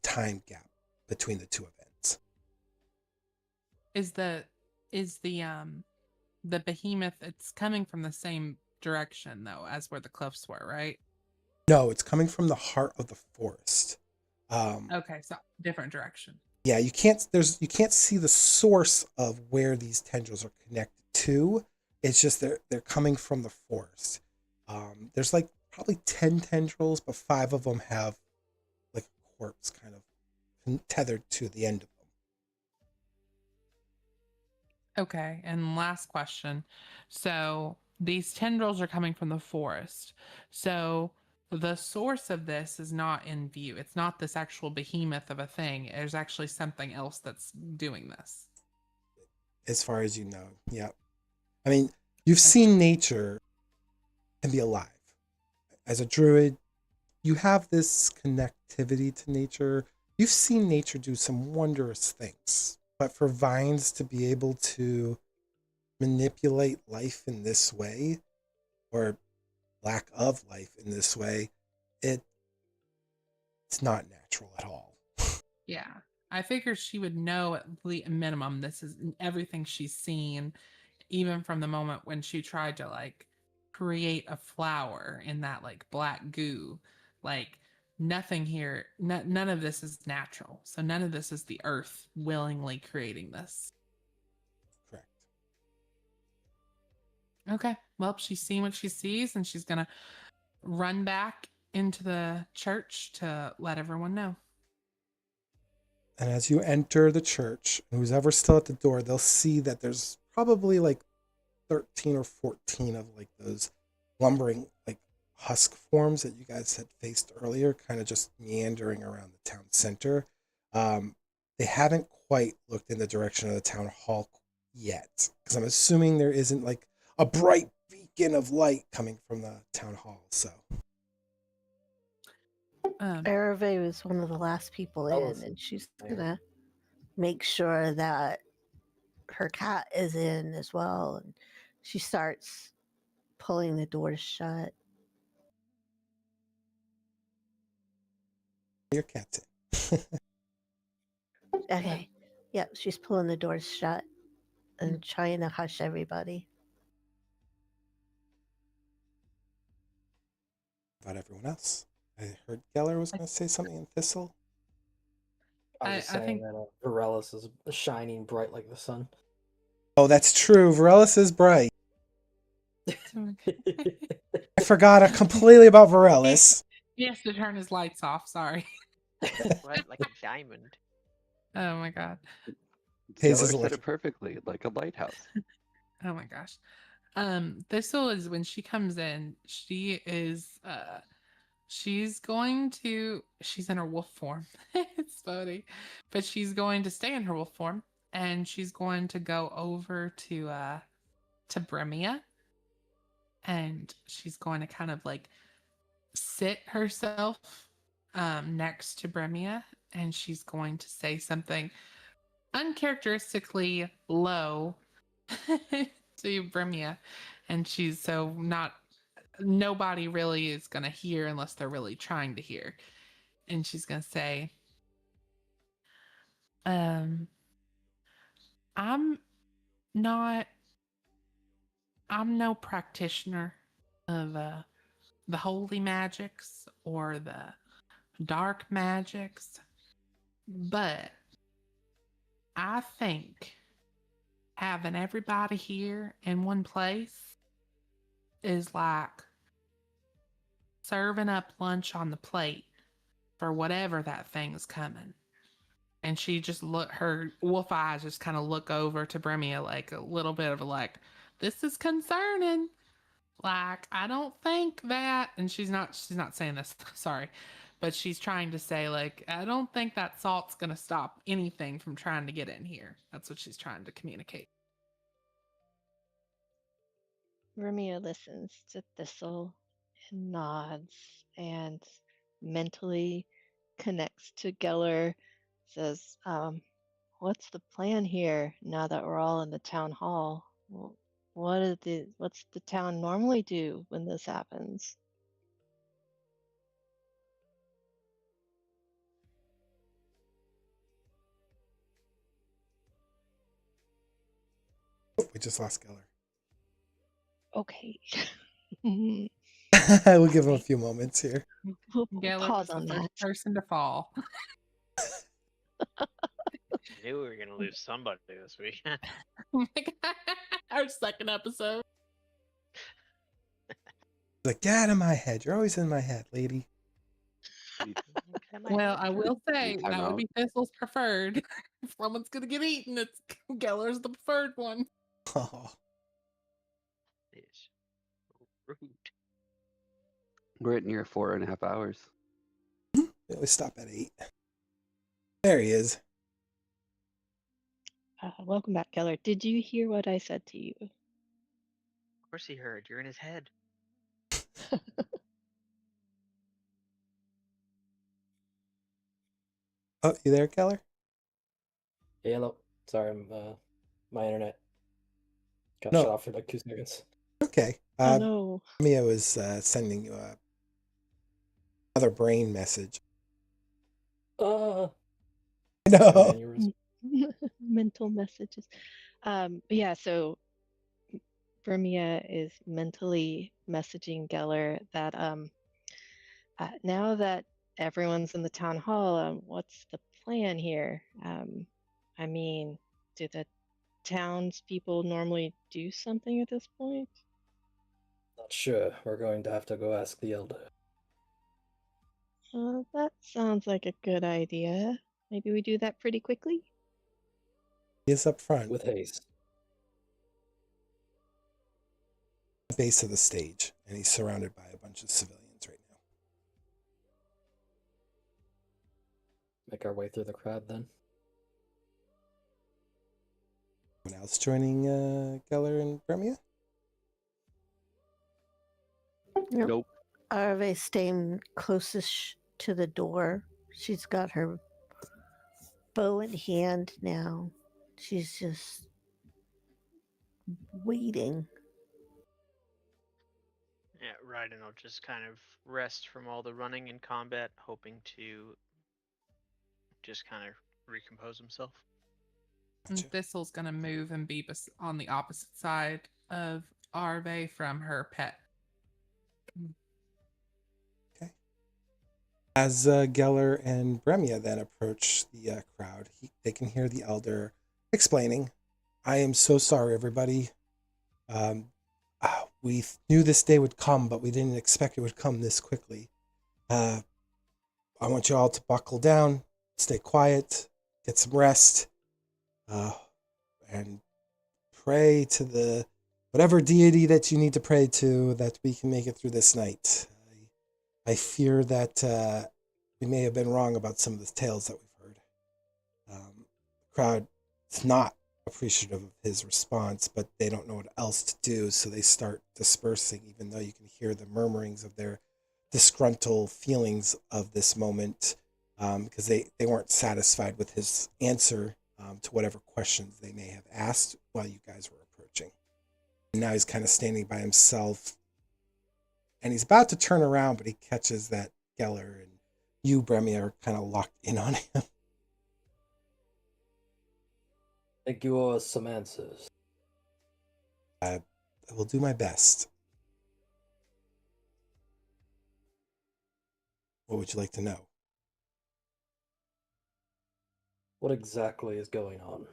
Speaker 3: time gap between the two events.
Speaker 2: Is the behemoth, it's coming from the same direction though as where the cliffs were, right?
Speaker 3: No, it's coming from the heart of the forest.
Speaker 2: Okay, so different direction.
Speaker 3: Yeah, you can't see the source of where these tendrils are connected to. It's just they're coming from the forest. There's like probably 10 tendrils, but 5 of them have like a corpse kind of tethered to the end of them.
Speaker 2: Okay, and last question. So these tendrils are coming from the forest. So the source of this is not in view. It's not this actual behemoth of a thing. There's actually something else that's doing this.
Speaker 3: As far as you know, yeah. I mean, you've seen nature and be alive. As a druid, you have this connectivity to nature. You've seen nature do some wondrous things. But for vines to be able to manipulate life in this way, or lack of life in this way, it's not natural at all.
Speaker 2: Yeah. I figured she would know at the minimum this is everything she's seen, even from the moment when she tried to like create a flower in that like black goo. Like nothing here, none of this is natural. So none of this is the earth willingly creating this.
Speaker 3: Correct.
Speaker 2: Okay. Well, she's seen what she sees and she's going to run back into the church to let everyone know.
Speaker 3: And as you enter the church, who's ever still at the door, they'll see that there's probably like 13 or 14 of like those lumbering like husk forms that you guys had faced earlier, kind of just meandering around the town center. They haven't quite looked in the direction of the town hall yet, because I'm assuming there isn't like a bright beacon of light coming from the town hall. So
Speaker 4: Erave was one of the last people in, and she's gonna make sure that her cat is in as well. And she starts pulling the doors shut.
Speaker 3: your cat's in.
Speaker 4: Okay. Yep, she's pulling the doors shut and trying to hush everybody.
Speaker 3: About everyone else. I heard Geller was going to say something in Thistle.
Speaker 6: I was
Speaker 2: I
Speaker 6: saying
Speaker 2: think
Speaker 6: that Varellus is shining bright like the sun.
Speaker 3: Oh, that's true. Varellus is bright. I forgot completely about Varellus.
Speaker 2: he has to turn his lights off. Sorry.
Speaker 10: What? Like a diamond?
Speaker 2: Oh my god.
Speaker 3: Pays
Speaker 7: Geller
Speaker 3: his
Speaker 7: said
Speaker 3: electric.
Speaker 7: it perfectly, like a lighthouse.
Speaker 2: Oh my gosh. Thistle is when she comes in, she's in her wolf form. It's funny. But she's going to stay in her wolf form and she's going to go over to Bremia and she's going to kind of like sit herself next to Bremia and she's going to say something uncharacteristically low to Bremia, and she's so not nobody really is gonna hear unless they're really trying to hear. And she's gonna say, um, I'm not I'm no practitioner of the holy magics or the dark magics, but I think having everybody here in one place is like serving up lunch on the plate for whatever that thing's coming. And she just her wolf eyes just kind of look over to Bremia like a little bit of like, this is concerning. Like, I don't think that, and she's not saying this, sorry, but she's trying to say like, I don't think that salt's gonna stop anything from trying to get in here. That's what she's trying to communicate.
Speaker 5: Remia listens to Thistle and nods and mentally connects to Geller, says, what's the plan here now that we're all in the town hall? What's the town normally do when this happens?
Speaker 3: Oh, we just lost Geller.
Speaker 5: Okay.
Speaker 3: We'll give him a few moments here.
Speaker 5: We'll
Speaker 2: Geller
Speaker 5: pause
Speaker 2: was the
Speaker 5: on
Speaker 2: first
Speaker 5: that.
Speaker 2: person to fall.
Speaker 10: I knew we were gonna lose somebody this week.
Speaker 2: Oh my God. Our second episode.
Speaker 3: Like, get out of my head. You're always in my head, lady.
Speaker 2: Well, I will say
Speaker 7: Time
Speaker 2: that would
Speaker 7: out.
Speaker 2: be Thistle's preferred. If someone's gonna get eaten, it's Geller's the preferred one.
Speaker 3: Oh,
Speaker 10: It's rude.
Speaker 7: We're at near 4.5 hours.
Speaker 3: we always stop at 8. There he is.
Speaker 5: Welcome back, Geller. Did you hear what I said to you?
Speaker 10: Of course he heard. You're in his head.
Speaker 3: Oh, you there, Geller?
Speaker 6: Hey, hello. Sorry, my internet got
Speaker 3: No.
Speaker 6: shut off for like 2 seconds.
Speaker 3: Okay.
Speaker 5: Oh no.
Speaker 3: Mia was sending you another brain message.
Speaker 6: Uh,
Speaker 3: No.
Speaker 6: aneurysm.
Speaker 5: Mental messages. Yeah, so Vermia is mentally messaging Geller that now that everyone's in the town hall, what's the plan here? I mean, do the townspeople normally do something at this point?
Speaker 6: Not sure. We're going to have to go ask the elder.
Speaker 5: That sounds like a good idea. Maybe we do that pretty quickly?
Speaker 3: He is up front,
Speaker 6: With haste.
Speaker 3: at the base of the stage, and he's surrounded by a bunch of civilians right now.
Speaker 6: Make our way through the crowd then.
Speaker 3: Anyone else joining Geller and Bremia?
Speaker 4: Nope.
Speaker 7: Nope.
Speaker 4: Arve staying closest to the door. She's got her bow in hand now. She's just waiting.
Speaker 10: Yeah, Raiden will just kind of rest from all the running and combat, hoping to just kind of
Speaker 8: recompose himself.
Speaker 2: And
Speaker 3: Gotcha.
Speaker 2: Thistle's gonna move and be on the opposite side of Arve from her pet.
Speaker 3: Okay. As Geller and Bremia then approach the crowd, they can hear the elder explaining, "I am so sorry, everybody. We knew this day would come, but we didn't expect it would come this quickly. I want you all to buckle down, stay quiet, get some rest, and pray to the whatever deity that you need to pray to that we can make it through this night. I fear that we may have been wrong about some of the tales that we've heard." The crowd is not appreciative of his response, but they don't know what else to do, so they start dispersing, even though you can hear the murmurings of their disgruntled feelings of this moment, because they weren't satisfied with his answer to whatever questions they may have asked while you guys were approaching. And now he's kind of standing by himself, and he's about to turn around, but he catches that Geller and you, Bremia, are kind of locked in on him.
Speaker 6: I think you owe us some answers.
Speaker 3: I will do my best. What would you like to know?
Speaker 6: What exactly is going on?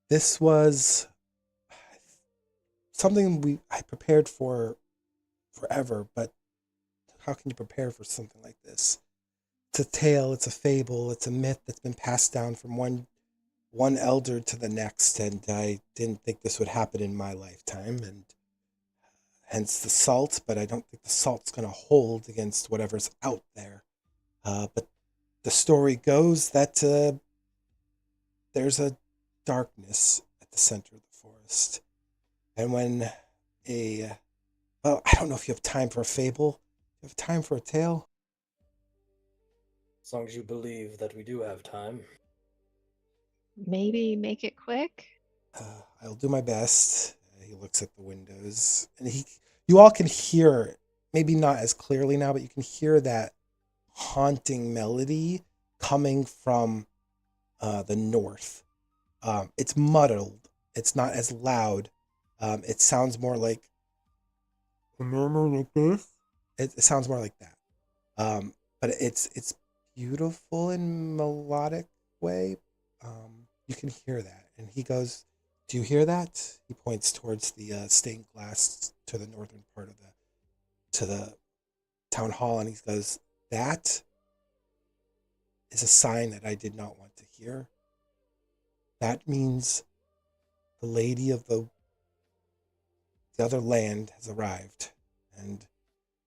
Speaker 3: This was something I prepared for forever, but how can you prepare for something like this? It's a tale, it's a fable, it's a myth that's been passed down from one elder to the next, and I didn't think this would happen in my lifetime, and hence the salt, but I don't think the salt's going to hold against whatever's out there. But the story goes that there's a darkness at the center of the forest, and when well, I don't know if you have time for a fable. You have time for a tale?
Speaker 6: As long as you believe that we do have time.
Speaker 5: Maybe make it quick.
Speaker 3: I'll do my best. He looks at the windows, and you all can hear, maybe not as clearly now, but you can hear that haunting melody coming from the north. It's muddled. It's not as loud. It sounds more like a murmur like this. It sounds more like that. But it's beautiful in melodic way. You can hear that, and he goes, "Do you hear that?" He points towards the stained glass to the northern part of the town hall, and he goes, "That is a sign that I did not want to hear. That means the lady of the other land has arrived, and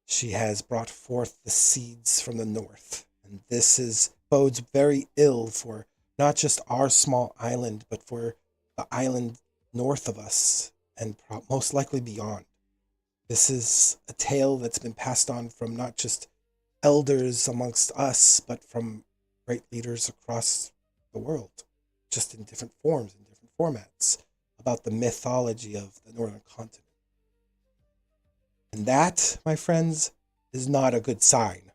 Speaker 3: she has brought forth the seeds from the north, and this bodes very ill for not just our small island, but for the island north of us, and most likely beyond. This is a tale that's been passed on from not just elders amongst us, but from great leaders across the world, just in different forms, in different formats, about the mythology of the northern continent. And that, my friends, is not a good sign."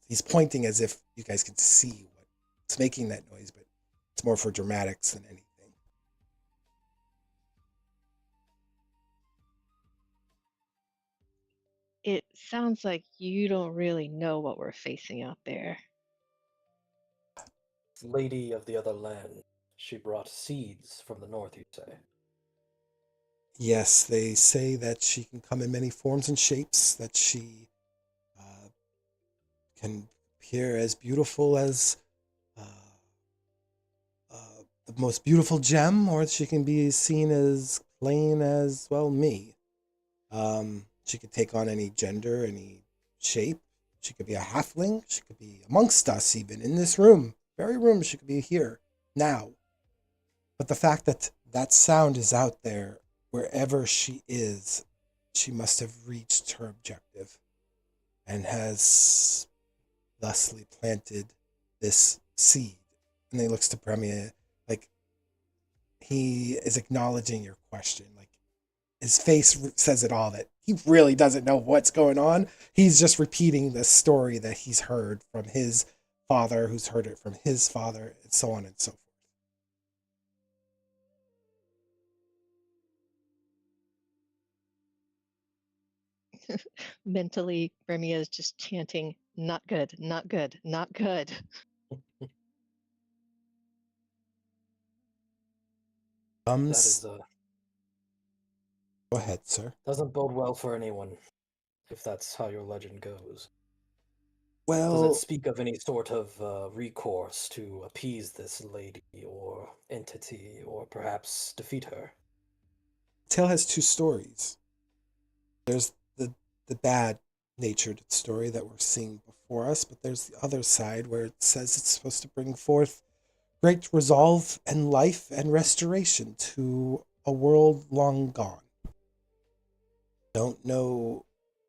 Speaker 3: He's pointing as if you guys can see what's making that noise, but it's more for dramatics than anything.
Speaker 5: It sounds like you don't really know what we're facing out there.
Speaker 6: Lady of the other land. She brought seeds from the north, you say?
Speaker 3: Yes, they say that she can come in many forms and shapes, that she can appear as beautiful as the most beautiful gem, or she can be seen as plain as, well, me. She could take on any gender, any shape. She could be a halfling. She could be amongst us, even in this room. Very room, she could be here, now. But the fact that that sound is out there, wherever she is, she must have reached her objective and has thusly planted this seed. And he looks to Premier like he is acknowledging your question. Like his face says it all, that he really doesn't know what's going on. He's just repeating the story that he's heard from his father, who's heard it from his father, and so on and so forth.
Speaker 5: Mentally, Brimia is just chanting, "Not good, not good, not good."
Speaker 6: That
Speaker 3: Comes.
Speaker 6: is
Speaker 3: Go ahead, sir.
Speaker 6: doesn't bode well for anyone, if that's how your legend goes. Does it
Speaker 3: Well,
Speaker 6: speak of any sort of recourse to appease this lady or entity, or perhaps defeat her?
Speaker 3: tale has two stories. There's the bad natured story that we're seeing before us, but there's the other side where it says it's supposed to bring forth great resolve and life and restoration to a world long gone. Don't know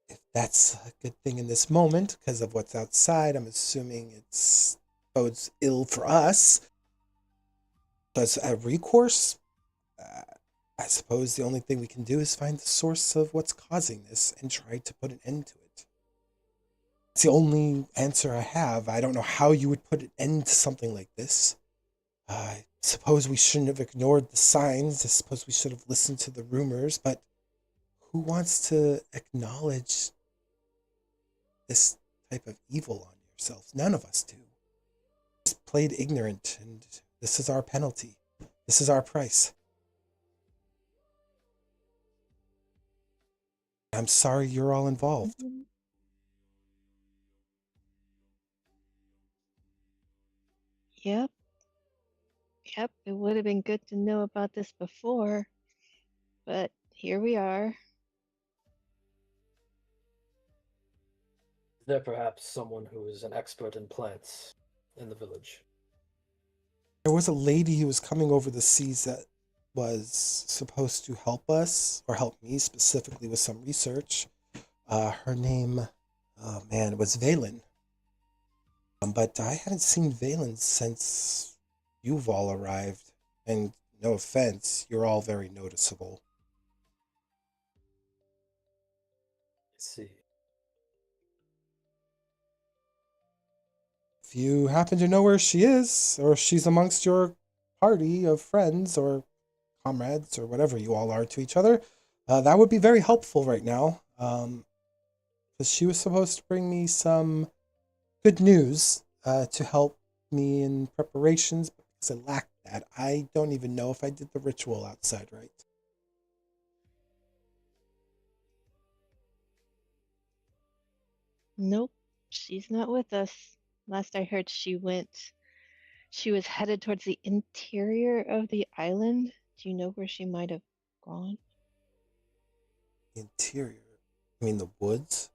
Speaker 3: if that's a good thing in this moment because of what's outside. I'm assuming it's bodes ill for us. As a recourse, uh, I suppose the only thing we can do is find the source of what's causing this and try to put an end to it. It's the only answer I have. I don't know how you would put an end to something like this. I suppose we shouldn't have ignored the signs. I suppose we should have listened to the rumors, but who wants to acknowledge this type of evil on yourselves? None of us do. Just played ignorant, and this is our penalty. This is our price. I'm sorry you're all involved.
Speaker 5: Yep. Yep. It would have been good to know about this before, but here we are.
Speaker 6: Is there perhaps someone who is an expert in plants in the village?
Speaker 3: There was a lady who was coming over the seas that was supposed to help us, or help me specifically with some research. Her name, oh man, it was Valen. But I hadn't seen Valen since you've all arrived. And no offense, you're all very noticeable.
Speaker 6: Let's see.
Speaker 3: If you happen to know where she is, or she's amongst your party of friends or comrades or whatever you all are to each other, that would be very helpful right now. Because she was supposed to bring me some good news to help me in preparations, but because I lacked that, I don't even know if I did the ritual outside right.
Speaker 5: Nope, she's not with us. Last I heard, she was headed towards the interior of the island. Do you know where she might have gone?
Speaker 3: Interior. I mean, the woods.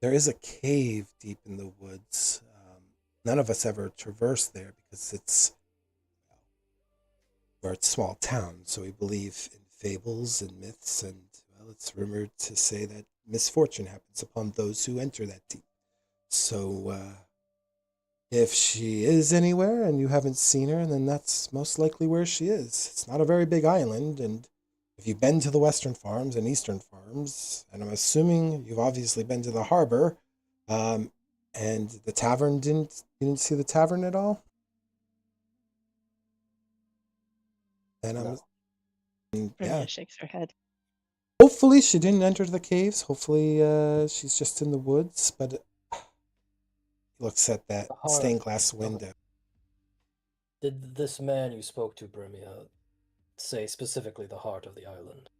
Speaker 3: There is a cave deep in the woods. None of us ever traverse there because we're a small town, so we believe in fables and myths, and well, it's rumored to say that misfortune happens upon those who enter that deep. So, if she is anywhere and you haven't seen her, then that's most likely where she is. It's not a very big island, and if you've been to the Western Farms and Eastern Farms, and I'm assuming you've obviously been to the harbor, and the tavern you didn't see the tavern at all? And
Speaker 6: No.
Speaker 3: yeah.
Speaker 5: Brimia shakes her head.
Speaker 3: Hopefully she didn't enter the caves. Hopefully she's just in the woods, but he looks at that
Speaker 6: The heart-
Speaker 3: stained glass window.
Speaker 6: Did this man you spoke to, Brimia, say specifically the heart of the island?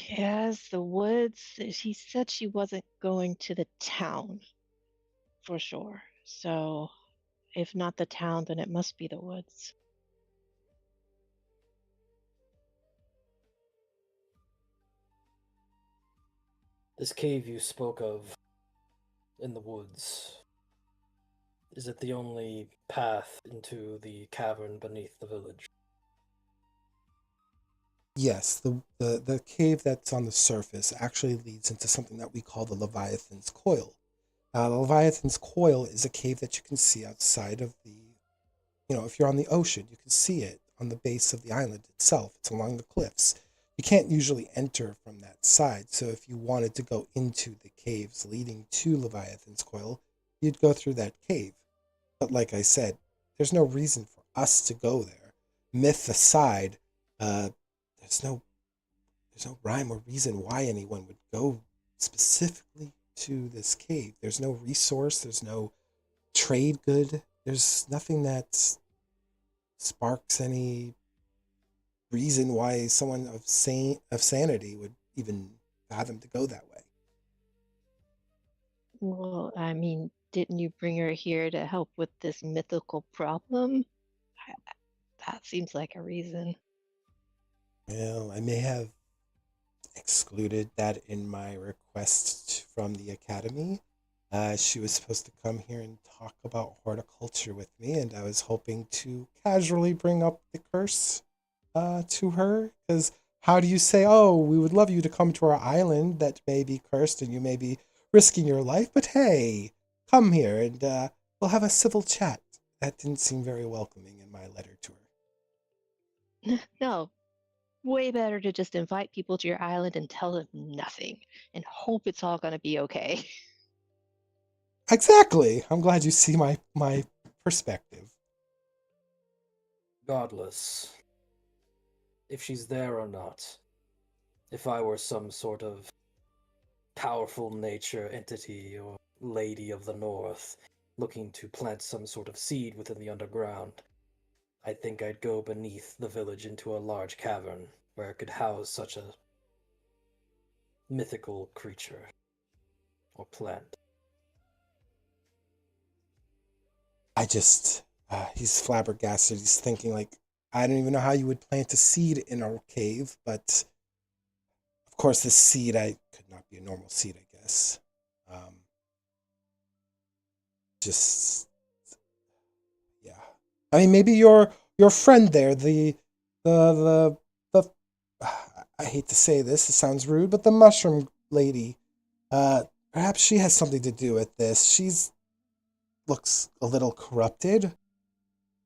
Speaker 5: Yes, the woods. She said she wasn't going to the town for sure. So, if not the town, then it must be the woods.
Speaker 6: This cave you spoke of in the woods, is it the only path into the cavern beneath the village?
Speaker 3: Yes, the cave that's on the surface actually leads into something that we call the Leviathan's Coil. The Leviathan's Coil is a cave that you can see outside of if you're on the ocean, you can see it on the base of the island itself. It's along the cliffs. you can't usually enter from that side. So if you wanted to go into the caves leading to Leviathan's Coil, you'd go through that cave. But like I said, there's no reason for us to go there. Myth aside, uh, there's no rhyme or reason why anyone would go specifically to this cave. There's no resource. There's no trade good. There's nothing that sparks any reason why someone of sanity would even fathom to go that way.
Speaker 5: Well, I mean, didn't you bring her here to help with this mythical problem? That seems like a reason.
Speaker 3: Well, I may have excluded that in my request from the academy. She was supposed to come here and talk about horticulture with me, and I was hoping to casually bring up the curse to her. Because how do you say, oh, we would love you to come to our island that may be cursed and you may be risking your life, but hey, come here and we'll have a civil chat. That didn't seem very welcoming in my letter to her.
Speaker 5: No, way better to just invite people to your island and tell them nothing and hope it's all going to be okay.
Speaker 3: Exactly. I'm glad you see my perspective.
Speaker 6: Regardless, if she's there or not, if I were some sort of powerful nature entity or lady of the north looking to plant some sort of seed within the underground, I think I'd go beneath the village into a large cavern where it could house such a mythical creature or plant.
Speaker 3: He's flabbergasted. He's thinking like, I don't even know how you would plant a seed in a cave, but of course this seed could not be a normal seed, I guess. Just yeah. I mean, maybe your friend there, the I hate to say this, it sounds rude, but the mushroom lady, perhaps she has something to do with this. She's looks a little corrupted.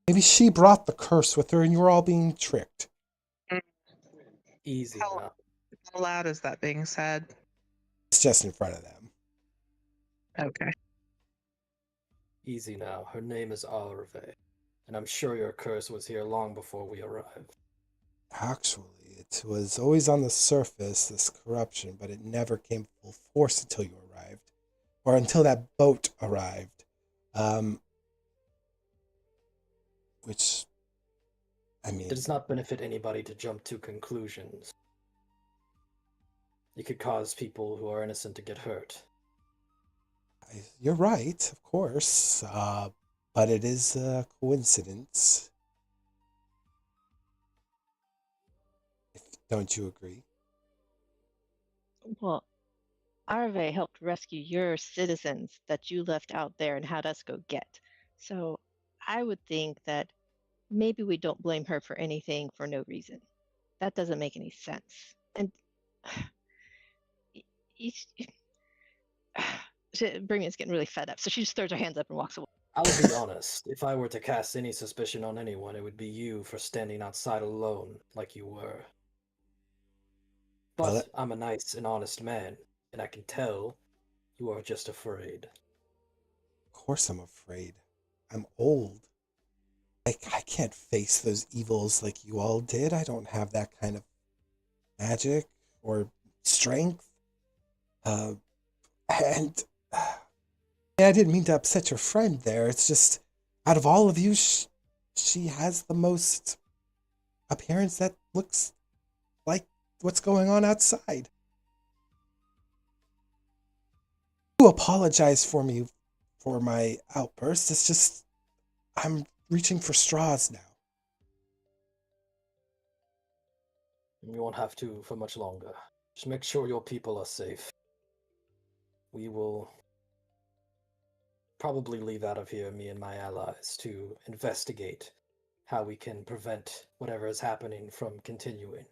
Speaker 3: Maybe she brought the curse with her and you were all being tricked.
Speaker 6: Easy
Speaker 11: How,
Speaker 6: now.
Speaker 11: how loud is that being said?
Speaker 3: It's just in front of them.
Speaker 11: Okay.
Speaker 6: Easy now. Her name is Alrave, and I'm sure your curse was here long before we arrived.
Speaker 3: Actually, it was always on the surface, this corruption, but it never came full force until you arrived. Or until that boat arrived. Which, I mean...
Speaker 6: It does not benefit anybody to jump to conclusions. It could cause people who are innocent to get hurt.
Speaker 3: You're right, of course. But it is a coincidence. Don't you agree?
Speaker 5: Well, Arve helped rescue your citizens that you left out there and had us go get. So I would think that maybe we don't blame her for anything for no reason. That doesn't make any sense. And Brimia's getting really fed up, so she just throws her hands up and walks away.
Speaker 6: I'll be honest, if I were to cast any suspicion on anyone, it would be you for standing outside alone like you were. But I'm a nice and honest man, and I can tell you are just afraid.
Speaker 3: Of course I'm afraid. I'm old. I can't face those evils like you all did. I don't have that kind of magic or strength. And I didn't mean to upset your friend there. It's just, out of all of you, she has the most appearance that looks like what's going on outside. You apologize for me for my outburst. It's just, I'm reaching for straws now.
Speaker 6: You won't have to for much longer. Just make sure your people are safe. We will probably leave out of here, me and my allies, to investigate how we can prevent whatever is happening from continuing.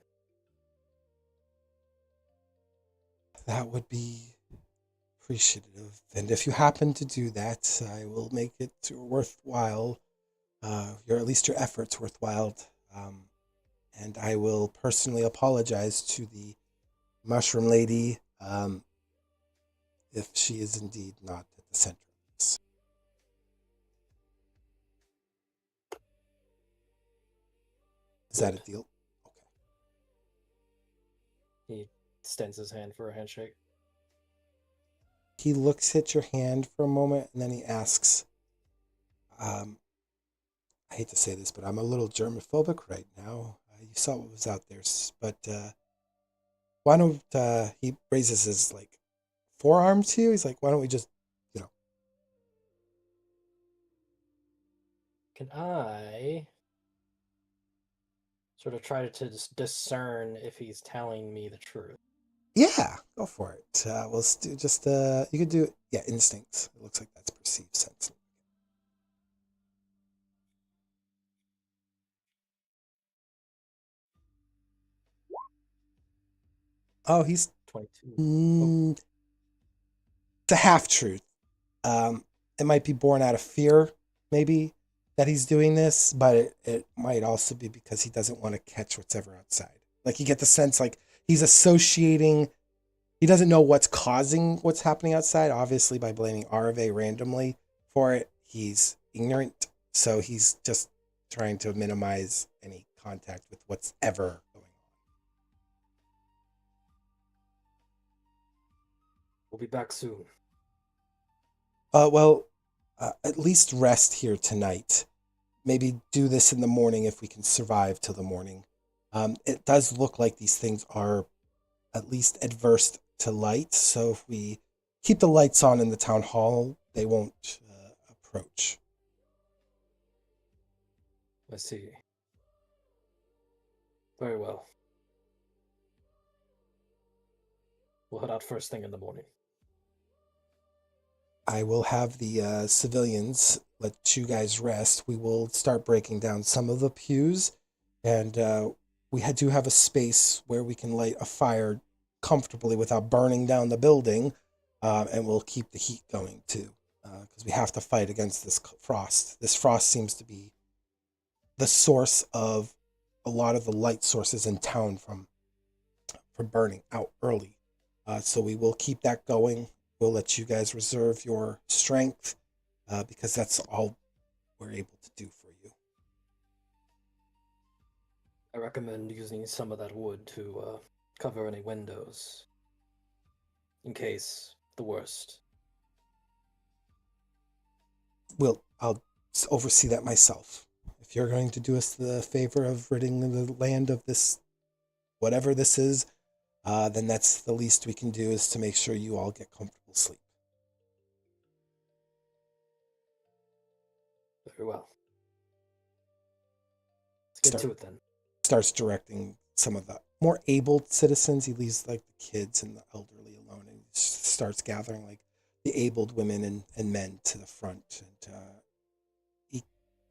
Speaker 3: That would be appreciative. And if you happen to do that, I will make it worthwhile, or at least your efforts worthwhile. and I will personally apologize to the mushroom lady if she is indeed not at the center of this. Is that a deal? Okay.
Speaker 6: He extends his hand for a handshake.
Speaker 3: He looks at your hand for a moment and then he asks, I hate to say this, but I'm a little germophobic right now. You saw what was out there, but why don't he raises his like forearm to you? He's like, why don't we just,
Speaker 6: Can I sort of try to discern if he's telling me the truth?
Speaker 3: Yeah, go for it. We'll do just you could do instincts. It looks like that's perceived sense. Oh, he's
Speaker 6: 22.
Speaker 3: It's a half truth. It might be born out of fear, maybe, that he's doing this, but it might also be because he doesn't want to catch what's ever outside. Like you get the sense like he's associating. He doesn't know what's causing what's happening outside, obviously, by blaming Arve randomly for it. He's ignorant, so he's just trying to minimize any contact with what's ever going on.
Speaker 6: We'll be back soon.
Speaker 3: At least rest here tonight. Maybe do this in the morning if we can survive till the morning. It does look like these things are at least adverse to light, so if we keep the lights on in the town hall, they won't approach.
Speaker 6: I see. Very well. We'll head out first thing in the morning.
Speaker 3: I will have the civilians let you guys rest. We will start breaking down some of the pews, and we do have a space where we can light a fire comfortably without burning down the building, and we'll keep the heat going too, because we have to fight against this frost. This frost seems to be the source of a lot of the light sources in town from burning out early. So we will keep that going. We'll let you guys reserve your strength because that's all we're able to do for you.
Speaker 6: I recommend using some of that wood to cover any windows in case the worst.
Speaker 3: I'll oversee that myself. If you're going to do us the favor of ridding the land of this, whatever this is, then that's the least we can do is to make sure you all get comfortable sleep.
Speaker 6: Very well. Let's get to it then.
Speaker 3: Starts directing some of the more able citizens. He leaves like the kids and the elderly alone, and he starts gathering like the abled women and men to the front. And he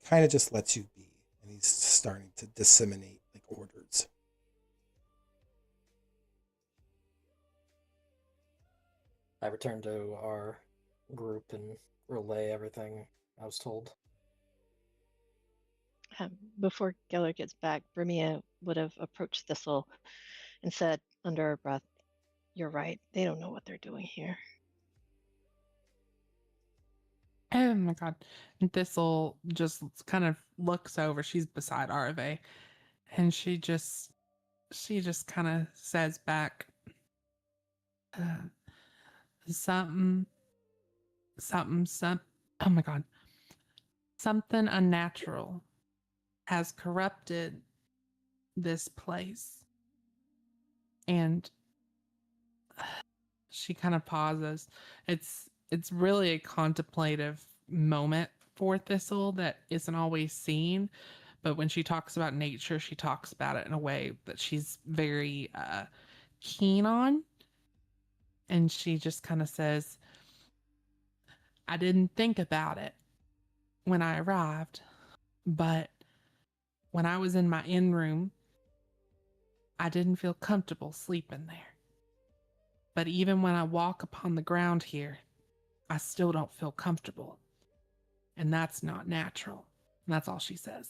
Speaker 3: kind of just lets you be, and he's starting to disseminate like orders.
Speaker 6: I return to our group and relay everything I was told.
Speaker 5: Before Geller gets back, Brimia would have approached Thistle and said under her breath, "You're right. They don't know what they're doing here."
Speaker 2: Oh my god. And Thistle just kind of looks over. She's beside Arve. And she just kind of says back, something, oh my god. Something unnatural has corrupted this place. And she kind of pauses. It's really a contemplative moment for Thistle that isn't always seen, but when she talks about nature, she talks about it in a way that she's very keen on. And she just kind of says, I didn't think about it when I arrived, but when I was in my inn room, I didn't feel comfortable sleeping there. But even when I walk upon the ground here, I still don't feel comfortable. And that's not natural. And that's all she says.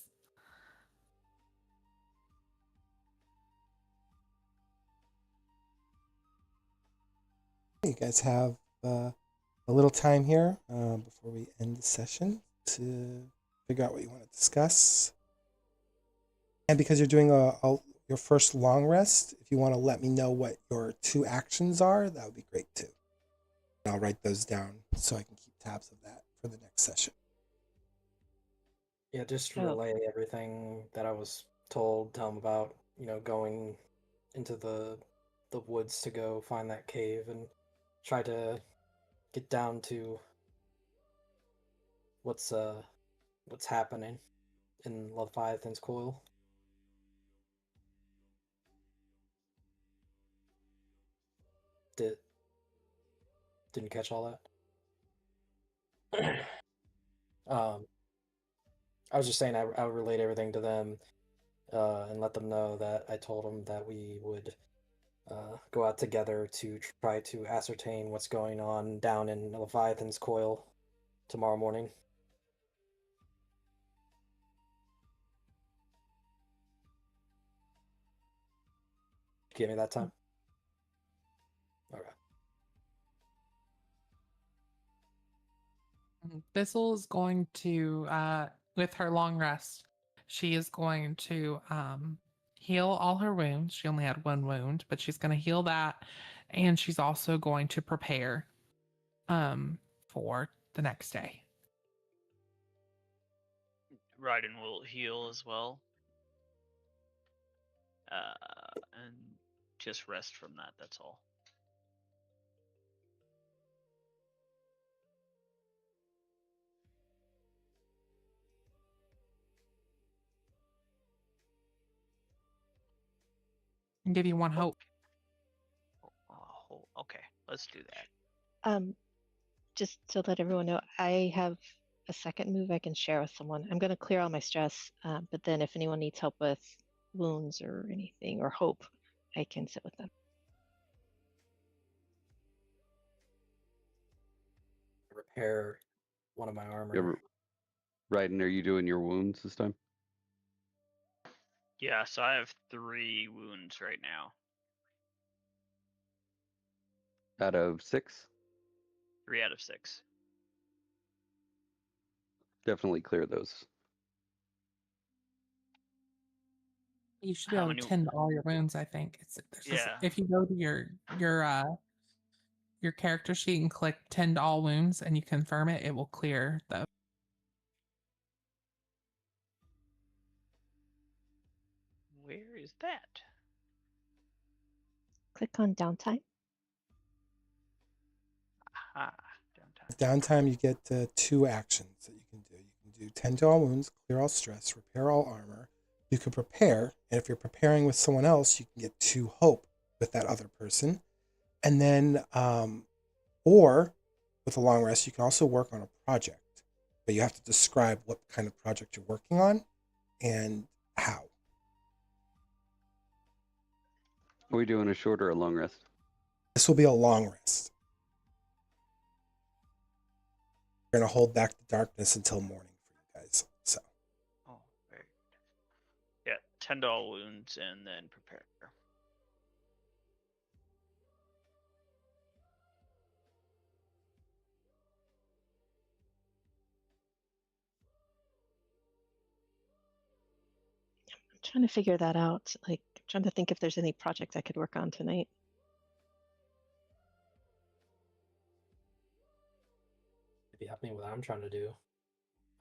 Speaker 3: guys have a little time here before we end the session to figure out what you want to discuss. And because you're doing your first long rest, if you want to let me know what your 2 actions are, that would be great too. And I'll write those down so I can keep tabs of that for the next session.
Speaker 6: Yeah, just
Speaker 4: Oh.
Speaker 6: relay everything that I was told. Tell them about, going into the woods to go find that cave and try to get down to what's happening in Leviathan's coil. Didn't catch all that. I was just saying I would relate everything to them and let them know that I told them that we would go out together to try to ascertain what's going on down in Leviathan's coil tomorrow morning. Give me that time. Okay.
Speaker 2: Thistle is going to, with her long rest, she is going to heal all her wounds. She only had 1 wound, but she's going to heal that, and she's also going to prepare for the next day.
Speaker 8: Raiden will heal as well. And just rest from that, that's all.
Speaker 2: And give you 1 hope.
Speaker 8: Oh, okay, let's do that.
Speaker 5: Just to let everyone know, I have a second move I can share with someone. I'm going to clear all my stress, but then if anyone needs help with wounds or anything or hope, I can sit with them.
Speaker 6: Repair one of my armor.
Speaker 7: Yeah, Raiden, are you doing your wounds this time?
Speaker 8: Yeah, so I have 3 wounds right now.
Speaker 7: Out of 6?
Speaker 8: 3 out of 6.
Speaker 7: Definitely clear those.
Speaker 2: You should be
Speaker 8: How
Speaker 2: able
Speaker 8: many?
Speaker 2: to tend to all your wounds, I think.
Speaker 8: Yeah.
Speaker 2: If you go to your character sheet and click tend to all wounds and you confirm it, it will clear those.
Speaker 8: Where is that?
Speaker 5: Click on downtime.
Speaker 8: Aha, downtime.
Speaker 3: Downtime, you get 2 actions that you can do. You can do tend to all wounds, clear all stress, repair all armor. You can prepare, and if you're preparing with someone else, you can get 2 hope with that other person. And then, or with a long rest, you can also work on a project, but you have to describe what kind of project you're working on and how.
Speaker 7: Are we doing a short or a long rest?
Speaker 3: This will be a long rest. We're going to hold back the darkness until morning for you guys. So,
Speaker 8: Oh, very good. Yeah, tend to all wounds and then prepare.
Speaker 5: I'm trying to figure that out. Like, I'm trying to think if there's any project I could work on tonight.
Speaker 6: Maybe help me with what I'm trying to do.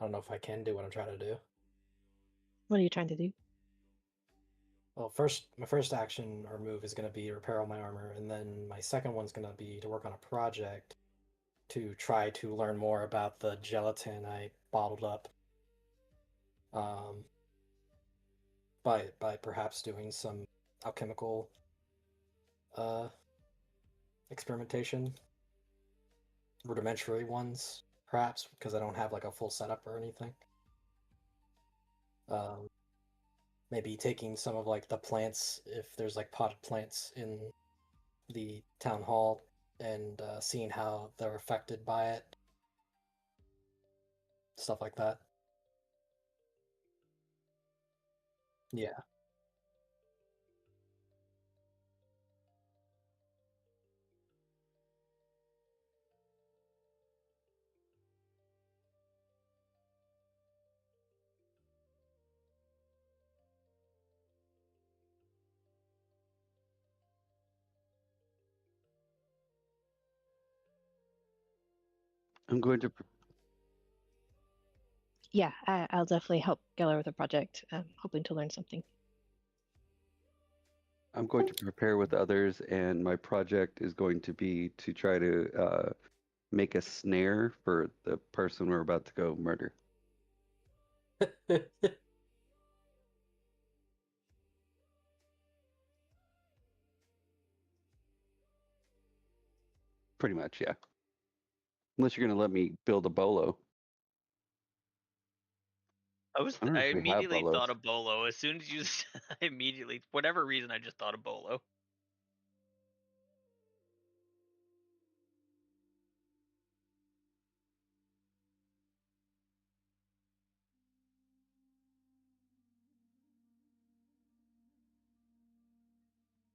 Speaker 6: I don't know if I can do what I'm trying to do.
Speaker 5: What are you trying to do?
Speaker 6: Well, my first action or move is going to be repair all my armor, and then my second one's going to be to work on a project to try to learn more about the gelatin I bottled up. By perhaps doing some alchemical experimentation, rudimentary ones, perhaps, because I don't have like a full setup or anything. Maybe taking some of like the plants, if there's like potted plants in the town hall, and seeing how they're affected by it, stuff like that. Yeah.
Speaker 7: I'm going to.
Speaker 5: Yeah, I'll definitely help Geller with the project. Hoping to learn something.
Speaker 7: I'm going to prepare with others, and my project is going to be to try to make a snare for the person we're about to go murder. Pretty much, yeah. Unless you're going to let me build a bolo.
Speaker 8: I
Speaker 7: don't know if we have
Speaker 8: immediately
Speaker 7: bolos.
Speaker 8: thought of bolo as soon as you. I immediately, whatever reason, I just thought of bolo.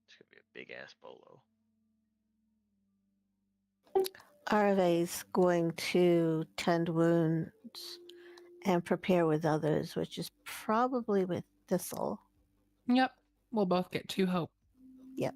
Speaker 8: It's gonna be a big ass bolo.
Speaker 4: Arve's going to tend wounds and prepare with others, which is probably with Thistle.
Speaker 2: Yep. We'll both get 2 hope.
Speaker 4: Yep.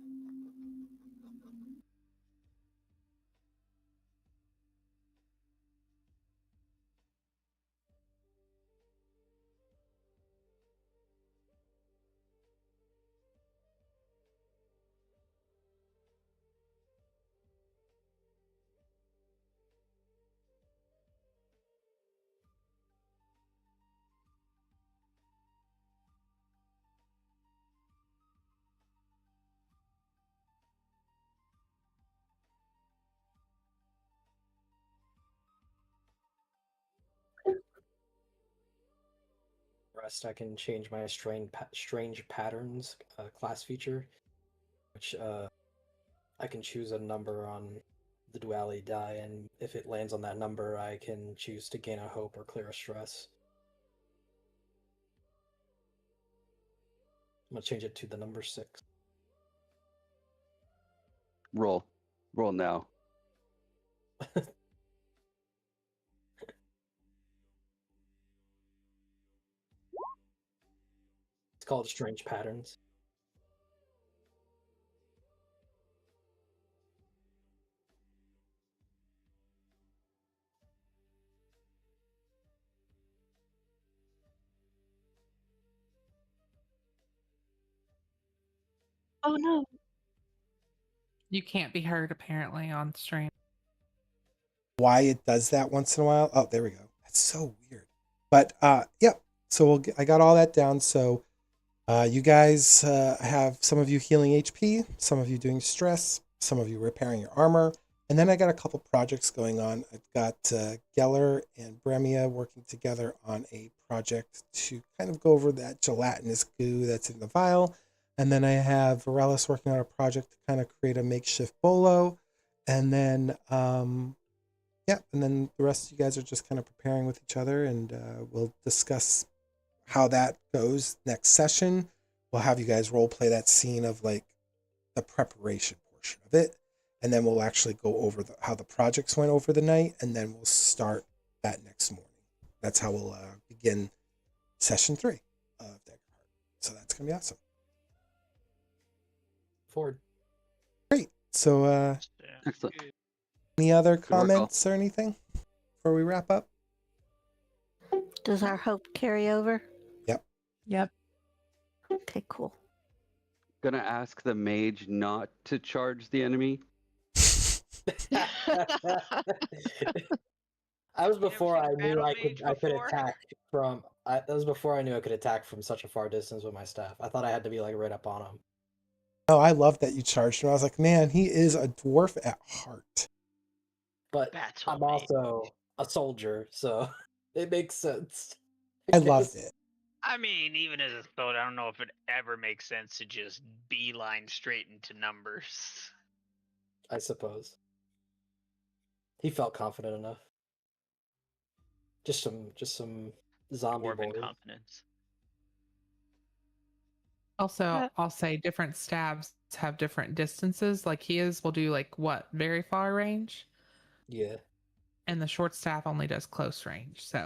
Speaker 6: Rest, I can change my strange patterns class feature, which I can choose a number on the duality die, and if it lands on that number, I can choose to gain a hope or clear a stress. I'm gonna change it to the number 6.
Speaker 7: Roll now.
Speaker 6: It's called strange patterns.
Speaker 5: Oh no!
Speaker 2: You can't be heard apparently on stream.
Speaker 3: Why it does that once in a while? Oh, there we go. That's so weird. But yep. So I got all that down. So you guys have some of you healing HP, some of you doing stress, some of you repairing your armor, and then I got a couple projects going on. I've got Geller and Bremia working together on a project to kind of go over that gelatinous goo that's in the vial. And then I have Varellis working on a project to kind of create a makeshift bolo. And then, yeah, and then the rest of you guys are just kind of preparing with each other, and we'll discuss how that goes next session. We'll have you guys role play that scene of like the preparation portion of it, and then we'll actually go over how the projects went over the night, and then we'll start that next morning. That's how we'll begin session 3 of Dagger Heart. So that's gonna be awesome.
Speaker 6: Forward.
Speaker 3: Great. So
Speaker 7: Excellent.
Speaker 3: any other
Speaker 7: Good work, all.
Speaker 3: comments or anything before we wrap up?
Speaker 4: Does our hope carry over?
Speaker 2: Yep.
Speaker 4: Okay, cool.
Speaker 7: Gonna ask the mage not to charge the enemy.
Speaker 6: That was before I knew
Speaker 10: battle
Speaker 6: I
Speaker 10: mage
Speaker 6: could
Speaker 10: before?
Speaker 6: attack from. That was before I knew I could attack from such a far distance with my staff. I thought I had to be like right up on him.
Speaker 3: Oh, I love that you charged him. I was like, man, he is a dwarf at heart.
Speaker 6: But
Speaker 10: That's
Speaker 6: I'm also a soldier, so it makes sense.
Speaker 3: I loved it.
Speaker 10: I mean, even as a thought, I don't know if it ever makes sense to just beeline straight into numbers.
Speaker 6: I suppose. He felt confident enough. Just some zombie
Speaker 8: Dwarven
Speaker 6: boys.
Speaker 8: confidence.
Speaker 2: Also, I'll say different stabs have different distances. Like his will do like what? Very far range.
Speaker 6: Yeah.
Speaker 2: And the short staff only does close range. So